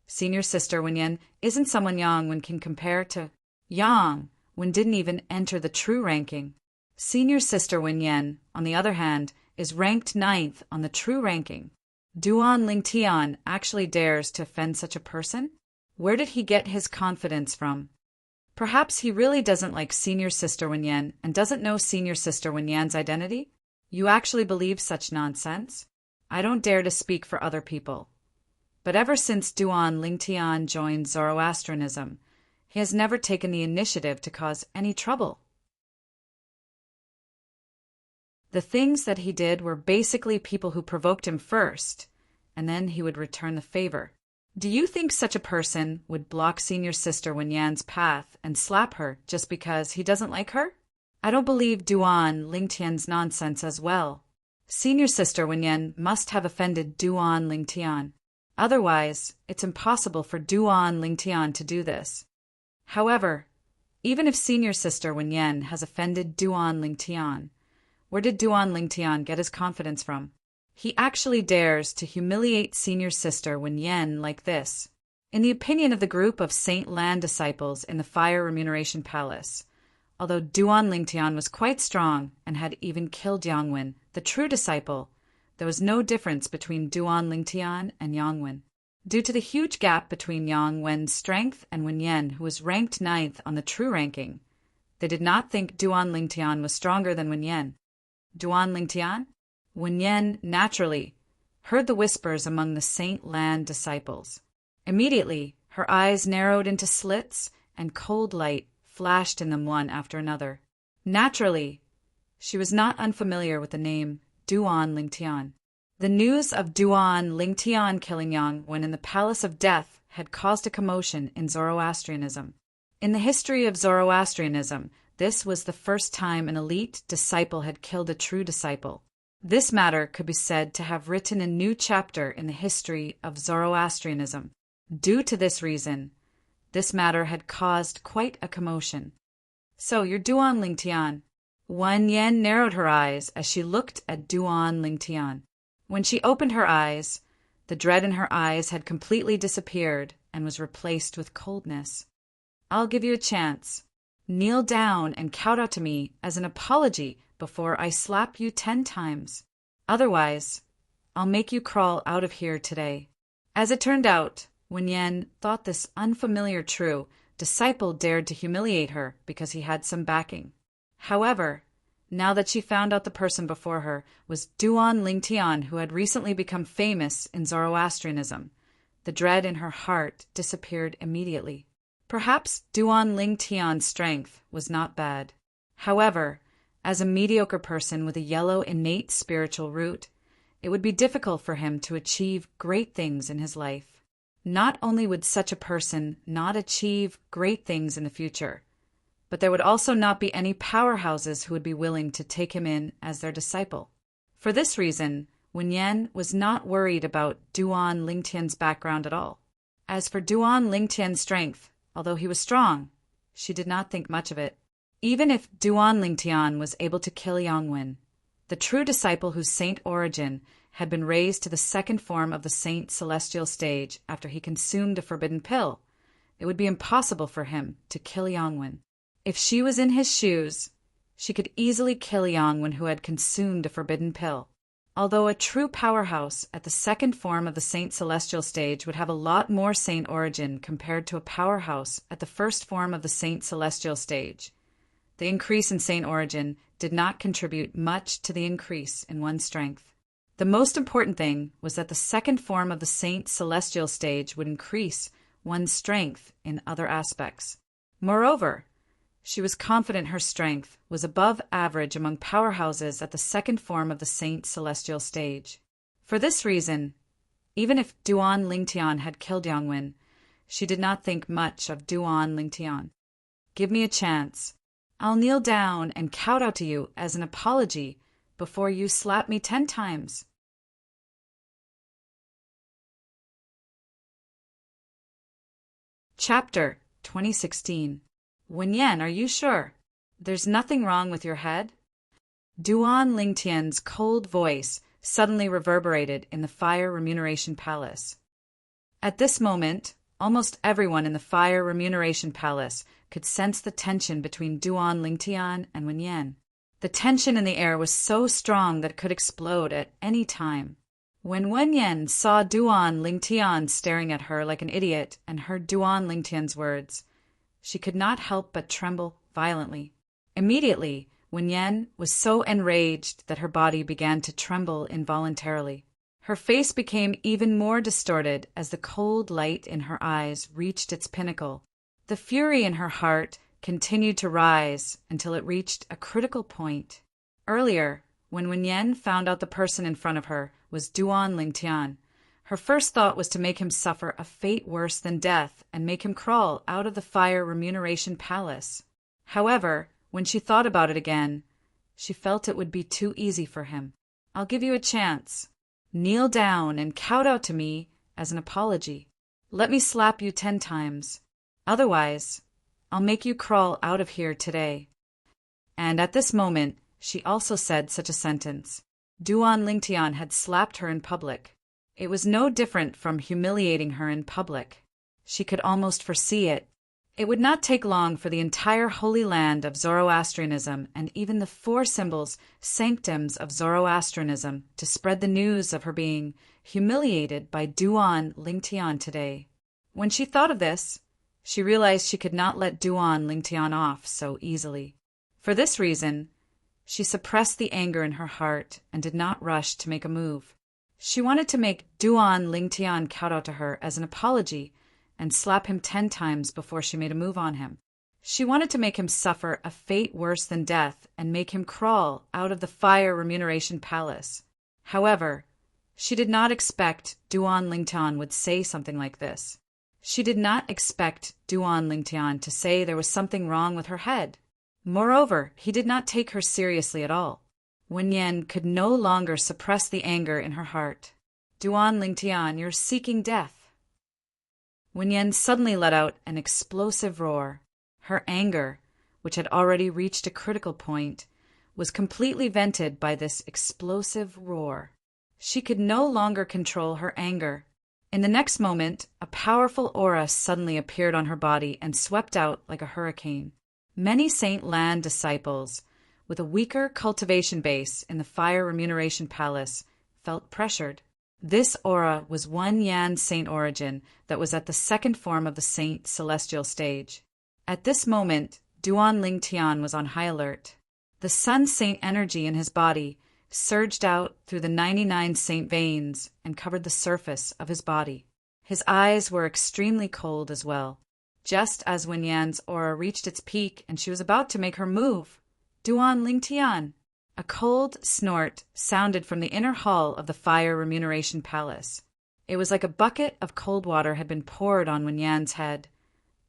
Senior Sister Wen Yan isn't someone Yang Wen can compare to. Yang Wen didn't even enter the true ranking. Senior Sister Wen Yan, on the other hand, is ranked 9th on the true ranking. Duan Lingtian actually dares to offend such a person? Where did he get his confidence from? Perhaps he really doesn't like Senior Sister Wen Yan and doesn't know Senior Sister Wen Yan's identity? You actually believe such nonsense? I don't dare to speak for other people. But ever since Duan Lingtian joined Zoroastrianism, he has never taken the initiative to cause any trouble. The things that he did were basically people who provoked him first, and then he would return the favor. Do you think such a person would block Senior Sister Wen Yan's path and slap her just because he doesn't like her? I don't believe Duan Lingtian's nonsense as well. Senior Sister Wen Yan must have offended Duan Lingtian. Otherwise, it's impossible for Duan Lingtian to do this. However, even if Senior Sister Wen Yan has offended Duan Lingtian, where did Duan Lingtian get his confidence from? He actually dares to humiliate Senior Sister Wen Yan like this. In the opinion of the group of Saint Lan disciples in the Fire Remuneration Palace, although Duan Lingtian was quite strong and had even killed Yang Wen, the true disciple, there was no difference between Duan Lingtian and Yang Wen. Due to the huge gap between Yang Wen's strength and Wen Yan, who was ranked 9th on the true ranking, they did not think Duan Lingtian was stronger than Wen Yan. Duan Lingtian? Wen Yan naturally heard the whispers among the Saint Lan disciples. Immediately, her eyes narrowed into slits and cold light flashed in them one after another. Naturally, she was not unfamiliar with the name Duan Lingtian. The news of Duan Lingtian killing Yang Wen in the Palace of Death had caused a commotion in Zoroastrianism. In the history of Zoroastrianism, This was the first time an elite disciple had killed a true disciple. This matter could be said to have written a new chapter in the history of Zoroastrianism. Due to this reason, this matter had caused quite a commotion. "So you're Duan Lingtian." Wen Yan narrowed her eyes as she looked at Duan Lingtian. When she opened her eyes, the dread in her eyes had completely disappeared and was replaced with coldness. "I'll give you a chance. Kneel down and kowtow to me as an apology before I slap you 10 times. Otherwise, I'll make you crawl out of here today." As it turned out, when Yen thought this unfamiliar true disciple dared to humiliate her because he had some backing. However, now that she found out the person before her was Duan Lingtian, who had recently become famous in Zoroastrianism, the dread in her heart disappeared immediately. Perhaps Duan Lingtian's strength was not bad. However, as a mediocre person with a yellow innate spiritual root, it would be difficult for him to achieve great things in his life. Not only would such a person not achieve great things in the future, but there would also not be any powerhouses who would be willing to take him in as their disciple. For this reason, Wen Yan was not worried about Duan Lingtian's background at all. As for Duan Lingtian's strength, although he was strong, she did not think much of it. Even if Duan Lingtian was able to kill Yangwen, the true disciple whose saint origin had been raised to the second form of the saint celestial stage after he consumed a forbidden pill, it would be impossible for him to kill Yangwen. If she was in his shoes, she could easily kill Yangwen who had consumed a forbidden pill. Although a true powerhouse at the second form of the saint celestial stage would have a lot more saint origin compared to a powerhouse at the first form of the saint celestial stage, the increase in saint origin did not contribute much to the increase in one's strength. The most important thing was that the second form of the saint celestial stage would increase one's strength in other aspects. Moreover, she was confident her strength was above average among powerhouses at the second form of the saint celestial stage. For this reason, even if Duan Lingtian had killed Yangwen, she did not think much of Duan Lingtian. "Give me a chance. I'll kneel down and kowtow to you as an apology before you slap me 10 times. Chapter 2016. Wen Yan, are you sure? There's nothing wrong with your head? Duan Lingtian's cold voice suddenly reverberated in the Fire Remuneration Palace. At this moment, almost everyone in the Fire Remuneration Palace could sense the tension between Duan Lingtian and Wen Yan. The tension in the air was so strong that it could explode at any time. When Wen Yan saw Duan Lingtian staring at her like an idiot and heard Duan Lingtian's words, she could not help but tremble violently. Immediately, Wen Yan was so enraged that her body began to tremble involuntarily. Her face became even more distorted as the cold light in her eyes reached its pinnacle. The fury in her heart continued to rise until it reached a critical point. Earlier, when Wen Yan found out the person in front of her was Duan Lingtian, her first thought was to make him suffer a fate worse than death and make him crawl out of the Fire Remuneration Palace. However, when she thought about it again, she felt it would be too easy for him. "I'll give you a chance. Kneel down and kowtow to me as an apology. Let me slap you 10 times. Otherwise, I'll make you crawl out of here today." And at this moment, she also said such a sentence. Duan Lingtian had slapped her in public. It was no different from humiliating her in public. She could almost foresee it. It would not take long for the entire holy land of Zoroastrianism and even the 4 symbols, sanctums of Zoroastrianism to spread the news of her being humiliated by Duan Lingtian today. When she thought of this, she realized she could not let Duan Lingtian off so easily. For this reason, she suppressed the anger in her heart and did not rush to make a move. She wanted to make Duan Lingtian kowtow to her as an apology and slap him 10 times before she made a move on him. She wanted to make him suffer a fate worse than death and make him crawl out of the Fire Remuneration Palace. However, she did not expect Duan Lingtian would say something like this. She did not expect Duan Lingtian to say there was something wrong with her head. Moreover, he did not take her seriously at all. Wen Yan could no longer suppress the anger in her heart. Duan Lingtian, you're seeking death. Wen Yan suddenly let out an explosive roar. Her anger, which had already reached a critical point, was completely vented by this explosive roar. She could no longer control her anger. In the next moment, a powerful aura suddenly appeared on her body and swept out like a hurricane. Many Saint Lan disciples, with a weaker cultivation base in the Fire Remuneration Palace, felt pressured. This aura was one Yan saint origin that was at the second form of the saint celestial stage. At this moment, Duan Lingtian was on high alert. The sun saint energy in his body surged out through the 99 saint veins and covered the surface of his body. His eyes were extremely cold as well. Just as Wen Yan's aura reached its peak and she was about to make her move, Duan Lingtian, a cold snort sounded from the inner hall of the Fire Remuneration Palace. It was like a bucket of cold water had been poured on Wen Yan's head,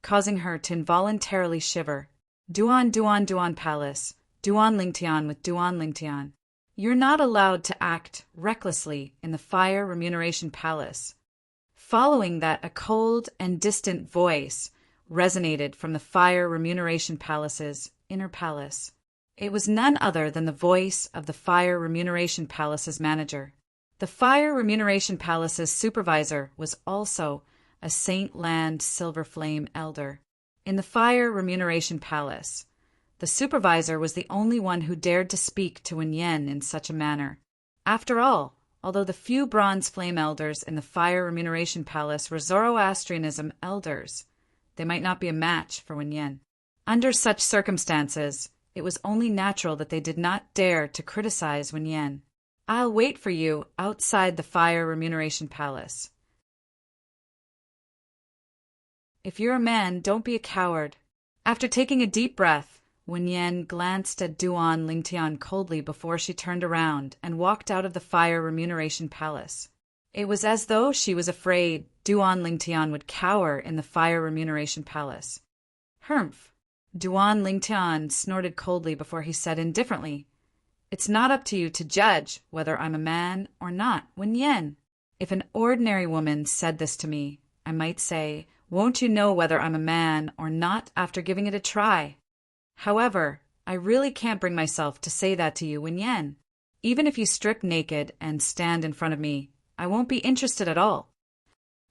causing her to involuntarily shiver. Duan Palace, Duan Lingtian with Duan Lingtian. You're not allowed to act recklessly in the Fire Remuneration Palace. Following that, a cold and distant voice resonated from the Fire Remuneration Palace's inner palace. It was none other than the voice of the Fire Remuneration Palace's manager. The Fire Remuneration Palace's supervisor was also a Saint Land Silver Flame elder. In the Fire Remuneration Palace, the supervisor was the only one who dared to speak to Wen Yan in such a manner. After all, although the few Bronze Flame elders in the Fire Remuneration Palace were Zoroastrianism elders, they might not be a match for Wen Yan. Under such circumstances, it was only natural that they did not dare to criticize Wen Yan. I'll wait for you outside the Fire Remuneration Palace. If you're a man, don't be a coward. After taking a deep breath, Wen Yan glanced at Duan Lingtian coldly before she turned around and walked out of the Fire Remuneration Palace. It was as though she was afraid Duan Lingtian would cower in the Fire Remuneration Palace. Humph! Duan Lingtian snorted coldly before he said indifferently, It's not up to you to judge whether I'm a man or not, Wen Yan. If an ordinary woman said this to me, I might say, Won't you know whether I'm a man or not after giving it a try? However, I really can't bring myself to say that to you, Wen Yan. Even if you strip naked and stand in front of me, I won't be interested at all.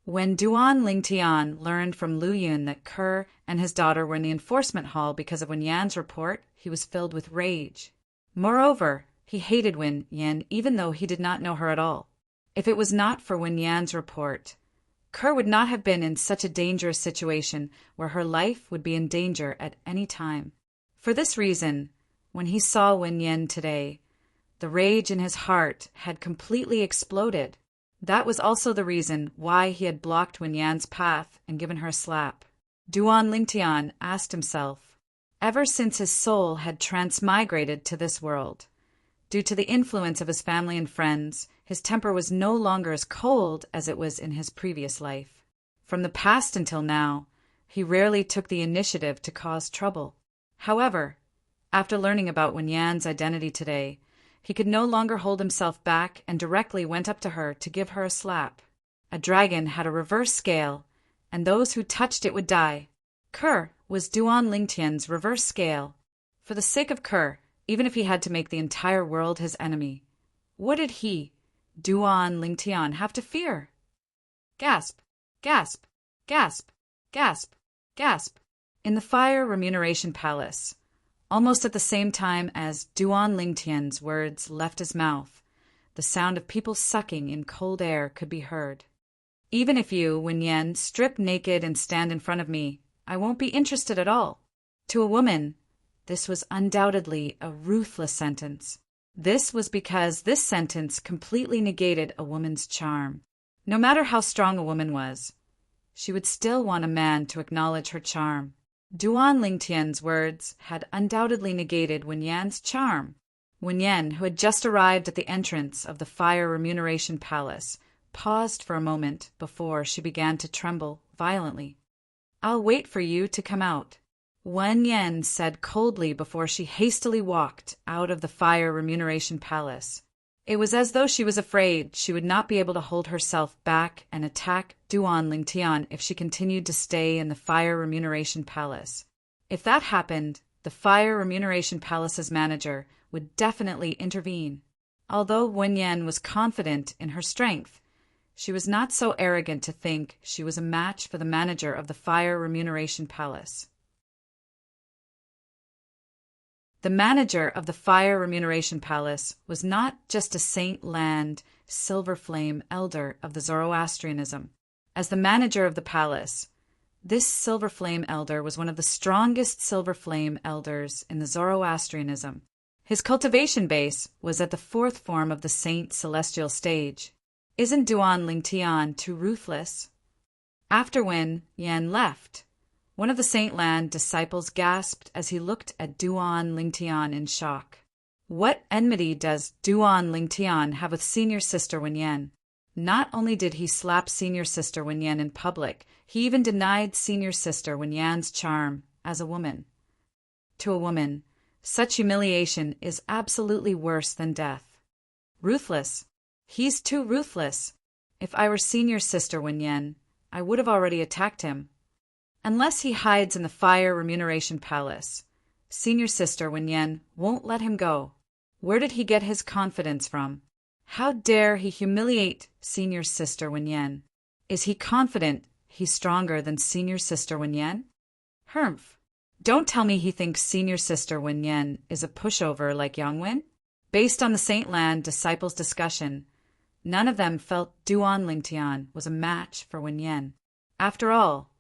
When Duan Lingtian learned from Lu Yun that Kerr and his daughter were in the enforcement hall because of Wen Yan's report, he was filled with rage. Moreover, he hated Wen Yan even though he did not know her at all. If it was not for Wen Yan's report, Kerr would not have been in such a dangerous situation where her life would be in danger at any time. For this reason, when he saw Wen Yan today, the rage in his heart had completely exploded. That was also the reason why he had blocked Wen Yan's path and given her a slap. Duan Lingtian asked himself, ever since his soul had transmigrated to this world, due to the influence of his family and friends, his temper was no longer as cold as it was in his previous life. From the past until now, he rarely took the initiative to cause trouble. However, after learning about Wen Yan's identity today, he could no longer hold himself back and directly went up to her to give her a slap. A dragon had a reverse scale, and those who touched it would die. Kerr was Duan Lingtian's reverse scale. For the sake of Kerr, even if he had to make the entire world his enemy, what did he, Duan Lingtian, have to fear? Gasp, gasp, gasp, gasp, gasp. In the Fire Remuneration Palace, almost at the same time as Duan Lingtian's words left his mouth, the sound of people sucking in cold air could be heard. Even if you, Wen Yan, strip naked and stand in front of me, I won't be interested at all. To a woman, this was undoubtedly a ruthless sentence. This was because this sentence completely negated a woman's charm. No matter how strong a woman was, she would still want a man to acknowledge her charm. Duan Lingtian's words had undoubtedly negated Wen Yan's charm. Wen Yan, who had just arrived at the entrance of the Fire Remuneration Palace, paused for a moment before she began to tremble violently. I'll wait for you to come out. Wen Yen said coldly before she hastily walked out of the Fire Remuneration Palace. It was as though she was afraid she would not be able to hold herself back and attack Duan Lingtian if she continued to stay in the Fire Remuneration Palace. If that happened, the Fire Remuneration Palace's manager would definitely intervene. Although Wen Yan was confident in her strength, she was not so arrogant to think she was a match for the manager of the Fire Remuneration Palace. The manager of the Fire Remuneration Palace was not just a Saint Land Silver Flame elder of the Zoroastrianism. As the manager of the palace, this Silver Flame elder was one of the strongest Silver Flame elders in the Zoroastrianism. His cultivation base was at the fourth form of the Saint Celestial stage. Isn't Duan Lingtian too ruthless? After Wen Yan left, one of the Saint Land disciples gasped as he looked at Duan Lingtian in shock. What enmity does Duan Lingtian have with senior sister Wen Yan? Not only did he slap senior sister Wen Yan in public, he even denied senior sister Wen Yan's charm as a woman. To a woman, such humiliation is absolutely worse than death. Ruthless. He's too ruthless. If I were senior sister Wen Yan, I would have already attacked him. Unless he hides in the Fire Remuneration Palace, senior sister Wen Yan won't let him go. Where did he get his confidence from? How dare he humiliate senior sister Wen Yan? Is he confident he's stronger than senior sister Wen Yan? Humph. Don't tell me he thinks senior sister Wen Yan is a pushover like Yangwen? Based on the Saint Land disciples' discussion, none of them felt Duan Lingtian was a match for Wen Yan. After all,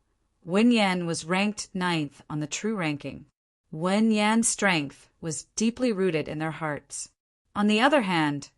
Wen Yan was ranked 9th on the true ranking. Wen Yan's strength was deeply rooted in their hearts. On the other hand,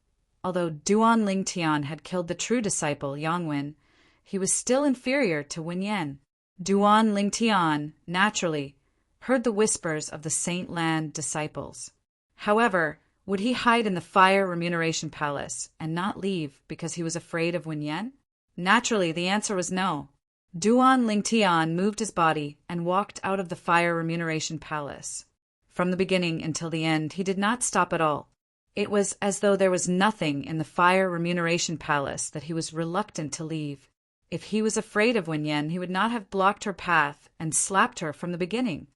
although Duan Lingtian had killed the true disciple Yangwen, he was still inferior to Wen Yan. Duan Lingtian, naturally, heard the whispers of the Saint Land disciples. However, would he hide in the Fire Remuneration Palace and not leave because he was afraid of Wen Yan? Naturally, the answer was no. Duan Lingtian moved his body and walked out of the Fire Remuneration Palace. From the beginning until the end, he did not stop at all. It was as though there was nothing in the Fire Remuneration Palace that he was reluctant to leave. If he was afraid of Wen Yan, he would not have blocked her path and slapped her from the beginning.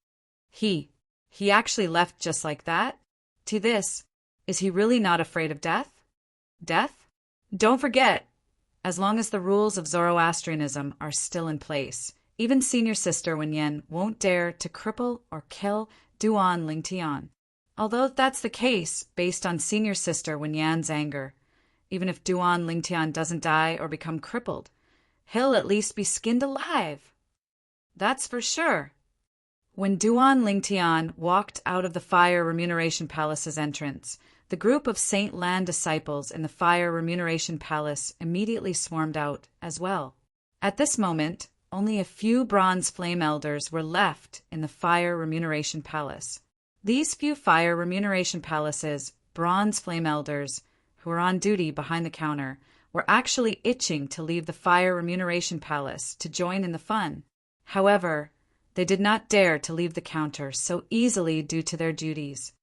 He actually left just like that? To this, is he really not afraid of death? Death? Don't forget, as long as the rules of Zoroastrianism are still in place, even senior sister Wen Yan won't dare to cripple or kill Duan Lingtian. Although that's the case based on senior sister Wen Yan's anger, even if Duan Lingtian doesn't die or become crippled, he'll at least be skinned alive. That's for sure. When Duan Lingtian walked out of the Fire Remuneration Palace's entrance, the group of Saint Land disciples in the Fire Remuneration Palace immediately swarmed out as well. At this moment, only a few Bronze Flame Elders were left in the Fire Remuneration Palace. These few Fire Remuneration Palace's Bronze Flame Elders, who were on duty behind the counter, were actually itching to leave the Fire Remuneration Palace to join in the fun. However, they did not dare to leave the counter so easily due to their duties.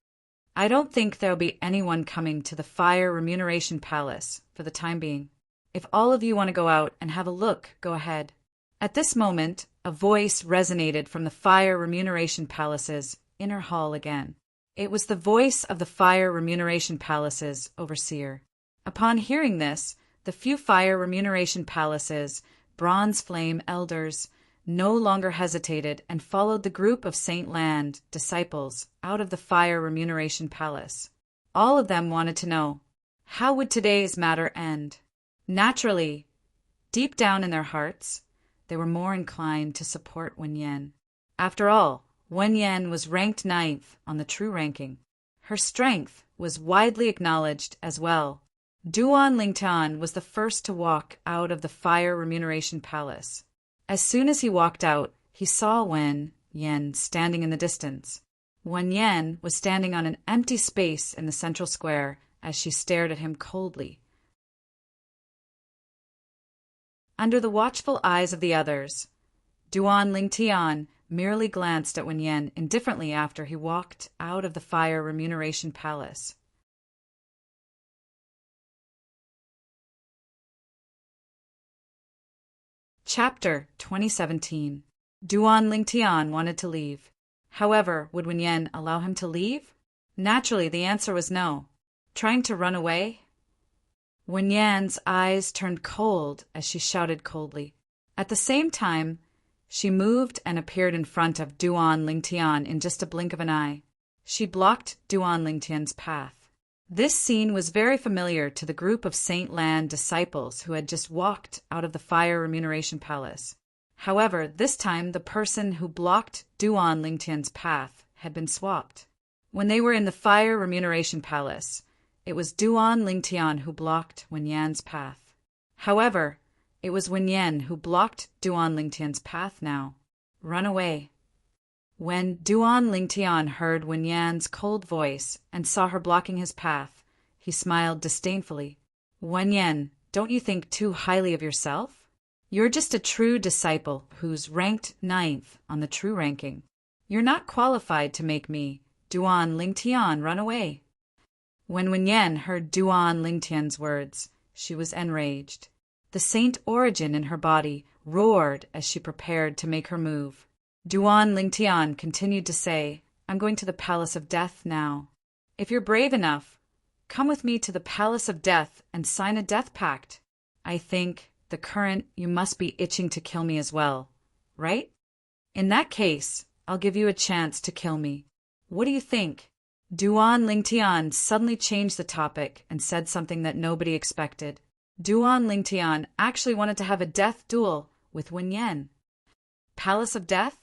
I don't think there'll be anyone coming to the Fire Remuneration Palace for the time being. If all of you want to go out and have a look, go ahead. At this moment, a voice resonated from the Fire Remuneration Palace's inner hall again. It was the voice of the Fire Remuneration Palace's overseer. Upon hearing this, the few Fire Remuneration Palace's Bronze Flame Elders no longer hesitated and followed the group of Saint Land disciples out of the Fire Remuneration Palace. All of them wanted to know, how would today's matter end? Naturally, deep down in their hearts, they were more inclined to support Wen Yan. After all, Wen Yan was ranked 9th on the true ranking. Her strength was widely acknowledged as well. Duan Lingtian was the first to walk out of the Fire Remuneration Palace. As soon as he walked out, he saw Wen Yan standing in the distance. Wen Yan was standing on an empty space in the central square as she stared at him coldly. Under the watchful eyes of the others, Duan Lingtian merely glanced at Wen Yen indifferently after he walked out of the Fire Remuneration Palace. Chapter 2017. Duan Lingtian wanted to leave. However, would Wen Yen allow him to leave? Naturally, the answer was no. Trying to run away? Wen Yan's eyes turned cold as she shouted coldly. At the same time, she moved and appeared in front of Duan Lingtian in just a blink of an eye. She blocked Duan Lingtian's path. This scene was very familiar to the group of Saint Lan disciples who had just walked out of the Fire Remuneration Palace. However, this time the person who blocked Duan Lingtian's path had been swapped. When they were in the Fire Remuneration Palace, it was Duan Lingtian who blocked Wen Yan's path. However, it was Wen Yan who blocked Duan Lingtian's path now. Run away. When Duan Lingtian heard Wen Yan's cold voice and saw her blocking his path, he smiled disdainfully. Wen Yan, don't you think too highly of yourself? You're just a true disciple who's ranked 9th on the true ranking. You're not qualified to make me, Duan Lingtian, run away. When Wen Yan heard Duan Lingtian's words, she was enraged. The saint origin in her body roared as she prepared to make her move. Duan Lingtian continued to say, I'm going to the Palace of Death now. If you're brave enough, come with me to the Palace of Death and sign a death pact. I think, the current, you must be itching to kill me as well, right? In that case, I'll give you a chance to kill me. What do you think? Duan Lingtian suddenly changed the topic and said something that nobody expected. Duan Lingtian actually wanted to have a death duel with Wen Yan. Palace of Death?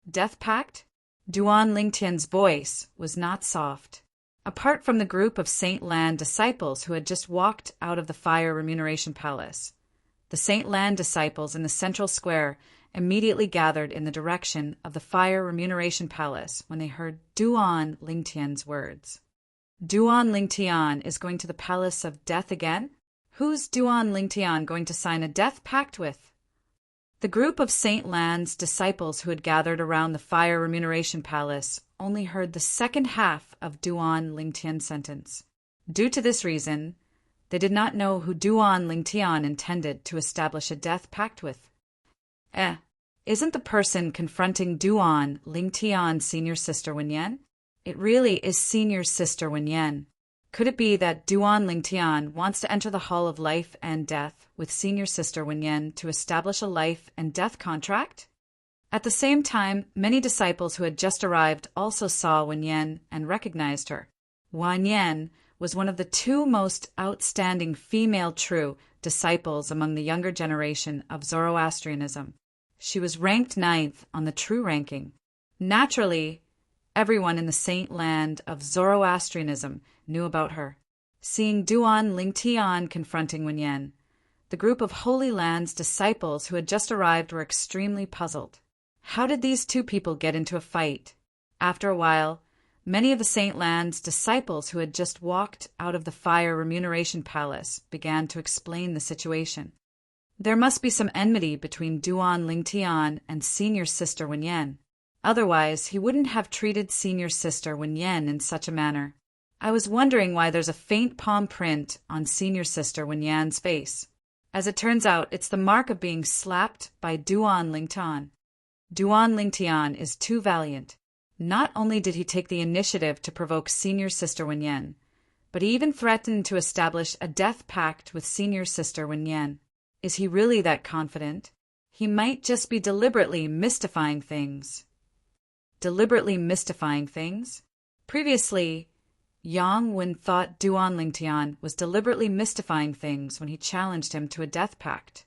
Death Pact? Duan Lingtian's voice was not soft. Apart from the group of Saint Lan disciples who had just walked out of the Fire Remuneration Palace, the Saint Lan disciples in the central square immediately gathered in the direction of the Fire Remuneration Palace when they heard Duan Lingtian's words. Duan Lingtian is going to the Palace of Death again? Who's Duan Lingtian going to sign a death pact with? The group of Saint Lan's disciples who had gathered around the Fire Remuneration Palace only heard the second half of Duan Lingtian's sentence. Due to this reason, they did not know who Duan Lingtian intended to establish a death pact with. Isn't the person confronting Duan Lingtian's senior sister Wen Yan? It really is senior sister Wen Yan. Could it be that Duan Lingtian wants to enter the Hall of Life and Death with senior sister Wen Yan to establish a life and death contract? At the same time, many disciples who had just arrived also saw Wen Yan and recognized her. Wen Yan was one of the 2 most outstanding female true disciples among the younger generation of Zoroastrianism. She was ranked 9th on the true ranking. Naturally, everyone in the Saint Land of Zoroastrianism knew about her. Seeing Duan Lingtian confronting Wen Yan, the group of Holy Land's disciples who had just arrived were extremely puzzled. How did these 2 people get into a fight? After a while, many of the Saint Land's disciples who had just walked out of the Fire Remuneration Palace began to explain the situation. There must be some enmity between Duan Lingtian and senior sister Wen Yan. Otherwise, he wouldn't have treated senior sister Wen Yan in such a manner. I was wondering why there's a faint palm print on senior sister Wen Yan's face. As it turns out, it's the mark of being slapped by Duan Lingtian. Duan Lingtian is too valiant. Not only did he take the initiative to provoke senior sister Wen Yan, but he even threatened to establish a death pact with senior sister Wen Yan. Is he really that confident? He might just be deliberately mystifying things. Deliberately mystifying things? Previously, Yang Wen thought Duan Lingtian was deliberately mystifying things when he challenged him to a death pact.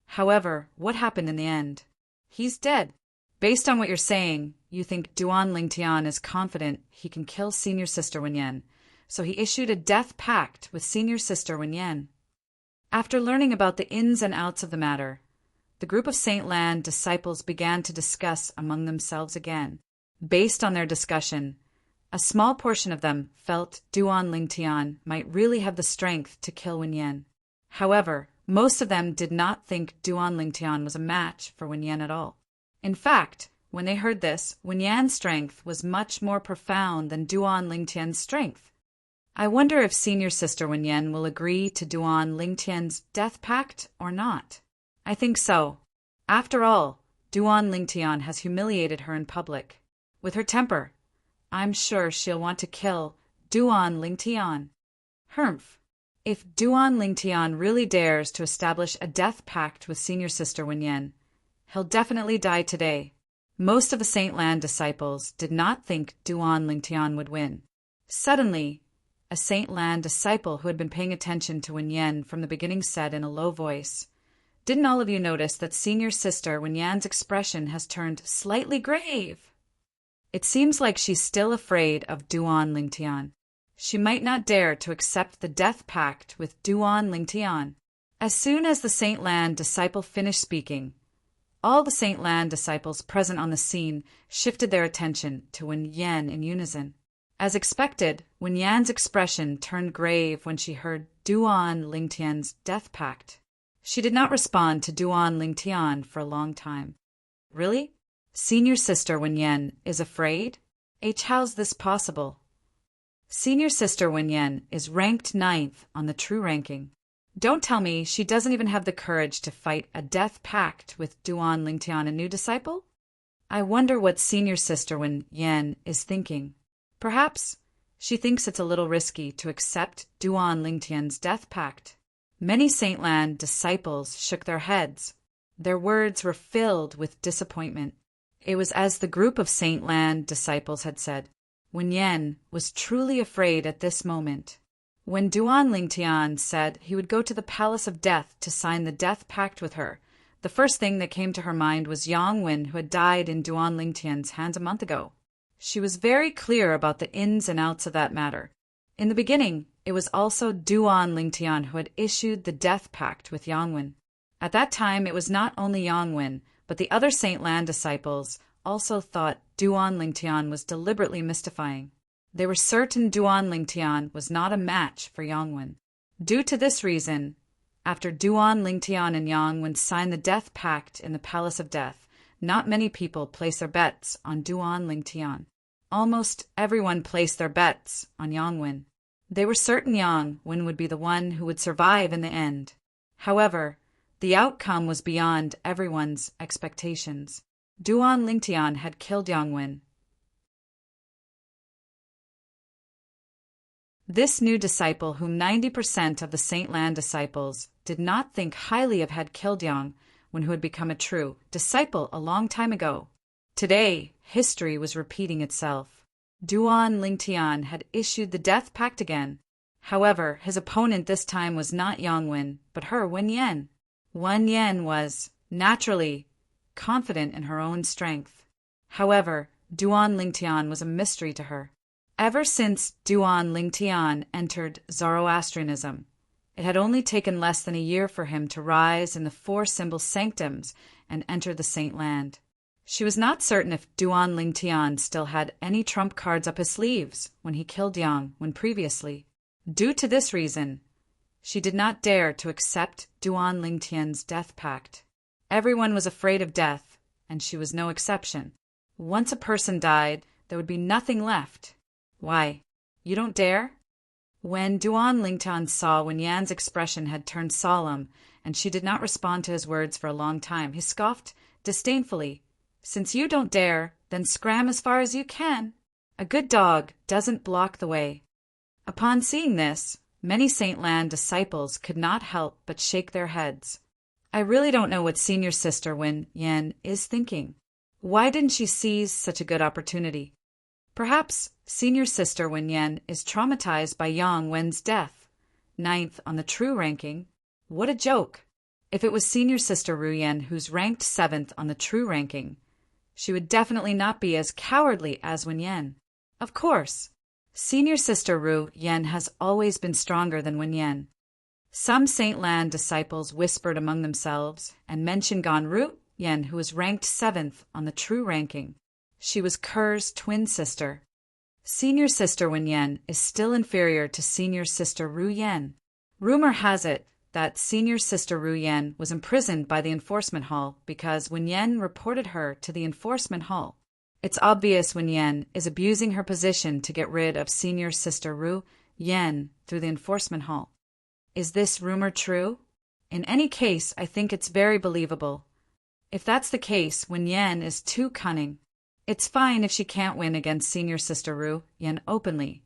However, what happened in the end? He's dead. Based on what you're saying, you think Duan Lingtian is confident he can kill senior sister Wen Yan, so he issued a death pact with senior sister Wen Yan. After learning about the ins and outs of the matter, the group of Saint Lan disciples began to discuss among themselves again. Based on their discussion, a small portion of them felt Duan Lingtian might really have the strength to kill Wen Yan. However, Most of them did not think Duan Lingtian was a match for Wen Yan at all. In fact, when they heard this, Wen Yan's strength was much more profound than Duan Lingtian's strength. I wonder if senior sister Wen Yan will agree to Duan Lingtian's death pact or not. I think so. After all, Duan Lingtian has humiliated her in public. With her temper, I'm sure she'll want to kill Duan Lingtian. Humph. If Duan Lingtian really dares to establish a death pact with senior sister Wen Yan, he'll definitely die today. Most of the Saint Lan disciples did not think Duan Lingtian would win. Suddenly, a Saint Lan disciple who had been paying attention to Wen Yan from the beginning said in a low voice, "Didn't all of you notice that senior sister Wen Yan's expression has turned slightly grave? It seems like she's still afraid of Duan Lingtian. She might not dare to accept the death pact with Duan Lingtian." As soon as the Saint Lan disciple finished speaking, all the Saint Lan disciples present on the scene shifted their attention to Wen Yan in unison. As expected, Wen Yan's expression turned grave when she heard Duan Lingtian's death pact. She did not respond to Duan Lingtian for a long time. Really? Senior sister Wen Yan is afraid? How's this possible? Senior sister Wen Yan is ranked 9th on the true ranking. Don't tell me she doesn't even have the courage to fight a death pact with Duan Lingtian, a new disciple? I wonder what senior sister Wen Yan is thinking. Perhaps she thinks it's a little risky to accept Duan Lingtian's death pact. Many Saint Lan disciples shook their heads. Their words were filled with disappointment. It was as the group of Saint Lan disciples had said. Wen Yan was truly afraid at this moment. When Duan Lingtian said he would go to the Palace of Death to sign the death pact with her, the first thing that came to her mind was Yang Wen, who had died in Duan Lingtian's hands a month ago. She was very clear about the ins and outs of that matter. In the beginning, it was also Duan Lingtian who had issued the death pact with Yang Wen. At that time, it was not only Yang Wen, but the other Saint Lan disciples also thought Duan Lingtian was deliberately mystifying. They were certain Duan Lingtian was not a match for Yang Wen. Due to this reason, after Duan Lingtian and Yang Wen signed the death pact in the Palace of Death, not many people placed their bets on Duan Lingtian. Almost everyone placed their bets on Yang Wen. They were certain Yang Wen would be the one who would survive in the end. However, the outcome was beyond everyone's expectations. Duan Lingtian had killed Yang Wen. This new disciple, whom 90% of the Saint Lan disciples did not think highly of, had killed Yang Wen, who had become a true disciple a long time ago. Today, history was repeating itself. Duan Lingtian had issued the death pact again. However, his opponent this time was not Yang Wen, but her, Wen Yan. Wen Yan was, naturally, confident in her own strength. However, Duan Lingtian was a mystery to her. Ever since Duan Lingtian entered Zoroastrianism, it had only taken less than a year for him to rise in the 4 symbol sanctums and enter the Saint Land. She was not certain if Duan Lingtian still had any trump cards up his sleeves when he killed Yang Wen previously. Due to this reason, she did not dare to accept Duan Lingtian's death pact. Everyone was afraid of death, and she was no exception. Once a person died, there would be nothing left. Why, you don't dare? When Duan Lingtian saw Wen Yan's expression had turned solemn, and she did not respond to his words for a long time, he scoffed disdainfully. "Since you don't dare, then scram as far as you can. A good dog doesn't block the way." Upon seeing this, many Saint Lan disciples could not help but shake their heads. I really don't know what senior sister Wen Yan is thinking. Why didn't she seize such a good opportunity? Perhaps senior sister Wen Yan is traumatized by Yang Wen's death. 9th on the true ranking. What a joke! If it was senior sister Ru Yan who's ranked 7th on the true ranking, she would definitely not be as cowardly as Wen Yan. Of course, senior sister Ru Yan has always been stronger than Wen Yan. Some Saint Lan disciples whispered among themselves and mentioned Gan Ru Yan, who was ranked 7th on the true ranking. She was Ker's twin sister. Senior sister Wen Yan is still inferior to senior sister Ru Yan. Rumor has it that senior sister Ru Yan was imprisoned by the enforcement hall because Wen Yan reported her to the enforcement hall. It's obvious Wen Yan is abusing her position to get rid of senior sister Ru Yan through the enforcement hall. Is this rumor true? In any case, I think it's very believable. If that's the case, Wen Yan is too cunning. It's fine if she can't win against senior sister Ru Yan openly,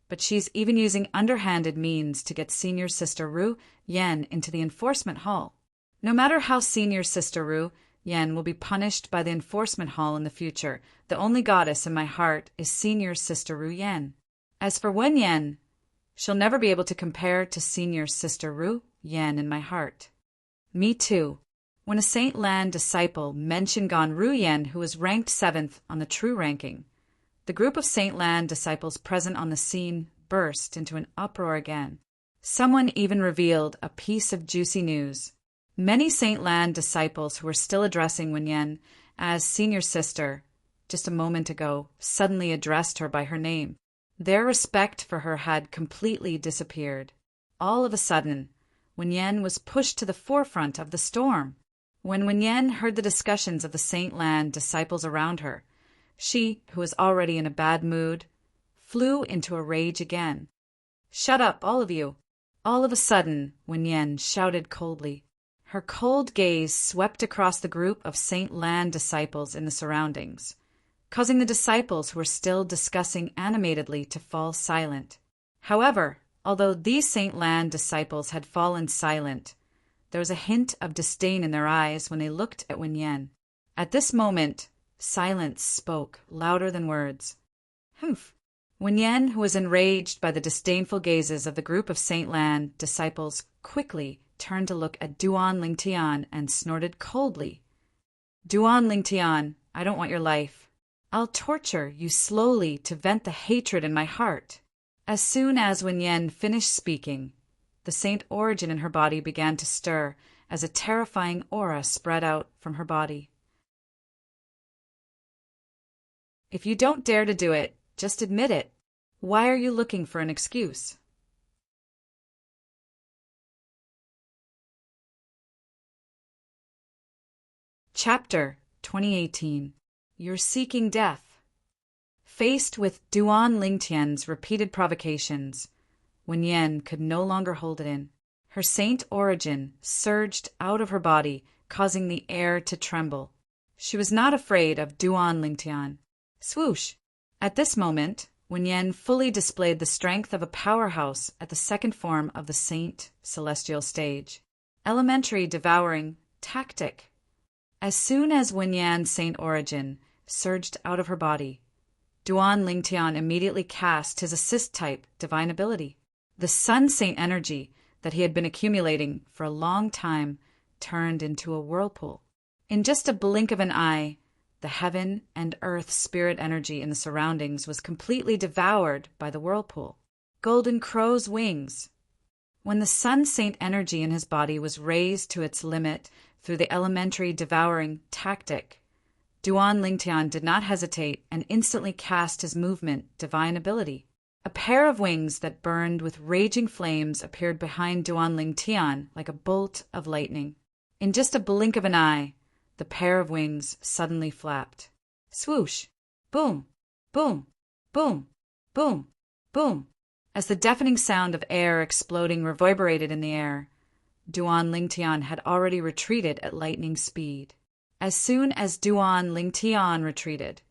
but she's even using underhanded means to get senior sister Ru Yan into the enforcement hall. No matter how senior sister Ru Yan will be punished by the enforcement hall in the future, the only goddess in my heart is senior sister Ru Yan. As for Wen Yan, she'll never be able to compare to senior sister Ru Yan in my heart. Me too. When a Saint Lan disciple mentioned Gan Ru Yan, who was ranked 7th on the true ranking, the group of Saint Lan disciples present on the scene burst into an uproar again. Someone even revealed a piece of juicy news. Many Saint Lan disciples who were still addressing Wen Yan as senior sister just a moment ago suddenly addressed her by her name. Their respect for her had completely disappeared. All of a sudden, Wen Yan was pushed to the forefront of the storm. When Wen Yan heard the discussions of the Saint Lan disciples around her, she, who was already in a bad mood, flew into a rage again. "Shut up, all of you!" All of a sudden, Wen Yan shouted coldly. Her cold gaze swept across the group of Saint Lan disciples in the surroundings, causing the disciples who were still discussing animatedly to fall silent. However, although these Saint Lan disciples had fallen silent, there was a hint of disdain in their eyes when they looked at Wen Yan. At this moment, silence spoke louder than words. Humph! Wen Yan, who was enraged by the disdainful gazes of the group of Saint Lan disciples, quickly turned to look at Duan Lingtian and snorted coldly. "Duan Lingtian, I don't want your life. I'll torture you slowly to vent the hatred in my heart." As soon as Wen Yan finished speaking, the saint origin in her body began to stir as a terrifying aura spread out from her body. If you don't dare to do it, just admit it. Why are you looking for an excuse? Chapter 2018. You're seeking death. Faced with Duan Lingtian's repeated provocations, Wen Yan could no longer hold it in. Her saint origin surged out of her body, causing the air to tremble. She was not afraid of Duan Lingtian. Swoosh! At this moment, Wen Yan fully displayed the strength of a powerhouse at the second form of the Saint Celestial stage. Elementary devouring tactic. As soon as Wen Yan's saint origin surged out of her body, Duan Lingtian immediately cast his assist type divine ability. The sun saint energy that he had been accumulating for a long time turned into a whirlpool. In just a blink of an eye, the heaven and earth spirit energy in the surroundings was completely devoured by the whirlpool. Golden crow's wings. When the sun saint energy in his body was raised to its limit through the elementary devouring tactic, Duan Lingtian did not hesitate and instantly cast his movement divine ability. A pair of wings that burned with raging flames appeared behind Duan Lingtian like a bolt of lightning. In just a blink of an eye, the pair of wings suddenly flapped. Swoosh! Boom! Boom! Boom! Boom! Boom! As the deafening sound of air exploding reverberated in the air, Duan Lingtian had already retreated at lightning speed. As soon as Duan Lingtian retreated,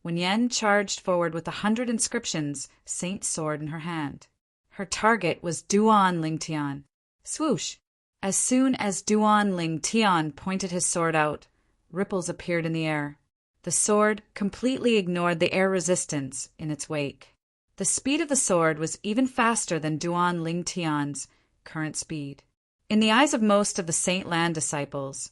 Wen Yan charged forward with 100 inscriptions, saint sword in her hand. Her target was Duan Lingtian. Swoosh! As soon as Duan Lingtian pointed his sword out, ripples appeared in the air. The sword completely ignored the air resistance in its wake. The speed of the sword was even faster than Duan Lingtian's current speed. In the eyes of most of the Saint Lan disciples,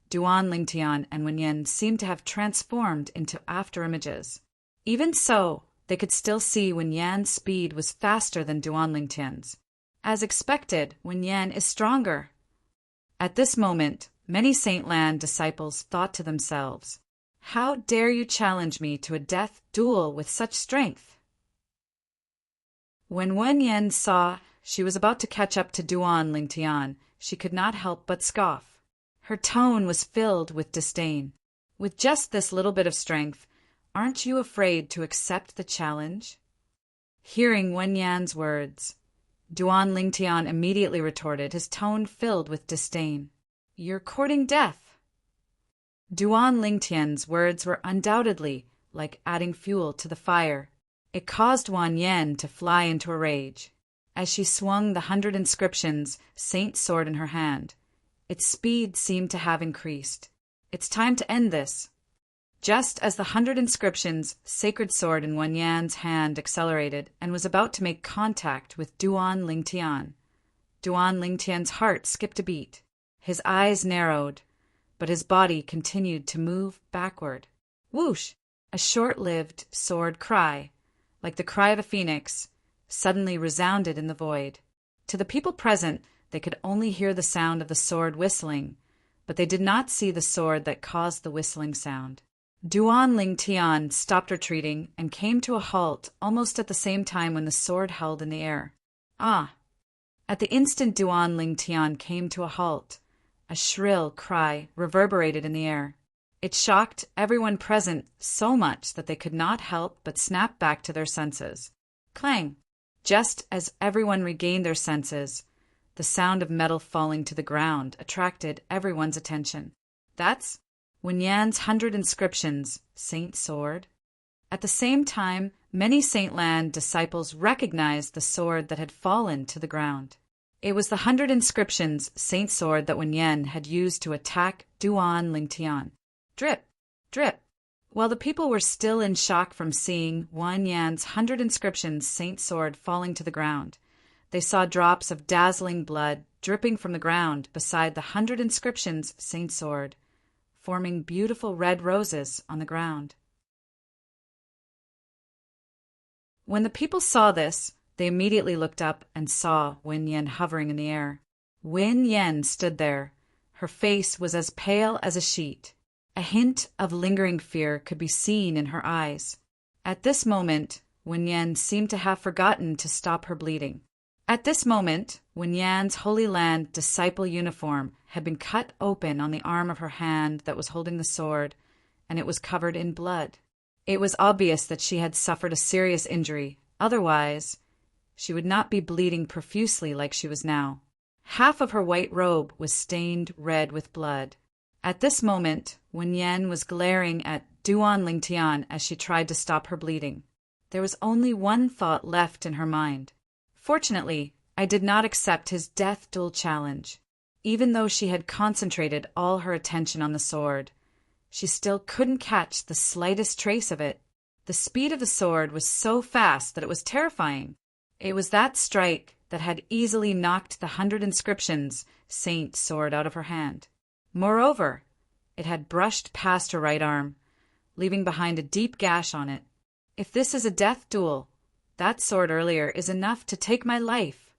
Duan Lingtian and Wen Yan seemed to have transformed into afterimages. Even so, they could still see Wen Yan's speed was faster than Duan Lingtian's. As expected, Wen Yan is stronger. At this moment, many Saint Lan disciples thought to themselves, "How dare you challenge me to a death duel with such strength?" When Wen Yan saw she was about to catch up to Duan Lingtian, she could not help but scoff. Her tone was filled with disdain. With just this little bit of strength, aren't you afraid to accept the challenge? Hearing Wen Yan's words, Duan Lingtian immediately retorted, his tone filled with disdain. You're courting death. Duan Lingtian's words were undoubtedly like adding fuel to the fire. It caused Wan Yan to fly into a rage. As she swung the 100 inscriptions saint sword in her hand, its speed seemed to have increased. It's time to end this. Just as the 100 inscriptions sacred sword in Wan Yan's hand accelerated and was about to make contact with Duan Lingtian, Duan Lingtian's heart skipped a beat. His eyes narrowed, but his body continued to move backward. Whoosh! A short-lived sword cry, like the cry of a phoenix, suddenly resounded in the void. To the people present, they could only hear the sound of the sword whistling, but they did not see the sword that caused the whistling sound. Duan Lingtian stopped retreating and came to a halt almost at the same time when the sword held in the air. Ah! At the instant Duan Lingtian came to a halt, a shrill cry reverberated in the air. It shocked everyone present so much that they could not help but snap back to their senses. Clang! Just as everyone regained their senses, the sound of metal falling to the ground attracted everyone's attention. That's Wen Yan's 100 inscriptions, Saint Sword. At the same time, many Saint Lan disciples recognized the sword that had fallen to the ground. It was the 100 inscriptions, Saint Sword that Wen Yan had used to attack Duan Lingtian. Drip! Drip! While the people were still in shock from seeing Wan Yan's 100 inscriptions Saint Sword falling to the ground, they saw drops of dazzling blood dripping from the ground beside the 100 inscriptions Saint Sword, forming beautiful red roses on the ground. When the people saw this, they immediately looked up and saw Wen Yan hovering in the air. Wen Yan stood there. Her face was as pale as a sheet. A hint of lingering fear could be seen in her eyes. At this moment, Wen Yan seemed to have forgotten to stop her bleeding. At this moment, Wen Yan's Holy Land disciple uniform had been cut open on the arm of her hand that was holding the sword, and it was covered in blood. It was obvious that she had suffered a serious injury. Otherwise, she would not be bleeding profusely like she was now. Half of her white robe was stained red with blood. At this moment, Wen Yan was glaring at Duan Lingtian as she tried to stop her bleeding. There was only one thought left in her mind. Fortunately, I did not accept his death duel challenge. Even though she had concentrated all her attention on the sword, she still couldn't catch the slightest trace of it. The speed of the sword was so fast that it was terrifying. It was that strike that had easily knocked the 100 inscriptions Saint Sword out of her hand. Moreover, it had brushed past her right arm, leaving behind a deep gash on it. If this is a death duel, that sword earlier is enough to take my life.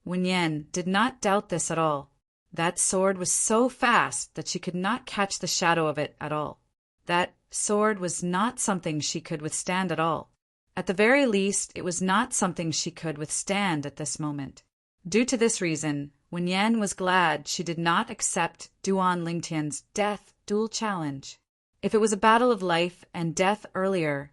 Wen Yan did not doubt this at all. That sword was so fast that she could not catch the shadow of it at all. That sword was not something she could withstand at all. At the very least, it was not something she could withstand at this moment. Due to this reason, Wen Yan was glad she did not accept Duan Lingtian's death duel challenge. If it was a battle of life and death earlier,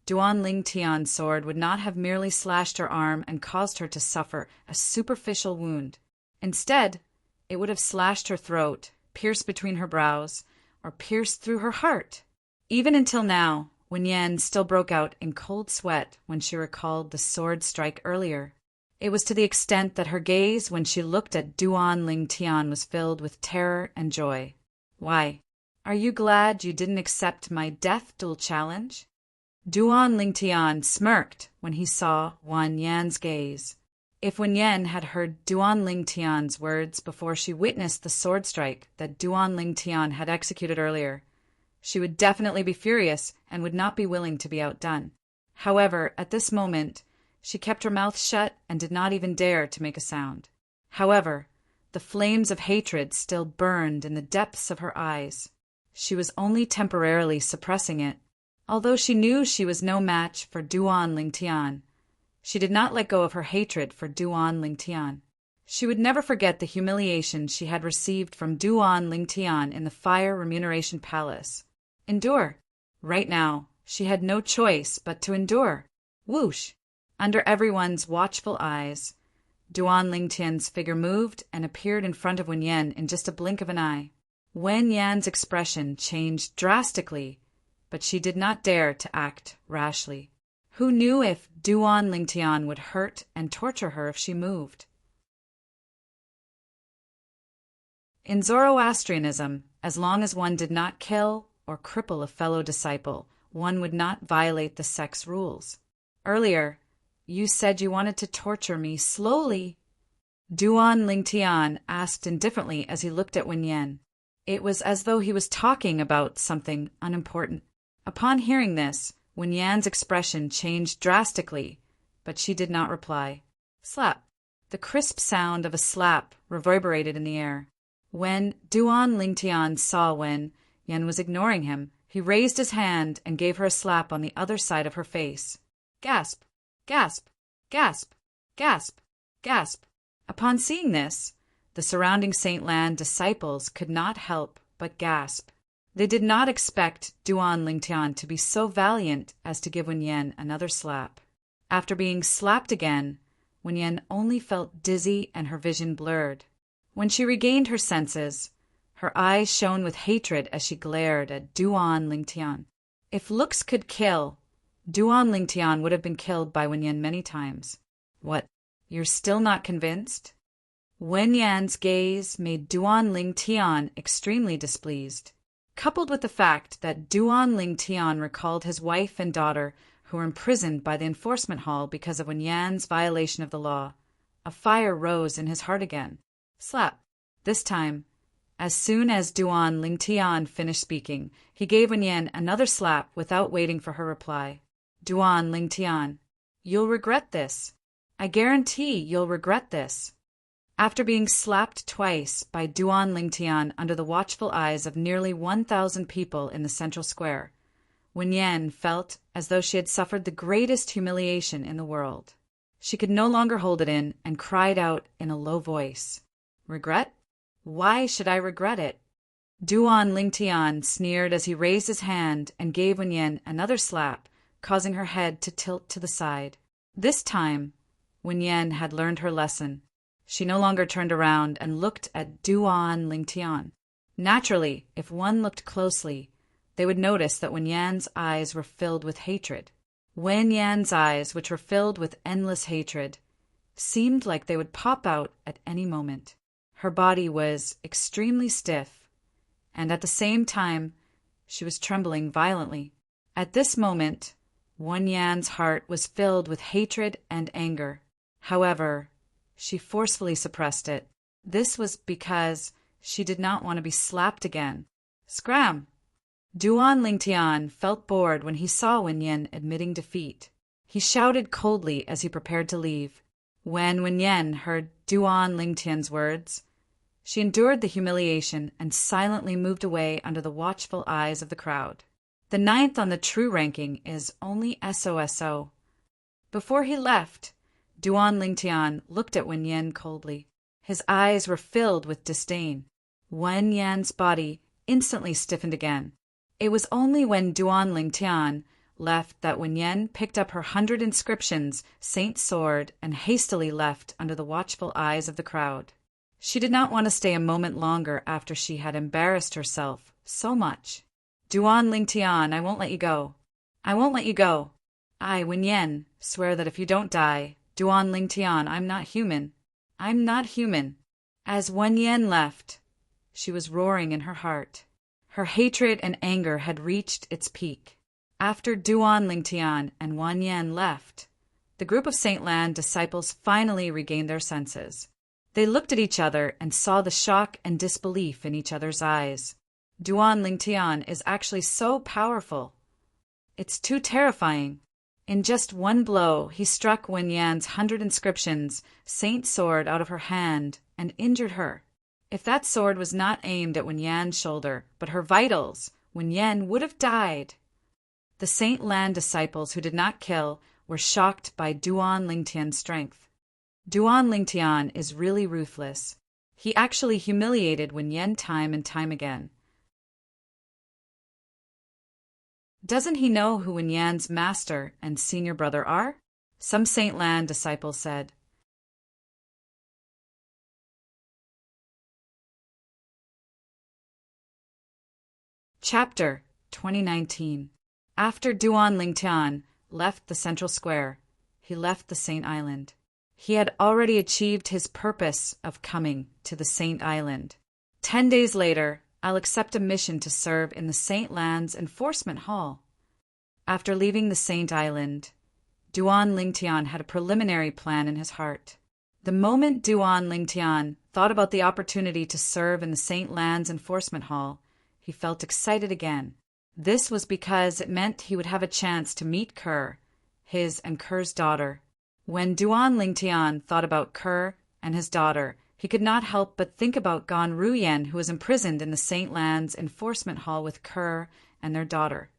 Duan Lingtian's sword would not have merely slashed her arm and caused her to suffer a superficial wound. Instead, it would have slashed her throat, pierced between her brows, or pierced through her heart. Even until now, Wen Yan still broke out in cold sweat when she recalled the sword strike earlier. It was to the extent that her gaze when she looked at Duan Lingtian was filled with terror and joy. Why, are you glad you didn't accept my death duel challenge? Duan Lingtian smirked when he saw Wan Yan's gaze. If Wen Yan had heard Duan Lingtian's words before she witnessed the sword strike that Duan Lingtian had executed earlier, she would definitely be furious and would not be willing to be outdone. However, at this moment, she kept her mouth shut and did not even dare to make a sound. However, the flames of hatred still burned in the depths of her eyes. She was only temporarily suppressing it. Although she knew she was no match for Duan Lingtian, she did not let go of her hatred for Duan Lingtian. She would never forget the humiliation she had received from Duan Lingtian in the Fire Remuneration Palace. Endure. Right now, she had no choice but to endure. Whoosh! Under everyone's watchful eyes, Duan Lingtian's figure moved and appeared in front of Wen Yan in just a blink of an eye. Wen Yan's expression changed drastically, but she did not dare to act rashly. Who knew if Duan Lingtian would hurt and torture her if she moved? In Zoroastrianism, as long as one did not kill or cripple a fellow disciple, one would not violate the sect's rules. Earlier, you said you wanted to torture me slowly. Duan Lingtian asked indifferently as he looked at Wen Yan. It was as though he was talking about something unimportant. Upon hearing this, Wen Yan's expression changed drastically, but she did not reply. Slap. The crisp sound of a slap reverberated in the air. When Duan Lingtian saw Wen Yan was ignoring him, he raised his hand and gave her a slap on the other side of her face. Gasp! Gasp! Gasp! Gasp! Gasp! Upon seeing this, the surrounding Saint Lan disciples could not help but gasp. They did not expect Duan Lingtian to be so valiant as to give Wen Yan another slap. After being slapped again, Wen Yan only felt dizzy and her vision blurred. When she regained her senses, her eyes shone with hatred as she glared at Duan Lingtian. If looks could kill, Duan Lingtian would have been killed by Wen Yan many times. What, you're still not convinced? Wen Yan's gaze made Duan Lingtian extremely displeased. Coupled with the fact that Duan Lingtian recalled his wife and daughter who were imprisoned by the enforcement hall because of Wen Yan's violation of the law, a fire rose in his heart again. Slap. This time, as soon as Duan Lingtian finished speaking, he gave Wen Yan another slap without waiting for her reply. Duan Lingtian, you'll regret this. I guarantee you'll regret this. After being slapped twice by Duan Lingtian under the watchful eyes of nearly 1,000 people in the central square, Wen Yan felt as though she had suffered the greatest humiliation in the world. She could no longer hold it in and cried out in a low voice. Regret? Why should I regret it? Duan Lingtian sneered as he raised his hand and gave Wen Yan another slap, causing her head to tilt to the side. This time, Wen Yan had learned her lesson. She no longer turned around and looked at Duan Lingtian. Naturally, if one looked closely, they would notice that Wen Yan's eyes were filled with hatred. Wen Yan's eyes, which were filled with endless hatred, seemed like they would pop out at any moment. Her body was extremely stiff, and at the same time, she was trembling violently. At this moment, Wen Yan's heart was filled with hatred and anger. However, she forcefully suppressed it. This was because she did not want to be slapped again. Scram! Duan Lingtian felt bored when he saw Wen Yan admitting defeat. He shouted coldly as he prepared to leave. When Wen Yan heard Duan Lingtian's words, she endured the humiliation and silently moved away under the watchful eyes of the crowd. The 9th on the true ranking is only SOSO. Before he left, Duan Lingtian looked at Wen Yan coldly. His eyes were filled with disdain. Wen Yan's body instantly stiffened again. It was only when Duan Lingtian left that Wen Yan picked up her 100 inscriptions, Saint's sword, and hastily left under the watchful eyes of the crowd. She did not want to stay a moment longer after she had embarrassed herself so much. Duan Lingtian, I won't let you go. I won't let you go. I, Wen Yan, swear that if you don't die, Duan Lingtian, I'm not human. I'm not human. As Wen Yan left, she was roaring in her heart. Her hatred and anger had reached its peak. After Duan Lingtian and Wen Yan left, the group of Saint Lan disciples finally regained their senses. They looked at each other and saw the shock and disbelief in each other's eyes. Duan Lingtian is actually so powerful. It's too terrifying. In just one blow, he struck Wen Yan's 100 inscriptions, Saint's sword out of her hand, and injured her. If that sword was not aimed at Wen Yan's shoulder, but her vitals, Wen Yan would have died. The Saint Lan disciples who did not kill were shocked by Duan Lingtian's strength. Duan Lingtian is really ruthless. He actually humiliated Wen Yan time and time again. Doesn't he know who Wen Yan's master and senior brother are? Some Saint Lan disciples said. Chapter 2019. After Duan Lingtian left the central square, he left the Saint Island. He had already achieved his purpose of coming to the Saint Island. 10 days later, I'll accept a mission to serve in the Saint Lan's Enforcement Hall. After leaving the Saint Island, Duan Lingtian had a preliminary plan in his heart. The moment Duan Lingtian thought about the opportunity to serve in the Saint Lan's Enforcement Hall, he felt excited again. This was because it meant he would have a chance to meet Kerr, his and Kerr's daughter. When Duan Lingtian thought about Kerr and his daughter, he could not help but think about Gan Ruyen, who was imprisoned in the Saint Lan's Enforcement Hall with Kerr and their daughter.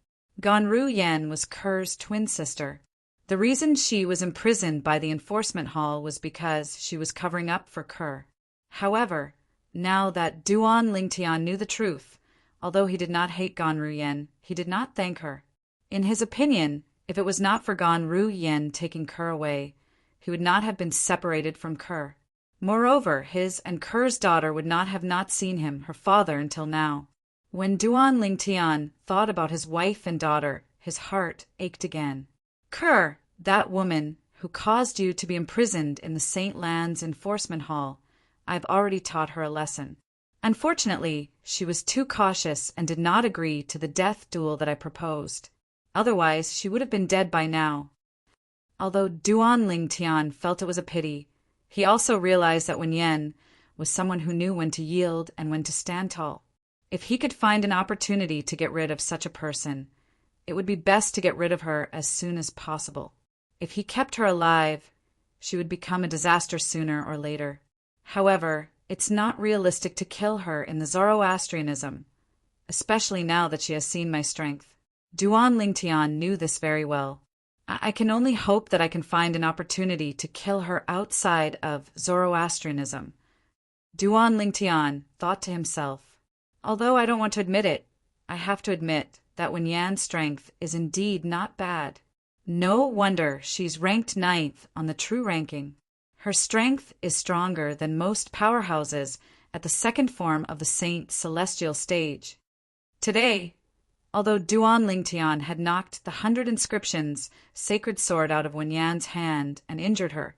Gan Ruyen was Kerr's twin sister. The reason she was imprisoned by the enforcement hall was because she was covering up for Kerr. However, now that Duan Lingtian knew the truth, although he did not hate Gan Ruyen, he did not thank her. In his opinion, if it was not for Gan Ruyen taking Kerr away, he would not have been separated from Kerr. Moreover, his and Kerr's daughter would not have not seen him, her father, until now. When Duan Lingtian thought about his wife and daughter, his heart ached again. Kerr, that woman who caused you to be imprisoned in the Saint Lan's Enforcement Hall, I've already taught her a lesson. Unfortunately, she was too cautious and did not agree to the death duel that I proposed. Otherwise, she would have been dead by now. Although Duan Lingtian felt it was a pity, he also realized that Wen Yan was someone who knew when to yield and when to stand tall. If he could find an opportunity to get rid of such a person, it would be best to get rid of her as soon as possible. If he kept her alive, she would become a disaster sooner or later. However, it's not realistic to kill her in the Zoroastrianism, especially now that she has seen my strength. Duan Lingtian knew this very well. I can only hope that I can find an opportunity to kill her outside of Zoroastrianism. Duan Lingtian thought to himself, although I don't want to admit it, I have to admit that Wen Yan's strength is indeed not bad. No wonder she's ranked 9th on the true ranking. Her strength is stronger than most powerhouses at the second form of the Saint Celestial stage. Today, although Duan Lingtian had knocked the 100 inscriptions sacred sword out of Wen Yan's hand and injured her,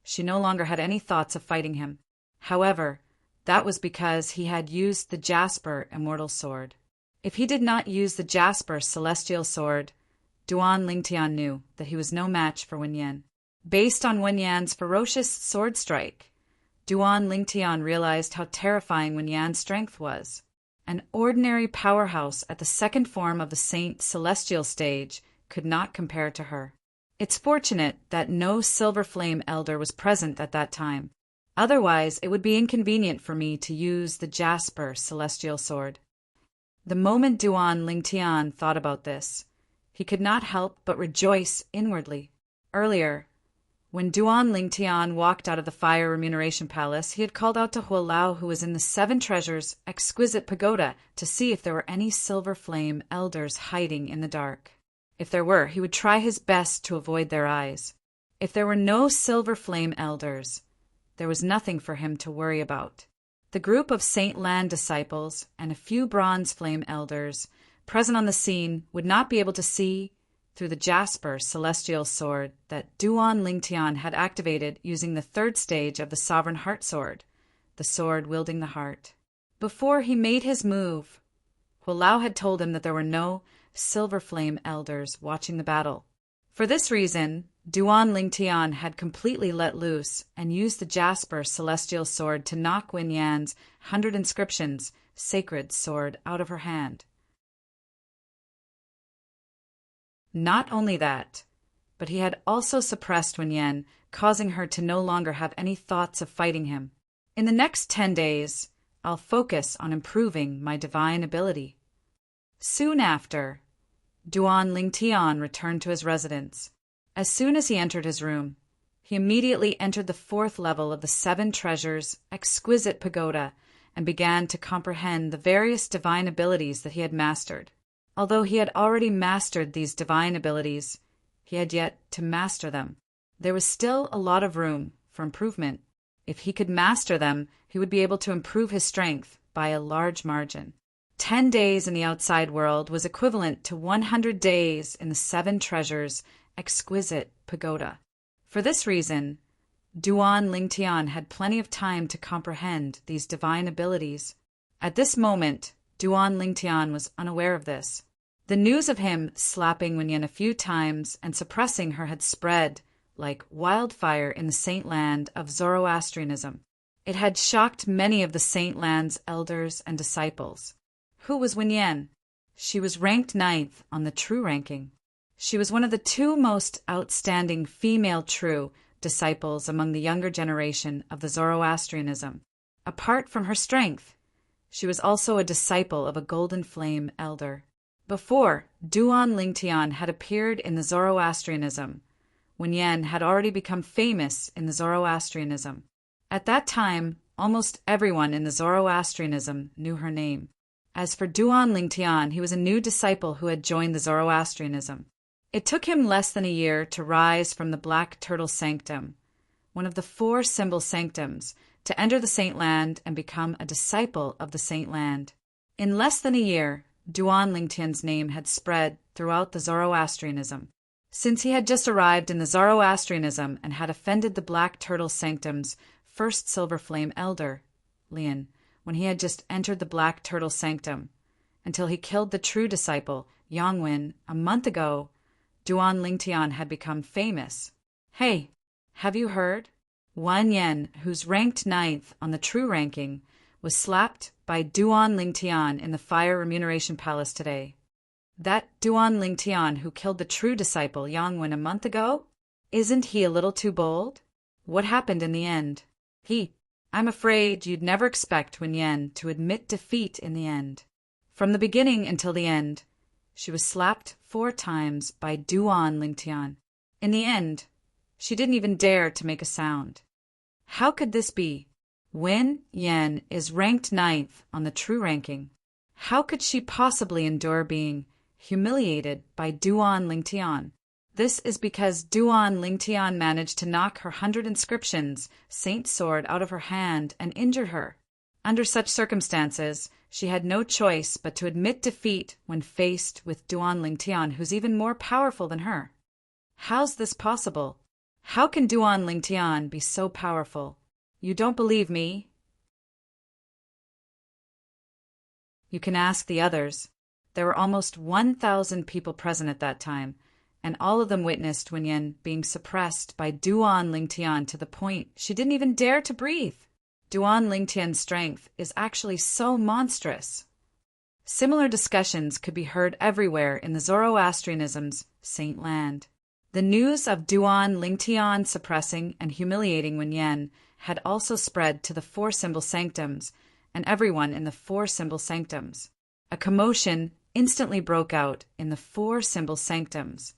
she no longer had any thoughts of fighting him. However, that was because he had used the Jasper Immortal Sword. If he did not use the Jasper Celestial Sword, Duan Lingtian knew that he was no match for Wen Yan. Based on Wen Yan's ferocious sword strike, Duan Lingtian realized how terrifying Wen Yan's strength was. An ordinary powerhouse at the second form of the Saint Celestial stage could not compare to her. It's fortunate that no Silver Flame Elder was present at that time. Otherwise, it would be inconvenient for me to use the Jasper Celestial Sword. The moment Duan Lingtian thought about this, he could not help but rejoice inwardly. Earlier, when Duan Lingtian walked out of the Fire Remuneration Palace, he had called out to Huolao, who was in the 7 Treasures exquisite pagoda, to see if there were any Silver Flame Elders hiding in the dark. If there were, he would try his best to avoid their eyes. If there were no Silver Flame Elders, there was nothing for him to worry about. The group of Saint Lan disciples and a few Bronze Flame Elders present on the scene would not be able to see through the Jasper Celestial Sword that Duan Lingtian had activated using the 3rd stage of the Sovereign Heart Sword, the sword wielding the heart. Before he made his move, Huolao had told him that there were no Silver Flame Elders watching the battle. For this reason, Duan Lingtian had completely let loose and used the Jasper Celestial Sword to knock Wen Yan's 100 inscriptions sacred sword out of her hand. Not only that, but he had also suppressed Wen Yan, causing her to no longer have any thoughts of fighting him. In the next 10 days, I'll focus on improving my divine ability. Soon after, Duan Lingtian returned to his residence. As soon as he entered his room, He immediately entered the 4th level of the 7 Treasures' exquisite pagoda and began to comprehend the various divine abilities that he had mastered. Although he had already mastered these divine abilities, he had yet to master them. There was still a lot of room for improvement. If he could master them, he would be able to improve his strength by a large margin. 10 days in the outside world was equivalent to 100 days in the 7 Treasures' exquisite pagoda. For this reason, Duan Lingtian had plenty of time to comprehend these divine abilities. At this moment, Duan Lingtian was unaware of this. The news of him slapping Wenyan a few times and suppressing her had spread like wildfire in the Saint Land of Zoroastrianism. It had shocked many of the Saint Land's elders and disciples. Who was Wenyan? She was ranked 9th on the true ranking. She was one of the 2 most outstanding female true disciples among the younger generation of the Zoroastrianism. Apart from her strength, she was also a disciple of a golden flame elder. Before Duan Lingtian had appeared in the Zoroastrianism, Wenyan had already become famous in the Zoroastrianism. At that time, almost everyone in the Zoroastrianism knew her name. As for Duan Lingtian, he was a new disciple who had joined the Zoroastrianism. It took him less than a year to rise from the Black Turtle Sanctum, one of the 4 symbol sanctums, to enter the Saint Land and become a disciple of the Saint Land. In less than a year, Duan Lingtian's name had spread throughout the Zoroastrianism. Since he had just arrived in the Zoroastrianism and had offended the Black Turtle Sanctum's first silver flame elder, Lian, when he had just entered the Black Turtle Sanctum, until he killed the true disciple, Yangwen, a month ago, Duan Lingtian had become famous. Hey, have you heard? Wan Yen, who's ranked 9th on the true ranking, was slapped by Duan Lingtian in the Fire Remuneration Palace today. That Duan Lingtian who killed the true disciple Yangwen a month ago? Isn't he a little too bold? What happened in the end? I'm afraid you'd never expect Wen Yen to admit defeat in the end. From the beginning until the end, she was slapped 4 times by Duan Lingtian. In the end, she didn't even dare to make a sound. How could this be? Wen Yen is ranked 9th on the true ranking. How could she possibly endure being humiliated by Duan Lingtian? This is because Duan Lingtian managed to knock her 100 inscriptions, Saint Sword, out of her hand and injured her. Under such circumstances, she had no choice but to admit defeat when faced with Duan Lingtian, who's even more powerful than her. How's this possible? How can Duan Lingtian be so powerful? You don't believe me? You can ask the others. There were almost 1,000 people present at that time, and all of them witnessed Wen Yen being suppressed by Duan Lingtian to the point she didn't even dare to breathe. Duan Lingtian's strength is actually so monstrous. Similar discussions could be heard everywhere in the Zoroastrianism's Saint Land. The news of Duan Lingtian suppressing and humiliating Wen Yen had also spread to the 4 symbol sanctums and everyone in the 4 symbol sanctums. A commotion instantly broke out in the 4 symbol sanctums.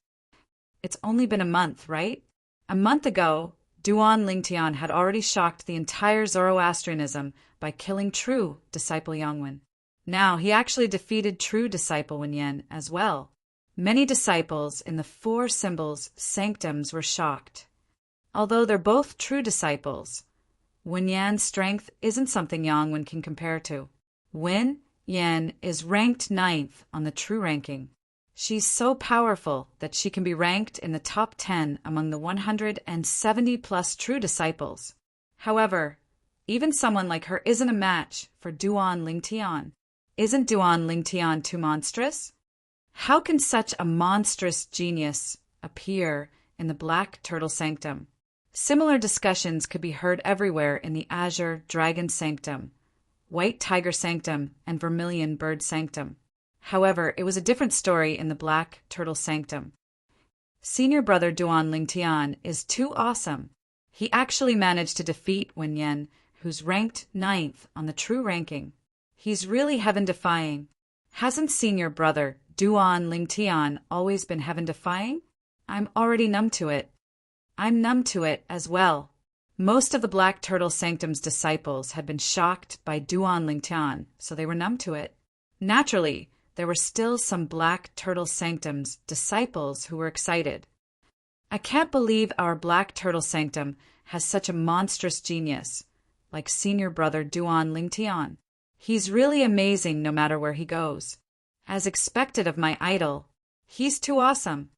It's only been a month, right? A month ago, Duan Lingtian had already shocked the entire Zoroastrianism by killing true disciple Yangwen. Now he actually defeated true disciple Wen Yen as well. Many disciples in the 4 symbols sanctums were shocked. Although they're both true disciples, Wen Yan's strength isn't something Yangwen can compare to. Wen Yan is ranked 9th on the true ranking. She's so powerful that she can be ranked in the top 10 among the 170-plus true disciples. However, even someone like her isn't a match for Duan Lingtian. Isn't Duan Lingtian too monstrous? How can such a monstrous genius appear in the Black Turtle Sanctum? Similar discussions could be heard everywhere in the Azure Dragon Sanctum, White Tiger Sanctum, and Vermilion Bird Sanctum. However, it was a different story in the Black Turtle Sanctum. Senior brother Duan Lingtian is too awesome. He actually managed to defeat Wen Yen, who's ranked 9th on the true ranking. He's really heaven-defying. Hasn't senior brother Duan Lingtian always been heaven-defying? I'm already numb to it. I'm numb to it as well. Most of the Black Turtle Sanctum's disciples had been shocked by Duan Lingtian, so they were numb to it. Naturally, there were still some Black Turtle Sanctum's disciples who were excited. I can't believe our Black Turtle Sanctum has such a monstrous genius, like Senior Brother Duan Lingtian. He's really amazing no matter where he goes. As expected of my idol, he's too awesome.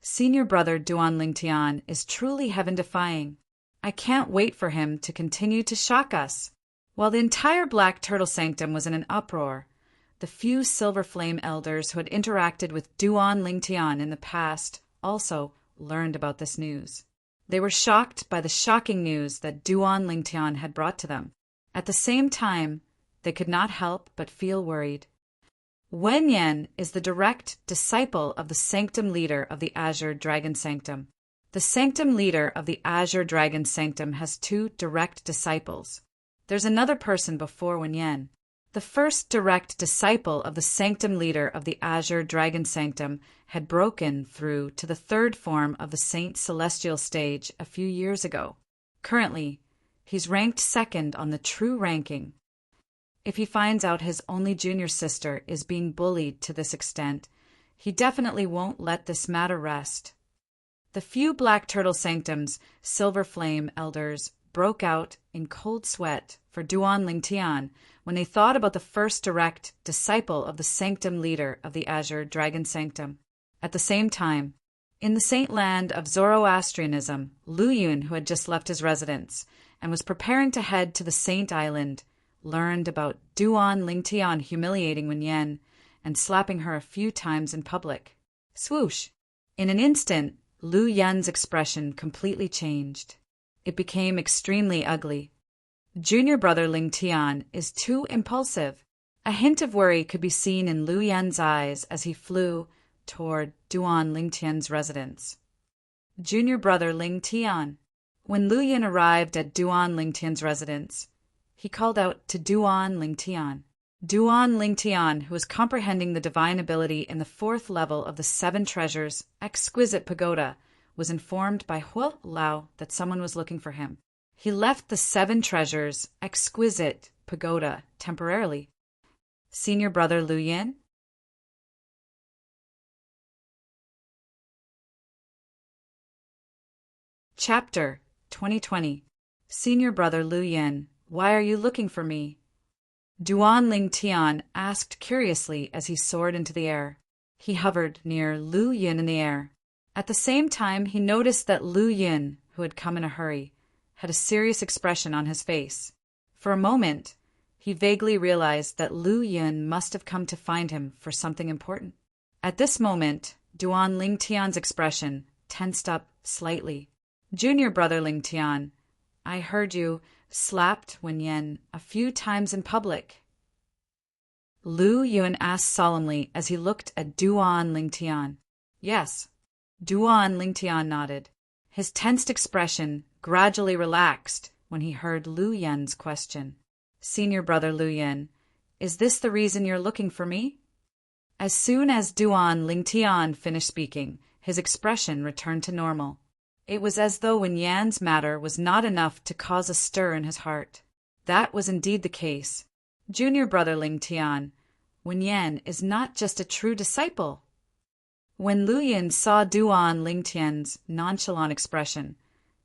Senior Brother Duan Lingtian is truly heaven-defying. I can't wait for him to continue to shock us. While the entire Black Turtle Sanctum was in an uproar, the few Silver Flame elders who had interacted with Duan Lingtian in the past also learned about this news. They were shocked by the shocking news that Duan Lingtian had brought to them. At the same time, they could not help but feel worried. Wen Yan is the direct disciple of the Sanctum leader of the Azure Dragon Sanctum. The Sanctum leader of the Azure Dragon Sanctum has two direct disciples. There's another person before Wen Yan. The first direct disciple of the Sanctum leader of the Azure Dragon Sanctum had broken through to the third form of the Saint Celestial stage a few years ago. Currently, he's ranked second on the true ranking. If he finds out his only junior sister is being bullied to this extent, he definitely won't let this matter rest. The few Black Turtle Sanctum's Silver Flame elders broke out in cold sweat for Duan Lingtian when they thought about the first direct disciple of the Sanctum leader of the Azure Dragon Sanctum. At the same time, in the saint land of Zoroastrianism, Lu Yun, who had just left his residence and was preparing to head to the Saint Island, learned about Duan Lingtian humiliating Wen Yan and slapping her a few times in public. Swoosh! In an instant, Lu Yun's expression completely changed. It became extremely ugly. Junior Brother Lingtian is too impulsive. A hint of worry could be seen in Lu Yun's eyes as he flew toward Duan Lingtian's residence. Junior Brother Lingtian. When Lu Yun arrived at Duan Lingtian's residence, he called out to Duan Lingtian. Duan Lingtian, who was comprehending the divine ability in the fourth level of the Seven Treasures Exquisite Pagoda, was informed by Huo Lao that someone was looking for him. He left the Seven Treasures Exquisite Pagoda temporarily. Senior Brother Lu Yun? Chapter 2020. Senior Brother Lu Yun, why are you looking for me? Duan Lingtian asked curiously as he soared into the air. He hovered near Lu Yun in the air. At the same time, he noticed that Lu Yun, who had come in a hurry, had a serious expression on his face. For a moment, he vaguely realized that Lu Yun must have come to find him for something important. At this moment, Duan Lingtian's expression tensed up slightly. Junior Brother Lingtian, I heard you slapped Wen Yan a few times in public. Lu Yun asked solemnly as he looked at Duan Lingtian. Yes. Duan Lingtian nodded. His tensed expression gradually relaxed when he heard Lu Yun's question. Senior Brother Lu Yun, is this the reason you're looking for me? As soon as Duan Lingtian finished speaking, his expression returned to normal. It was as though Wen Yan's matter was not enough to cause a stir in his heart. That was indeed the case. Junior Brother Lingtian, Wen Yan is not just a true disciple. When Lu Yun saw Duan Lingtian's nonchalant expression,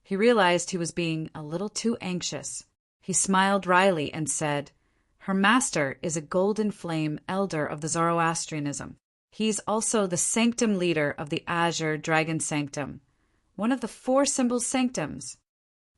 he realized he was being a little too anxious. He smiled wryly and said, Her master is a golden flame elder of the Zoroastrianism. He's also the sanctum leader of the Azure Dragon Sanctum, one of the four symbol sanctums.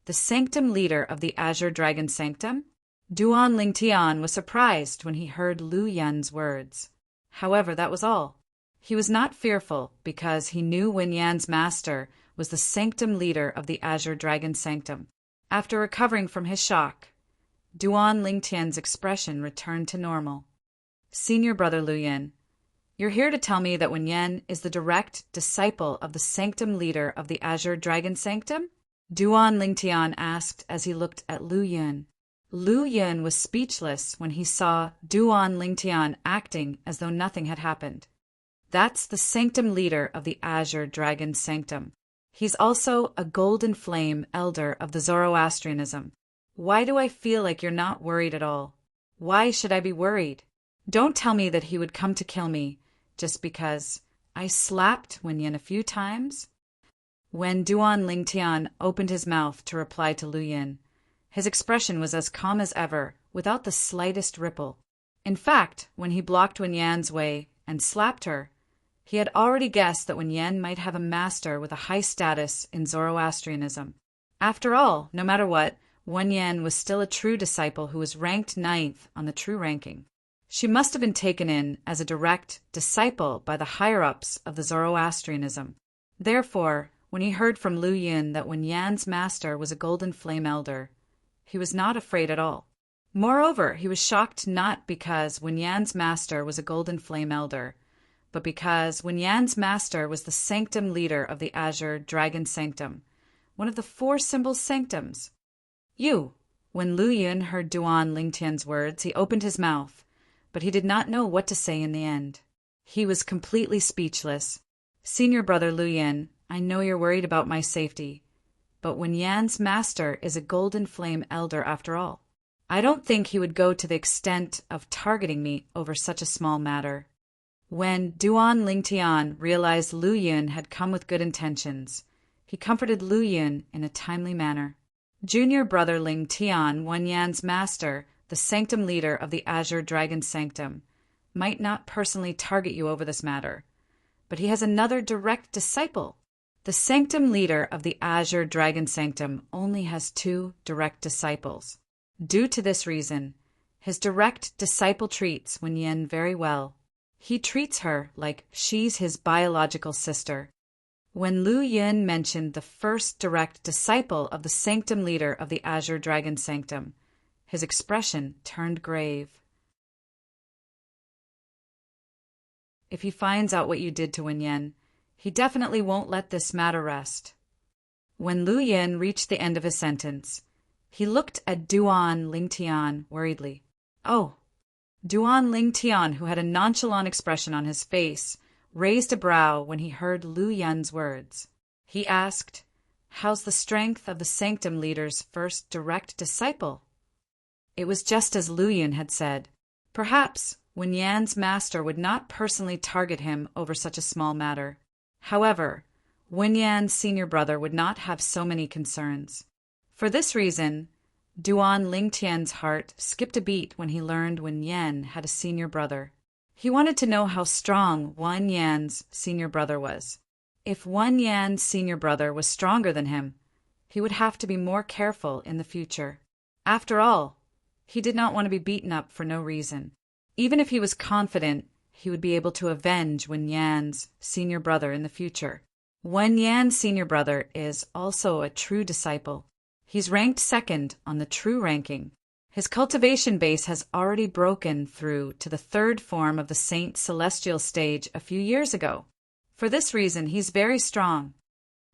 The sanctum leader of the Azure Dragon Sanctum? Duan Lingtian was surprised when he heard Lu Yun's words. However, that was all. He was not fearful because he knew Wen Yan's master was the sanctum leader of the Azure Dragon Sanctum. After recovering from his shock, Duan Lingtian's expression returned to normal. Senior Brother Lu Yun, you're here to tell me that Wen Yan is the direct disciple of the sanctum leader of the Azure Dragon Sanctum? Duan Lingtian asked as he looked at Lu Yun. Lu Yun was speechless when he saw Duan Lingtian acting as though nothing had happened. That's the sanctum leader of the Azure Dragon Sanctum. He's also a golden flame elder of the Zoroastrianism. Why do I feel like you're not worried at all? Why should I be worried? Don't tell me that he would come to kill me just because I slapped Wenyan a few times." When Duan Lingtian opened his mouth to reply to Lu Yin, his expression was as calm as ever, without the slightest ripple. In fact, when he blocked Wenyan's way and slapped her, he had already guessed that Wenyan might have a master with a high status in Zoroastrianism. After all, no matter what, Wenyan was still a true disciple who was ranked 9th on the true ranking. She must have been taken in as a direct disciple by the higher-ups of the Zoroastrianism. Therefore, when he heard from Lu Yin that Wenyan's master was a golden flame elder, he was not afraid at all. Moreover, he was shocked not because Wenyan's master was a golden flame elder, but because Wenyan's master was the sanctum leader of the Azure Dragon Sanctum, one of the 4 symbol sanctums. When Lu Yin heard Duan Lingtian's words, he opened his mouth, but he did not know what to say in the end. He was completely speechless. "Senior brother Lu Yin, I know you're worried about my safety, but Wenyan's master is a golden flame elder after all. I don't think he would go to the extent of targeting me over such a small matter." When Duan Lingtian realized Lu Yin had come with good intentions, he comforted Lu Yin in a timely manner. "Junior brother Lingtian, Wenyan's master, the sanctum leader of the Azure Dragon Sanctum, might not personally target you over this matter, but he has another direct disciple. The sanctum leader of the Azure Dragon Sanctum only has 2 direct disciples. Due to this reason, his direct disciple treats Wenyan very well. He treats her like she's his biological sister." When Lu Yin mentioned the first direct disciple of the sanctum leader of the Azure Dragon Sanctum, his expression turned grave. "If he finds out what you did to Wenyan, he definitely won't let this matter rest." When Lu Yin reached the end of his sentence, he looked at Duan Lingtian worriedly. "Oh." Duan Lingtian, who had a nonchalant expression on his face, raised a brow when he heard Lu Yin's words. He asked, "How's the strength of the sanctum leader's first direct disciple?" It was just as Lu Yin had said. Perhaps Wenyan's master would not personally target him over such a small matter. However, Wenyan's senior brother would not have so many concerns. For this reason, Duan Lingtian's heart skipped a beat when he learned Wenyan had a senior brother. He wanted to know how strong Wenyan's senior brother was. If Wenyan's senior brother was stronger than him, he would have to be more careful in the future. After all, he did not want to be beaten up for no reason. Even if he was confident he would be able to avenge Wenyan's senior brother in the future. Wenyan's senior brother is also a true disciple. He's ranked 2nd on the true ranking. His cultivation base has already broken through to the 3rd form of the Saint Celestial stage a few years ago. For this reason, he's very strong.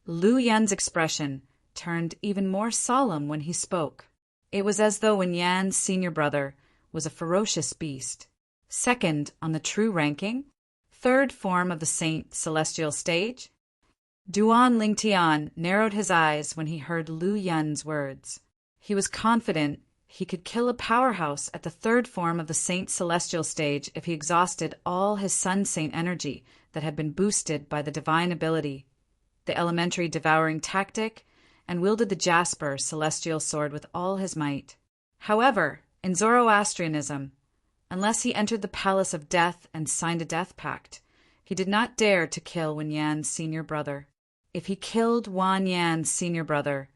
Lu Yin's expression turned even more solemn when he spoke. It was as though Wenyan's senior brother was a ferocious beast. 2nd on the true ranking? 3rd form of the Saint Celestial stage? Duan Lingtian narrowed his eyes when he heard Lu Yin's words. He was confident he could kill a powerhouse at the 3rd form of the Saint Celestial stage if he exhausted all his Sun Saint energy that had been boosted by the divine ability, the elementary devouring tactic, and wielded the Jasper celestial sword with all his might. However, in Zoroastrianism, unless he entered the palace of death and signed a death pact, he did not dare to kill Wenyan's senior brother. If he killed Wenyan's senior brother,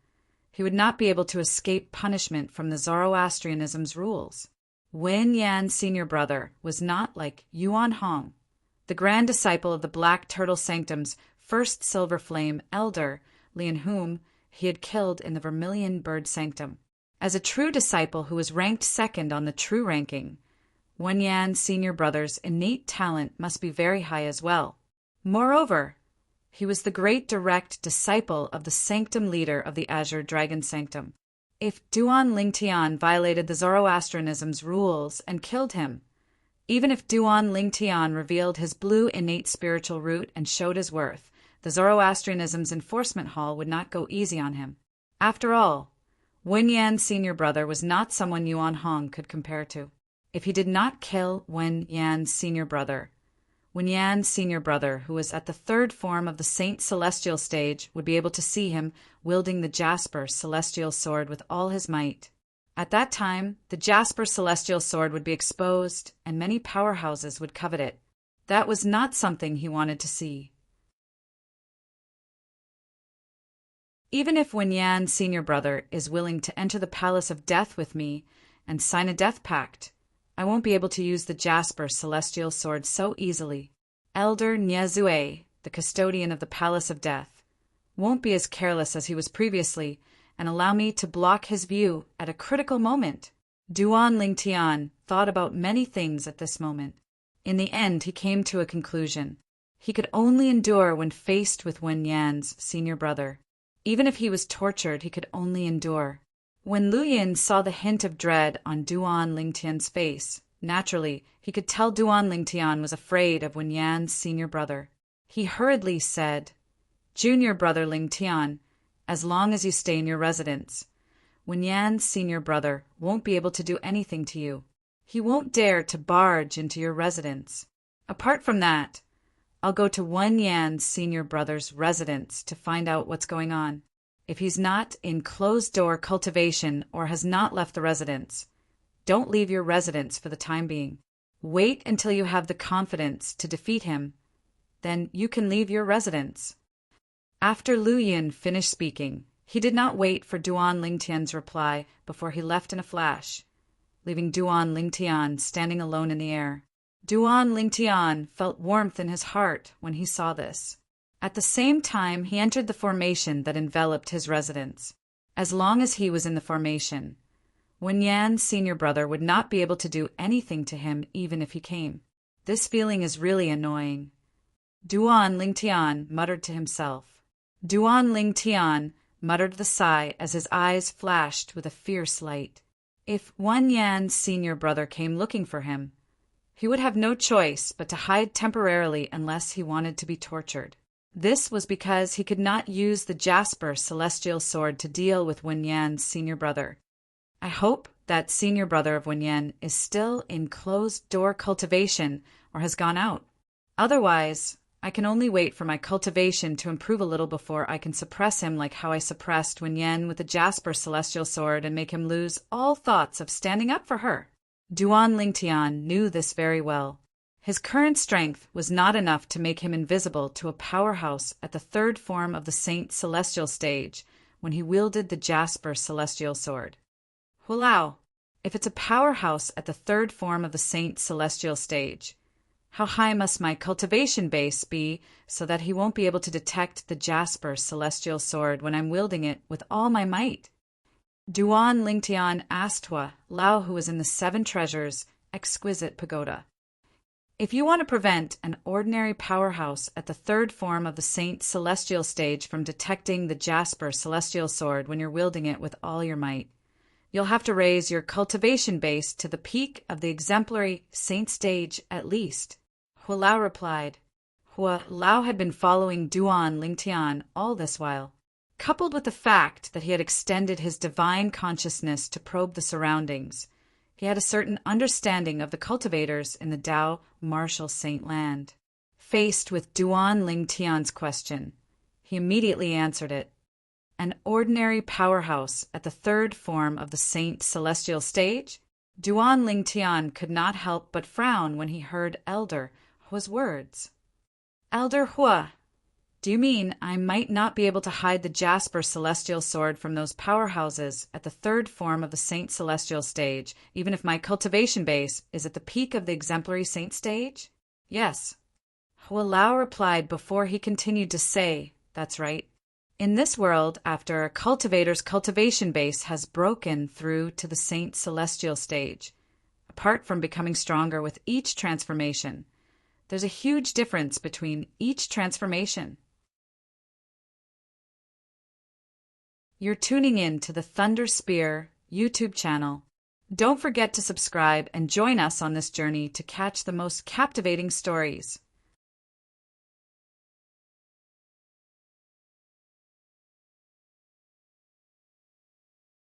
he would not be able to escape punishment from the Zoroastrianism's rules. Wenyan's senior brother was not like Yuan Hong, the grand disciple of the Black Turtle Sanctum's first silver flame elder, Lian whom he had killed in the Vermilion Bird Sanctum. As a true disciple who was ranked 2nd on the true ranking, Wenyan's senior brother's innate talent must be very high as well. Moreover, he was the great direct disciple of the sanctum leader of the Azure Dragon Sanctum. If Duan Lingtian violated the Zoroastrianism's rules and killed him, even if Duan Lingtian revealed his blue innate spiritual root and showed his worth, The Zoroastrianism's enforcement hall would not go easy on him. After all, Wen Yan's senior brother was not someone Yuan Hong could compare to. If he did not kill Wen Yan's senior brother, who was at the third form of the Saint Celestial stage, would be able to see him wielding the Jasper Celestial Sword with all his might. At that time, the Jasper Celestial Sword would be exposed, and many powerhouses would covet it. That was not something he wanted to see. Even if Wen Yan's senior brother is willing to enter the Palace of Death with me and sign a death pact, I won't be able to use the Jasper Celestial Sword so easily. Elder Niezue, the custodian of the Palace of Death, won't be as careless as he was previously and allow me to block his view at a critical moment. Duan Lingtian thought about many things at this moment. In the end, he came to a conclusion. He could only endure when faced with Wen Yan's senior brother. Even if he was tortured, he could only endure. When Lu Yin saw the hint of dread on Duan Lingtian's face, naturally, he could tell Duan Lingtian was afraid of Wen Yan's senior brother. He hurriedly said, "Junior brother Lingtian, as long as you stay in your residence, Wen Yan's senior brother won't be able to do anything to you. He won't dare to barge into your residence. Apart from that, I'll go to Wen Yan's senior brother's residence to find out what's going on. If he's not in closed-door cultivation or has not left the residence, don't leave your residence for the time being. Wait until you have the confidence to defeat him. Then you can leave your residence." After Lu Yin finished speaking, he did not wait for Duan Lingtian's reply before he left in a flash, leaving Duan Lingtian standing alone in the air. Duan Lingtian felt warmth in his heart when he saw this. At the same time, he entered the formation that enveloped his residence. As long as he was in the formation, Wen Yan's senior brother would not be able to do anything to him even if he came. This feeling is really annoying. Duan Lingtian muttered to himself. Duan Lingtian muttered the sigh as his eyes flashed with a fierce light. If Wen Yan's senior brother came looking for him, he would have no choice but to hide temporarily unless he wanted to be tortured. This was because he could not use the Jasper Celestial Sword to deal with Wen Yan's senior brother. I hope that senior brother of Wen Yan is still in closed-door cultivation or has gone out. Otherwise, I can only wait for my cultivation to improve a little before I can suppress him like how I suppressed Wen Yan with the Jasper Celestial Sword and make him lose all thoughts of standing up for her. Duan Lingtian knew this very well. His current strength was not enough to make him invisible to a powerhouse at the third form of the Saint Celestial stage when he wielded the Jasper Celestial Sword. Hulao, if it's a powerhouse at the third form of the Saint Celestial stage, how high must my cultivation base be so that he won't be able to detect the Jasper Celestial Sword when I'm wielding it with all my might? Duan Lingtian asked Lao, who was in the Seven Treasures exquisite pagoda. If you want to prevent an ordinary powerhouse at the third form of the Saint Celestial stage from detecting the Jasper Celestial Sword when you're wielding it with all your might, you'll have to raise your cultivation base to the peak of the exemplary Saint stage at least. Hua Lao replied. Hua Lao had been following Duan Lingtian all this while. Coupled with the fact that he had extended his divine consciousness to probe the surroundings, he had a certain understanding of the cultivators in the Tao Martial Saint Land. Faced with Duan Lingtian's question, he immediately answered it. An ordinary powerhouse at the third form of the Saint Celestial stage? Duan Lingtian could not help but frown when he heard Elder Hua's words. Elder Hua, do you mean I might not be able to hide the Jasper Celestial Sword from those powerhouses at the third form of the Saint Celestial stage, even if my cultivation base is at the peak of the exemplary saint stage? Yes. Hua Lao replied before he continued to say, that's right. In this world, after a cultivator's cultivation base has broken through to the Saint Celestial stage, apart from becoming stronger with each transformation, there's a huge difference between each transformation. You're tuning in to the Thunder Spear YouTube channel. Don't forget to subscribe and join us on this journey to catch the most captivating stories.